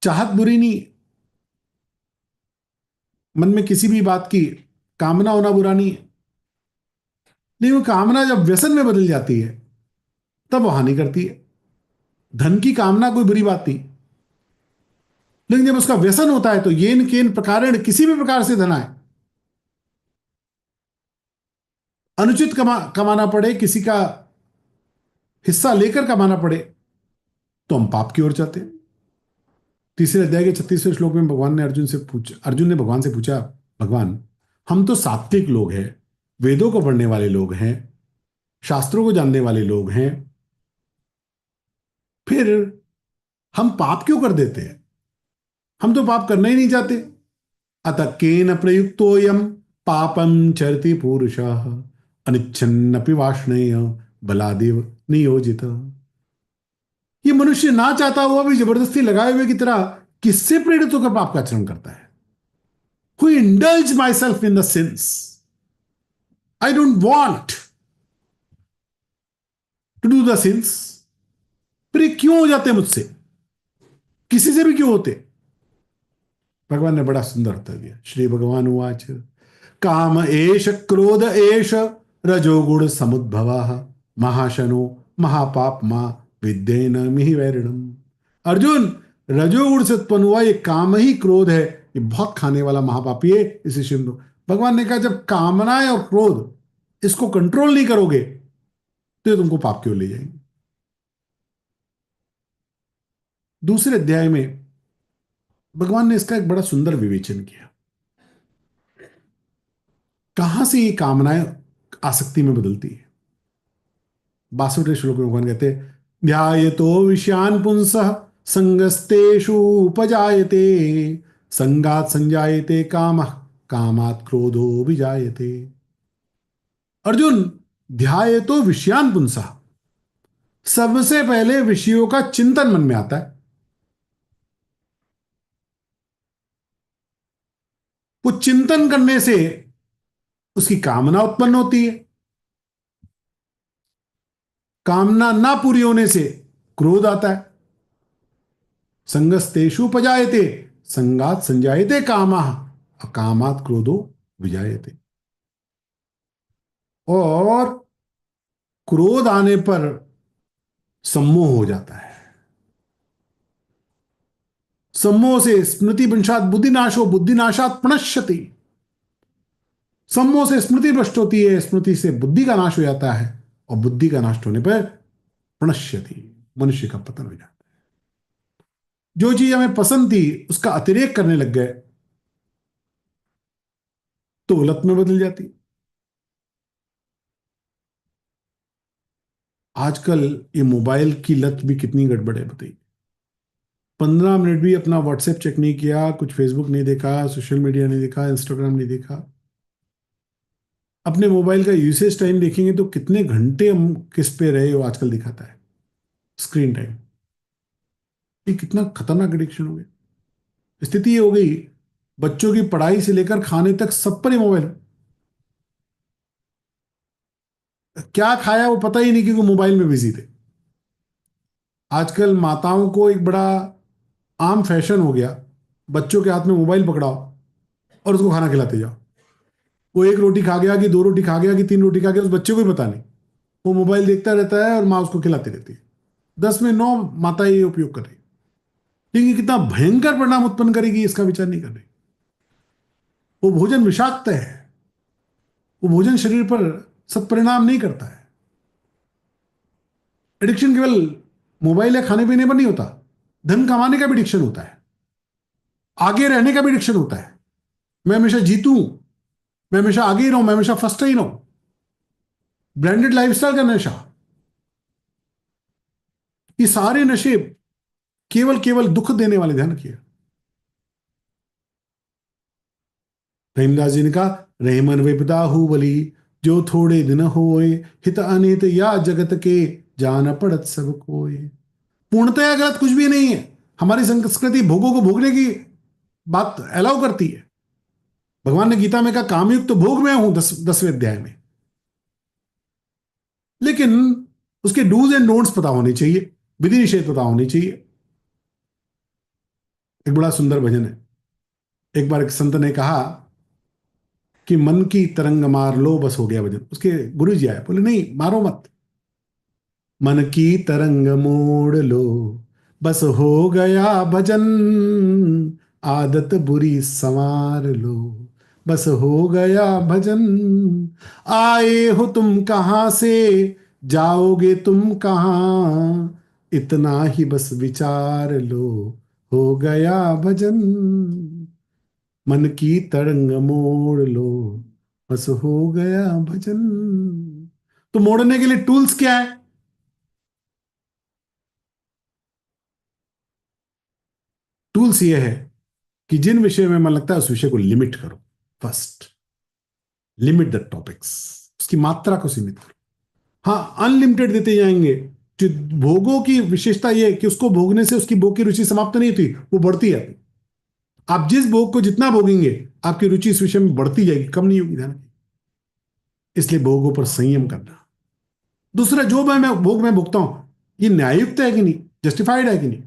चाहत बुरी नहीं, मन में किसी भी बात की कामना होना बुरा नहीं है, लेकिन वो कामना जब व्यसन में बदल जाती है तब वो हानि करती है। धन की कामना कोई बुरी बात नहीं, लेकिन जब उसका व्यसन होता है तो येन केन प्रकारेण, किसी भी प्रकार से धन आए, अनुचित कमाना पड़े, किसी का हिस्सा लेकर कमाना पड़े, तो हम पाप की ओर जाते हैं। तीसरे अध्याय के 36वें श्लोक में भगवान ने अर्जुन ने भगवान से पूछा, भगवान हम तो सात्विक लोग हैं, वेदों को पढ़ने वाले लोग हैं, शास्त्रों को जानने वाले लोग हैं, फिर हम पाप क्यों कर देते हैं? हम तो पाप करना ही नहीं चाहते। अतः केन प्रयुक्तोयम पापम चरति पुरुषः अनिच्छन्नपि वाष्णेय बलादेव नियोजित। ये मनुष्य ना चाहता हुआ भी जबरदस्ती लगाए हुए की तरह किससे प्रेरित होकर पाप का आचरण करता है? Who indulge myself in the sins? I don't want to do the sins. फिर ये क्यों हो जाते मुझसे? किसी से भी क्यों होते? भगवान ने बड़ा सुंदर उत्तर दिया। श्री भगवान उवाच काम एष क्रोध एष रजोगुण समुद्भवः महाशनो महापापमा विद्येन मिहि वैरिणम। अर्जुन, रजोगुण से उत्पन्न हुआ ये काम ही क्रोध है, ये बहुत खाने वाला महापापी है, इसे सुन लो। भगवान ने कहा जब कामनाएं और क्रोध इसको कंट्रोल नहीं करोगे तो ये तुमको पाप क्यों ले जाएंगे। दूसरे अध्याय में भगवान ने इसका एक बड़ा सुंदर विवेचन किया। कहां से ये कामनाएं आसक्ति में बदलती है। 62वें श्लोक में भगवान कहते हैं ध्यायतो विषयान पुंसः संगस्तेषु उपजायते संगात संजायते कामः कामात् क्रोधो विजायते। अर्जुन, ध्यायतो विषयान पुंसः, सबसे पहले विषयों का चिंतन मन में आता है। वो चिंतन करने से उसकी कामना उत्पन्न होती है, कामना ना पूरी होने से क्रोध आता है। संगस्तेषु उपजायते संगात संजायते कामः कामात् क्रोधो विजायते। और क्रोध आने पर सम्मोह हो जाता है। सम्मोह से स्मृति वंशात बुद्धिनाशो बुद्धिनाशात प्रणश्यति। सम्मोह से स्मृति भ्रष्ट होती है, स्मृति से बुद्धि का नाश हो जाता है, और बुद्धि का नाश होने पर प्रणश्यति, मनुष्य का पतन हो जाता है। जो चीज हमें पसंद थी उसका अतिरेक करने लग गए तो लत में बदल जाती। आजकल ये मोबाइल की लत भी कितनी गड़बड़ है बताइए। 15 मिनट भी अपना व्हाट्सएप चेक नहीं किया, कुछ फेसबुक नहीं देखा, सोशल मीडिया नहीं देखा, इंस्टाग्राम नहीं देखा। अपने मोबाइल का यूसेज टाइम देखेंगे तो कितने घंटे हम किस पे रहे हो आजकल दिखाता है स्क्रीन टाइम। ये कितना खतरनाक एडिक्शन हो गया। स्थिति ये हो गई, बच्चों की पढ़ाई से लेकर खाने तक सब पर ही मोबाइल। क्या खाया वो पता ही नहीं क्योंकि मोबाइल में बिजी थे। आजकल माताओं को एक बड़ा आम फैशन हो गया, बच्चों के हाथ में मोबाइल पकड़ाओ और उसको खाना खिलाते जाओ। वो एक रोटी खा गया कि 2 रोटी खा गया कि 3 रोटी खा गया, उस बच्चे को भी पता नहीं। वो मोबाइल देखता रहता है और माँ उसको खिलाती रहती है। 10 में 9 माता ये उपयोग कर रही। लेकिन कितना भयंकर परिणाम उत्पन्न करेगी इसका विचार नहीं कर रही। वो भोजन विषाक्त है, वो भोजन शरीर पर सत्परिणाम नहीं करता है। एडिक्शन केवल मोबाइल या खाने पीने पर नहीं होता, धन कमाने का भी एडिक्शन होता है, आगे रहने का भी एडिक्शन होता है। मैं हमेशा जीतूं, मैं हमेशा आगे ही रहूं, मैं हमेशा फर्स्ट ही रहूं, ब्रांडेड लाइफस्टाइल का नशा। ये सारे नशे केवल केवल दुख देने वाले, ध्यान रखिए। रहीमदास जी ने कहा रहमन विपदा हु बली जो थोड़े दिन होए हित अनित या जगत के जान पड़त सब कोए। पूर्णतया गलत कुछ भी नहीं है। हमारी संस्कृति भोगों को भोगने की बात अलाउ करती है। भगवान ने गीता में कहा कामयुक्त तो भोग में हूं 10वें अध्याय में, लेकिन उसके डूज एंड डोंट्स पता होने चाहिए, विधि निषेध पता होनी चाहिए। एक बड़ा सुंदर भजन है। एक बार एक संत ने कहा कि मन की तरंग मार लो बस हो गया भजन। उसके गुरु जी आए, बोले नहीं मारो मत, मन की तरंग मोड़ लो बस हो गया भजन, आदत बुरी संवार लो बस हो गया भजन, आए हो तुम कहां से जाओगे तुम कहां, इतना ही बस विचार लो हो गया भजन, मन की तरंग मोड़ लो बस हो गया भजन। तो मोड़ने के लिए टूल्स क्या है? टूल्स ये है कि जिन विषय में मन लगता है उस विषय को लिमिट करो। फर्स्ट, लिमिट द टॉपिक्स, उसकी मात्रा को सीमित करो। हाँ, अनलिमिटेड देते जाएंगे। जो भोगों की विशेषता यह है कि उसको भोगने से उसकी भोग की रुचि समाप्त नहीं होती, वो बढ़ती जाती। आप जिस भोग को जितना भोगेंगे आपकी रुचि इस विषय में बढ़ती जाएगी, कम नहीं होगी। ध्यान, इसलिए भोगों पर संयम करना। दूसरा, जो मैं भोग में भोगता हूं ये न्याययुक्त है कि नहीं, जस्टिफाइड है कि नहीं।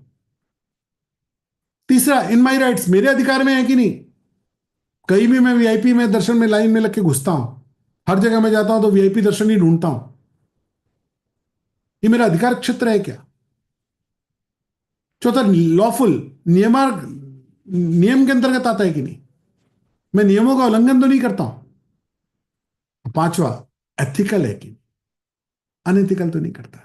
तीसरा, इन माई राइट्स, मेरे अधिकार में है कि नहीं। कहीं भी मैं वीआईपी में दर्शन में लाइन में लग के घुसता हूं, हर जगह मैं जाता हूं तो वीआईपी दर्शन ही ढूंढता हूं, ये मेरा अधिकार क्षेत्र है क्या। चौथा, लॉफुल, नियम के अंतर्गत आता है कि नहीं, मैं नियमों का उल्लंघन तो नहीं करता हूं। पांचवा, एथिकल है कि अनएथिकल तो नहीं करता।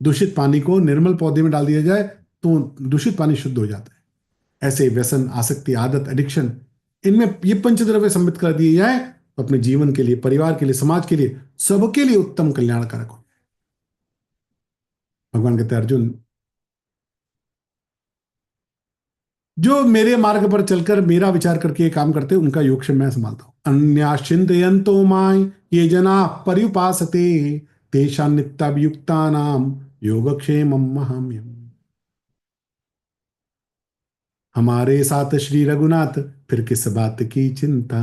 दूषित पानी को निर्मल पौधे में डाल दिया जाए तो दूषित पानी शुद्ध हो जाता है। ऐसे व्यसन, आसक्ति, आदत, एडिक्शन, इनमें ये पंचद्रव्य सम्मिलित कर दिए जाए तो अपने जीवन के लिए, परिवार के लिए, समाज के लिए, सबके लिए उत्तम कल्याणकारक हो। भगवान कहते हैं, अर्जुन, जो मेरे मार्ग पर चलकर मेरा विचार करके ये काम करते हैं उनका योगक्षेम मैं संभालता हूं। अन्याश्चिन्तयन्तो मां ये जना पर्युपासते तेषां नित्याभियुक्तानां योगक्षेमं महाम्यम्। हमारे साथ श्री रघुनाथ, फिर किस बात की चिंता,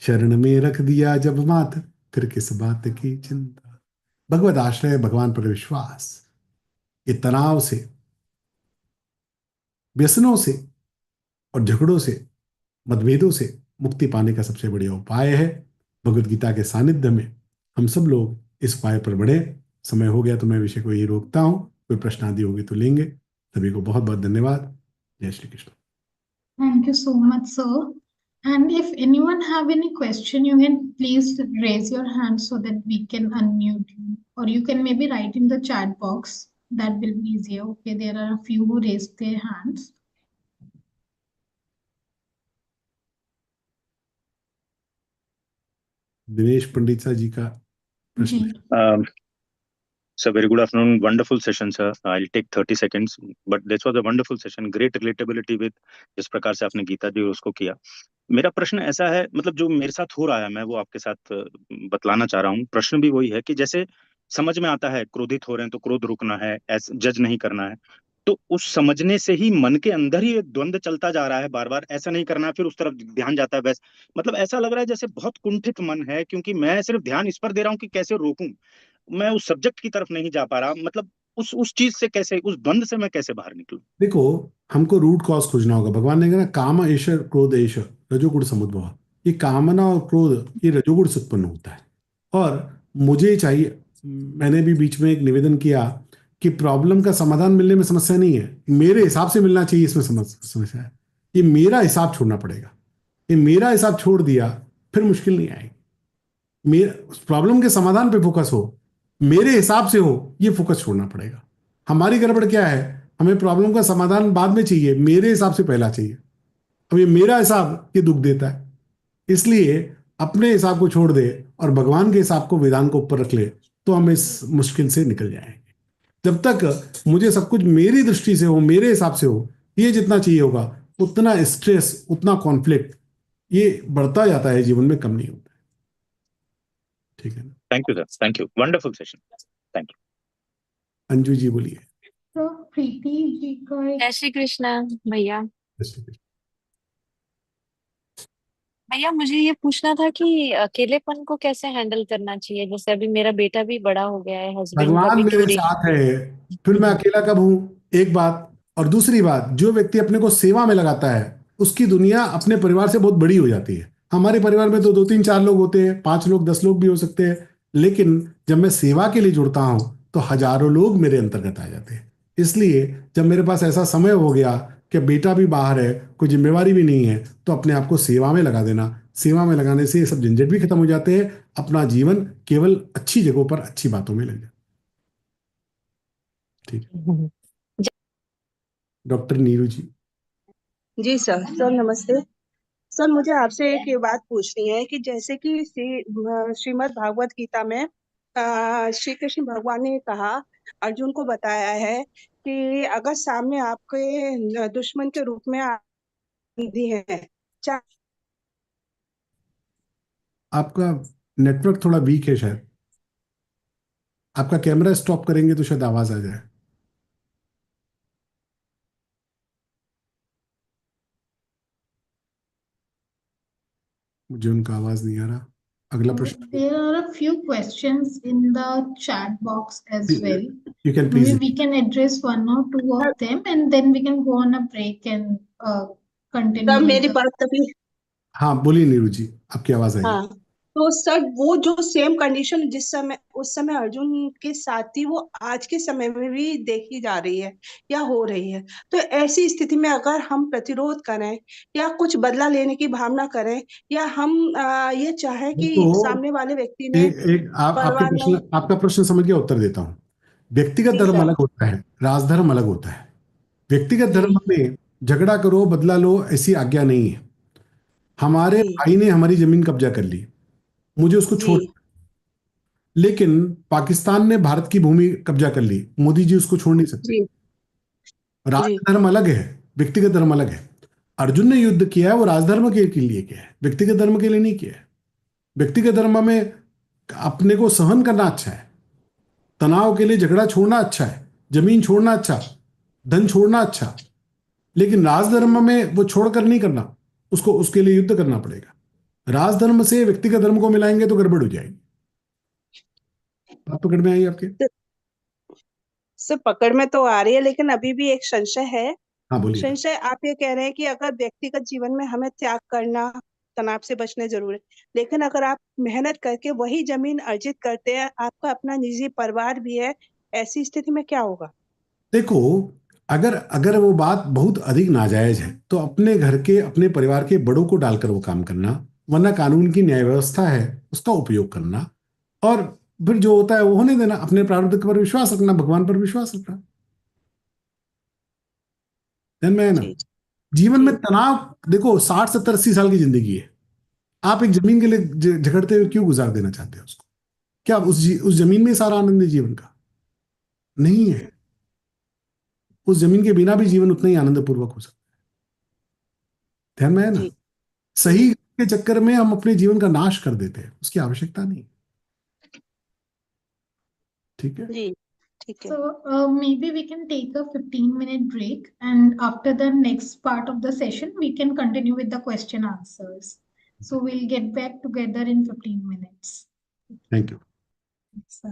शरण में रख दिया जब मात, फिर किस बात की चिंता। भगवत आश्रय, भगवान पर विश्वास, ये तनाव से, व्यसनों से और झगड़ों से, मतभेदों से मुक्ति पाने का सबसे बढ़िया उपाय है। भगवत गीता के सानिध्य में हम सब लोग इस उपाय पर बढ़े। समय हो गया तो मैं विषय को यही रोकता हूं, कोई प्रश्न आदि होगी तो लेंगे। सभी को बहुत बहुत धन्यवाद। जय Shri Krishna. Thank you so much, sir. And if anyone have any question, you can please raise your hand so that we can unmute you. Or you can maybe write in the chat box. That will be easier. Okay, there are a few who raised their hands. Dinesh पंडित जी का प्रश्न है। Sir, very good afternoon. Wonderful session, sir. I'll take 30 seconds, but this was a wonderful session. Great relatability with जिस प्रकार से आपने गीता जी उसको किया। मेरा प्रश्न ऐसा है, मतलब जो मेरे साथ हो रहा है मैं वो आपके साथ बतलाना चाह रहा हूँ। प्रश्न भी वही है कि जैसे समझ में आता है क्रोधित हो रहे हैं तो क्रोध रुकना है, जज नहीं करना है, तो उस समझने से ही मन के अंदर ही एक द्वंद्व चलता जा रहा है, बार बार ऐसा नहीं करना है, फिर उस तरफ ध्यान जाता है। बस मतलब ऐसा लग रहा है जैसे बहुत कुंठित मन है, क्योंकि मैं सिर्फ ध्यान इस पर दे रहा हूँ कि कैसे रोकूं, मैं उस सब्जेक्ट की तरफ नहीं जा पा रहा। मतलब उस चीज से कैसे, उस द्वंद से मैं कैसे बाहर निकलूं? देखो, हमको रूट कॉज खोजना होगा। भगवान ने कहा काम एष क्रोध एष रजोगुण समुद्भव। ये कामना और क्रोध ये रजोगुण से उत्पन्न होता है और मुझे चाहिए। मैंने भी बीच में एक निवेदन किया कि प्रॉब्लम का समाधान मिलने में समस्या नहीं है, मेरे हिसाब से मिलना चाहिए, इसमें समस्या है। ये मेरा हिसाब छोड़ना पड़ेगा। ये मेरा हिसाब छोड़ दिया फिर मुश्किल नहीं आएगी। मेरा प्रॉब्लम के समाधान पे फोकस हो, मेरे हिसाब से हो, ये फोकस छोड़ना पड़ेगा। हमारी गड़बड़ क्या है, हमें प्रॉब्लम का समाधान बाद में चाहिए, मेरे हिसाब से पहला चाहिए। अब ये मेरा हिसाब ये दुख देता है, इसलिए अपने हिसाब को छोड़ दे और भगवान के हिसाब को, वेदांत को ऊपर रख ले, तो हम इस मुश्किल से निकल जाएंगे। जब तक मुझे सब कुछ मेरी दृष्टि से हो, मेरे हिसाब से हो, ये जितना चाहिए होगा उतना स्ट्रेस, उतना कॉन्फ्लिक्ट ये बढ़ता जाता है, जीवन में कम नहीं होता। ठीक है ना? Thank you sir, thank you, wonderful session, thank you. Anju ji बोलिए। तो प्रीति जी का जय श्री कृष्णा भैया। भैया मुझे ये पूछना था कि अकेलेपन को कैसे हैंडल करना चाहिए। जैसे अभी मेरा बेटा भी बड़ा हो गया है, हस्बैंड का भगवान भी मेरे दूरी। साथ है, फिर मैं अकेला कब हूं? एक बात। और दूसरी बात, जो व्यक्ति अपने को सेवा में लगाता है उसकी दुनिया अपने परिवार से बहुत बड़ी हो जाती है। हमारे परिवार में तो 2 3 4 लोग होते हैं, 5 लोग 10 लोग भी हो सकते हैं, लेकिन जब मैं सेवा के लिए जुड़ता हूं तो हजारों लोग मेरे अंतर्गत आ जाते हैं। इसलिए जब मेरे पास ऐसा समय हो गया कि बेटा भी बाहर है, कोई जिम्मेवारी भी नहीं है, तो अपने आप को सेवा में लगा देना। सेवा में लगाने से ये सब झंझट भी खत्म हो जाते हैं, अपना जीवन केवल अच्छी जगहों पर अच्छी बातों में लग जाता है। ठीक है। डॉक्टर नीरू जी। जी सर, सर नमस्ते। सर मुझे आपसे एक ये बात पूछनी है कि जैसे कि श्रीमद् भागवत गीता में श्री कृष्ण भगवान ने कहा, अर्जुन को बताया है कि अगर सामने आपके दुश्मन के रूप में आंधी है, आपका नेटवर्क थोड़ा वीक है शायद। आपका कैमरा स्टॉप करेंगे तो शायद आवाज आ जाए। मुझे उनका आवाज नहीं आ रहा। अगला प्रश्न। There are a few questions in the chat box as well. You can Maybe please. we can address one or two of them, and then we can go on a break and continue तब with मेरी the. बात तभी। हाँ बोलिए नीरू जी, आपकी आवाज आई। हाँ, तो सर वो जो सेम कंडीशन जिस समय उस समय अर्जुन के साथ थी, वो आज के समय में भी देखी जा रही है या हो रही है। तो ऐसी स्थिति में अगर हम प्रतिरोध करें या कुछ बदला लेने की भावना करें, या हम ये चाहें कि तो सामने वाले व्यक्ति ने परवाह नहीं। आपका प्रश्न समझ गया, उत्तर देता हूँ। व्यक्तिगत जी धर्म सर। अलग होता है, राजधर्म अलग होता है। व्यक्तिगत जी धर्म में झगड़ा करो बदला लो ऐसी आज्ञा नहीं है। हमारे जी भाई ने हमारी जमीन कब्जा कर ली, मुझे उसको जी छोड़, लेकिन पाकिस्तान ने भारत की भूमि कब्जा कर ली, मोदी जी उसको छोड़ नहीं सकते। जी जी राजधर्म अलग है, व्यक्तिगत धर्म अलग है। अर्जुन ने युद्ध किया है वो राजधर्म के लिए किया है, व्यक्तिगत धर्म के लिए नहीं किया है। व्यक्तिगत धर्म में अपने को सहन करना अच्छा है, तनाव के लिए झगड़ा छोड़ना अच्छा है, जमीन छोड़ना अच्छा, धन छोड़ना अच्छा, लेकिन राजधर्म में वो छोड़कर नहीं करना, उसको उसके लिए युद्ध करना पड़ेगा। राजधर्म से व्यक्तिगत धर्म को मिलाएंगे तो गड़बड़ हो जाएगी। बात पकड़ में आई आपके? सर पकड़ में तो आ रही है, लेकिन अभी भी एक संशय है। हाँ बोलिए। संशय, आप ये कह रहे हैं कि अगर व्यक्तिगत जीवन में हमें त्याग करना, तनाव से बचने जरूर है, लेकिन अगर आप मेहनत करके वही जमीन अर्जित करते हैं, आपका अपना निजी परिवार भी है, ऐसी स्थिति में क्या होगा? देखो, अगर अगर वो बात बहुत अधिक नाजायज है तो अपने घर के अपने परिवार के बड़ों को डालकर वो काम करना, वरना कानून की न्याय व्यवस्था है उसका उपयोग करना, और फिर जो होता है वो होने देना। अपने प्रारब्ध पर विश्वास रखना, भगवान पर विश्वास रखना। ध्यान में है ना? जी जीवन जी में तनाव, देखो 60 70 80 साल की जिंदगी है, आप एक जमीन के लिए झगड़ते हुए क्यों गुजार देना चाहते हैं उसको? क्या उस जमीन में सारा आनंद है जीवन का? नहीं है। उस जमीन के बिना भी जीवन उतना ही आनंद पूर्वक हो सकता है। ध्यान में है ना? जी सही जी के चक्कर में हम अपने जीवन का नाश कर देते हैं, उसकी आवश्यकता नहीं। ठीक है। जी ठीक है। So maybe we can take a 15-minute break, and after the next part of the session, we can continue with the question answers. So we'll get back together in 15 minutes. Thank you. So.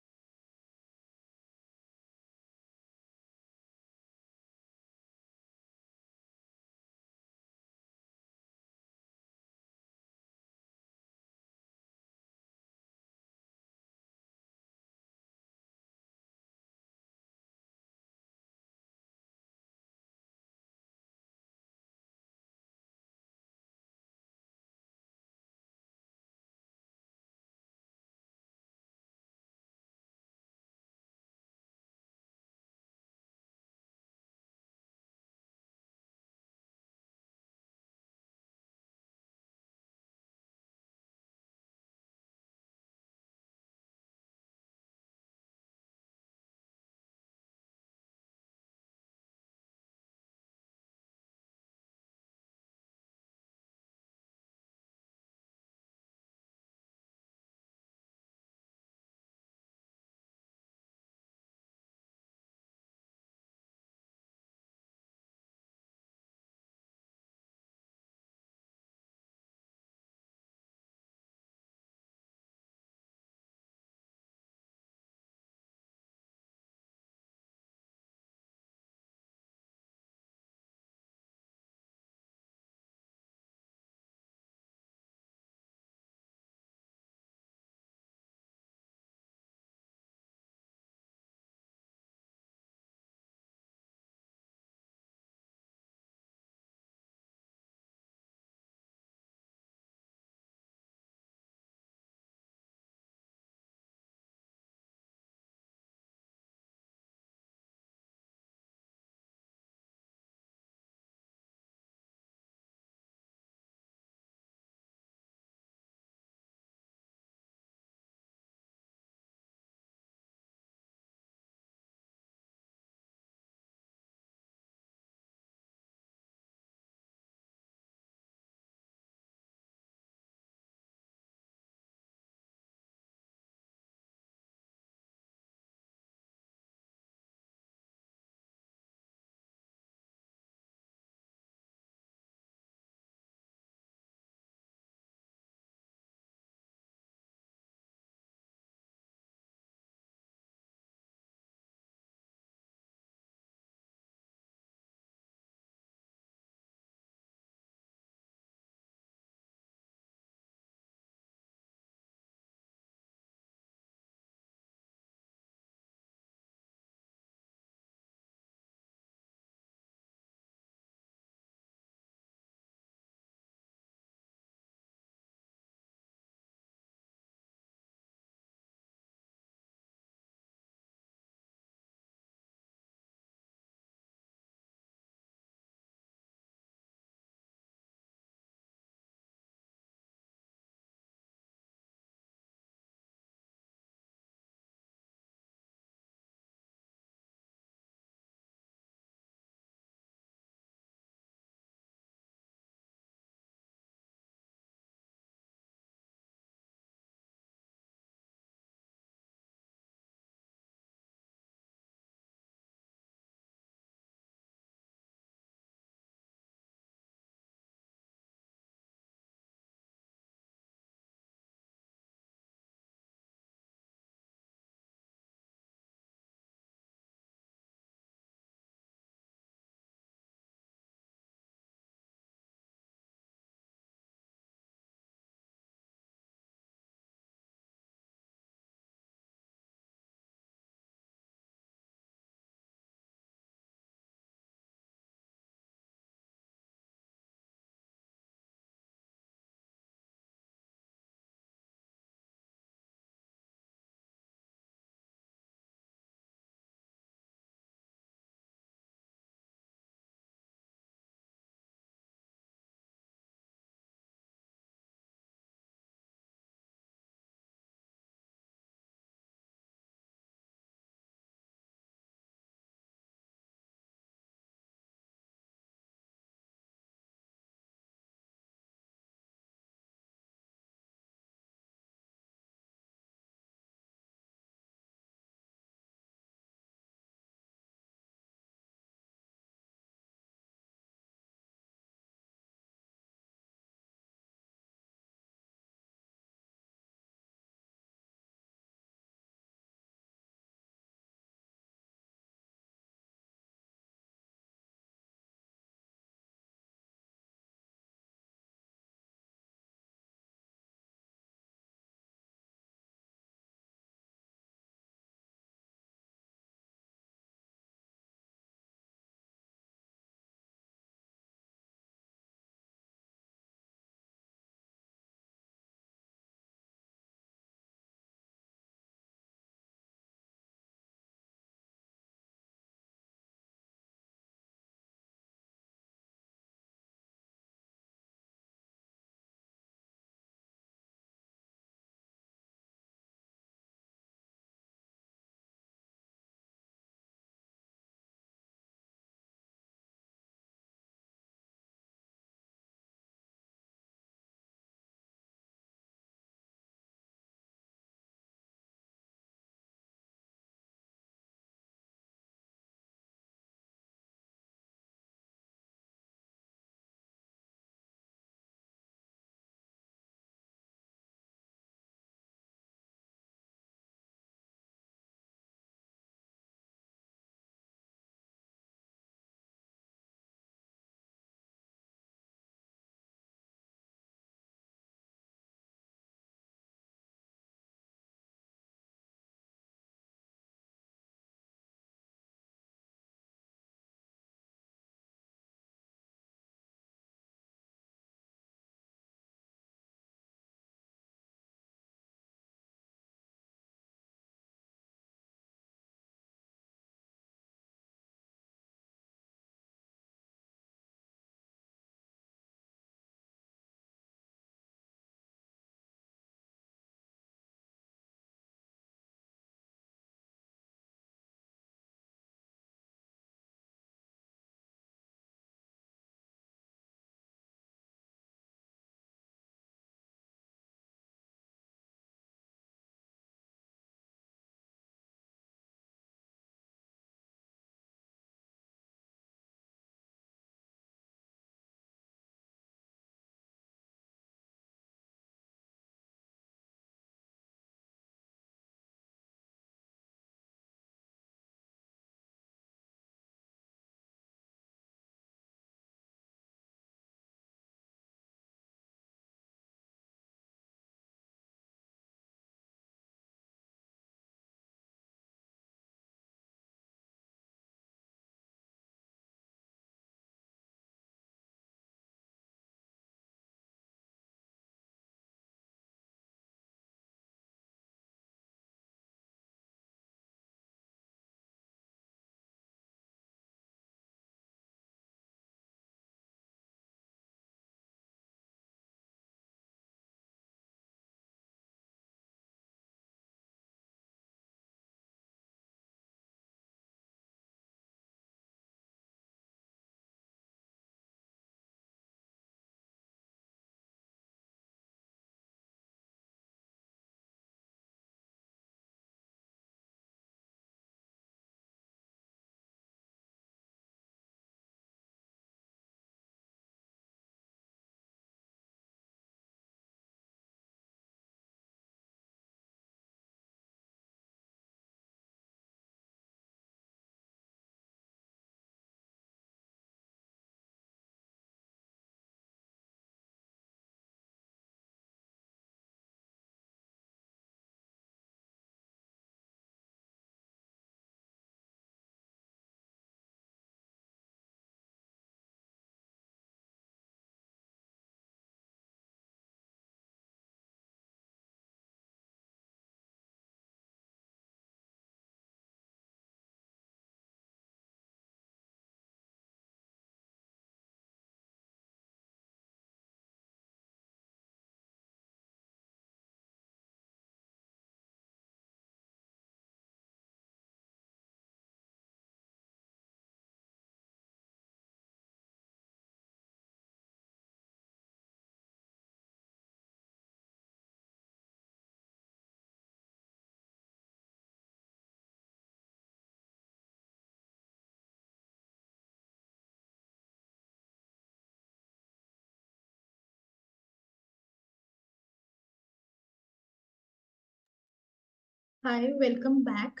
Hi, welcome back.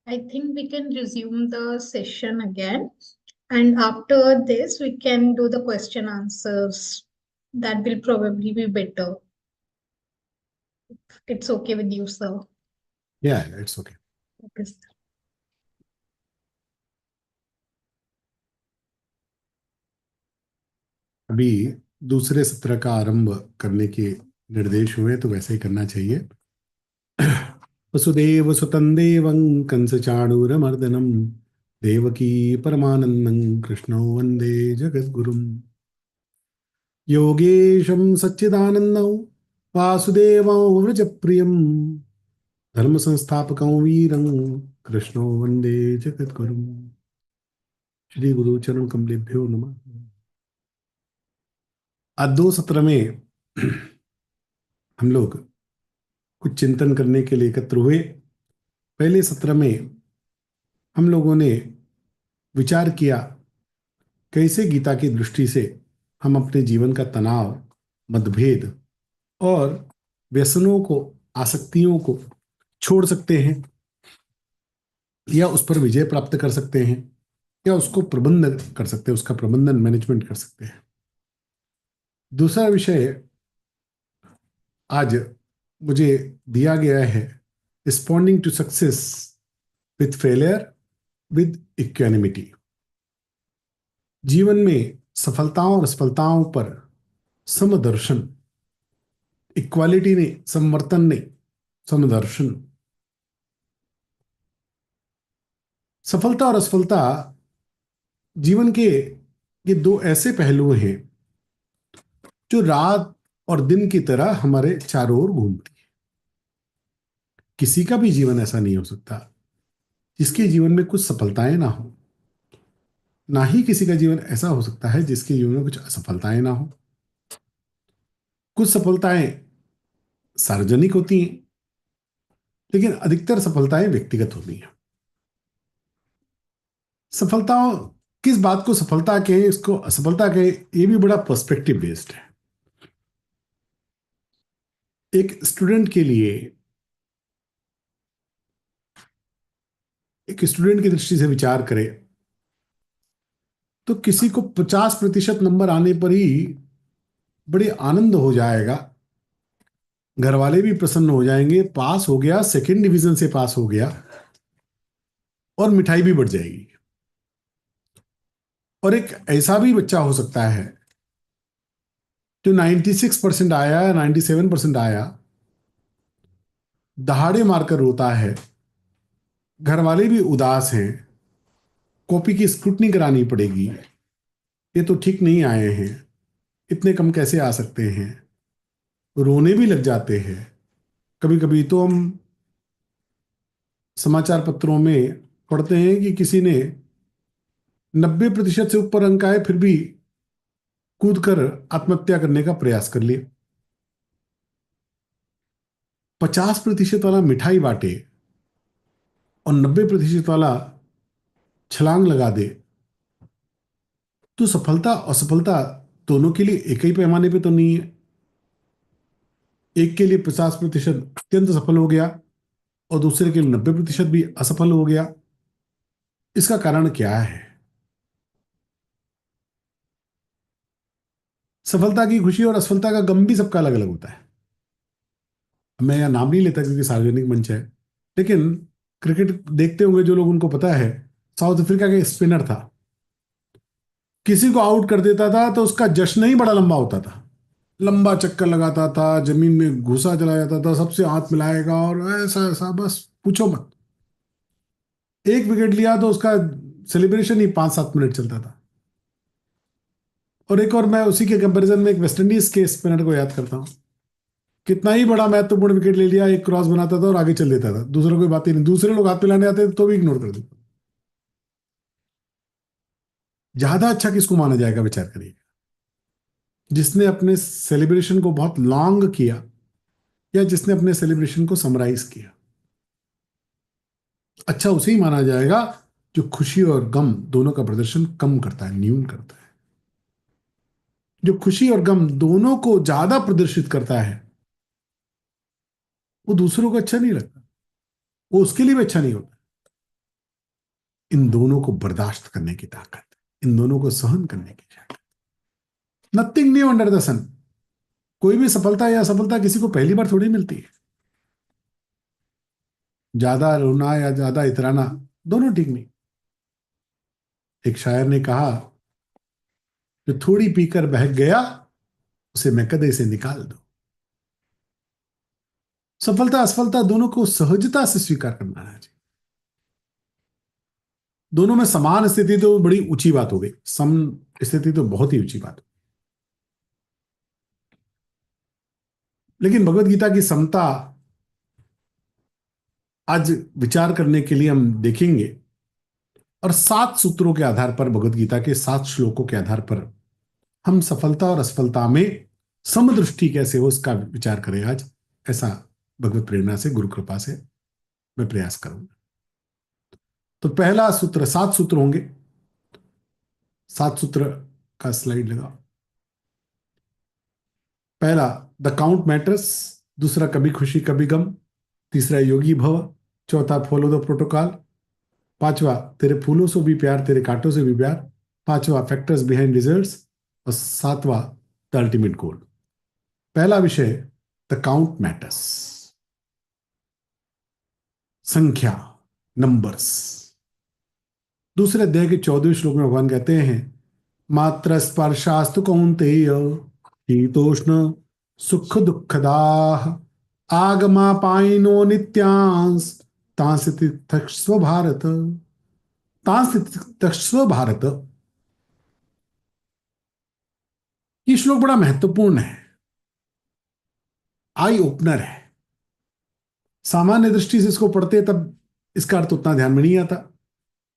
I think we can resume the session again. And after this, we can do the question answers. That will probably be better. It's okay with you, sir. Yeah, it's okay. Okay, sir. अभी दूसरे सत्र का आरंभ करने के निर्देश हुए, तो वैसे ही करना चाहिए। वसुदेव सुतं देवं कंसचाणूरमर्दनं देवकी परमानन्दं कृष्णो वन्दे जगद्गुरुम् योगेशं सच्चिदानन्दं वासुदेवं व्रजप्रियं धर्मसंस्थापकं वीरं कृष्णो वन्दे जगद्गुरुम्। श्री गुरु चरण कमलेभ्यो नमः। आज 2 सत्र में हम लोग कुछ चिंतन करने के लिए एकत्र हुए। पहले सत्र में हम लोगों ने विचार किया कैसे गीता की दृष्टि से हम अपने जीवन का तनाव, मतभेद और व्यसनों को, आसक्तियों को छोड़ सकते हैं, या उस पर विजय प्राप्त कर सकते हैं, या उसको प्रबंधन कर सकते हैं, उसका प्रबंधन, मैनेजमेंट कर सकते हैं। दूसरा विषय आज मुझे दिया गया है, responding to success with failure with equanimity. जीवन में सफलताओं और असफलताओं पर समदर्शन, इक्वालिटी नहीं, समवर्तन नहीं, समदर्शन। सफलता और असफलता जीवन के ये 2 ऐसे पहलू हैं जो रात और दिन की तरह हमारे चारों ओर घूमती है। किसी का भी जीवन ऐसा नहीं हो सकता जिसके जीवन में कुछ सफलताएं ना हो, ना ही किसी का जीवन ऐसा हो सकता है जिसके जीवन में कुछ असफलताएं ना हो। कुछ सफलताएं सार्वजनिक होती हैं, लेकिन अधिकतर सफलताएं व्यक्तिगत होती हैं। सफलताओं, किस बात को सफलता कहें, इसको असफलता कहें, ये भी बड़ा पर्सपेक्टिव बेस्ड है। एक स्टूडेंट के लिए, एक स्टूडेंट की दृष्टि से विचार करें तो किसी को 50% नंबर आने पर ही बड़े आनंद हो जाएगा, घर वाले भी प्रसन्न हो जाएंगे, पास हो गया, सेकंड डिवीजन से पास हो गया, और मिठाई भी बढ़ जाएगी। और एक ऐसा भी बच्चा हो सकता है जो 96% आया, 97% आया, दहाड़े मारकर रोता है, घर वाले भी उदास हैं, कॉपी की स्क्रूटनी करानी पड़ेगी, ये तो ठीक नहीं आए हैं, इतने कम कैसे आ सकते हैं, रोने भी लग जाते हैं। कभी कभी तो हम समाचार पत्रों में पढ़ते हैं कि किसी ने 90% से ऊपर अंक आए फिर भी कूद कर आत्महत्या करने का प्रयास कर लिया। 50% वाला मिठाई बांटे और 90% वाला छलांग लगा दे, तो सफलता असफलता दोनों के लिए एक ही पैमाने पे तो नहीं है। एक के लिए 50% अत्यंत सफल हो गया और दूसरे के लिए 90% भी असफल हो गया। इसका कारण क्या है? सफलता की खुशी और असफलता का गम भी सबका अलग अलग होता है। मैं यह नाम नहीं लेता क्योंकि सार्वजनिक मंच है, लेकिन क्रिकेट देखते होंगे जो लोग, उनको पता है, साउथ अफ्रीका का स्पिनर था, किसी को आउट कर देता था तो उसका जश्न ही बड़ा लंबा होता था, लंबा चक्कर लगाता था, जमीन में घुसा चला जाता था, सबसे हाथ मिलाएगा और ऐसा ऐसा, बस पूछो मत। एक विकेट लिया तो उसका सेलिब्रेशन ही 5-7 मिनट चलता था। और एक और, मैं उसी के कंपैरिजन में एक वेस्टइंडीज के स्पिनर को याद करता हूं, कितना ही बड़ा महत्वपूर्ण विकेट ले लिया, एक क्रॉस बनाता था और आगे चल देता था, दूसरा कोई बात ही नहीं, दूसरे लोग हाथ मिलाने आते थे तो भी इग्नोर कर देता। ज्यादा अच्छा किसको माना जाएगा, विचार करिए। जिसने अपने सेलिब्रेशन को बहुत लॉन्ग किया या जिसने अपने सेलिब्रेशन को समराइज किया। अच्छा उसे ही माना जाएगा जो खुशी और गम दोनों का प्रदर्शन कम करता है, न्यून करता है। जो खुशी और गम दोनों को ज्यादा प्रदर्शित करता है वो दूसरों को अच्छा नहीं लगता। वो उसके लिए भी अच्छा नहीं होता। इन दोनों को बर्दाश्त करने की ताकत, इन दोनों को सहन करने की ताकत। नथिंग न्यू अंडर द सन। कोई भी सफलता या असफलता किसी को पहली बार थोड़ी मिलती है। ज्यादा रोना या ज्यादा इतराना दोनों ठीक नहीं। एक शायर ने कहा, जो थोड़ी पीकर बहक गया उसे मैकदे से निकाल दो। सफलता असफलता दोनों को सहजता से स्वीकार करना चाहिए। दोनों में समान स्थिति तो बड़ी ऊंची बात हो गई, सम स्थिति तो बहुत ही ऊंची बात हो। लेकिन भगवत गीता की समता आज विचार करने के लिए हम देखेंगे, और 7 सूत्रों के आधार पर, भगवत गीता के 7 श्लोकों के आधार पर हम सफलता और असफलता में समदृष्टि कैसे हो इसका विचार करें आज। ऐसा भगवत प्रेरणा से, गुरु कृपा से मैं प्रयास करूंगा। तो पहला सूत्र, 7 सूत्र होंगे। 7 सूत्र का स्लाइड लगा। पहला, द काउंट मैटर्स। दूसरा, कभी खुशी कभी गम। तीसरा, योगी भव। चौथा, फॉलो द प्रोटोकॉल। पांचवा, तेरे फूलों से भी प्यार, तेरे कांटों से भी प्यार। पांचवा, फैक्टर्स बिहाइंड रिजल्ट्स। और सातवां, द अल्टीमेट गोल। पहला विषय, द काउंट मैटर्स। संख्या, नंबर्स। दूसरे अध्याय के 14वें श्लोक में भगवान कहते हैं, मात्र स्पर्शास्तु कौन्तेय शीतोष्ण सुख दुखदाह आगमापायिनो नित्यांश तांस्तितिक्षस्व भारत। तांस्तितिक्षस्व भारत। ये श्लोक बड़ा महत्वपूर्ण है, आई ओपनर है। सामान्य दृष्टि से इसको पढ़ते तब इसका अर्थ उतना ध्यान में नहीं आता,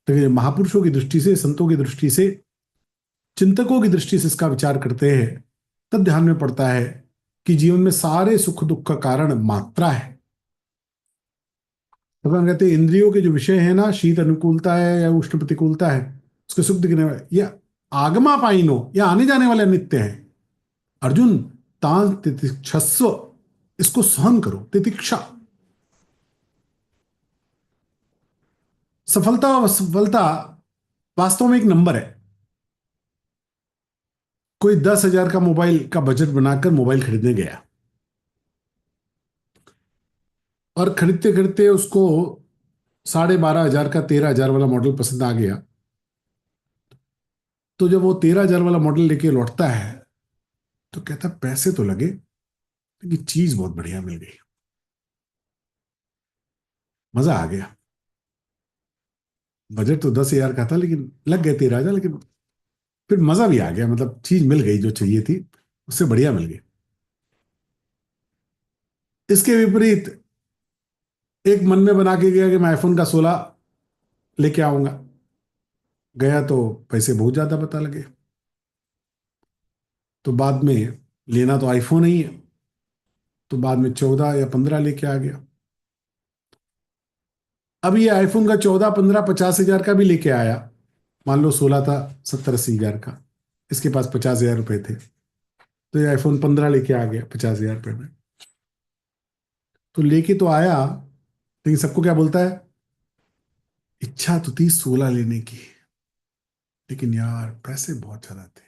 लेकिन महापुरुषों की दृष्टि से, संतों की दृष्टि से, चिंतकों की दृष्टि से इसका विचार करते हैं तब ध्यान में पड़ता है कि जीवन में सारे सुख दुख का कारण मात्रा है। भगवान कहते हैं, इंद्रियों के जो विषय है ना, शीत अनुकूलता है या उष्ण प्रतिकूलता है, उसके सुख दिखने वाले, या आगमापायिनो, या आने जाने वाले नित्य है। अर्जुन, तां तितिक्षस्व, इसको सहन करो, तितिक्षा। सफलता और असफलता वास्तव में एक नंबर है। कोई 10,000 का मोबाइल का बजट बनाकर मोबाइल खरीदने गया, और खरीदते खरीदते उसको 12,500 का 13,000 वाला मॉडल पसंद आ गया। तो जब वो 13,000 वाला मॉडल लेके लौटता है तो कहता, पैसे तो लगे लेकिन चीज बहुत बढ़िया मिल गई, मजा आ गया। बजट तो 10,000 का था लेकिन लग गए 13,000, लेकिन फिर मजा भी आ गया, मतलब चीज मिल गई जो चाहिए थी, उससे बढ़िया मिल गई। इसके विपरीत एक मन में बना के गया कि मैं आईफोन का 16 लेके आऊंगा, गया तो पैसे बहुत ज्यादा पता लगे, तो बाद में लेना तो आईफोन ही है, तो बाद में 14 या 15 लेके आ गया। अब ये आईफोन का 14, 15, 50,000 का भी लेके आया, मान लो 16 था, 70-80,000 का, इसके पास 50,000 रुपए थे, तो ये आईफोन 15 लेके आ गया 50,000 रुपए में। तो लेके तो आया, लेकिन सबको क्या बोलता है, इच्छा तो थी 16 लेने की, लेकिन यार पैसे बहुत ज्यादा थे,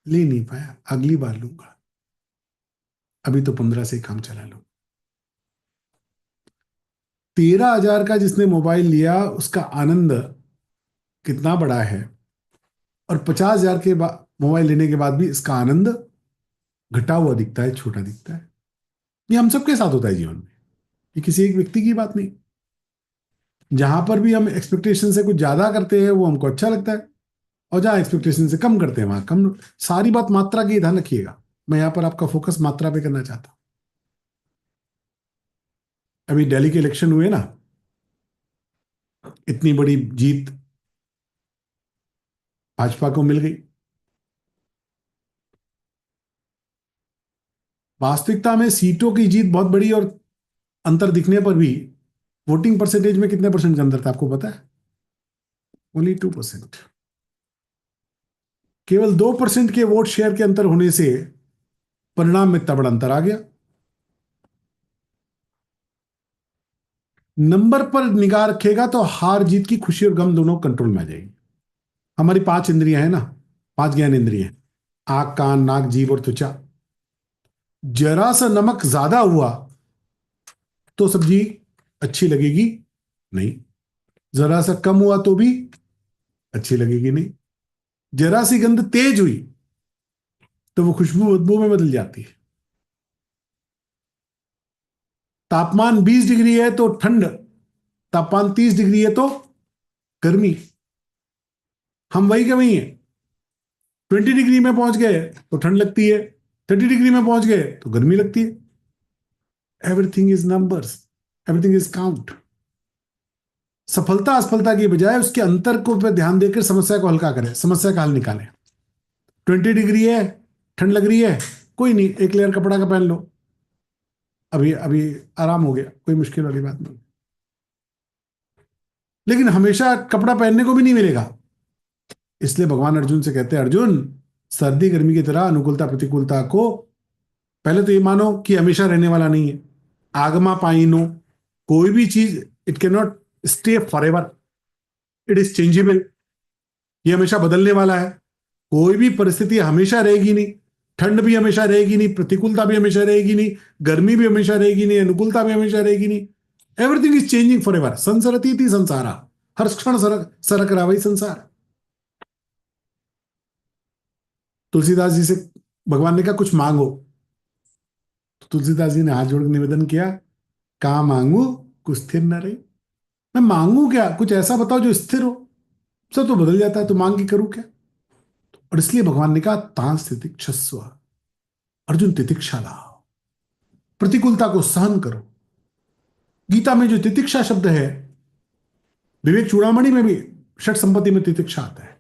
ले नहीं पाया, अगली बार लूंगा, अभी तो 15 से ही काम चला लूं। 13,000 का जिसने मोबाइल लिया उसका आनंद कितना बड़ा है, और 50,000 के मोबाइल लेने के बाद भी इसका आनंद घटा हुआ दिखता है, छोटा दिखता है। ये हम सबके साथ होता है जीवन में, ये किसी एक व्यक्ति की बात नहीं। जहां पर भी हम एक्सपेक्टेशन से कुछ ज्यादा करते हैं वो हमको अच्छा लगता है, और जहां एक्सपेक्टेशन से कम करते हैं वहां कम। सारी बात मात्रा की, ध्यान रखिएगा, मैं यहां पर आपका फोकस मात्रा पे करना चाहता हूं। अभी दिल्ली के इलेक्शन हुए ना, इतनी बड़ी जीत भाजपा को मिल गई। वास्तविकता में सीटों की जीत बहुत बड़ी, और अंतर दिखने पर भी वोटिंग परसेंटेज में कितने परसेंट का अंतर था आपको पता है? ओनली 2%। केवल 2% के वोट शेयर के अंतर होने से परिणाम में इतना बड़ा अंतर आ गया। नंबर पर निगाह रखेगा तो हार जीत की खुशी और गम दोनों कंट्रोल में आ जाएगी। हमारी 5 इंद्रियां हैं ना, 5 ज्ञान इंद्रियां, आंख, कान, नाक, जीभ और त्वचा। जरा सा नमक ज्यादा हुआ तो सब्जी अच्छी लगेगी नहीं, जरा सा कम हुआ तो भी अच्छी लगेगी नहीं, जरा सी गंध तेज हुई तो वो खुशबू बदबू में बदल जाती है। तापमान 20 डिग्री है तो ठंड, तापमान 30 डिग्री है तो गर्मी। हम वही के वही हैं। 20 डिग्री में पहुंच गए तो ठंड लगती है, 30 डिग्री में पहुंच गए तो गर्मी लगती है। Everything is numbers, everything is count. सफलता असफलता की बजाय उसके अंतर को पे ध्यान देकर समस्या को हल्का करें, समस्या का हल निकालें। 20 डिग्री है, ठंड लग रही है, कोई नहीं, एक लेयर कपड़ा का पहन लो, अभी अभी आराम हो गया, कोई मुश्किल वाली बात नहीं। लेकिन हमेशा कपड़ा पहनने को भी नहीं मिलेगा, इसलिए भगवान अर्जुन से कहते हैं, अर्जुन सर्दी गर्मी की तरह अनुकूलता प्रतिकूलता को पहले तो ये मानो कि हमेशा रहने वाला नहीं है। आगमा पाइनो, कोई भी चीज it can not stay for ever, it is changeable, ये हमेशा बदलने वाला है। कोई भी परिस्थिति हमेशा रहेगी नहीं, ठंड भी हमेशा रहेगी नहीं, प्रतिकूलता भी हमेशा रहेगी नहीं, गर्मी भी हमेशा रहेगी नहीं, अनुकूलता भी हमेशा रहेगी नहीं। Everything is changing for ever, संसरती थी संसारा, हर क्षण सरक रहा वही संसार। तुलसीदास जी से भगवान ने कहा कुछ मांगो, तो तुलसीदास जी ने हाथ जोड़ निवेदन किया, कहा मांगू कुछ स्थिर न रहे। मैं मांगू क्या, कुछ ऐसा बताओ जो स्थिर हो, सब तो बदल जाता है, तो मांग के करूं क्या। और इसलिए भगवान ने कहा तांस तितिक्षस्व, अर्जुन तितिक्षा लाओ, प्रतिकूलता को सहन करो। गीता में जो तितिक्षा शब्द है, विवेक चूड़ामणि में भी षट संपत्ति में तितिक्षा आता है।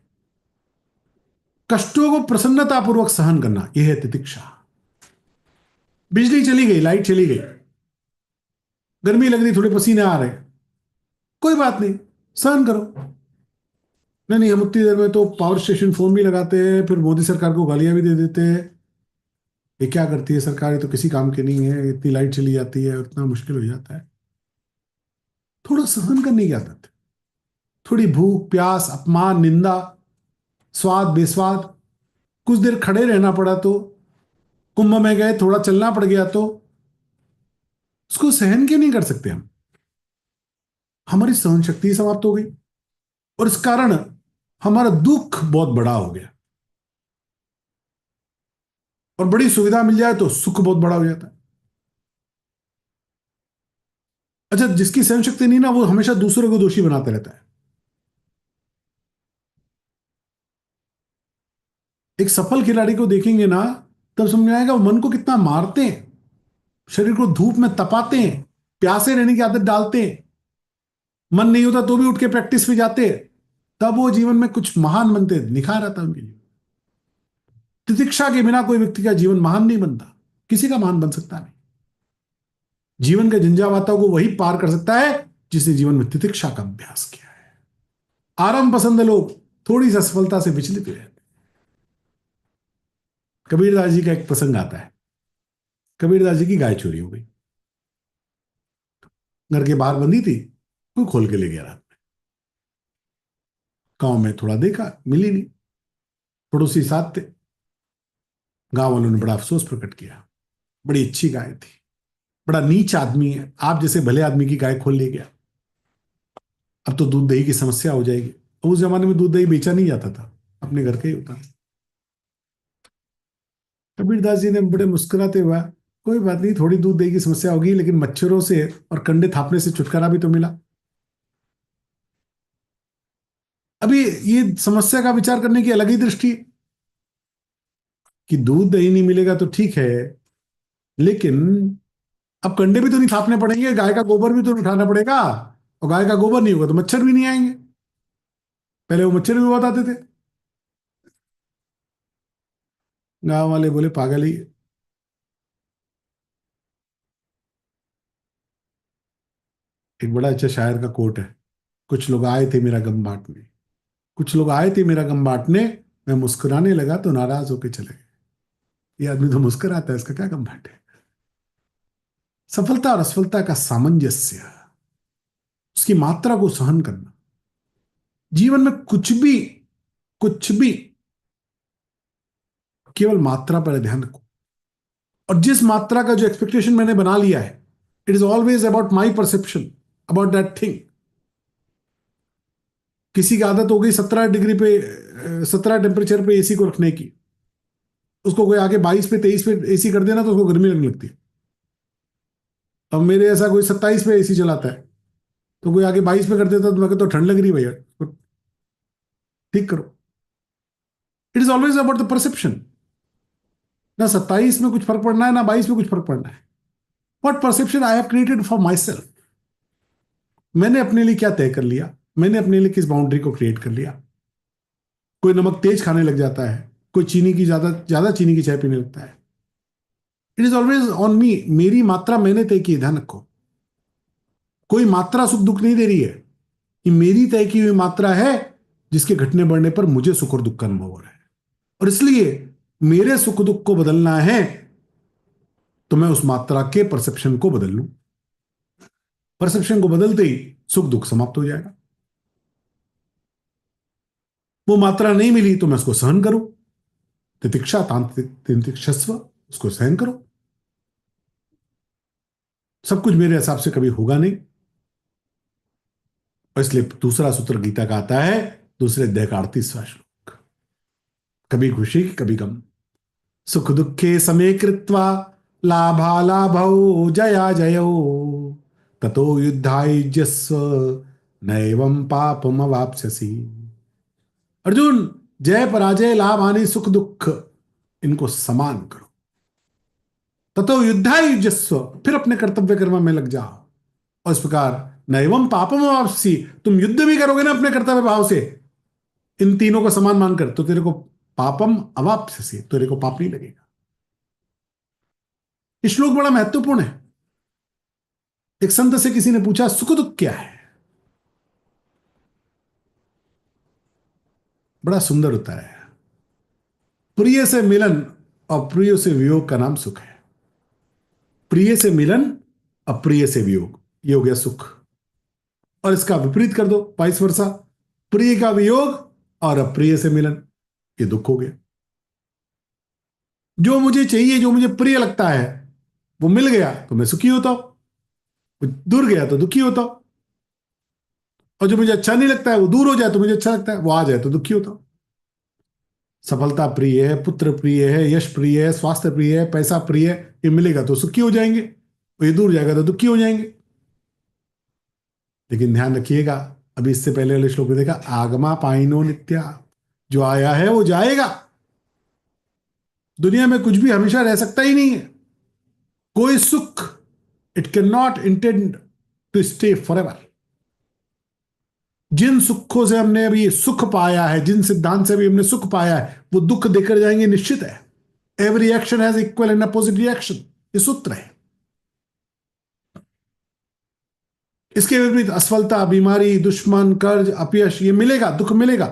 कष्टों को प्रसन्नतापूर्वक सहन करना, यह है तितिक्षा। बिजली चली गई, लाइट चली गई, गर्मी लग रही, थोड़े पसीने आ रहे, कोई बात नहीं, सहन करो। नहीं नहीं, हम उतनी देर में तो पावर स्टेशन फोन भी लगाते हैं, फिर मोदी सरकार को गालियां भी दे देते हैं, ये क्या करती है सरकार, ये तो किसी काम की नहीं है, इतनी लाइट चली जाती है, इतना मुश्किल हो जाता है। थोड़ा सहन करने की आदत है। थोड़ी भूख प्यास अपमान निंदा स्वाद बेस्वाद, कुछ देर खड़े रहना पड़ा तो, कुंभ में गए थोड़ा चलना पड़ गया तो, उसको सहन क्यों नहीं कर सकते हम। हमारी सहन शक्ति समाप्त हो गई और इस कारण हमारा दुख बहुत बड़ा हो गया। और बड़ी सुविधा मिल जाए तो सुख बहुत बड़ा हो जाता है। अच्छा, जिसकी सहन शक्ति नहीं ना, वो हमेशा दूसरों को दोषी बनाते रहता है। एक सफल खिलाड़ी को देखेंगे ना, तब समझ में आएगा वो मन को कितना मारते हैं, शरीर को धूप में तपाते हैं, प्यासे रहने की आदत डालते हैं, मन नहीं होता तो भी उठ के प्रैक्टिस पे जाते हैं, तब वो जीवन में कुछ महान बनते हैं, निखार आता है उनके लिए। तितिक्षा के बिना कोई व्यक्ति का जीवन महान नहीं बनता, किसी का महान बन सकता नहीं। जीवन के झंझावातों को वही पार कर सकता है जिसने जीवन में तितिक्षा का अभ्यास किया है। आराम पसंद लोग थोड़ी सी असफलता से विचलित हुए। कबीरदास जी का एक प्रसंग आता है। कबीरदास जी की गाय चोरी हो गई, घर के बाहर बंधी थी, कोई खोल के ले गया रात में। गांव में थोड़ा देखा, मिली नहीं, पड़ोसी साथ थे, गांव वालों ने बड़ा अफसोस प्रकट किया। बड़ी अच्छी गाय थी, बड़ा नीच आदमी है, आप जैसे भले आदमी की गाय खोल ले गया, अब तो दूध दही की समस्या हो जाएगी। उस जमाने में दूध दही बेचा नहीं जाता था, अपने घर का ही होता। कबीरदास जी ने बड़े मुस्कुराते हुआ, कोई बात नहीं, थोड़ी दूध दही की समस्या होगी, लेकिन मच्छरों से और कंडे थापने से छुटकारा भी तो मिला। अभी ये समस्या का विचार करने की अलग ही दृष्टि है कि दूध दही नहीं मिलेगा तो ठीक है, लेकिन अब कंडे भी तो नहीं थापने पड़ेंगे, गाय का गोबर भी तो उठाना पड़ेगा, और गाय का गोबर नहीं होगा तो मच्छर भी नहीं आएंगे। पहले वो मच्छर भी बहुत आते थे। गांव वाले बोले पागल ही, एक बड़ा अच्छा शायर का कोट है, कुछ लोग आए थे मेरा गम बांटने, कुछ लोग आए थे मेरा गम बांटने, मैं मुस्कुराने लगा तो नाराज होके चले गए। ये आदमी तो मुस्कुराता है, इसका क्या गम बांटे। सफलता और असफलता का सामंजस्य, उसकी मात्रा को सहन करना। जीवन में कुछ भी केवल मात्रा पर ध्यान रखो। और जिस मात्रा का जो एक्सपेक्टेशन मैंने बना लिया है, it is always about my perception about that thing. किसी की आदत हो गई 17 डिग्री पे 17 टेम्परेचर पे एसी को रखने की, उसको कोई आके 22 पे 23 पे एसी कर देना तो उसको गर्मी लगने लगती है। अब मेरे ऐसा कोई 27 पे एसी चलाता है, तो कोई आगे 22 पे कर देता तो मैं कहता तो ठंड लग रही भैया, तो ठीक करो। It is always about the perception. ना 27 में कुछ फर्क पड़ना है, ना 22 में कुछ फर्क पड़ना है। What perception I have created for my self. मैंने अपने लिए क्या तय कर लिया, मैंने अपने लिए किस बाउंड्री को क्रिएट कर लिया। कोई नमक तेज खाने लग जाता है, कोई चीनी की ज्यादा चीनी की चाय पीने लगता है। It is always on me. मेरी मात्रा मैंने तय की है, ध्यान रखो। कोई मात्रा सुख दुख नहीं दे रही है, ये मेरी तय की हुई मात्रा है जिसके घटने बढ़ने पर मुझे सुख और दुख का अनुभव हो रहा है। और इसलिए मेरे सुख दुख को बदलना है तो मैं उस मात्रा के परसेप्शन को बदल लूं। परसेप्शन को बदलते ही सुख दुख समाप्त हो जाएगा। वो मात्रा नहीं मिली तो मैं उसको सहन करूं। तितिक्षा तितिक्षस्व, उसको सहन करो। सब कुछ मेरे हिसाब से कभी होगा नहीं। और इसलिए दूसरा सूत्र गीता का आता है, दूसरे अध्याय का 38वां श्लोक, कभी खुशी कभी गम, सुख दुखे समे कृत्वा लाभालाभौ जया जयो ततो युद्धाय युज्यस्व नैवं पापम अवाप्स्यसि। अर्जुन, जय पराजय लाभ हानि सुख दुख इनको समान करो। ततो युद्धाय युज्यस्व, फिर अपने कर्तव्य कर्म में लग जाओ। और इस प्रकार नैवं पापम अवाप्स्यसि, तुम युद्ध भी करोगे ना अपने कर्तव्य भाव से, इन तीनों को समान मानकर, तो तेरे को पापम अवाप्स्यसि, तेरे को पाप नहीं लगेगा। ये श्लोक बड़ा महत्वपूर्ण है। एक संत से किसी ने पूछा सुख दुख क्या है, बड़ा सुंदर उत्तर है। प्रिय से मिलन और प्रिय से वियोग का नाम सुख है। प्रिय से मिलन, अप्रिय से वियोग, ये हो गया सुख। और इसका विपरीत कर दो, वाइस वर्सा, प्रिय का वियोग और अप्रिय से मिलन, ये दुख हो गया। जो मुझे चाहिए, जो मुझे प्रिय लगता है, वो मिल गया तो मैं सुखी होता हूं, वो दूर गया तो दुखी होता हूं। और जो मुझे अच्छा नहीं लगता है वो दूर हो जाए तो मुझे अच्छा लगता है, वो आ जाए तो दुखी होता हूं। सफलता प्रिय है, पुत्र प्रिय है, यश प्रिय है, स्वास्थ्य प्रिय है, पैसा प्रिय है, ये मिलेगा तो सुखी हो जाएंगे, ये दूर जाएगा तो दुखी हो जाएंगे। लेकिन ध्यान रखिएगा, अभी इससे पहले वाले श्लोक में देखा, आगमा पाइनो नित्या, जो आया है वो जाएगा। दुनिया में कुछ भी हमेशा रह सकता ही नहीं है। कोई सुख, it can not intend to stay for ever. जिन सुखों से हमने अभी सुख पाया है, जिन सिद्धांत से अभी हमने सुख पाया है, वो दुख देकर जाएंगे निश्चित है। Every action has equal and opposite reaction, ये सूत्र है। इसके विपरीत असफलता, बीमारी, दुश्मन, कर्ज, अपयश, ये मिलेगा, दुख मिलेगा,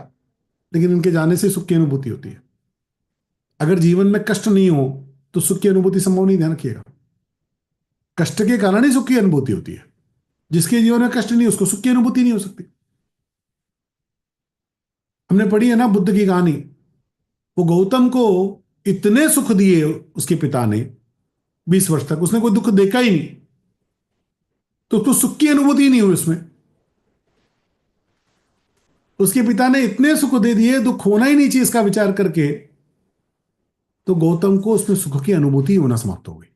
लेकिन इनके जाने से सुख की अनुभूति होती है। अगर जीवन में कष्ट नहीं हो तो सुख की अनुभूति संभव नहीं, ध्यान रखिएगा। कष्ट के कारण ही सुख की अनुभूति होती है। जिसके जीवन में कष्ट नहीं, उसको सुख की अनुभूति नहीं हो सकती। हमने पढ़ी है ना बुद्ध की कहानी, वो गौतम को इतने सुख दिए उसके पिता ने, 20 वर्ष तक उसने कोई दुख देखा ही नहीं, तो उसको सुख की अनुभूति ही नहीं हुई उसमें। उसके पिता ने इतने सुख दे दिए, दुख होना ही नहीं चाहिए इसका विचार करके, तो गौतम को उसमें सुख की अनुभूति होना समाप्त हो गई।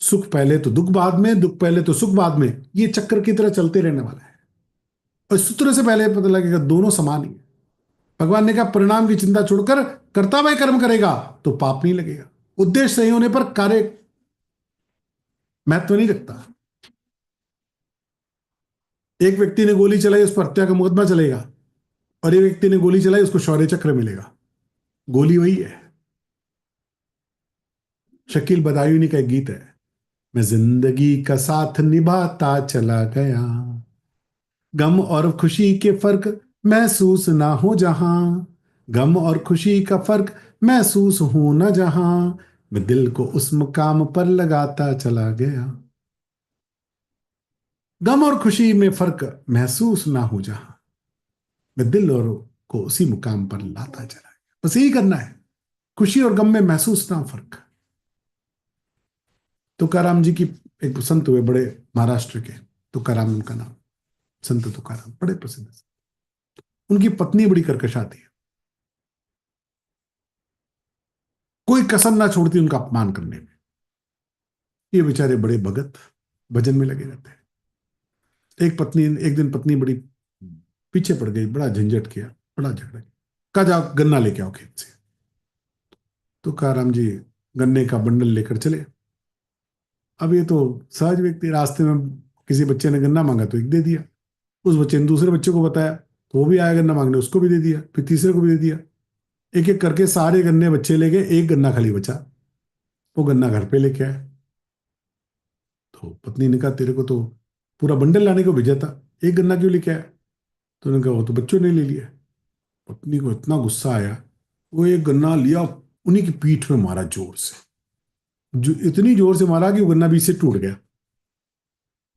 सुख पहले तो दुख बाद में, दुख पहले तो सुख बाद में, ये चक्र की तरह चलते रहने वाला है। और इस सूत्र से पहले पता लगेगा दोनों समान ही है। भगवान ने कहा परिणाम की चिंता छोड़कर कर्ता हुआ कर्म करेगा तो पाप नहीं लगेगा। उद्देश्य सही होने पर कार्य महत्व नहीं रखता। एक व्यक्ति ने गोली चलाई, उस पर हत्या का मुकदमा चलेगा, और एक व्यक्ति ने गोली चलाई, उसको शौर्य चक्र मिलेगा। गोली वही है। शकील बदायूनी का एक गीत है, मैं जिंदगी का साथ निभाता चला गया, गम और खुशी के फर्क महसूस ना हो जहां, गम और खुशी का फर्क महसूस हो ना जहां, मैं दिल को उस मुकाम पर लगाता चला गया, गम और खुशी में फर्क महसूस ना हो जहां, मैं दिल और को उसी मुकाम पर लाता चला गया। बस यही करना है, खुशी और गम में महसूस ना हो फर्क। तुकाराम जी की एक संत हुए बड़े, महाराष्ट्र के, तुकाराम उनका नाम, संत तुकाराम, बड़े प्रसिद्ध। उनकी पत्नी बड़ी कर्कशा थी, कोई कसर ना छोड़ती उनका अपमान करने में। ये बेचारे बड़े भगत, भजन में लगे रहते हैं। एक दिन पत्नी बड़ी पीछे पड़ गई, बड़ा झंझट किया, बड़ा झगड़ा किया। कहा जाओ गन्ना लेके आओ खेत से। तुकाराम जी गन्ने का बंडल लेकर चले। अब ये तो सहज व्यक्ति, रास्ते में किसी बच्चे ने गन्ना मांगा तो एक दे दिया, उस बच्चे ने दूसरे बच्चे को बताया तो वो भी आया गन्ना मांगने, उसको भी दे दिया, फिर तीसरे को भी दे दिया। एक एक करके सारे गन्ने बच्चे ले गए, एक गन्ना खाली बचा, वो गन्ना घर पे लेके आया। तो पत्नी ने कहा तेरे को तो पूरा बंडल लाने को भेजा था, एक गन्ना क्यों लेके आया? तो उन्होंने कहा वो तो बच्चों ने ले लिया। पत्नी को इतना गुस्सा आया, वो एक गन्ना लिया, उन्हीं की पीठ में मारा जोर से, जो इतनी जोर से मारा कि वो गन्ना बीच से टूट गया।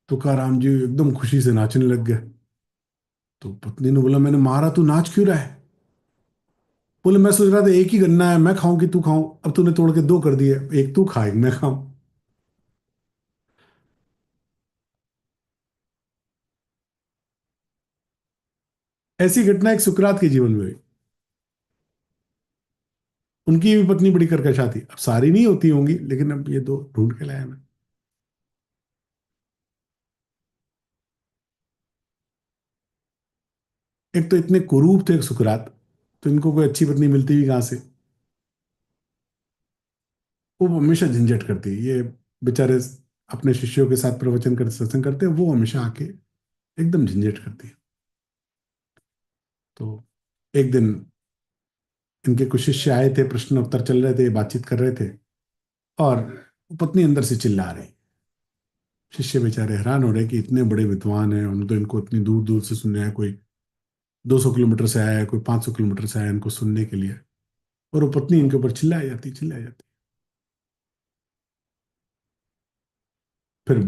तुकाराम जी एकदम खुशी से नाचने लग गए। तो पत्नी ने बोला मैंने मारा, तू नाच क्यों रहा है? बोले मैं सोच रहा था एक ही गन्ना है, मैं खाऊं कि तू खाऊं, अब तूने तोड़ के दो कर दिए, एक तू खा एक मैं खाऊं। ऐसी घटना एक सुकरात के जीवन में हुई। उनकी भी पत्नी बड़ी कर्कशा थी, अब सारी नहीं होती होंगी, लेकिन अब ये दो ढूंढ के लाया मैं। एक तो इतने कुरूप थे सुकरात, तो इनको कोई अच्छी पत्नी मिलती भी कहां से? वो हमेशा झंझट करती है, ये बेचारे अपने शिष्यों के साथ प्रवचन करते, सत्संग करते हैं, वो हमेशा आके एकदम झंझट करती है। तो एक दिन इनके कुछ शिष्य आए थे, प्रश्न उत्तर चल रहे थे, बातचीत कर रहे थे, और पत्नी अंदर से चिल्ला रही। शिष्य बेचारे हैरान हो रहे कि इतने बड़े विद्वान हैं, हम तो इनको इतनी दूर दूर से सुनने आए, कोई 200 किलोमीटर से आया है, कोई 500 किलोमीटर से आया इनको सुनने के लिए, और वो पत्नी इनके ऊपर चिल्लाई जाती, चिल्लाई जाती। फिर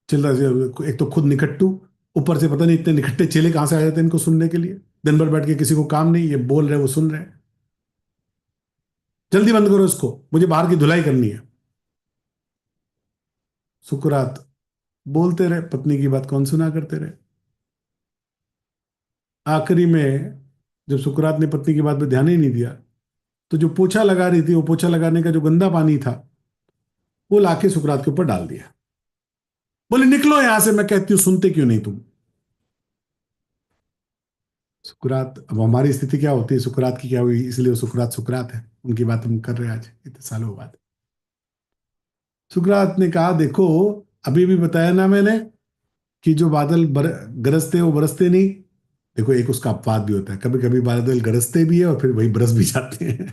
चिल्ला, एक तो खुद निकट्टू, ऊपर से पता नहीं इतने निकट्टे चेले कहां से आ जाते हैं इनको सुनने के लिए। दिन भर बैठ के किसी को काम नहीं, ये बोल रहे वो सुन रहे। जल्दी बंद करो इसको, मुझे बाहर की धुलाई करनी है। सुकरात बोलते रहे, पत्नी की बात कौन सुना करते रहे। आखिरी में जब सुकरात ने पत्नी की बात पे ध्यान ही नहीं दिया, तो जो पोछा लगा रही थी, वो पोछा लगाने का जो गंदा पानी था, वो लाके सुकरात के ऊपर डाल दिया। बोले निकलो यहां से, मैं कहती हूं सुनते क्यों नहीं तुम? सुकरात, अब हमारी स्थिति क्या होती है, सुकरात की क्या हुई, इसलिए वो सुकरात सुकरात है, उनकी बात हम कर रहे हैं आज इतने सालों बाद। सुकरात ने कहा देखो, अभी भी बताया ना मैंने कि जो बादल गरजते वो बरसते नहीं। देखो एक उसका अपवाद भी होता है, कभी कभी बादल गरजते भी है और फिर वही बरस भी जाते हैं।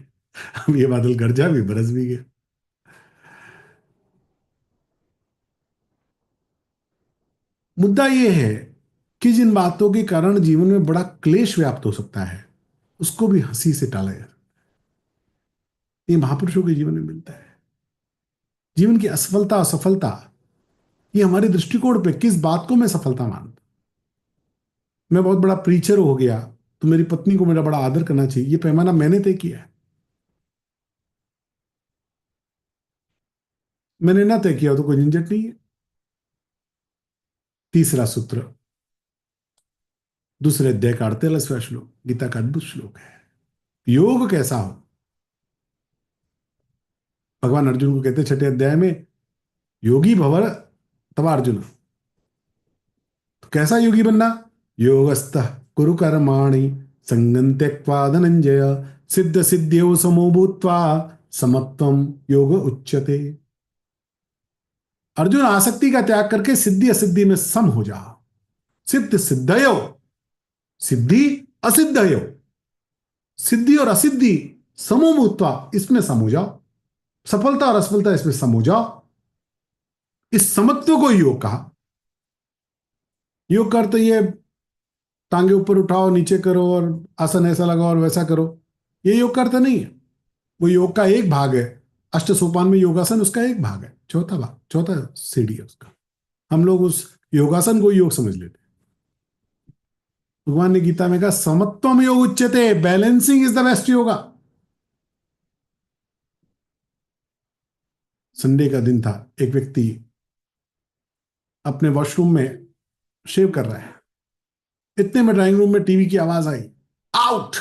अब ये बादल गरजा भी, बरस भी गया। मुद्दा ये है कि जिन बातों के कारण जीवन में बड़ा क्लेश व्याप्त हो सकता है, उसको भी हंसी से टाला जाए। ये महापुरुषों के जीवन में मिलता है। जीवन की असफलता असफलता, ये हमारे दृष्टिकोण पे किस बात को मैं सफलता मानता। मैं बहुत बड़ा प्रीचर हो गया तो मेरी पत्नी को मेरा बड़ा आदर करना चाहिए, ये पैमाना मैंने तय किया है। मैंने ना तय किया तो कोई झंझट नहीं है। तीसरा सूत्र, दूसरे अध्याय का 48वां श्लोक, गीता का अद्भुत श्लोक है। योग कैसा हो? भगवान अर्जुन को कहते 6ठे अध्याय में, योगी भव तब अर्जुन। तो कैसा योगी बनना? योगस्थः कुरु कर्माणि संगं त्यक्त्वा धनंजय सिद्ध सिद्ध्यौ समो भूत्वा समत्वम योग उच्यते। अर्जुन आसक्ति का त्याग करके सिद्धि असिद्धि में सम हो जाओ। सिद्ध सिद्धयो, सिद्धि असिद्धयो, सिद्धि और असिद्धि समो भूत्वा, इसमें सम हो जाओ। सफलता और असफलता इसमें सम हो जाओ। इस समत्व को योग कहा। योग का अर्थ ये टांगे ऊपर उठाओ, नीचे करो, और आसन ऐसा लगाओ और वैसा करो, ये योग का अर्थ नहीं है। वो योग का एक भाग है। अष्ट सोपान में योगासन उसका एक भाग है, चौथा भाग, चौथा सीढ़ी है उसका। हम लोग उस योगासन को योग समझ लेते। भगवान ने गीता में कहा समत्वम योग उच्यते, balancing is the best yoga. Sunday का दिन था, एक व्यक्ति अपने वॉशरूम में शेव कर रहा है, इतने में ड्राइंग रूम में टीवी की आवाज आई, आउट।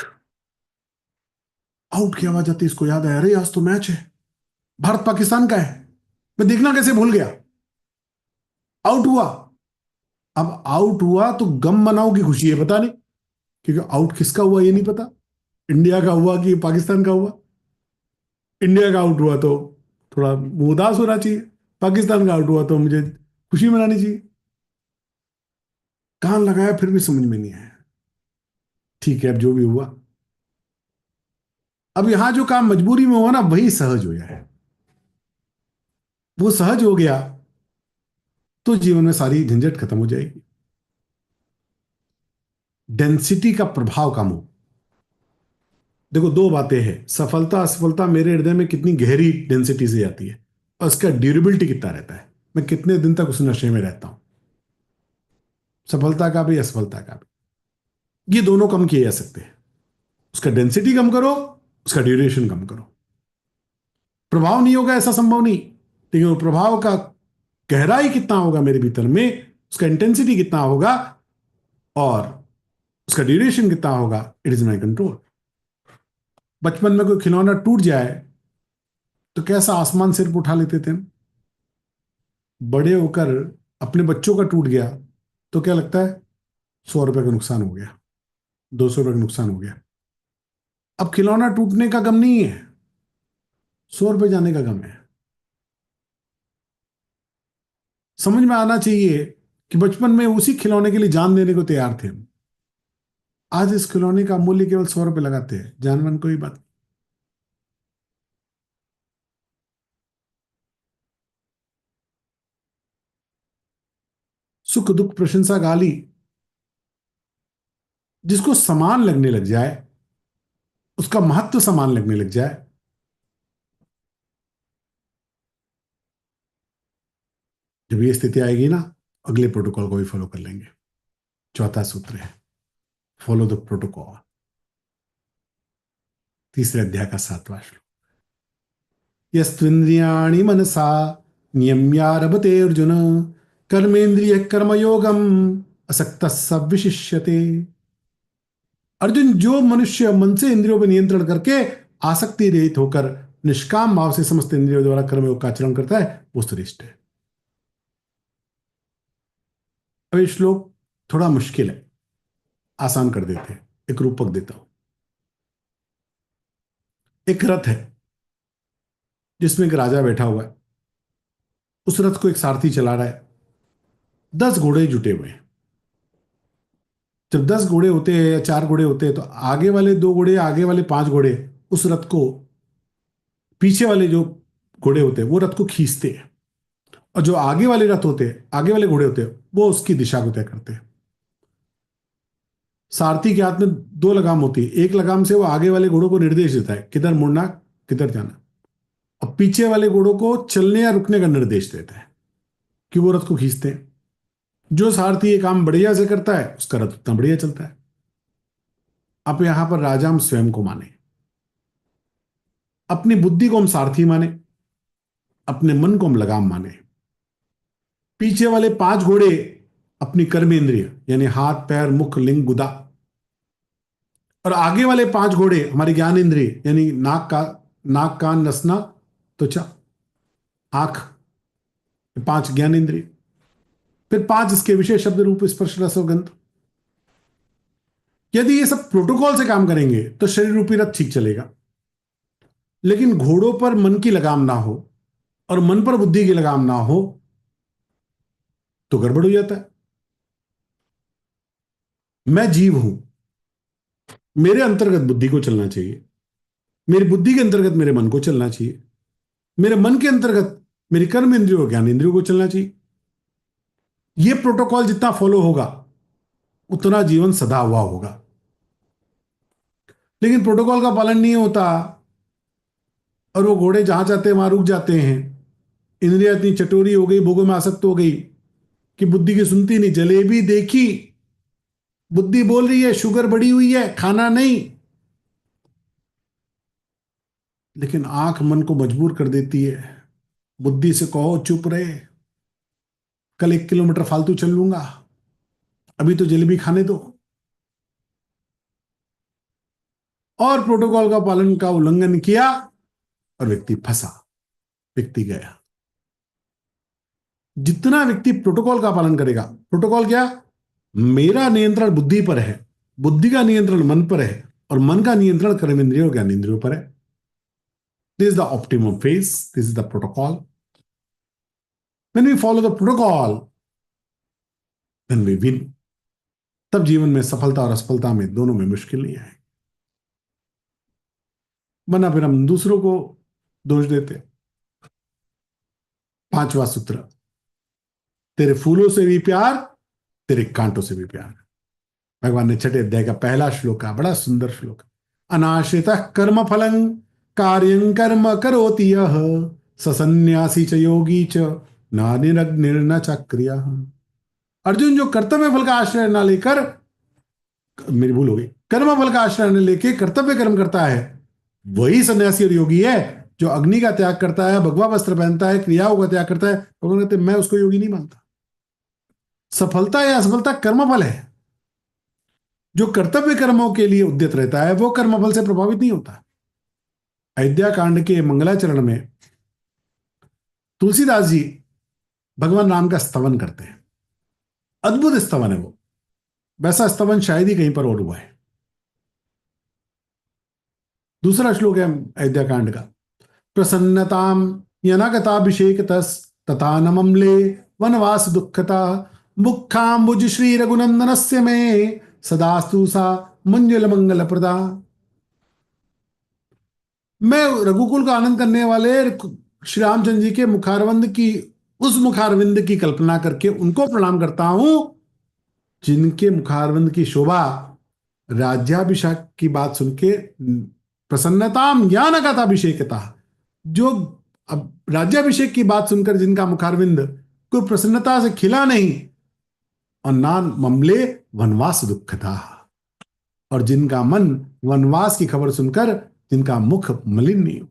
आउट की आवाज आती, इसको याद आया, अरे आज तो मैच है, भारत पाकिस्तान का है, मैं देखना कैसे भूल गया। आउट हुआ। अब आउट हुआ तो गम मनाओ की खुशी है, पता नहीं, क्योंकि आउट किसका हुआ ये नहीं पता, इंडिया का हुआ कि पाकिस्तान का हुआ। इंडिया का आउट हुआ तो थोड़ा मुंह उदास होना चाहिए, पाकिस्तान का आउट हुआ तो मुझे खुशी मनानी चाहिए। कान लगाया फिर भी समझ में नहीं आया। ठीक है, अब जो भी हुआ, अब यहां जो काम मजबूरी में हुआ ना, वही सहज हो जाए। वो सहज हो गया तो जीवन में सारी झंझट खत्म हो जाएगी। डेंसिटी का प्रभाव कम हो। देखो, दो बातें हैं, सफलता असफलता मेरे हृदय में कितनी गहरी डेंसिटी से जाती है और उसका ड्यूरेबिलिटी कितना रहता है, मैं कितने दिन तक उस नशे में रहता हूं, सफलता का भी असफलता का भी। ये दोनों कम किए जा सकते हैं। उसका डेंसिटी कम करो, उसका ड्यूरेशन कम करो। प्रभाव नहीं होगा ऐसा संभव नहीं, लेकिन वो प्रभाव का गहराई कितना होगा मेरे भीतर में, उसका इंटेंसिटी कितना होगा और उसका ड्यूरेशन कितना होगा, इट इज माई कंट्रोल। बचपन में कोई खिलौना टूट जाए तो कैसा आसमान सिर पर उठा लेते थे हम। बड़े होकर अपने बच्चों का टूट गया तो क्या लगता है, 100 रुपए का नुकसान हो गया, 200 रुपए का नुकसान हो गया। अब खिलौना टूटने का गम नहीं है, 100 रुपए जाने का गम है। समझ में आना चाहिए कि बचपन में उसी खिलौने के लिए जान देने को तैयार थे हम। आज इस खिलौने का मूल्य केवल 100 रुपए लगाते हैं, जानवन कोई बात नहीं। सुख दुख प्रशंसा गाली जिसको समान लगने लग जाए, उसका महत्व समान लगने लग जाए, जब ये स्थिति आएगी ना, अगले प्रोटोकॉल को भी फॉलो कर लेंगे। चौथा सूत्र है फॉलो द प्रोटोकॉल, तीसरे अध्याय का 7वां श्लोक। यस्त्विन्द्रियाणि मनसा नियम्यारभते अर्जुन कर्मेन्द्रिय कर्मयोगम असक्तः स विशिष्यते। अर्जुन, जो मनुष्य मन से इंद्रियों पर नियंत्रण करके आसक्ति रहित होकर निष्काम भाव से समस्त इंद्रियों द्वारा कर्मयोग का आचरण करता है, वो श्रेष्ठ है। अब ये श्लोक थोड़ा मुश्किल है, आसान कर देते हैं, एक रूपक देता हूं। एक रथ है जिसमें एक राजा बैठा हुआ है, उस रथ को एक सारथी चला रहा है, 10 घोड़े जुटे हुए हैं। जब 10 घोड़े होते हैं या 4 घोड़े होते हैं तो आगे वाले 2 घोड़े, आगे वाले 5 घोड़े उस रथ को, पीछे वाले जो घोड़े होते हैं वो रथ को खींचते हैं, और जो आगे वाले रथ होते हैं, आगे वाले घोड़े होते हैं, वो उसकी दिशा को तय करते हैं। सारथी के हाथ में 2 लगाम होती है, एक लगाम से वो आगे वाले घोड़ों को निर्देश देता है किधर मुड़ना, किधर जाना, और पीछे वाले घोड़ों को चलने या रुकने का निर्देश देता है कि वो रथ को खींचते हैं। जो सारथी ये काम बढ़िया से करता है उसका रथ उतना बढ़िया चलता है। आप यहां पर राजा हम स्वयं को माने, अपनी बुद्धि को हम सारथी माने, अपने मन को हम लगाम माने। पीछे वाले 5 घोड़े अपनी कर्मेंद्रिय यानी हाथ पैर मुख लिंग गुदा, और आगे वाले 5 घोड़े हमारी ज्ञान इंद्रिय यानी नाक कान नसना त्वचा आंख, 5 ज्ञान इंद्रिय, फिर 5 इसके विषय शब्द रूप स्पर्श रस और गंध। यदि ये सब प्रोटोकॉल से काम करेंगे तो शरीर रूपी रथ ठीक चलेगा, लेकिन घोड़ों पर मन की लगाम ना हो और मन पर बुद्धि की लगाम ना हो तो गड़बड़ हो जाता है। मैं जीव हूं, मेरे अंतर्गत बुद्धि को चलना चाहिए, मेरी बुद्धि के अंतर्गत मेरे मन को चलना चाहिए, मेरे मन के अंतर्गत मेरी कर्म इंद्रियों और ज्ञान इंद्रियों को चलना चाहिए। यह प्रोटोकॉल जितना फॉलो होगा उतना जीवन सदा हुआ होगा। लेकिन प्रोटोकॉल का पालन नहीं होता और वो घोड़े जहां जाते हैं वहां रुक जाते हैं। इंद्रिया इतनी चटोरी हो गई, भोगों में आसक्त हो गई कि बुद्धि की सुनती नहीं। जलेबी देखी, बुद्धि बोल रही है शुगर बढ़ी हुई है, खाना नहीं, लेकिन आंख मन को मजबूर कर देती है। बुद्धि से कहो चुप रहे, कल 1 किलोमीटर फालतू चल लूंगा, अभी तो जलेबी खाने दो। और प्रोटोकॉल का पालन का उल्लंघन किया और व्यक्ति फंसा, व्यक्ति गया। जितना व्यक्ति प्रोटोकॉल का पालन करेगा, प्रोटोकॉल क्या, मेरा नियंत्रण बुद्धि पर है, बुद्धि का नियंत्रण मन पर है, और मन का नियंत्रण कर्मेंद्रियों ज्ञानेंद्रियों पर है। This is the optimum phase, this is the protocol. When we follow the protocol then we win. तब जीवन में सफलता और असफलता में दोनों में मुश्किल नहीं आए, वरना फिर हम दूसरों को दोष देते। 5वां सूत्र, तेरे फूलों से भी प्यार, तेरे कांटों से भी प्यार। भगवान ने 6ठे अध्याय का पहला श्लोक का, बड़ा सुंदर श्लोक, अनाश्रित कर्म फलं कार्यं कर्म करोति यः स सन्यासी च योगी च न निरग्निर्न चक्रियः। अर्जुन, जो कर्तव्य फल का आश्रय न लेकर, मेरी भूल हो गई, कर्म फल का आश्रय न लेके कर्तव्य कर्म करता है, वही सन्यासी और योगी है। जो अग्नि का त्याग करता है, भगवा वस्त्र पहनता है, क्रियाओं का त्याग करता है, भगवान कहते मैं उसको योगी नहीं मानता। सफलता या असफलता कर्मफल है। जो कर्तव्य कर्मों के लिए उद्यत रहता है वो कर्मफल से प्रभावित नहीं होता। अयोध्या कांड के मंगलाचरण में तुलसीदास जी भगवान राम का स्तवन करते हैं। अद्भुत स्तवन है वो, वैसा स्तवन शायद ही कहीं पर और हुआ है। दूसरा श्लोक है अयोध्या कांड का, प्रसन्नताम यनागताभिषेक तस तथा नमम्ले वनवास दुखता मुखाम्बुज श्री रघुनंदनस्य में सदास्तु सा मंजुल मंगल प्रदा। मैं रघुकुल का आनंद करने वाले श्री रामचंद्र जी के मुखारविंद की, उस मुखारविंद की कल्पना करके उनको प्रणाम करता हूं जिनके मुखारविंद की शोभा राज्याभिषेक की बात सुन के प्रसन्नताम ज्ञानगताभिषेकता, जो अब राज्याभिषेक की बात सुनकर जिनका मुखारविंद कोई प्रसन्नता से खिला नहीं, और नान ममले वनवास दुखता, और जिनका मन वनवास की खबर सुनकर जिनका मुख मलिन नहीं हो।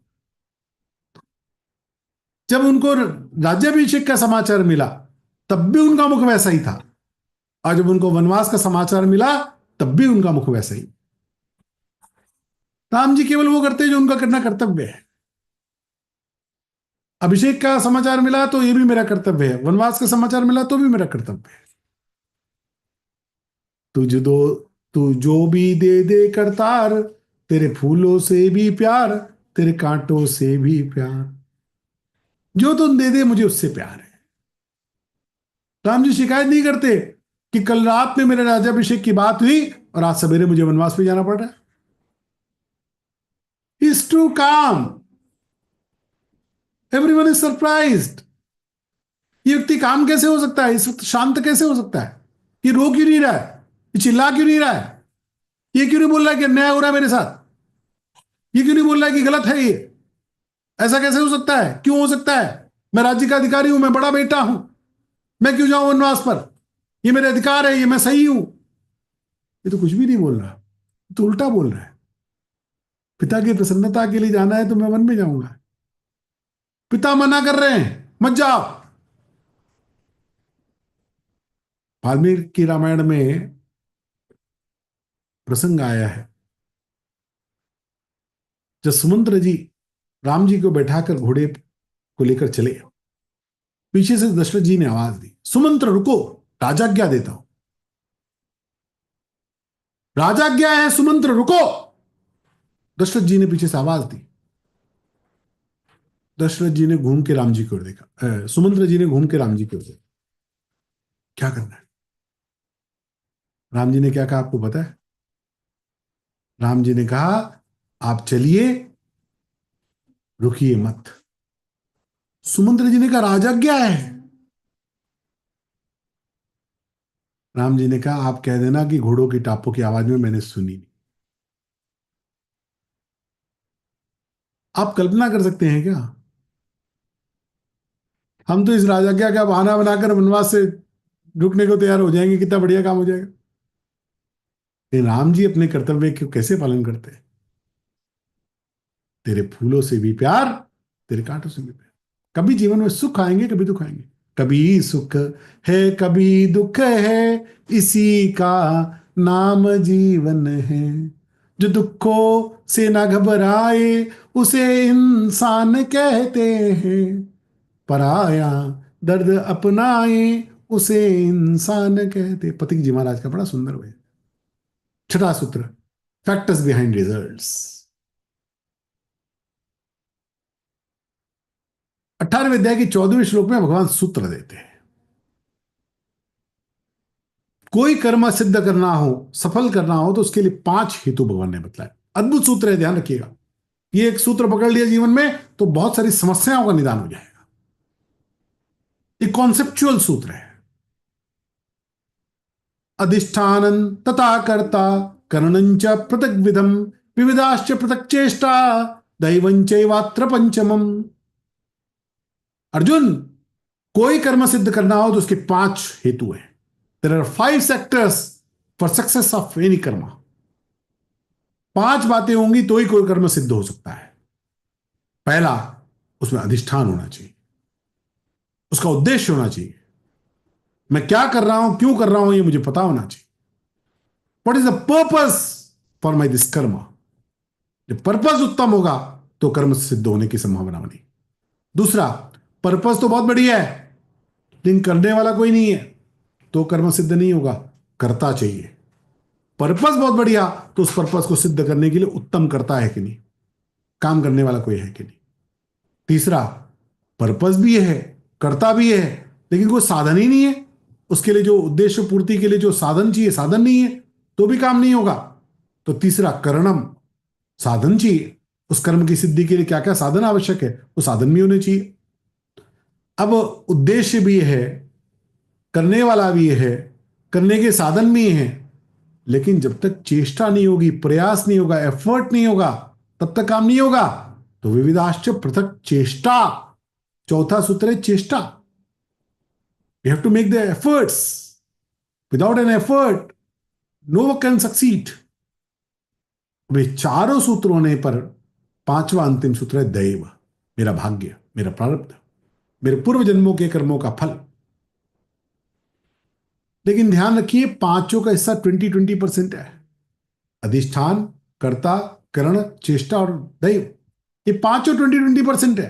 जब उनको राज्याभिषेक का समाचार मिला तब भी उनका मुख वैसा ही था, और जब उनको वनवास का समाचार मिला तब भी उनका मुख वैसा ही। राम जी केवल वो करते जो उनका करना कर्तव्य है। अभिषेक का समाचार मिला तो ये भी मेरा कर्तव्य है, वनवास का समाचार मिला तो भी मेरा कर्तव्य है। तू जो भी दे दे करतार, तेरे फूलों से भी प्यार, तेरे कांटों से भी प्यार, जो तुम दे दे मुझे उससे प्यार है। राम जी शिकायत नहीं करते कि कल रात में मेरे राज्याभिषेक की बात हुई और आज सवेरे मुझे वनवास पे जाना पड़ रहा है। इज टू काम, एवरीवन इज सरप्राइज्ड। ये व्यक्ति काम कैसे हो सकता है, इस वक्त शांत कैसे हो सकता है, ये रो क्यों नहीं रहा है, ये चिल्ला क्यों नहीं रहा है, ये क्यों नहीं बोल रहा है कि अन्याय हो रहा है मेरे साथ, ये क्यों नहीं बोल रहा है कि गलत है ये, ऐसा कैसे हो सकता है, क्यों हो सकता है, मैं राज्य का अधिकारी हूं, मैं बड़ा बेटा हूं, मैं क्यों जाऊं वनवास पर, ये मेरे अधिकार है, ये मैं सही हूं। ये तो कुछ भी नहीं बोल रहा, तो उल्टा बोल रहा है। पिता की प्रसन्नता के लिए जाना है तो मैं वन में जाऊंगा, पिता मना कर रहे हैं मत जाओ। वाल्मीकि रामायण में प्रसंग आया है जब सुमंत्र जी राम जी को बैठाकर घोड़े को लेकर चले, पीछे से दशरथ जी ने आवाज दी, सुमंत्र रुको, राजाज्ञा देता हूं, राजाज्ञा है, सुमंत्र रुको। दशरथ जी ने पीछे से आवाज दी, दशरथ जी ने घूम के राम जी की ओर देखा, सुमंत्र जी ने घूम के राम जी की ओर देखा, क्या करना है। राम जी ने क्या कहा आपको पता है? राम जी ने कहा आप चलिए, रुकिए मत। सुमंत्र जी ने कहा राजाज्ञा है। राम जी ने कहा आप कह देना कि घोड़ों की टापों की आवाज में मैंने सुनी नहीं। आप कल्पना कर सकते हैं क्या? हम तो इस राजा का बहाना बनाकर वनवास से रुकने को तैयार हो जाएंगे, कितना बढ़िया काम हो जाएगा। लेकिन राम जी अपने कर्तव्य को कैसे पालन करते हैं? तेरे फूलों से भी प्यार, तेरे कांटों से भी प्यार। कभी जीवन में सुख आएंगे, कभी दुख आएंगे, कभी सुख है कभी दुख है, इसी का नाम जीवन है। जो दुखों से ना घबराए उसे इंसान कहते हैं, पराया दर्द अपनाए उसे इंसान कहते। पथिक जी महाराज का बड़ा सुंदर है। छठा सूत्र, फैक्टर्स बिहाइंड रिजल्ट्स। 18वें अध्याय की 14वें श्लोक में भगवान सूत्र देते हैं। कोई कर्म सिद्ध करना हो, सफल करना हो, तो उसके लिए 5 हेतु भगवान ने बतलाए। अद्भुत सूत्र है, ध्यान रखिएगा। ये एक सूत्र पकड़ लिया जीवन में तो बहुत सारी समस्याओं का निदान हो जाएगा। एक कॉन्सेप्चुअल सूत्र है। अधिष्ठानं तथा कर्ता करणंच पृथक विधम विविधाश्च पृथक चेष्टा दैवं चैवात्र पंचमम। अर्जुन, कोई कर्म सिद्ध करना हो तो उसके 5 हेतु हैं। There are 5 sectors for success of any karma. 5 बातें होंगी तो ही कोई कर्म सिद्ध हो सकता है। पहला, उसमें अधिष्ठान होना चाहिए, उसका उद्देश्य होना चाहिए। मैं क्या कर रहा हूं, क्यों कर रहा हूं, यह मुझे पता होना चाहिए। What is the purpose for my this कर्म। जब पर्पस उत्तम होगा तो कर्म सिद्ध होने की संभावना बनी। दूसरा, पर्पस तो बहुत बढ़िया है लेकिन करने वाला कोई नहीं है तो कर्म सिद्ध नहीं होगा, करता चाहिए। पर्पस बहुत बढ़िया, तो उस पर्पस को सिद्ध करने के लिए उत्तम करता है कि नहीं, काम करने वाला कोई है कि नहीं। तीसरा, पर्पस भी है, करता भी है, लेकिन कोई साधन ही नहीं है। उसके लिए जो उद्देश्य पूर्ति के लिए जो साधन चाहिए, साधन नहीं है तो भी काम नहीं होगा। तो तीसरा, करणम, साधन चाहिए। उस कर्म की सिद्धि के लिए क्या क्या साधन आवश्यक है, वो साधन भी होने चाहिए। अब उद्देश्य भी है, करने वाला भी है, करने के साधन भी हैं, लेकिन जब तक चेष्टा नहीं होगी, प्रयास नहीं होगा, एफर्ट नहीं होगा, तब तक काम नहीं होगा। तो विविधाश्च पृथक चेष्टा, चौथा सूत्र है चेष्टा। You have to make the efforts. Without an effort no one can succeed. वे चारों सूत्र होने पर 5वां अंतिम सूत्र है दैव, मेरा भाग्य, मेरा प्रारब्ध, मेरे पूर्व जन्मों के कर्मों का फल। लेकिन ध्यान रखिए, पांचों का हिस्सा 20-20% है। अधिष्ठान, कर्ता, करण, चेष्टा और दैव, ये पांचों 20-20% है।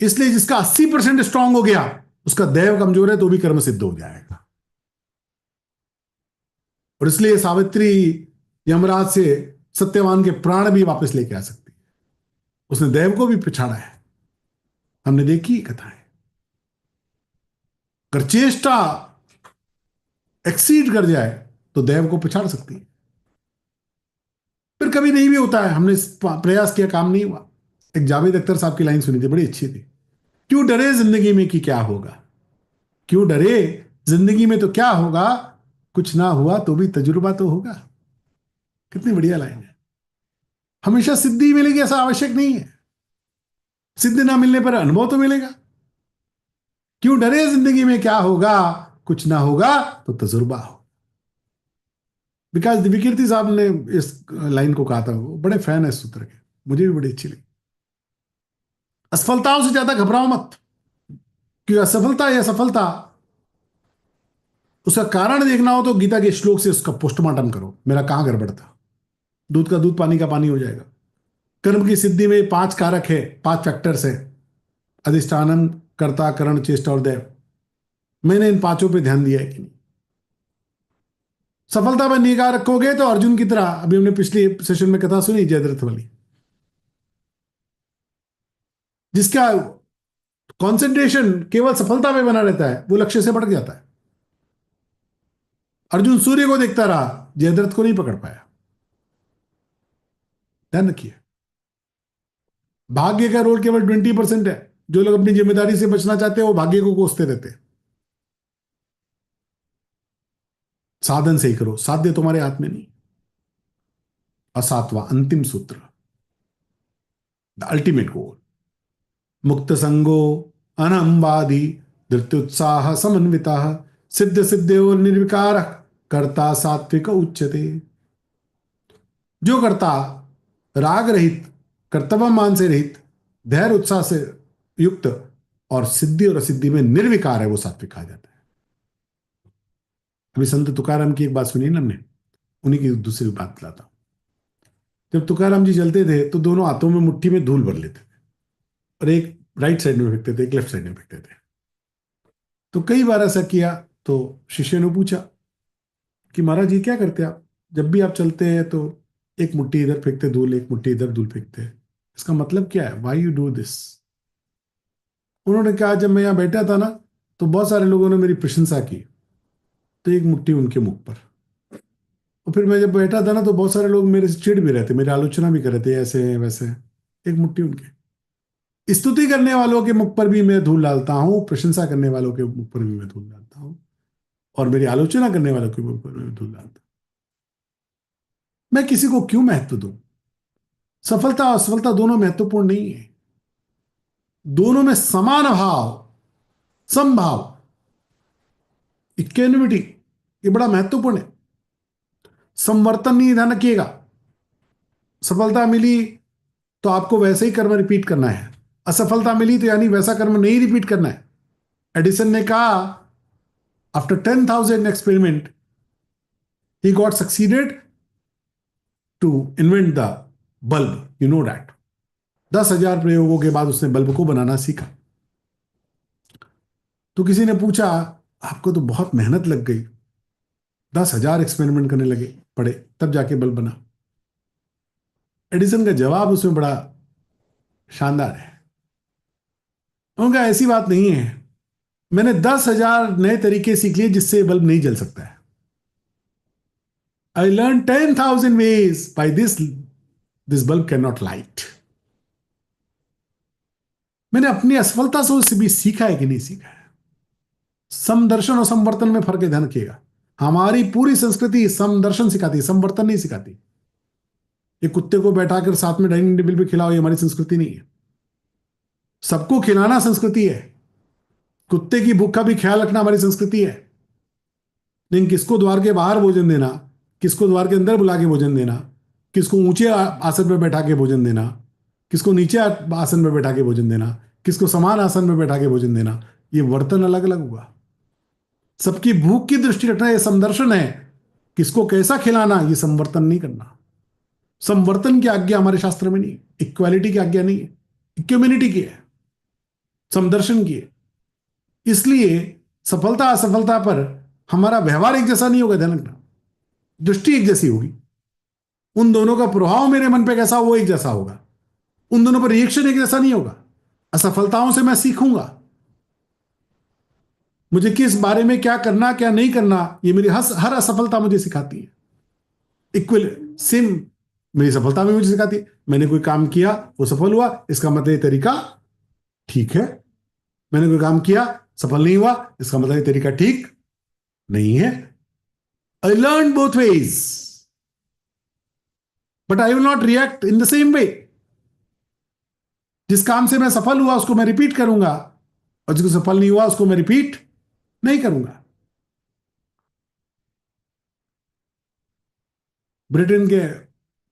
इसलिए जिसका 80% स्ट्रांग हो गया, उसका दैव कमजोर है तो भी कर्म सिद्ध हो जाएगा। और इसलिए सावित्री यमराज से सत्यवान के प्राण भी वापस लेके आ सकती है। उसने दैव को भी पिछाड़ा है, हमने देखी कथाएं। अगर चेष्टा एक्सीड कर जाए तो दैव को पिछाड़ सकती है। फिर कभी नहीं भी होता है, हमने प्रयास किया, काम नहीं हुआ। एक जावेद अख्तर साहब की लाइन सुनी थी, बड़ी अच्छी थी। क्यों डरे जिंदगी में कि क्या होगा, क्यों डरे जिंदगी में तो क्या होगा, कुछ ना हुआ तो भी तजुर्बा तो होगा। कितनी बढ़िया लाइन है। हमेशा सिद्धि मिलेगी ऐसा आवश्यक नहीं है, सिद्धि ना मिलने पर अनुभव तो मिलेगा। क्यों डरे जिंदगी में क्या होगा, कुछ ना होगा तो तजुर्बा हो। विकास दिव्यकीर्ति साहब ने इस लाइन को कहा था, वो बड़े फैन है इस सूत्र के, मुझे भी बड़ी अच्छी लगी। असफलताओं से ज्यादा घबराओ मत, क्योंकि असफलता या सफलता, उसका कारण देखना हो तो गीता के श्लोक से उसका पोस्टमार्टम करो, मेरा कहां गड़बड़ था। दूध का दूध, पानी का पानी हो जाएगा। कर्म की सिद्धि में 5 कारक है, 5 फैक्टर्स है। अधिष्ठानम, कर्ता, करण, चेष्टा और दैव। मैंने इन 5 पे ध्यान दिया है कि नहीं। सफलता पर निगाह रखोगे तो अर्जुन की तरह, अभी हमने पिछले सेशन में कथा सुनी जयद्रथ वाली, जिसका कंसंट्रेशन केवल सफलता में बना रहता है, वो लक्ष्य से भटक जाता है। अर्जुन सूर्य को देखता रहा, जयद्रथ को नहीं पकड़ पाया। ध्यान रखिए, भाग्य का रोल केवल 20% है। जो लोग अपनी जिम्मेदारी से बचना चाहते हैं वो भाग्य को कोसते रहते हैं। साधन से ही करो, साध्य तुम्हारे हाथ में नहीं। और 7वां अंतिम सूत्र, द अल्टीमेट गोल। मुक्त संगो अनहंवादी धृत्युत्साह समन्विता सिद्ध सिद्धो निर्विकार कर्ता सात्विक उच्यते। जो कर्ता राग रहित, कर्तव्य मान से रहित, धैर्य उत्साह से युक्त और सिद्धि और असिद्धि में निर्विकार है, वो सात्विक कहा जाता है। अभी संत तुकाराम की एक बात सुनी ना हमने, उन्हीं की दूसरी बात लाता हूं। जब तुकाराम जी चलते थे तो दोनों हाथों में मुट्ठी में धूल भर लेते थे और एक राइट साइड में फेंकते थे, एक लेफ्ट साइड में फेंकते थे। तो कई बार ऐसा किया तो शिष्य ने पूछा कि महाराज जी क्या करते आप, जब भी आप चलते हैं तो एक मुट्ठी इधर फेंकते धूल, एक मुट्ठी इधर धूल फेंकते हैं, इसका मतलब क्या है, वाई यू डू दिस। उन्होंने कहा जब मैं यहां बैठा था ना तो बहुत सारे लोगों ने मेरी प्रशंसा की, तो एक मुट्ठी उनके मुख पर, और फिर मैं जब बैठा था ना तो बहुत सारे लोग मेरे से चिढ़ भी रहे थे, मेरी आलोचना भी कर रहे थे, ऐसे हैं वैसे हैं, एक मुट्ठी उनके। स्तुति करने वालों के मुख पर भी मैं धूल डालता हूं, प्रशंसा करने वालों के मुख पर भी मैं धूल डालता हूं, और मेरी आलोचना करने वालों के मुख पर मैं धूल डालता हूं। मैं किसी को क्यों महत्व दूं? सफलता और असफलता दोनों महत्वपूर्ण नहीं है, दोनों में समान भाव, समभाव, इक्वेनिमिटी, ये बड़ा महत्वपूर्ण है। संवर्तन नहीं ध्यान रखिएगा, सफलता मिली तो आपको वैसे ही कर्म रिपीट करना है, असफलता मिली तो यानी वैसा कर्म नहीं रिपीट करना है। एडिसन ने कहा after 10,000 experiment he got succeeded to invent the bulb, you know that. 10,000 प्रयोगों के बाद उसने बल्ब को बनाना सीखा। तो किसी ने पूछा आपको तो बहुत मेहनत लग गई, 10,000 एक्सपेरिमेंट करने लगे पड़े तब जाके बल्ब बना। एडिसन का जवाब उसमें बड़ा शानदार है। उनका ऐसी बात नहीं है, मैंने 10,000 नए तरीके सीख लिए जिससे बल्ब नहीं जल सकता है। I learn 10,000 veg by this bulb can not light. मैंने अपनी असफलता से उससे भी सीखा है कि नहीं सीखा है। समदर्शन और संवर्तन में फर्क है, ध्यान रखिएगा। हमारी पूरी संस्कृति समदर्शन सिखाती है, संवर्तन नहीं सिखाती। ये कुत्ते को बैठाकर साथ में डाइनिंग टेबल पे खिलाओ, ये हमारी संस्कृति नहीं है। सबको खिलाना संस्कृति है, कुत्ते की भूख का भी ख्याल रखना हमारी संस्कृति है। लेकिन किसको द्वार के बाहर भोजन देना, किसको द्वार के अंदर बुला के भोजन देना, किसको ऊंचे आसन पर बैठा के भोजन देना, किसको नीचे आसन पर बैठा के भोजन देना, किसको समान आसन पर बैठा के भोजन देना, ये वर्तन अलग अलग हुआ। सबकी भूख की दृष्टि रखना यह समदर्शन है, किसको कैसा खिलाना ये संवर्तन नहीं करना। संवर्तन की आज्ञा हमारे शास्त्र में नहीं, इक्वालिटी की आज्ञा नहीं है, इक्विनिटी की है, समदर्शन की है। इसलिए सफलता असफलता पर हमारा व्यवहार एक जैसा नहीं होगा, ध्यान रखना। दृष्टि एक जैसी होगी, उन दोनों का प्रभाव मेरे मन पे कैसा वो एक जैसा होगा, उन दोनों पर रिएक्शन एक जैसा नहीं होगा। असफलताओं से मैं सीखूंगा, मुझे किस बारे में क्या करना क्या नहीं करना, ये मेरी हर असफलता मुझे सिखाती है। इक्वल सेम मेरी सफलता भी मुझे सिखाती है। मैंने कोई काम किया वो सफल हुआ, इसका मतलब ये तरीका ठीक है। मैंने कोई काम किया सफल नहीं हुआ, इसका मतलब ये तरीका ठीक नहीं है। I learn both ways but I will not react in the same way. जिस काम से मैं सफल हुआ उसको मैं रिपीट करूंगा, और जिसको सफल नहीं हुआ उसको मैं रिपीट नहीं करूंगा। ब्रिटेन के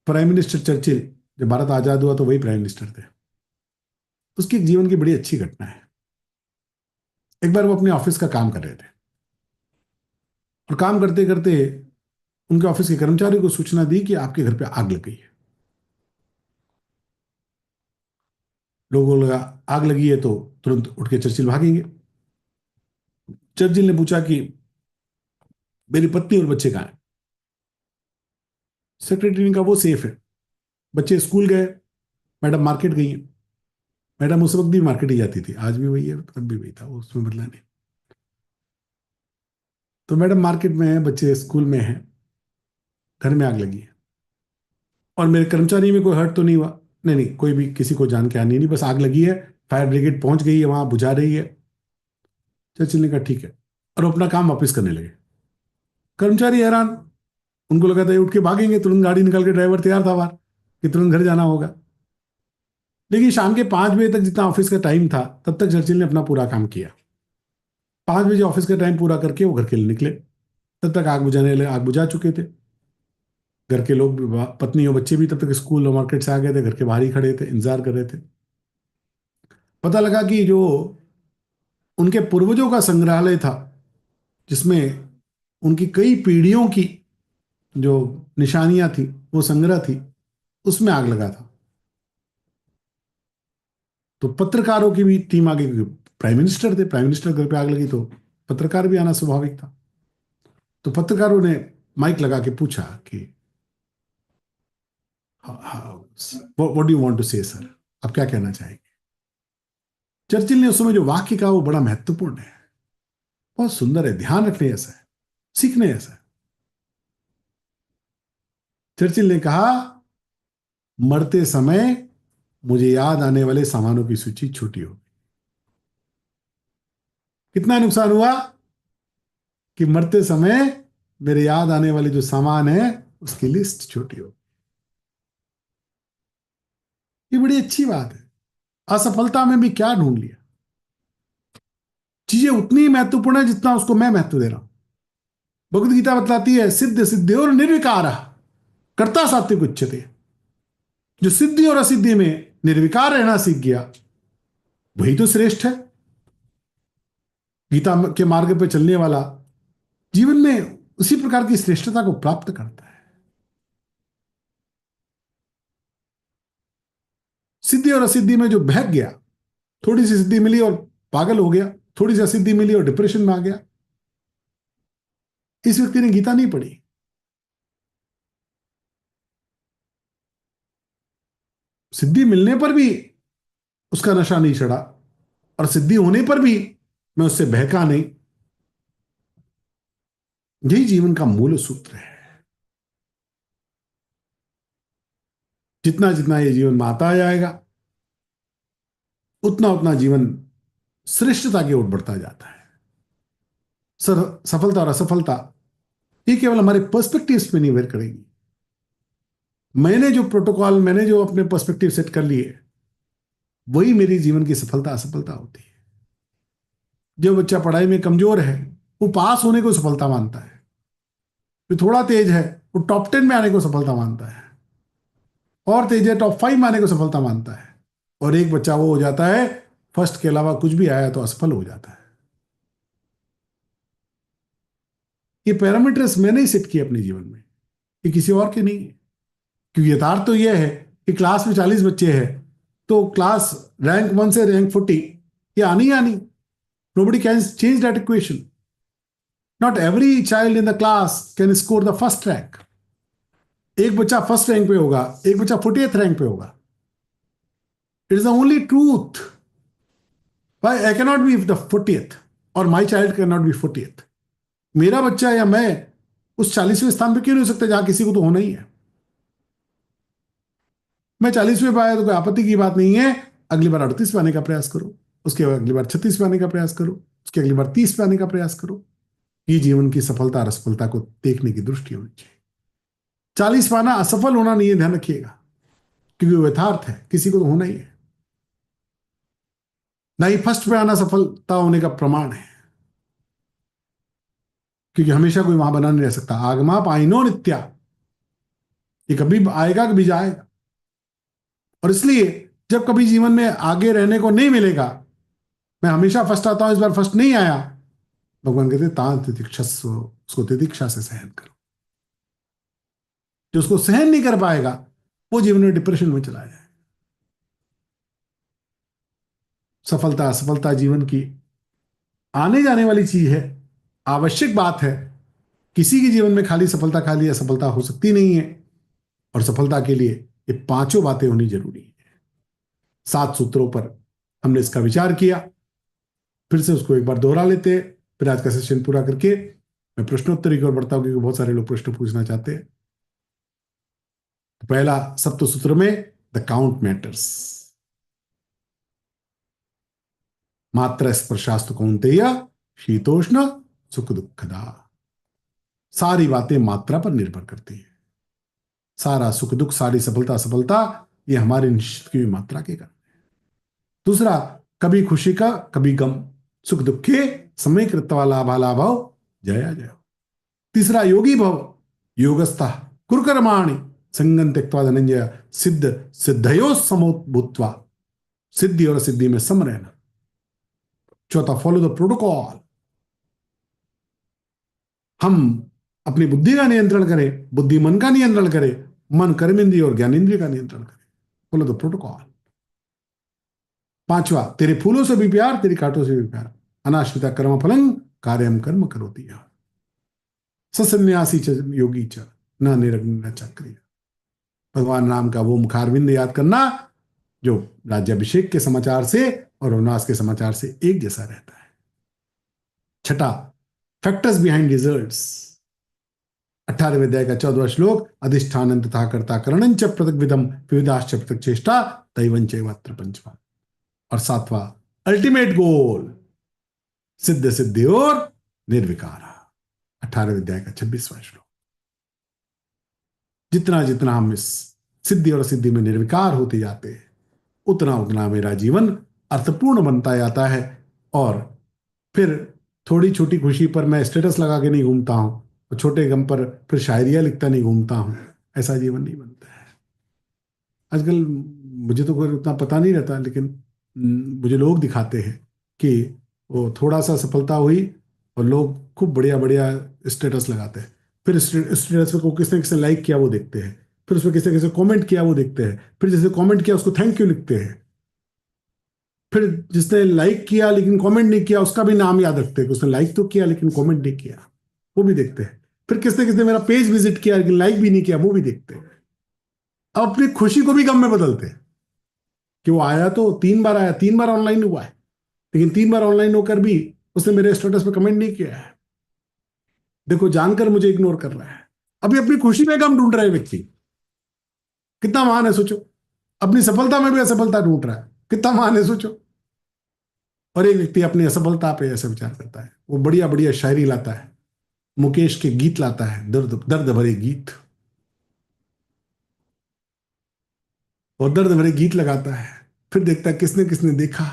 प्राइम मिनिस्टर चर्चिल, जब भारत आजाद हुआ तो वही प्राइम मिनिस्टर थे। उसकी जीवन की बड़ी अच्छी घटना है। एक बार वो अपने ऑफिस का काम कर रहे थे, और काम करते करते उनके ऑफिस के कर्मचारी को सूचना दी कि आपके घर पे आग लग गई है। लोगों को लगा आग लगी है तो तुरंत उठ के चर्चिल भागेंगे। चर्चिल ने पूछा कि मेरी पत्नी और बच्चे कहाँ हैं? सेक्रेटरी ने कहा वो सेफ है, बच्चे स्कूल गए, मैडम मार्केट गई हैं। मैडम उस वक्त भी मार्केट ही जाती थी, आज भी वही है, तब भी वही था, वो उसमें बदला नहीं। तो मैडम मार्केट में है, बच्चे स्कूल में हैं, घर में आग लगी है, और मेरे कर्मचारी में कोई हर्ट तो नहीं हुआ? नहीं नहीं, कोई भी किसी को जान के हानि नहीं, बस आग लगी है, फायर ब्रिगेड पहुंच गई है, वहां बुझा रही है। चर्चिल ने कहा ठीक है, और अपना काम वापस करने लगे। कर्मचारी हैरान, उनको लगा था ये उठ के भागेंगे, तुरंत गाड़ी निकाल के ड्राइवर तैयार था बाहर कि तुरंत घर जाना होगा। लेकिन शाम के 5 बजे तक जितना ऑफिस का टाइम था, तब तक चर्चिल ने अपना पूरा काम किया। 5 बजे ऑफिस का टाइम पूरा करके वो घर के लिए निकले। तब तक आग बुझा चुके थे। घर के लोग, पत्नी और बच्चे भी तब तक स्कूल और मार्केट से आ गए थे, घर के बाहर ही खड़े थे, इंतजार कर रहे थे। पता लगा कि जो उनके पूर्वजों का संग्रहालय था, जिसमें उनकी कई पीढ़ियों की जो निशानियां थी, वो संग्रह थी, उसमें आग लगा था। तो पत्रकारों की भी टीम आ गई, क्योंकि प्राइम मिनिस्टर थे, प्राइम मिनिस्टर घर पे आग लगी तो पत्रकार भी आना स्वाभाविक था। तो पत्रकारों ने माइक लगा के पूछा कि what do you want to say sir, आप क्या कहना चाहेंगे? चर्चिल ने उस समय जो वाक्य कहा वो बड़ा महत्वपूर्ण है, बहुत सुंदर है, ध्यान रखने ऐसा है, सीखने ऐसा है। चर्चिल ने कहा, मरते समय मुझे याद आने वाले सामानों की सूची छोटी हो। कितना नुकसान हुआ कि मरते समय मेरे याद आने वाले जो सामान है उसकी लिस्ट छोटी हो। ये बड़ी अच्छी बात है। असफलता में भी क्या ढूंढ लिया? चीजें उतनी ही महत्वपूर्ण है जितना उसको मैं महत्व दे रहा हूं। भगवद गीता बतलाती है, सिद्ध सिद्धि और निर्विकार कर्ता सात्विक उच्चते। जो सिद्धि और असिद्धि में निर्विकार रहना सीख गया, वही तो श्रेष्ठ है। गीता के मार्ग पर चलने वाला जीवन में उसी प्रकार की श्रेष्ठता को प्राप्त करता है। सिद्धि और असिद्धि में जो बहक गया, थोड़ी सी सिद्धि मिली और पागल हो गया, थोड़ी सी असिद्धि मिली और डिप्रेशन में आ गया, इस व्यक्ति ने गीता नहीं पढ़ी। सिद्धि मिलने पर भी उसका नशा नहीं चढ़ा, और सिद्धि होने पर भी मैं उससे बहका नहीं। यही जीवन का मूल सूत्र है। जितना जितना ये जीवन में आता जाएगा, उतना उतना जीवन श्रेष्ठता की ओर बढ़ता जाता है। सफलता और असफलता ये केवल हमारे पर्सपेक्टिव्स पे निर्भर करेगी। मैंने जो अपने पर्सपेक्टिव सेट कर लिए, वही मेरी जीवन की सफलता असफलता होती है। जो बच्चा पढ़ाई में कमजोर है, वो पास होने को सफलता मानता है। जो थोड़ा तेज है, वो टॉप 10 में आने को सफलता मानता है। और तेज है, टॉप 5 में आने को सफलता मानता है। और एक बच्चा वो हो जाता है, फर्स्ट के अलावा कुछ भी आया तो असफल हो जाता है। ये पैरामीटर्स मैंने ही सेट किए अपने जीवन में, ये किसी और के नहीं है। क्योंकि यथार्थ तो यह है कि क्लास में 40 बच्चे हैं, तो क्लास रैंक 1 से रैंक 40 ये आनी आनी। Nobody can change that equation. Not every child in the class can score the first rank. एक बच्चा फर्स्ट रैंक पे होगा, एक बच्चा 40th रैंक पे होगा। It is the only truth. Why I cannot be the 40th or my child cannot be 40th. मेरा बच्चा या मैं उस 40वें स्थान पे क्यों नहीं हो सकता जहां किसी को तो होना ही है। मैं 40वें पे आया तो कोई आपत्ति की बात नहीं है। अगली बार 38 पे आने का प्रयास करो, उसके अगली बार 36 पे आने का प्रयास करो, उसके अगली बार 30 पे आने का प्रयास करो। ये जीवन की सफलता और असफलता को देखने की दृष्टि होनी चाहिए। 40 पाना असफल होना नहीं है, ध्यान रखिएगा, क्योंकि वो यथार्थ है, किसी को तो होना ही है। ना ही फर्स्ट पे आना सफलता होने का प्रमाण है, क्योंकि हमेशा कोई वहां बना नहीं रह सकता। आगमा पाइनो नित्या, ये कभी आएगा कभी जाएगा। और इसलिए जब कभी जीवन में आगे रहने को नहीं मिलेगा, मैं हमेशा फर्स्ट आता हूं, इस बार फर्स्ट नहीं आया, भगवान कहते तां तितिक्षस्व, उसको तितिक्षा से सहन करो। जो उसको सहन नहीं कर पाएगा, वो जीवन में डिप्रेशन में चला जाए। सफलता असफलता जीवन की आने जाने वाली चीज है, आवश्यक बात है। किसी के जीवन में खाली सफलता खाली असफलता हो सकती नहीं है। और सफलता के लिए ये पांचों बातें होनी जरूरी है। 7 सूत्रों पर हमने इसका विचार किया, फिर से उसको एक बार दोहरा लेते हैं, फिर आज का सेशन पूरा करके मैं प्रश्नोत्तरी की ओर बढ़ता हूं, क्योंकि बहुत सारे लोग प्रश्न पूछना चाहते हैं। तो पहला सप्त सूत्र में द काउंट मैटर्स, मात्र स्पर्शास्तु कौन्तेय शीतोष्ण सुख दुखदा। सारी बातें मात्रा पर निर्भर करती है। सारा सुख दुख, सारी सफलता असफलता, ये हमारी निश्चित की हुई मात्रा के कारण। दूसरा, कभी खुशी का कभी गम, सुख दुखे समय कृत्वा लाभा लाभव जया जय। तीसरा, योगी भव, योगस्था कुरकर्माणि संगम त्यक्त्वा धनंजय, सिद्ध सिद्धयो समो भूत्वा, सिद्धि और सिद्धि में सम रहना। चौथा, फॉलो द प्रोटोकॉल, हम अपनी बुद्धि का नियंत्रण करें, बुद्धि मन का नियंत्रण करे, मन कर्मेंद्रिय और ज्ञानेंद्रिय का नियंत्रण करे। Follow the protocol. पांचवा, तेरे फूलों से भी प्यार, तेरी कांटों से भी प्यार, अनाश्रिता कर्म फलं कार्यम कर्म करोति यः। सन्यासी च योगी च न निरग्न चक्रिय। भगवान राम का वो मुखारविंद याद करना जो राज्याभिषेक के समाचार से और वनवास के समाचार से एक जैसा रहता है। छठा, फैक्टर्स बिहाइंड रिजल्ट्स, 18वें अध्याय का 14वां श्लोक, अधिष्ठान तथा कर्ता करणं च पृथक विधम विविधाश्च पृथक चेष्टा दैवं चैवात्र पंचमा। और सातवां, अल्टीमेट गोल, सिद्ध सिद्धि और निर्विकारा, 18वें अध्याय का 26वां श्लोक। जितना जितना हम इस सिद्धि और सिद्धि में निर्विकार होते जाते हैं, उतना उतना मेरा जीवन अर्थपूर्ण बनता जाता है। और फिर थोड़ी छोटी खुशी पर मैं स्टेटस लगा के नहीं घूमता हूं, और छोटे गम पर फिर शायरियां लिखता नहीं घूमता हूं। ऐसा जीवन नहीं बनता है। आजकल मुझे तो कोई उतना पता नहीं रहता, लेकिन मुझे लोग दिखाते हैं कि वो थोड़ा सा सफलता हुई और लोग खूब बढ़िया बढ़िया स्टेटस लगाते हैं। फिर स्टेटस को किसने किसने लाइक किया वो देखते हैं, फिर उसमें किसने किसने कमेंट किया वो देखते हैं, फिर जिसने कमेंट किया उसको थैंक यू लिखते हैं, फिर जिसने लाइक किया लेकिन कमेंट नहीं किया उसका भी नाम याद रखते हैं कि उसने लाइक तो किया लेकिन कमेंट नहीं किया, वो भी देखते हैं। फिर किसने किसने मेरा पेज विजिट किया लेकिन लाइक भी नहीं किया, वो भी देखते हैं। अब अपनी खुशी को भी गम में बदलते हैं कि वो आया तो 3 बार आया, 3 बार ऑनलाइन हुआ है, लेकिन 3 बार ऑनलाइन होकर भी उसने मेरे स्टेटस पे कमेंट नहीं किया है। देखो, जानकर मुझे इग्नोर कर रहा है। अभी अपनी खुशी में गम ढूंढ रहा है व्यक्ति, कितना महान है सोचो। अपनी सफलता में भी असफलता ढूंढ रहा है, कितना महान है सोचो। और एक व्यक्ति अपनी असफलता पे ऐसे विचार करता है, वो बढ़िया बढ़िया शायरी लाता है, मुकेश के गीत लाता है, दर्द दर्द भरे गीत, और दर्द भरे गीत लगाता है। फिर देखता है किसने किसने देखा,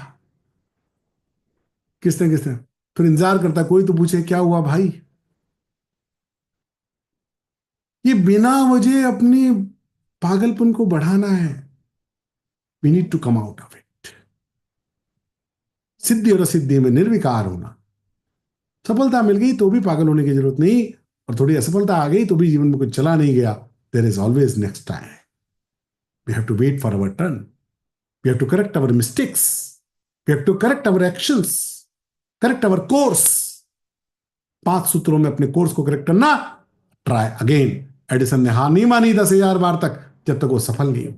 किसने किसने, फिर इंतजार करता है कोई तो पूछे क्या हुआ भाई। ये बिना वजह अपनी पागलपन को बढ़ाना है। We need to come out of it. सिद्धि और असिद्धि में निर्विकार होना। सफलता मिल गई तो भी पागल होने की जरूरत नहीं, और थोड़ी असफलता आ गई तो भी जीवन में कुछ चला नहीं गया। There is always next time. We have to wait for our turn. We have to correct our mistakes. We have to correct our actions, correct our course. 5 सूत्रों में अपने कोर्स को करेक्ट करना। Try again. एडिसन ने हार नहीं मानी 10,000 बार तक, जब तक वो सफल नहीं हो।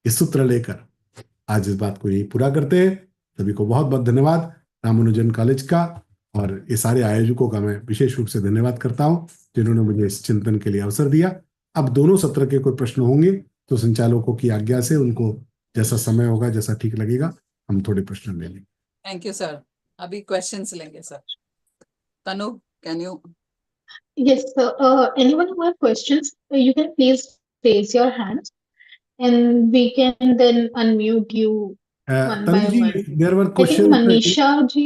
इस सूत्र लेकर आज इस बात को यही पूरा करते हैं। सभी को बहुत बहुत धन्यवाद, रामानुजन कॉलेज का और ये सारे आयोजकों का मैं विशेष रूप से धन्यवाद करता हूं जिन्होंने मुझे इस चिंतन के लिए अवसर दिया। अब दोनों सत्र के कोई प्रश्न होंगे तो संचालकों की आज्ञा से उनको जैसा समय होगा, जैसा ठीक लगेगा, हम थोड़े प्रश्न ले लेंगे। Thank you sir. अभी क्वेश्चंस लेंगे sir. Tanu, can you? Yes, sir. Anyone who have questions, you can please raise your hands, and we can then unmute you one by Tanuji, one. if there were I think questions, Manisha ji.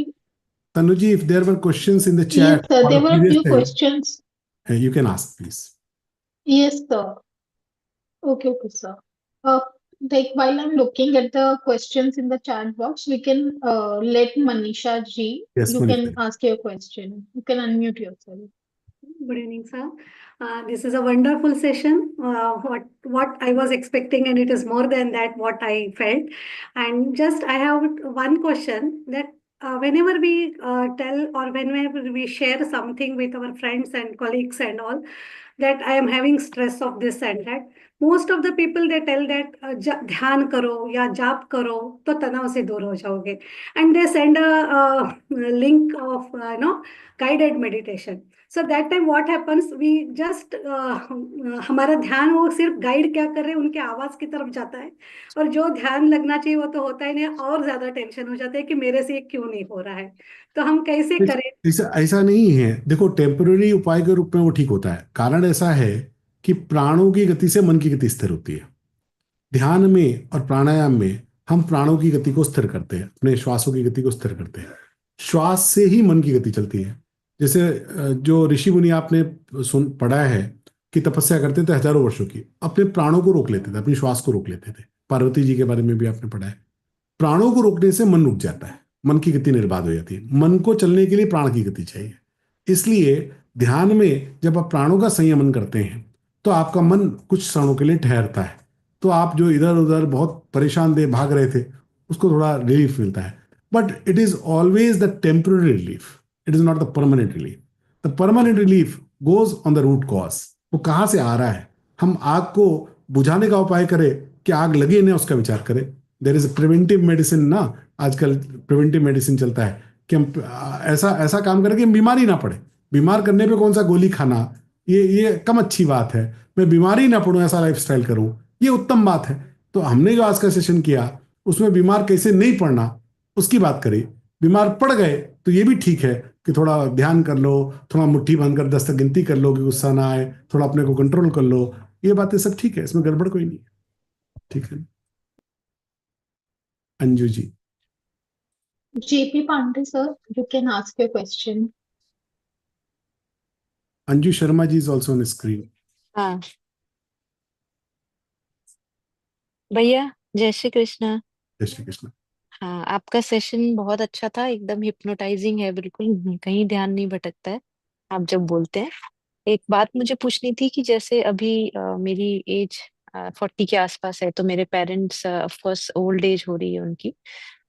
Tanuji, if there were questions in the Yes, chat sir. for There the were a previous few time, questions. you can ask, please. Yes, sir. Okay, okay, sir. Like while I'm looking at the questions in the chat box, we can let Manisha ji. Yes, You Manisha. can ask your question. You can unmute yourself. Good evening, sir. This is a wonderful session. What I was expecting, and it is more than that what I felt. And just I have one question that whenever we tell or whenever we share something with our friends and colleagues and all, that I am having stress of this and that. Most of the people they tell that ध्यान करो या जाप करो तो तनाव से दूर हो जाओगे, and they send a link of guided meditation. So that time what happens, we just हमारा ध्यान वो सिर्फ गाइड क्या कर रहे हैं उनके आवाज की तरफ जाता है, और जो ध्यान लगना चाहिए वो तो होता ही नहीं, और ज्यादा टेंशन हो जाता है कि मेरे से ये क्यों नहीं हो रहा है। तो हम कैसे करें? ऐसा नहीं है। देखो, टेम्पररी उपाय के रूप में वो ठीक होता है। कारण ऐसा है कि प्राणों की गति से मन की गति स्थिर होती है। ध्यान में और प्राणायाम में हम प्राणों की गति को स्थिर करते हैं, अपने श्वासों की गति को स्थिर करते हैं। श्वास से ही मन की गति चलती है। जैसे जो ऋषि मुनि आपने पढ़ा है कि तपस्या करते थे हजारों वर्षों की, अपने प्राणों को रोक लेते थे, अपनी श्वास को रोक लेते थे। पार्वती जी के बारे में भी आपने पढ़ा है। प्राणों को रोकने से मन रुक जाता है, मन की गति निर्बाध हो जाती है। मन को चलने के लिए प्राण की गति चाहिए। इसलिए ध्यान में जब आप प्राणों का संयमन करते हैं तो आपका मन कुछ क्षणों के लिए ठहरता है। तो आप जो इधर उधर बहुत परेशान दे भाग रहे थे, उसको थोड़ा रिलीफ मिलता है। But it is always the temporary relief, it is not the permanent relief. The permanent relief goes on the root cause. वो कहाँ से आ रहा है? हम आग को बुझाने का उपाय करें कि आग लगे ना, उसका विचार करें। देर इज प्रिवेंटिव मेडिसिन ना, आजकल प्रिवेंटिव मेडिसिन चलता है कि हम ऐसा ऐसा काम करें कि हम बीमारी ना पड़े। बीमार करने पे कौन सा गोली खाना, ये कम अच्छी बात है। मैं बीमारी ना पड़ूं ऐसा लाइफस्टाइल करूं, ये उत्तम बात है। तो हमने जो आज का सेशन किया उसमें बीमार कैसे नहीं पड़ना उसकी बात करी। बीमार पड़ गए तो ये भी ठीक है कि थोड़ा ध्यान कर लो, थोड़ा मुट्ठी बांध कर 10 तक गिनती कर लो कि गुस्सा ना आए, थोड़ा अपने को कंट्रोल कर लो। ये बातें सब ठीक है, इसमें गड़बड़ कोई नहीं है। ठीक है Anju ji. JP Pandey sir, you can ask your question. Anju Sharma ji is also on screen. हाँ भैया, जय श्री कृष्णा। जय श्री कृष्ण। हाँ, आपका सेशन बहुत अच्छा था, एकदम हिप्नोटाइजिंग है, बिल्कुल कहीं ध्यान नहीं भटकता है आप जब बोलते हैं। एक बात मुझे पूछनी थी कि जैसे अभी मेरी एज 40 के आसपास है, तो मेरे parents of course old age हो रही है उनकी,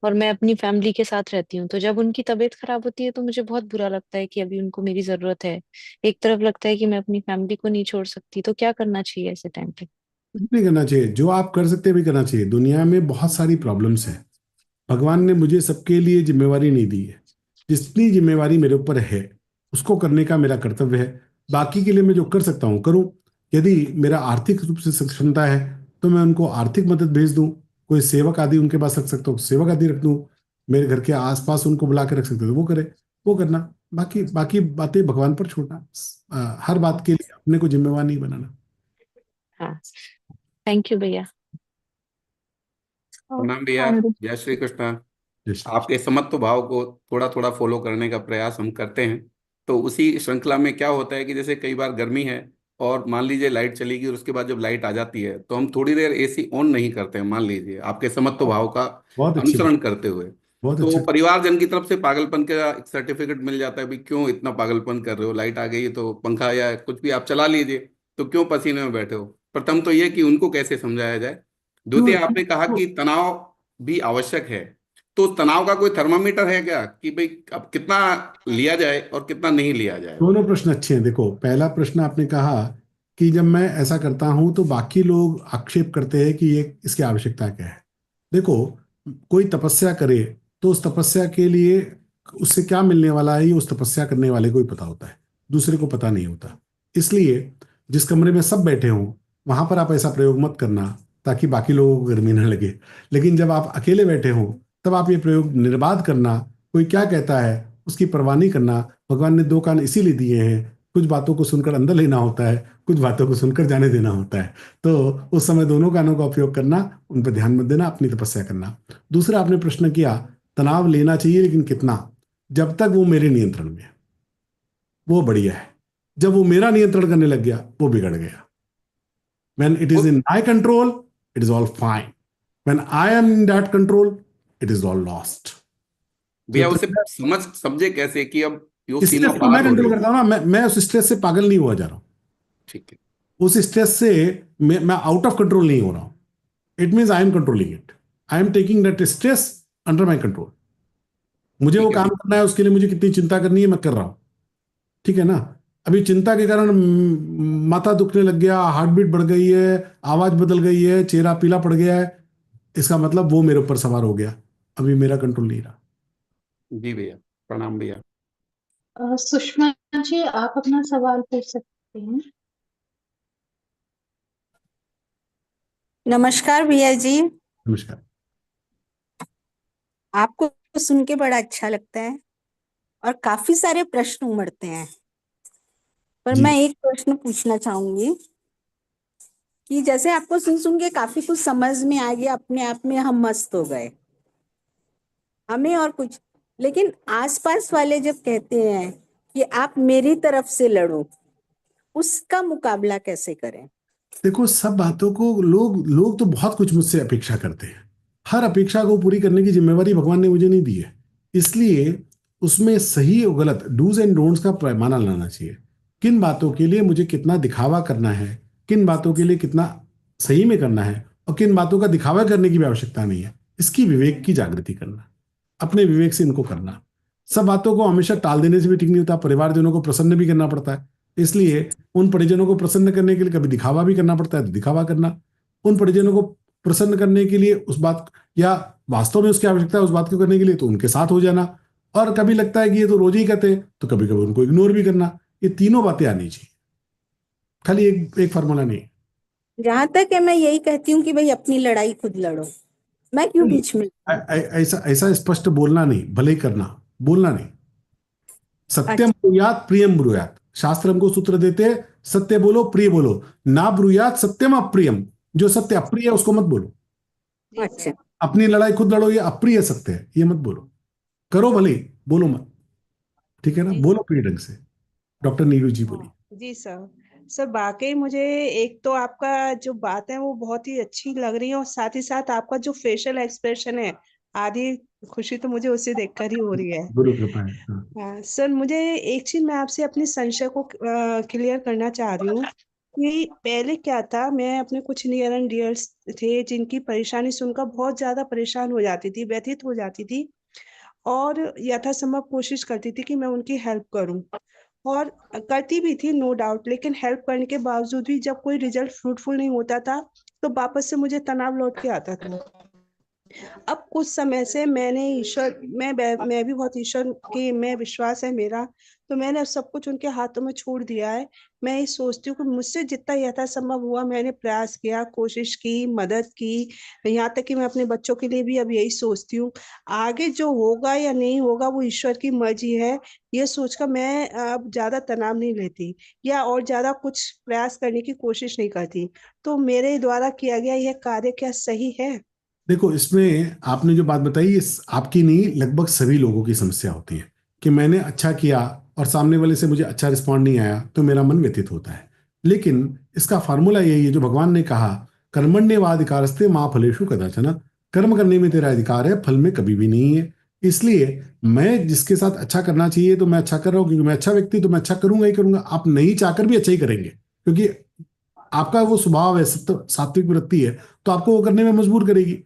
और मैं अपनी फैमिली के साथ रहती हूँ। तो जब उनकी तबीयत खराब होती है तो मुझे बहुत बुरा लगता है कि अभी उनको मेरी जरूरत है। एक तरफ लगता है कि मैं अपनी फैमिली को नहीं छोड़ सकती, तो क्या करना चाहिए ऐसे टाइम पे? कुछ नहीं करना चाहिए, जो आप कर सकते हैं भी करना चाहिए। दुनिया में बहुत सारी प्रॉब्लम्स हैं, भगवान ने मुझे सबके लिए जिम्मेवारी नहीं दी है। जितनी जिम्मेवारी मेरे ऊपर है उसको करने का मेरा कर्तव्य है। बाकी के लिए मैं जो कर सकता हूँ करूँ। यदि मेरा आर्थिक रूप से सक्षमता है तो मैं उनको आर्थिक मदद भेज दूँ। कोई सेवक आदि उनके पास रख सकता हूँ, सेवक आदि रख दूँ। मेरे घर के आसपास उनको बुला के रख सकते हो तो वो करे, वो करना। बाकी बाकी बातें भगवान पर छोड़ना। हर बात के लिए अपने को जिम्मेवार नहीं बनाना। हाँ, थैंक यू भैया। प्रणाम भैया, जय श्री कृष्णा। जैसे आपके समत्व भाव को थोड़ा थोड़ा फॉलो करने का प्रयास हम करते हैं। तो उसी श्रृंखला में क्या होता है कि जैसे कई बार गर्मी है और मान लीजिए लाइट चली गई और उसके बाद जब लाइट आ जाती है तो हम थोड़ी देर एसी ऑन नहीं करते हैं, मान लीजिए आपके समत्व भाव का बहुत अच्छी अनुसरण बात, करते हुए। बहुत तो अच्छे। परिवारजन की तरफ से पागलपन का एक सर्टिफिकेट मिल जाता है, भाई क्यों इतना पागलपन कर रहे हो, लाइट आ गई है तो पंखा या कुछ भी आप चला लीजिए, तो क्यों पसीने में बैठे हो। प्रथम तो ये कि उनको कैसे समझाया जाए। द्वितीय, आपने कहा कि तनाव भी आवश्यक है, तो तनाव का कोई थर्मामीटर है क्या कि भाई अब कितना लिया जाए और कितना नहीं लिया जाए। दोनों प्रश्न अच्छे हैं। देखो, पहला प्रश्न आपने कहा कि जब मैं ऐसा करता हूं तो बाकी लोग आक्षेप करते हैं कि ये इसकी आवश्यकता क्या है। देखो, कोई तपस्या करे तो उस तपस्या के लिए उससे क्या मिलने वाला है ये उस तपस्या करने वाले को ही पता होता है, दूसरे को पता नहीं होता। इसलिए जिस कमरे में सब बैठे हों वहां पर आप ऐसा प्रयोग मत करना ताकि बाकी लोगों को गर्मी न लगे। लेकिन जब आप अकेले बैठे हों तब आप ये प्रयोग निर्बाध करना, कोई क्या कहता है उसकी परवाह नहीं करना। भगवान ने दो कान इसीलिए दिए हैं, कुछ बातों को सुनकर अंदर लेना होता है, कुछ बातों को सुनकर जाने देना होता है। तो उस समय दोनों कानों का उपयोग करना, उन पर ध्यान मत देना, अपनी तपस्या करना। दूसरा आपने प्रश्न किया, तनाव लेना चाहिए लेकिन कितना? जब तक वो मेरे नियंत्रण में है वो बढ़िया है, जब वो मेरा नियंत्रण करने लग गया वो बिगड़ गया। When it is in my control, it is all fine. When I am in that control, it is all lost. भैया उसे समझे कैसे कि अब यो सीमा स्ट्रेस को मैं पार हो रही कंट्रोल है। करता हूँ ना, मैं उस स्ट्रेस से पागल नहीं हुआ जा रहा हूँ। ठीक है। उस स्ट्रेस से मैं आउट ऑफ कंट्रोल नहीं हो रहा हूँ। It means I am controlling it, I am taking that stress under my control. मुझे वो काम करना है, उसके लिए मुझे कितनी चिंता करनी है मैं कर रहा हूँ। ठीक है ना? अभी चिंता के कारण माथा दुखने लग गया, हार्ट बीट बढ़ गई है, आवाज बदल गई है, चेहरा पीला पड़ गया है, इसका मतलब वो मेरे ऊपर सवार हो गया, अभी मेरा कंट्रोल नहीं रहा। जी भैया, प्रणाम भैया। सुषमा जी, आप अपना सवाल पूछ सकते हैं। नमस्कार भैया जी। नमस्कार। आपको सुन के बड़ा अच्छा लगता है और काफी सारे प्रश्न उमड़ते हैं, पर जी। मैं एक प्रश्न पूछना चाहूंगी कि जैसे आपको सुन सुन के काफी कुछ समझ में आ गया, अपने आप में हम मस्त हो गए, हमें और कुछ। लेकिन आसपास वाले जब कहते हैं कि आप मेरी तरफ से लड़ो, उसका मुकाबला कैसे करें? देखो, सब बातों को लोग लोग तो बहुत कुछ मुझसे अपेक्षा करते हैं। हर अपेक्षा को पूरी करने की जिम्मेवारी भगवान ने मुझे नहीं दी है। इसलिए उसमें सही और गलत, डूज एंड डोंट्स का पैमाना लाना चाहिए। किन बातों के लिए मुझे कितना दिखावा करना है, किन बातों के लिए कितना सही में करना है, और किन बातों का दिखावा करने की भी आवश्यकता नहीं है, इसकी विवेक की जागृति करना, अपने विवेक से इनको करना। सब बातों को हमेशा टाल देने से भी ठीक नहीं होता, परिवारजनों को प्रसन्न भी करना पड़ता है। इसलिए उन परिजनों को प्रसन्न करने के लिए कभी दिखावा भी करना पड़ता है, तो दिखावा करना। उन परिजनों को प्रसन्न करने के लिए उस बात, या वास्तव में उसकी आवश्यकता है उस बात को करने के लिए, तो उनके साथ हो जाना। और कभी लगता है कि ये तो रोज ही कहते हैं, तो कभी कभी उनको इग्नोर भी करना। ये तीनों बातें आनी चाहिए, खाली एक एक फार्मूला नहीं। जहां तक है मैं यही कहती हूँ कि भाई अपनी लड़ाई खुद लड़ो, मैं क्यों बीच में? ऐसा ऐसा स्पष्ट बोलना नहीं, भले ही करना, बोलना नहीं। सत्यम ब्रूयात प्रियम ब्रूयात, शास्त्र हमको सूत्र देते हैं, सत्य बोलो प्रिय बोलो, ना ब्रूयात सत्यम अप्रियम। जो सत्य अप्रिय है उसको मत बोलो। अच्छा, अपनी लड़ाई खुद लड़ो, ये अप्रिय सत्य है, ये मत बोलो। करो भले, बोलो मत। ठीक है ना, बोलो प्रिय ढंग से। डॉक्टर नीरू जी बोलिए। जी सर। सर वाकई मुझे एक तो आपका जो बात है वो बहुत ही अच्छी लग रही है, और साथ ही साथ आपका जो फेशियल एक्सप्रेशन है, आधी खुशी तो मुझे उसे देखकर ही हो रही है। गुरु कृपा है। हाँ। हाँ सर, मुझे एक चीज मैं आपसे अपने संशय को क्लियर करना चाह रही हूँ कि पहले क्या था, मैं अपने कुछ नियर एंड डियर्स थे जिनकी परेशानी सुनकर बहुत ज्यादा परेशान हो जाती थी, व्यथित हो जाती थी, और यथासंभव कोशिश करती थी कि मैं उनकी हेल्प करूं, और करती भी थी नो डाउट। लेकिन हेल्प करने के बावजूद भी जब कोई रिजल्ट फ्रूटफुल नहीं होता था, तो वापस से मुझे तनाव लौट के आता था। अब कुछ समय से मैंने ईश्वर, मैं भी बहुत ईश्वर की में विश्वास है मेरा, तो मैंने अब सब कुछ उनके हाथों में छोड़ दिया है। मैं ये सोचती हूँ कि मुझसे जितना यथासंभव हुआ मैंने प्रयास किया, कोशिश की, मदद की, यहाँ तक कि मैं अपने बच्चों के लिए भी अब यही सोचती हूँ। आगे जो होगा या नहीं होगा वो ईश्वर की मर्जी है, ये सोचकर मैं अब ज्यादा तनाव नहीं लेती या और ज्यादा कुछ प्रयास करने की कोशिश नहीं करती। तो मेरे द्वारा किया गया यह कार्य क्या सही है? देखो, इसमें आपने जो बात बताई, इस आपकी नहीं, लगभग सभी लोगों की समस्या होती है कि मैंने अच्छा किया और सामने वाले से मुझे अच्छा रिस्पॉन्ड नहीं आया, तो मेरा मन व्यथित होता है। लेकिन इसका फार्मूला यही है जो भगवान ने कहा, कर्मण्येवाधिकारस्ते मां फलेषु कदाचन। कर्म करने में तेरा अधिकार है, फल में कभी भी नहीं है। इसलिए मैं जिसके साथ अच्छा करना चाहिए तो मैं अच्छा कर रहा हूँ, क्योंकि मैं अच्छा व्यक्ति, तो मैं अच्छा करूंगा ही करूंगा। आप नहीं चाहकर भी अच्छा ही करेंगे, क्योंकि आपका वो स्वभाव है, सात्विक वृत्ति है, तो आपको वो करने में मजबूर करेगी।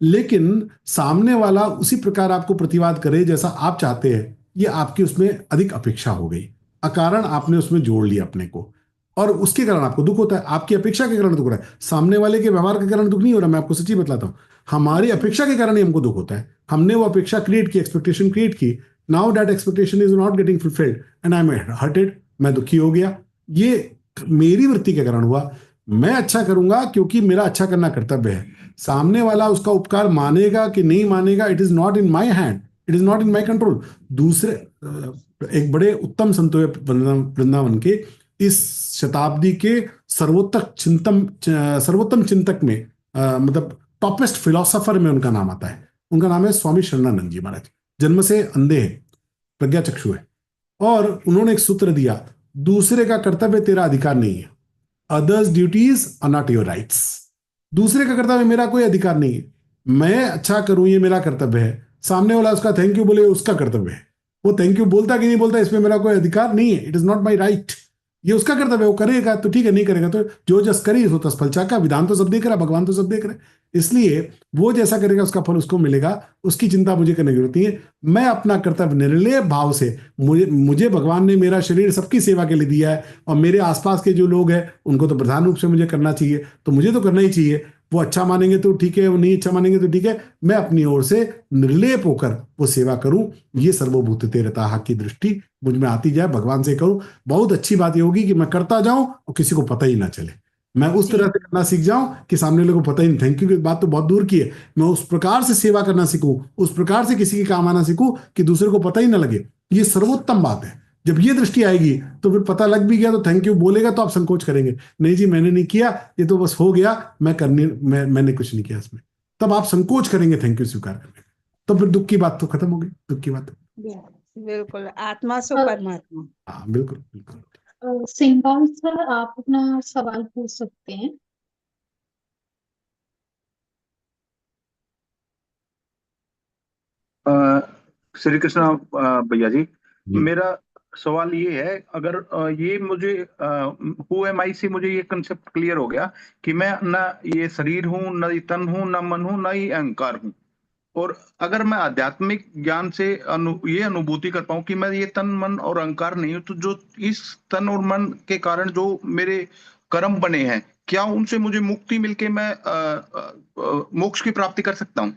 लेकिन सामने वाला उसी प्रकार आपको प्रतिवाद करे जैसा आप चाहते हैं, ये आपकी उसमें अधिक अपेक्षा हो गई, अकारण आपने उसमें जोड़ लिया अपने को, और उसके कारण आपको दुख होता है। आपकी अपेक्षा के कारण दुख हो रहा है, सामने वाले के व्यवहार के कारण दुख नहीं हो रहा। मैं आपको सच्ची बतलाता हूँ, हमारी अपेक्षा के कारण ही हमको दुख होता है। हमने वो अपेक्षा क्रिएट की, एक्सपेक्टेशन क्रिएट की, now that expectation is not getting fulfilled and I am hurted, मैं दुखी हो गया। ये मेरी वृत्ति के कारण हुआ। मैं अच्छा करूंगा क्योंकि मेरा अच्छा करना कर्तव्य है। सामने वाला उसका उपकार मानेगा कि नहीं मानेगा, it is not in my hand, it is not in my control. दूसरे एक बड़े उत्तम संत हुए वृंदावन के, इस शताब्दी के सर्वोत्तम चिंतक में, मतलब टॉपेस्ट फिलोसोफर में उनका नाम आता है। उनका नाम है स्वामी शरणानंद जी महाराज। जन्म से अंधे हैं, प्रज्ञा चक्षु है, और उन्होंने एक सूत्र दिया, दूसरे का कर्तव्य तेरा अधिकार नहीं है। Others duties are not your rights. दूसरे का कर्तव्य मेरा कोई अधिकार नहीं है। मैं अच्छा करूं ये मेरा कर्तव्य है, सामने वाला उसका थैंक यू बोले उसका कर्तव्य है। वो थैंक यू बोलता कि नहीं बोलता इसमें मेरा कोई अधिकार नहीं है, it is not my right. ये उसका कर्तव्य, वो करेगा तो ठीक है, नहीं करेगा तो जो जस करी सो तस फल चाका। विधान तो सब देख रहा, भगवान तो सब देख रहे, इसलिए वो जैसा करेगा उसका फल उसको मिलेगा, उसकी चिंता मुझे करने की जरूरत नहीं है। मैं अपना कर्तव्य निर्लेप भाव से, मुझे भगवान ने मेरा शरीर सबकी सेवा के लिए दिया है, और मेरे आसपास के जो लोग हैं उनको तो प्रधान रूप से मुझे करना चाहिए, तो मुझे तो करना ही चाहिए। वो अच्छा मानेंगे तो ठीक है, वो नहीं अच्छा मानेंगे तो ठीक है। मैं अपनी ओर से निर्लेप होकर वो सेवा करूं, ये सर्वभूत तेरता की दृष्टि मुझ में आती जाए, भगवान से करूं। बहुत अच्छी बात ये होगी कि मैं करता जाऊं और किसी को पता ही ना चले। मैं उस तरह से करना सीख जाऊं कि सामने लोगों को पता ही नहीं, थैंक यू की बात तो बहुत दूर की है। मैं उस प्रकार से सेवा करना सीखूं, उस प्रकार से किसी के काम आना सीखूं कि दूसरे को पता ही ना लगे। ये सर्वोत्तम बात है। जब ये दृष्टि आएगी तो फिर पता लग भी गया तो थैंक यू बोलेगा तो आप संकोच करेंगे, नहीं जी मैंने नहीं किया, ये तो बस हो गया, मैंने कुछ नहीं किया इसमें, तब आप संकोच करेंगे थैंक यू स्वीकार करने, तो फिर दुख की बात तो खत्म हो गई, दुख की बात। बिल्कुल, आत्मा सो परमात्मा। हाँ बिल्कुल बिल्कुल। सिंगाल सर, आप अपना सवाल पूछ सकते हैं। श्री कृष्ण भैया जी, मेरा सवाल ये है, अगर ये मुझे हु एम आई से मुझे ये कंसेप्ट क्लियर हो गया कि मैं ना ये शरीर हूँ, न ये तन हूँ, न मन हूँ, न ये अहंकार हूँ, और अगर मैं आध्यात्मिक ज्ञान से ये अनुभूति कर पाऊं कि मैं ये तन मन और अहंकार नहीं हूं, तो जो इस तन और मन के कारण जो मेरे कर्म बने हैं, क्या उनसे मुझे मुक्ति मिलके मैं मोक्ष की प्राप्ति कर सकता हूं?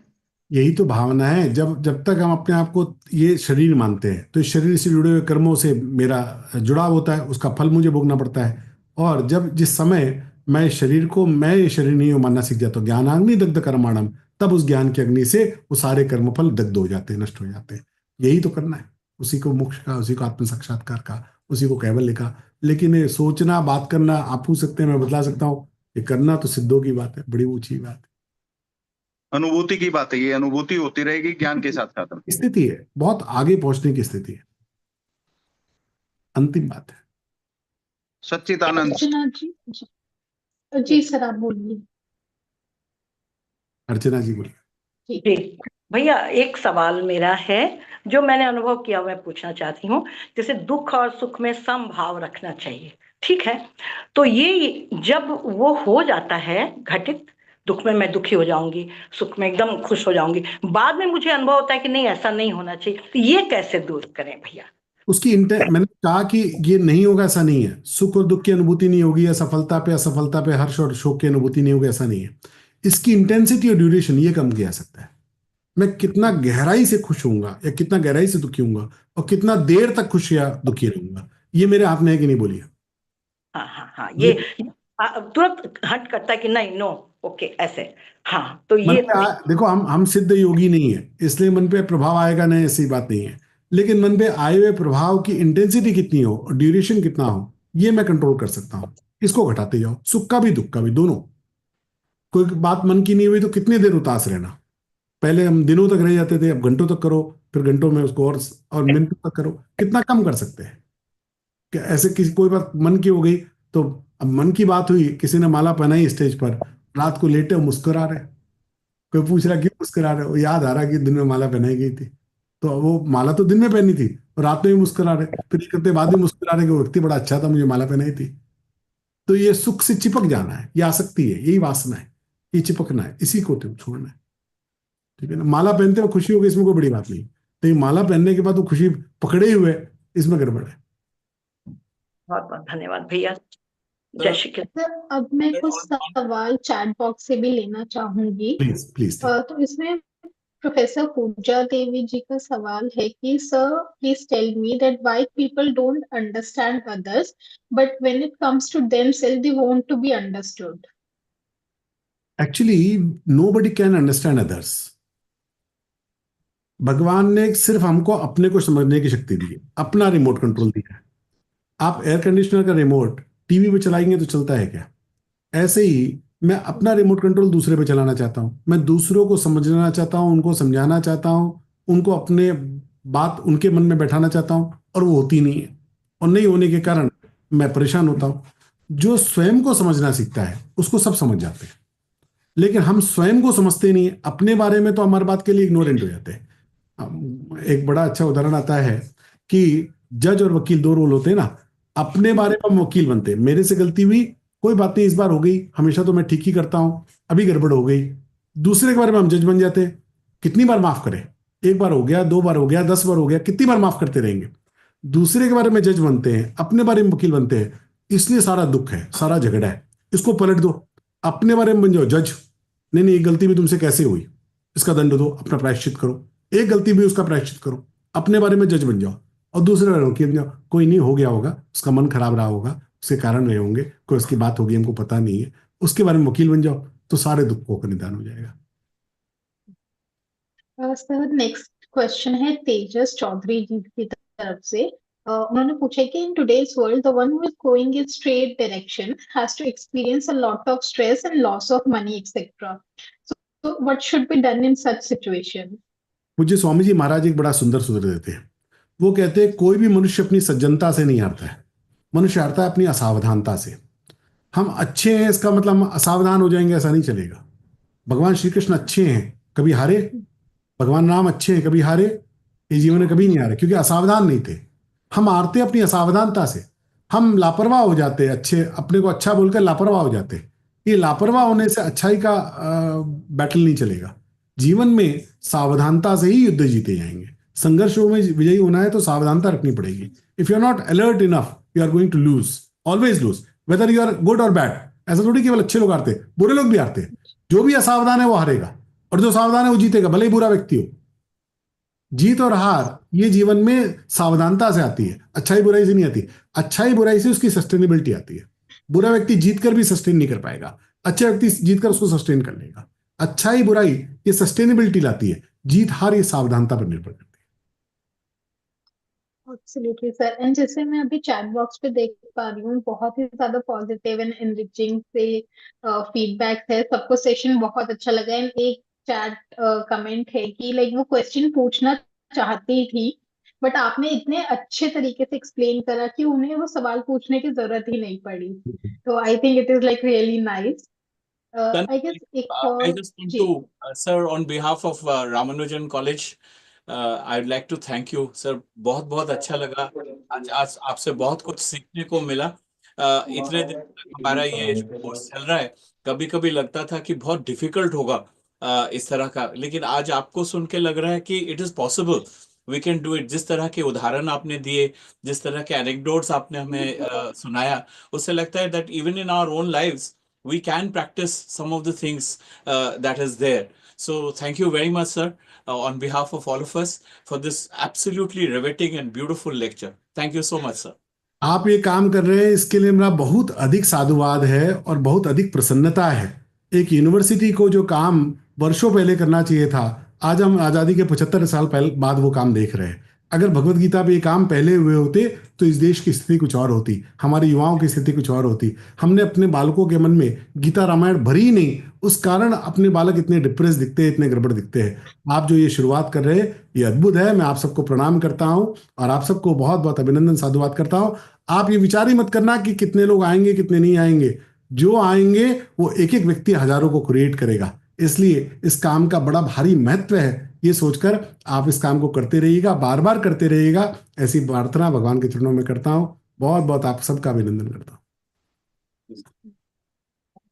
यही तो भावना है, जब तक हम अपने आप को ये शरीर मानते हैं तो इस शरीर से जुड़े हुए कर्मों से मेरा जुड़ाव होता है, उसका फल मुझे भोगना पड़ता है। और जिस समय मैं ये शरीर नहीं हूं मानना सीख जाता हूँ, ज्ञानाग्नि दग्ध कर्माणम, तब उस ज्ञान की अग्नि से वो सारे कर्मफल दग्ध हो जाते हैं, नष्ट हो जाते हैं। यही तो करना है, उसी को मोक्ष का, उसी को आत्म साक्षात्कार का, उसी को कैवल्य का। लेकिन ये सोचना, बात करना, आप पूछ सकते हैं, मैं बतला सकता हूँ, ये करना तो सिद्धों की बात है, बड़ी ऊंची बात है, अनुभूति की बात है, ये अनुभूति होती रहेगी ज्ञान के साथ साथ। स्थिति है, बहुत आगे पहुंचने की स्थिति है, अंतिम बात है। सच्चिदानंद। अर्चना जी, जी सर आप बोलिए। अर्चना जी बोलिए। जी भैया, एक सवाल मेरा है जो मैंने अनुभव किया, मैं पूछना चाहती हूँ। जैसे दुख और सुख में समभाव रखना चाहिए, ठीक है, तो ये जब वो हो जाता है घटित, दुख में मैं दुखी हो जाऊंगी, सुख में एकदम खुश हो जाऊंगी, बाद में मुझे अनुभव होता है कि नहीं ऐसा नहीं होना चाहिए, तो ये कैसे दूर करें भैया? मैंने कहा कि ये नहीं होगा, ऐसा नहीं है, सुख और दुख की अनुभूति नहीं होगी, या सफलता पे असफलता पे हर्ष और शोक की अनुभूति नहीं होगी, ऐसा नहीं है। इसकी इंटेंसिटी और ड्यूरेशन ये कम किया जा सकता है। मैं कितना गहराई से खुश होऊंगा या कितना गहराई से दुखी होऊंगा और कितना देर तक खुश या दुखी रहूंगा, ये मेरे हाथ में है कि नहीं, बोलिए। हाँ हाँ हाँ, ये तुरंत हट करता है कि नहीं, नो, ओके, ऐसे। हाँ, तो ये देखो, हम सिद्ध योगी नहीं है, इसलिए मन पे प्रभाव आएगा नहीं, ऐसी बात नहीं है। लेकिन मन पे आए हुए प्रभाव की इंटेंसिटी कितनी हो और ड्यूरेशन कितना हो, ये मैं कंट्रोल कर सकता हूँ। इसको घटाते जाओ, सुख का भी दुख का भी, दोनों। कोई बात मन की नहीं हुई तो कितनी देर उदास रहना, पहले हम दिनों तक रह जाते थे, अब घंटों तक करो, फिर घंटों में उसको और मिनटों तक करो, कितना कम कर सकते हैं। कि ऐसे किसी कोई बात मन की हो गई तो अब मन की बात हुई, किसी ने माला पहनाई स्टेज पर, रात को लेटे मुस्कुरा रहे, कोई पूछ रहा क्यों मुस्कुरा रहे, वो याद आ रहा कि दिन में माला पहनाई गई थी, तो वो माला तो दिन में पहनी थी और रात में भी मुस्कुरा रहे, फिर करते बाद में मुस्कुरा रहे कि वो व्यक्ति बड़ा अच्छा था, मुझे माला पहनाई थी। तो ये सुख से चिपक जाना है, ये आसक्ति है, यही वासना है, ये चिपकना है, इसी को छोड़ना है, ठीक है ना। माला पहनते हुए खुशी होगी, इसमें कोई बड़ी बात नहीं, लेकिन माला पहनने के बाद वो खुशी पकड़े हुए, इसमें गड़बड़ है। बहुत बहुत धन्यवाद भैया, जय श्री कृष्ण। सर अब मैं कुछ सवाल चैट बॉक्स से भी लेना चाहूंगी। Please please. तो इसमें प्रोफेसर पूजा देवी जी का सवाल है कि sir please tell me that why people don't understand others but when it comes to themselves they want to be understood. Actually nobody can understand others. भगवान ने सिर्फ हमको अपने को समझने की शक्ति दी है, अपना रिमोट कंट्रोल दिया है। आप एयर कंडीशनर का रिमोट टीवी पे चलाएंगे तो चलता है क्या? ऐसे ही मैं अपना रिमोट कंट्रोल दूसरे पे चलाना चाहता हूं, मैं दूसरों को समझना चाहता हूं, उनको समझाना चाहता हूं, उनको अपने बात उनके मन में बैठाना चाहता हूं, और वो होती नहीं है, और नहीं होने के कारण मैं परेशान होता हूं। जो स्वयं को समझना सीखता है उसको सब समझ जाते हैं, लेकिन हम स्वयं को समझते नहीं है, अपने बारे में तो हमारी बात के लिए इग्नोरेंट हो जाते हैं। एक बड़ा अच्छा उदाहरण आता है कि जज और वकील दो रोल होते हैं ना, अपने बारे में हम वकील बनते हैं, मेरे से गलती हुई, कोई बात नहीं, इस बार हो गई, हमेशा तो मैं ठीक ही करता हूं, अभी गड़बड़ हो गई। दूसरे के बारे में हम जज बन जाते हैं, कितनी बार माफ करें, एक बार हो गया, दो बार हो गया, 10 बार हो गया, कितनी बार माफ करते रहेंगे। दूसरे के बारे में जज बनते हैं, अपने बारे में वकील बनते हैं, इसलिए सारा दुख है, सारा झगड़ा है। इसको पलट दो, अपने बारे में बन जाओ जज, नहीं नहीं, एक गलती भी तुमसे कैसे हुई, इसका दंड दो, अपना प्रायश्चित करो, एक गलती भी उसका प्रायश्चित करो, अपने बारे में जज बन जाओ, और दूसरे बारे में वकील बन जाओ, कोई नहीं, हो गया होगा, उसका मन खराब रहा होगा, उसके कारण रहे होंगे, कोई उसकी बात होगी, हमको पता नहीं है, उसके बारे में वकील बन जाओ, तो सारे दुखों का निदान हो जाएगा। सर नेक्स्ट क्वेश्चन है तेजस चौधरी जी की तरफ से उन्होंने पूछा कि in today's world, the one who is going in straight direction has to experience a lot of stress and loss of money, etc. So what should be done in such situation? मुझे स्वामी जी महाराज एक बड़ा सुंदर सूत्र देते हैं। वो कहते हैं कोई भी मनुष्य अपनी सज्जनता से नहीं हारता है, मनुष्य हारता है अपनी असावधानता से। हम अच्छे हैं इसका मतलब हम असावधान हो जाएंगे ऐसा नहीं चलेगा। भगवान श्री कृष्ण अच्छे हैं, कभी हारे? भगवान राम अच्छे हैं, कभी हारे? ये जीवन में कभी नहीं हारे, क्योंकि असावधान नहीं थे। हम हारते अपनी असावधानता से, हम लापरवाह हो जाते, अच्छे अपने को अच्छा बोलकर लापरवाह हो जाते। ये लापरवाह होने से अच्छाई का बैटल नहीं चलेगा। जीवन में सावधानता से ही युद्ध जीते जाएंगे। संघर्षों में विजयी होना है तो सावधानता रखनी पड़ेगी। If you are not alert enough, you are going to lose, always lose, whether you are good और बैड। ऐसा थोड़ी केवल अच्छे लोग हारते, बुरे लोग भी हारते। जो भी असावधान है वो हारेगा, और जो सावधान है वो जीतेगा, भले ही बुरा व्यक्ति हो। जीत और हार ये जीवन में सावधानता से आती है, अच्छाई बुराई से नहीं आती। अच्छाई बुराई से उसकी सस्टेनेबिलिटी आती है। बुरा व्यक्ति जीत कर भी सस्टेन नहीं कर पाएगा, अच्छा व्यक्ति जीत कर उसको सस्टेन कर लेगा। अच्छाई बुराई ये सस्टेनेबिलिटी लाती है, जीत हार ये सावधानता पर निर्भर करती है। Absolutely sir. एंड जैसे मैं अभी चैट बॉक्स पे देख पा रही हूँ, बहुत ही ज्यादा पॉजिटिव एंड एनरिचिंग से फीडबैक है। सबको सेशन बहुत अच्छा लगा। एंड एक चैट कमेंट है कि लाइक वो क्वेश्चन पूछना चाहती थी, बट आपने इतने अच्छे तरीके से एक्सप्लेन करा कि उन्हें वो सवाल पूछने की जरूरत ही नहीं पड़ी। तो I think it is like really nice. I guess एक I और just want जी to, sir, on behalf of Ramanujan College, I'd like to thank you, sir. बहुत बहुत अच्छा लगा। आज आपसे बहुत कुछ सीखने को मिला। इतने दिन तक हमारा ये कोर्स चल रहा है, कभी कभी लगता था कि बहुत डिफिकल्ट होगा इस तरह का, लेकिन आज आपको सुन के लग रहा है कि it is possible, we can do it. जिस तरह के उदाहरण आपने दिए, जिस तरह के एनेक्डोट्स आपने हमें सुनाया, उससे लगता है that even in our own lives we can practice some of the things that is there. So thank you very much, sir, on behalf of all of us, for this absolutely riveting and beautiful lecture. Thank you so much, sir. आप ये काम कर रहे हैं इसके लिए मेरा बहुत अधिक साधुवाद है और बहुत अधिक प्रसन्नता है। एक यूनिवर्सिटी को जो काम वर्षों पहले करना चाहिए था, आज हम आज़ादी के 75 साल पहले बाद वो काम देख रहे हैं। अगर भगवत गीता पे ये काम पहले हुए होते तो इस देश की स्थिति कुछ और होती, हमारे युवाओं की स्थिति कुछ और होती। हमने अपने बालकों के मन में गीता रामायण भरी ही नहीं, उस कारण अपने बालक इतने डिप्रेस दिखते हैं, इतने गड़बड़ दिखते हैं। आप जो ये शुरुआत कर रहे हैं ये अद्भुत है। मैं आप सबको प्रणाम करता हूँ और आप सबको बहुत बहुत अभिनंदन साधुवाद करता हूँ। आप ये विचार ही मत करना कि कितने लोग आएंगे कितने नहीं आएंगे। जो आएंगे वो एक एक व्यक्ति हजारों को क्रिएट करेगा। इसलिए इस काम का बड़ा भारी महत्व है। ये सोचकर आप इस काम को करते रहिएगा, बार बार करते रहिएगा। ऐसी प्रार्थना भगवान के चरणों में करता हूँ। बहुत बहुत आप सबका अभिनंदन करता हूँ।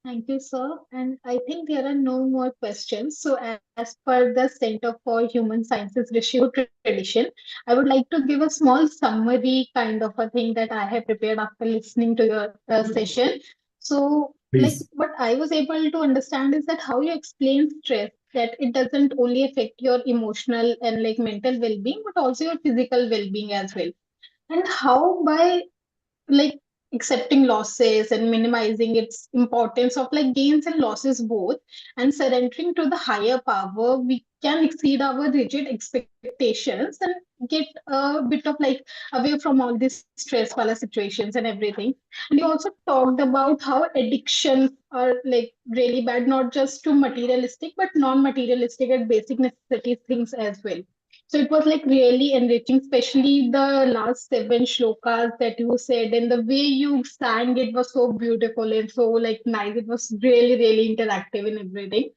Thank you, sir. And I think there are no more questions. So, as per the Center for Human Sciences Ratio tradition, I would like to give a small summary kind of a thing that I have prepared after listening to your session. So, like Please. what I was able to understand is that how you explain stress, that it doesn't only affect your emotional and like mental well-being, but also your physical well-being as well. And how by like accepting losses and minimizing its importance of like gains and losses both, and surrendering to the higher power, we can exceed our rigid expectations and get a bit of like away from all these stress wala situations and everything. And you also talked about how addictions are like really bad, not just to materialistic but non-materialistic and basic necessities things as well. So it was like really enriching, especially the last 7 shlokas that you said, and the way you sang it was so beautiful and so like nice. It was really, really interactive and everything.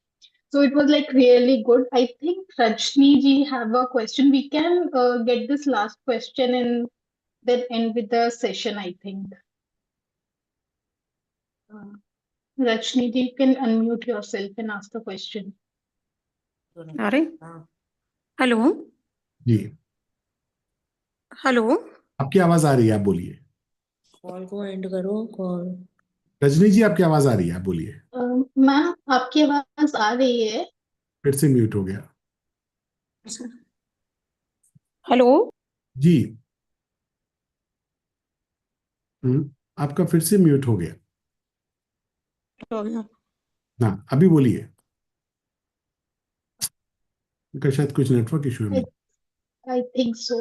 So it was like really good. I think Rajni ji have a question. We can get this last question and then end with the session, I think. Rajni ji, you can unmute yourself and ask the question. अरे hello जी, hello आपकी आवाज आ रही है, आप बोलिए। Call को and करो call. Rajni जी आपकी आवाज आ रही है, आप बोलिए। मैम आपकी आवाज आ रही है। फिर से म्यूट हो गया। हेलो जी। आपका फिर से म्यूट हो गया। हाँ, अभी बोलिए। उनका शायद कुछ नेटवर्क इशू है। I think so.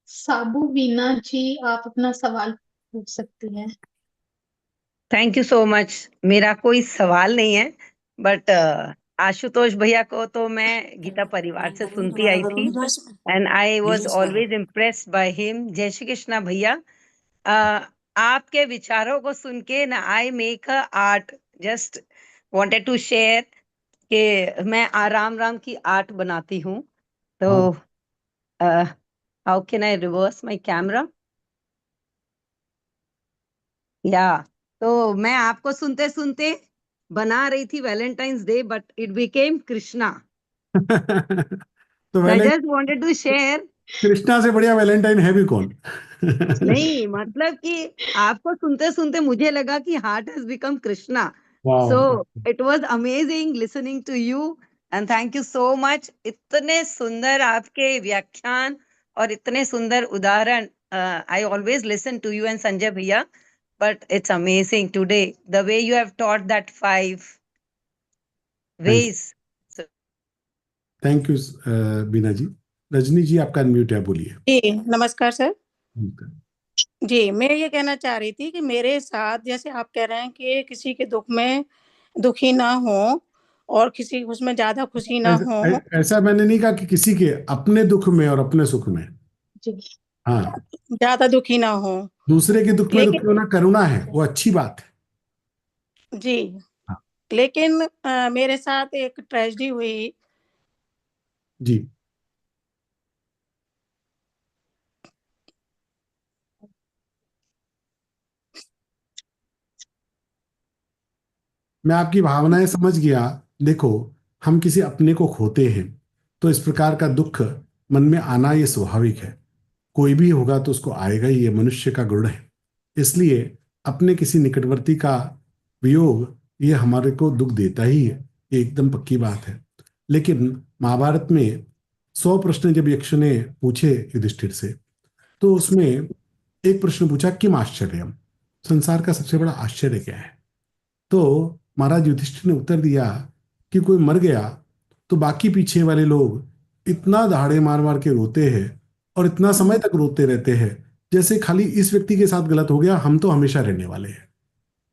साबू वीना जी, आप अपना सवाल पूछ सकती हैं। Thank you so much. मेरा कोई सवाल नहीं है, बट आशुतोष भैया को तो मैं गीता परिवार से सुनती आई थी, and I was always impressed by him. जय श्री कृष्णा भैया। आपके विचारों को सुन के ना I make a art, just wanted to share कि मैं राम राम की आर्ट बनाती हूँ। तो how can I reverse my camera? या तो मैं आपको सुनते सुनते बना रही थी Valentine's day, but it became Krishna. तो I just wanted to share. Krishna से बढ़िया वैलेंटाइन है भी कौन? नहीं, मतलब कि आपको सुनते सुनते मुझे लगा कि heart has become Krishna. So it was amazing listening to you, and thank you so much. इतने सुंदर आपके व्याख्यान और इतने सुंदर उदाहरण। I always listen to you and Sanjay भैया, but it's amazing today the way you have taught that 5 ways. Thank you Beena ji. Rajni ji, आपका अनम्यूट है, बोलिए। जी नमस्कार सर। जी मैं ये कहना चाह रही थी कि मेरे साथ जैसे आप कह रहे हैं कि किसी के दुख में दुखी ना हो और किसी उसमें ज्यादा खुशी ना हो। ऐसा मैंने नहीं कहा कि किसी के अपने दुख में और अपने सुख में, हाँ, ज्यादा दुखी ना हो। दूसरे के दुख में दुखी होना करुणा है, वो अच्छी बात है जी। लेकिन मेरे साथ एक ट्रेजेडी हुई। जी। मैं आपकी भावनाएं समझ गया। देखो, हम किसी अपने को खोते हैं तो इस प्रकार का दुख मन में आना ये स्वाभाविक है। कोई भी होगा तो उसको आएगा ही, ये मनुष्य का गुण है। इसलिए अपने किसी निकटवर्ती का वियोग ये हमारे को दुख देता ही है, ये एकदम पक्की बात है। लेकिन महाभारत में 100 प्रश्न जब यक्ष ने पूछे युधिष्ठिर से, तो उसमें एक प्रश्न पूछा, किम आश्चर्यम, संसार का सबसे बड़ा आश्चर्य क्या है? तो महाराज युधिष्ठिर ने उत्तर दिया कि कोई मर गया तो बाकी पीछे वाले लोग इतना दहाड़े मार मार के रोते हैं और इतना समय तक रोते रहते हैं जैसे खाली इस व्यक्ति के साथ गलत हो गया, हम तो हमेशा रहने वाले हैं।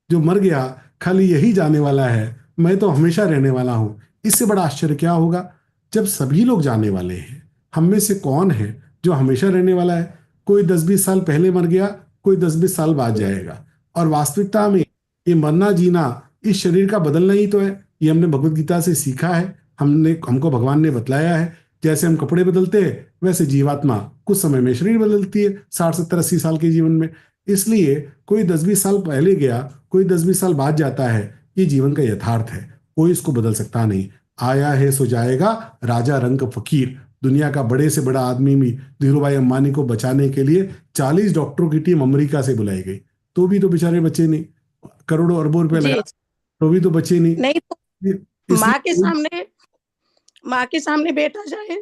जो मर गया खाली यही जाने वाला है, मैं तो हमेशा रहने वाला हूं। इससे बड़ा आश्चर्य क्या होगा? जब सभी लोग जाने वाले हैं, हम में से कौन है जो हमेशा रहने वाला है? कोई 10-20 साल पहले मर गया, कोई 10-20 साल बाद जाएगा। और वास्तविकता में ये मरना जीना इस शरीर का बदलना ही तो है। ये हमने भगवत गीता से सीखा है, हमको भगवान ने बतलाया है। जैसे हम कपड़े बदलते हैं वैसे जीवात्मा कुछ समय में शरीर बदलती है, 60-70-80 साल के जीवन में। इसलिए कोई 10-20 साल पहले गया, कोई 10-20 साल बाद जाता है, ये जीवन का यथार्थ है, कोई इसको बदल सकता नहीं। आया है सो जाएगा, राजा रंग फकीर। दुनिया का बड़े से बड़ा आदमी भी धीरूभाई अंबानी को बचाने के लिए 40 डॉक्टरों की टीम अमेरिका से बुलाई गई, तो भी तो बेचारे बचे नहीं। करोड़ों अरबों रुपए लगा तो भी तो बचे नहीं तो माँ के सामने बेटा जाए।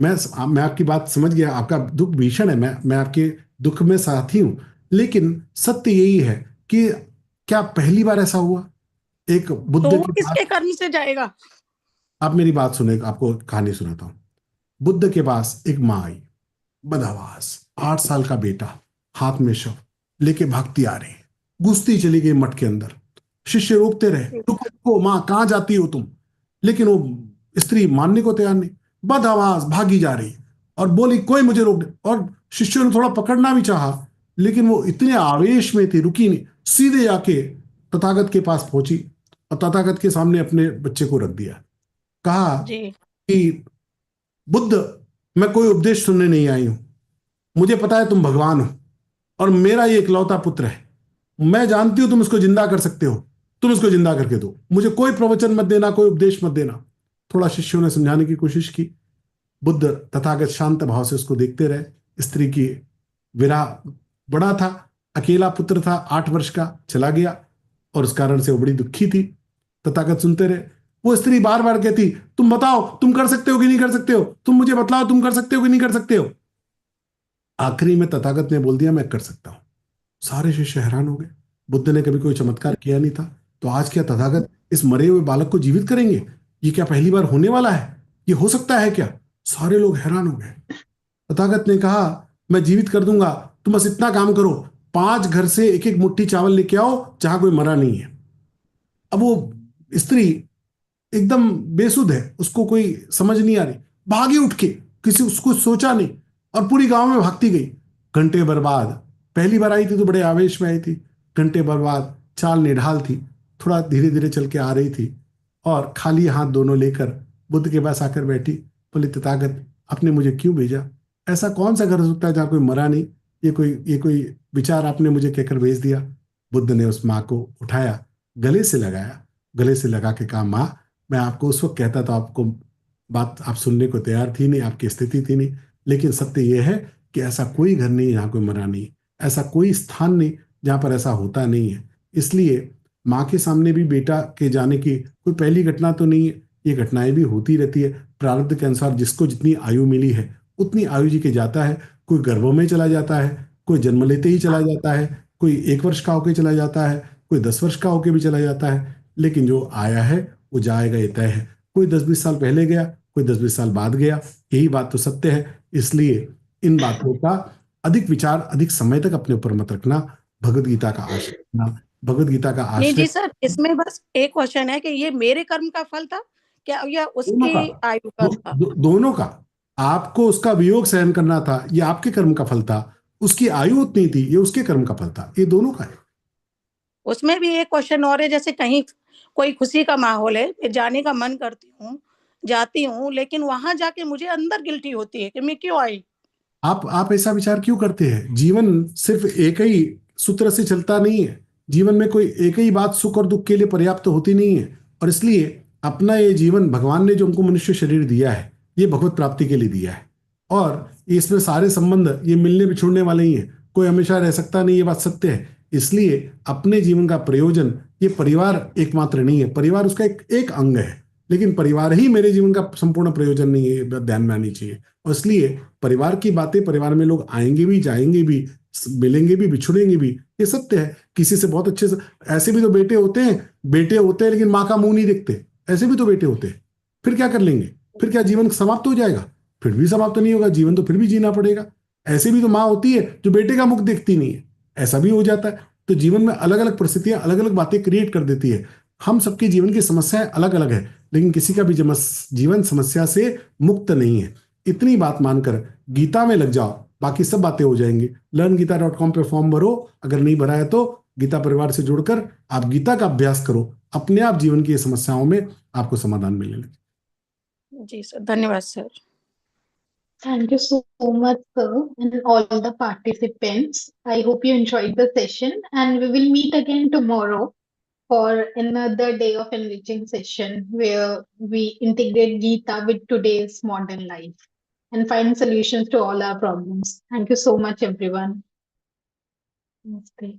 मैं आपकी बात समझ गया, आपका दुख भीषण है, मैं आपके दुख में साथी हूं। लेकिन सत्य यही है कि क्या पहली बार ऐसा हुआ? एक बुद्ध तो वो के किसके पास, करनी से जाएगा? आप मेरी बात सुने, आपको कहानी सुनाता हूं। बुद्ध के पास एक माँ आई, बदहवास, 8 साल का बेटा, हाथ में शव लेके भागती आ रही, घुसती चली गई मठ के अंदर। शिष्य रोकते रहे, रुको रुको माँ, कहाँ जाती हो तुम? लेकिन वो स्त्री मानने को तैयार नहीं, बदहवास भागी जा रही और बोली कोई मुझे रोक दे। और शिष्यों ने थोड़ा पकड़ना भी चाहा, लेकिन वो इतने आवेश में थी, रुकी नहीं, सीधे आके तथागत के पास पहुंची और तथागत के सामने अपने बच्चे को रख दिया। कहा कि बुद्ध, मैं कोई उपदेश सुनने नहीं आई हूं, मुझे पता है तुम भगवान हो और मेरा ये इकलौता पुत्र है। मैं जानती हूं तुम इसको जिंदा कर सकते हो, तुम इसको जिंदा करके दो, मुझे कोई प्रवचन मत देना, कोई उपदेश मत देना। थोड़ा शिष्यों ने समझाने की कोशिश की। बुद्ध तथागत शांत भाव से उसको देखते रहे। स्त्री की विरह बड़ा था, अकेला पुत्र था, 8 वर्ष का, चला गया और उस कारण से वो बड़ी दुखी थी। तथागत सुनते रहे। वो स्त्री बार बार कहती, तुम बताओ तुम कर सकते हो कि नहीं कर सकते हो, तुम मुझे बतलाओ तुम कर सकते हो कि नहीं कर सकते हो। आखिरी में तथागत ने बोल दिया, मैं कर सकता हूं। सारे शिष्य हैरान हो गए, बुद्ध ने कभी कोई चमत्कार किया नहीं था, तो आज क्या तथागत इस मरे हुए बालक को जीवित करेंगे? ये क्या पहली बार होने वाला है? ये हो सकता है क्या? सारे लोग हैरान हो गए। तथागत ने कहा मैं जीवित कर दूंगा, तुम बस इतना काम करो, 5 घर से एक एक मुट्ठी चावल लेके आओ जहां कोई मरा नहीं है। अब वो स्त्री एकदम बेसुध है, उसको कोई समझ नहीं आ रही, भागी उठ के, किसी उसको सोचा नहीं और पूरी गांव में भागती गई। घंटे भर बाद, पहली बार आई थी तो बड़े आवेश में आई थी, घंटे भर बाद चाल निढाल थी, थोड़ा धीरे धीरे चल के आ रही थी और खाली हाथ दोनों लेकर बुद्ध के पास आकर बैठी। बोली तथागत आपने मुझे क्यों भेजा? ऐसा कौन सा घर हो सकता है जहाँ कोई मरा नहीं? ये कोई विचार आपने मुझे कहकर भेज दिया। बुद्ध ने उस माँ को उठाया, गले से लगाया, गले से लगा के कहा माँ, मैं आपको उस वक्त कहता था, आपको बात आप सुनने को तैयार थी नहीं, आपकी स्थिति थी नहीं, लेकिन सत्य यह है कि ऐसा कोई घर नहीं जहाँ कोई मरा नहीं, ऐसा कोई स्थान नहीं जहाँ पर ऐसा होता नहीं है। इसलिए माँ के सामने भी बेटा के जाने की कोई पहली घटना तो नहीं है, ये घटनाएं भी होती रहती है। प्रारब्ध के अनुसार जिसको जितनी आयु मिली है उतनी आयु जी के जाता है। कोई गर्भों में चला जाता है, कोई जन्म लेते ही चला जाता है, कोई 1 वर्ष का होके चला जाता है, कोई 10 वर्ष का होके भी चला जाता है, लेकिन जो आया है वो जाएगा, ये तय है। कोई 10-20 साल पहले गया, कोई 10-20 साल बाद गया, यही बात तो सत्य है। इसलिए इन बातों का अधिक विचार अधिक समय तक अपने ऊपर मत रखना, भगवद गीता का आश्रय रखना, भगवद गीता का नहीं आश्रय। जी सर, इसमें बस एक क्वेश्चन है कि ये मेरे कर्म का फल था क्या या दोनों का, उसकी आयु का था? दोनों का। आपको उसका वियोग सहन करना था, ये आपके कर्म का फल था। उसकी आयु उतनी थी, ये उसके कर्म का फल था। ये दोनों का है। उसमें भी एक क्वेश्चन और है, जैसे कहीं कोई खुशी का माहौल है, मैं जाने का मन करती हूँ, जाती हूँ, लेकिन वहां जाके मुझे अंदर गिल्टी होती है कि मैं क्यों आई। आप ऐसा विचार क्यों करते हैं? जीवन सिर्फ एक ही सूत्र से चलता नहीं है। जीवन में कोई एक ही बात सुख और दुख के लिए पर्याप्त होती नहीं है। और इसलिए अपना ये जीवन भगवान ने जो हमको मनुष्य शरीर दिया है, ये भगवत प्राप्ति के लिए दिया है। और इसमें सारे संबंध ये मिलने बिछुड़ने वाले ही हैं, कोई हमेशा रह सकता नहीं, ये बात सत्य है। इसलिए अपने जीवन का प्रयोजन, ये परिवार एकमात्र नहीं है, परिवार उसका एक अंग है, लेकिन परिवार ही मेरे जीवन का संपूर्ण प्रयोजन नहीं है, ये बात ध्यान में आनी चाहिए। और इसलिए परिवार की बातें, परिवार में लोग आएंगे भी, जाएंगे भी, मिलेंगे भी, बिछुड़ेंगे भी, ये सत्य है। किसी से बहुत अच्छे से, ऐसे भी तो बेटे होते हैं लेकिन माँ का मुंह नहीं देखते, ऐसे भी तो बेटे होते हैं। फिर क्या कर लेंगे? फिर क्या जीवन समाप्त हो जाएगा? फिर भी समाप्त नहीं होगा, जीवन तो फिर भी जीना पड़ेगा। ऐसे भी तो माँ होती है जो बेटे का मुख देखती नहीं है, ऐसा भी हो जाता है। तो जीवन में अलग अलग परिस्थितियां अलग अलग बातें क्रिएट कर देती है। हम सबके जीवन की समस्याएं अलग अलग है, लेकिन किसी का भी जीवन समस्या से मुक्त नहीं है। इतनी बात मानकर गीता में लग जाओ, बाकी सब बातें हो जाएंगी। learngita.com पे फॉर्म भरो, अगर नहीं भरा है तो गीता परिवार से जुड़कर आप गीता का अभ्यास करो, अपने आप जीवन की समस्याओं में आपको समाधान मिलने लगे। जी सर, धन्यवाद sir. Thank you so much, sir, and all the participants. I hope you enjoyed the session, and we will meet again tomorrow for another day of enriching session where we integrate Gita with today's modern life and find solutions to all our problems. Thank you so much, everyone. Namaste.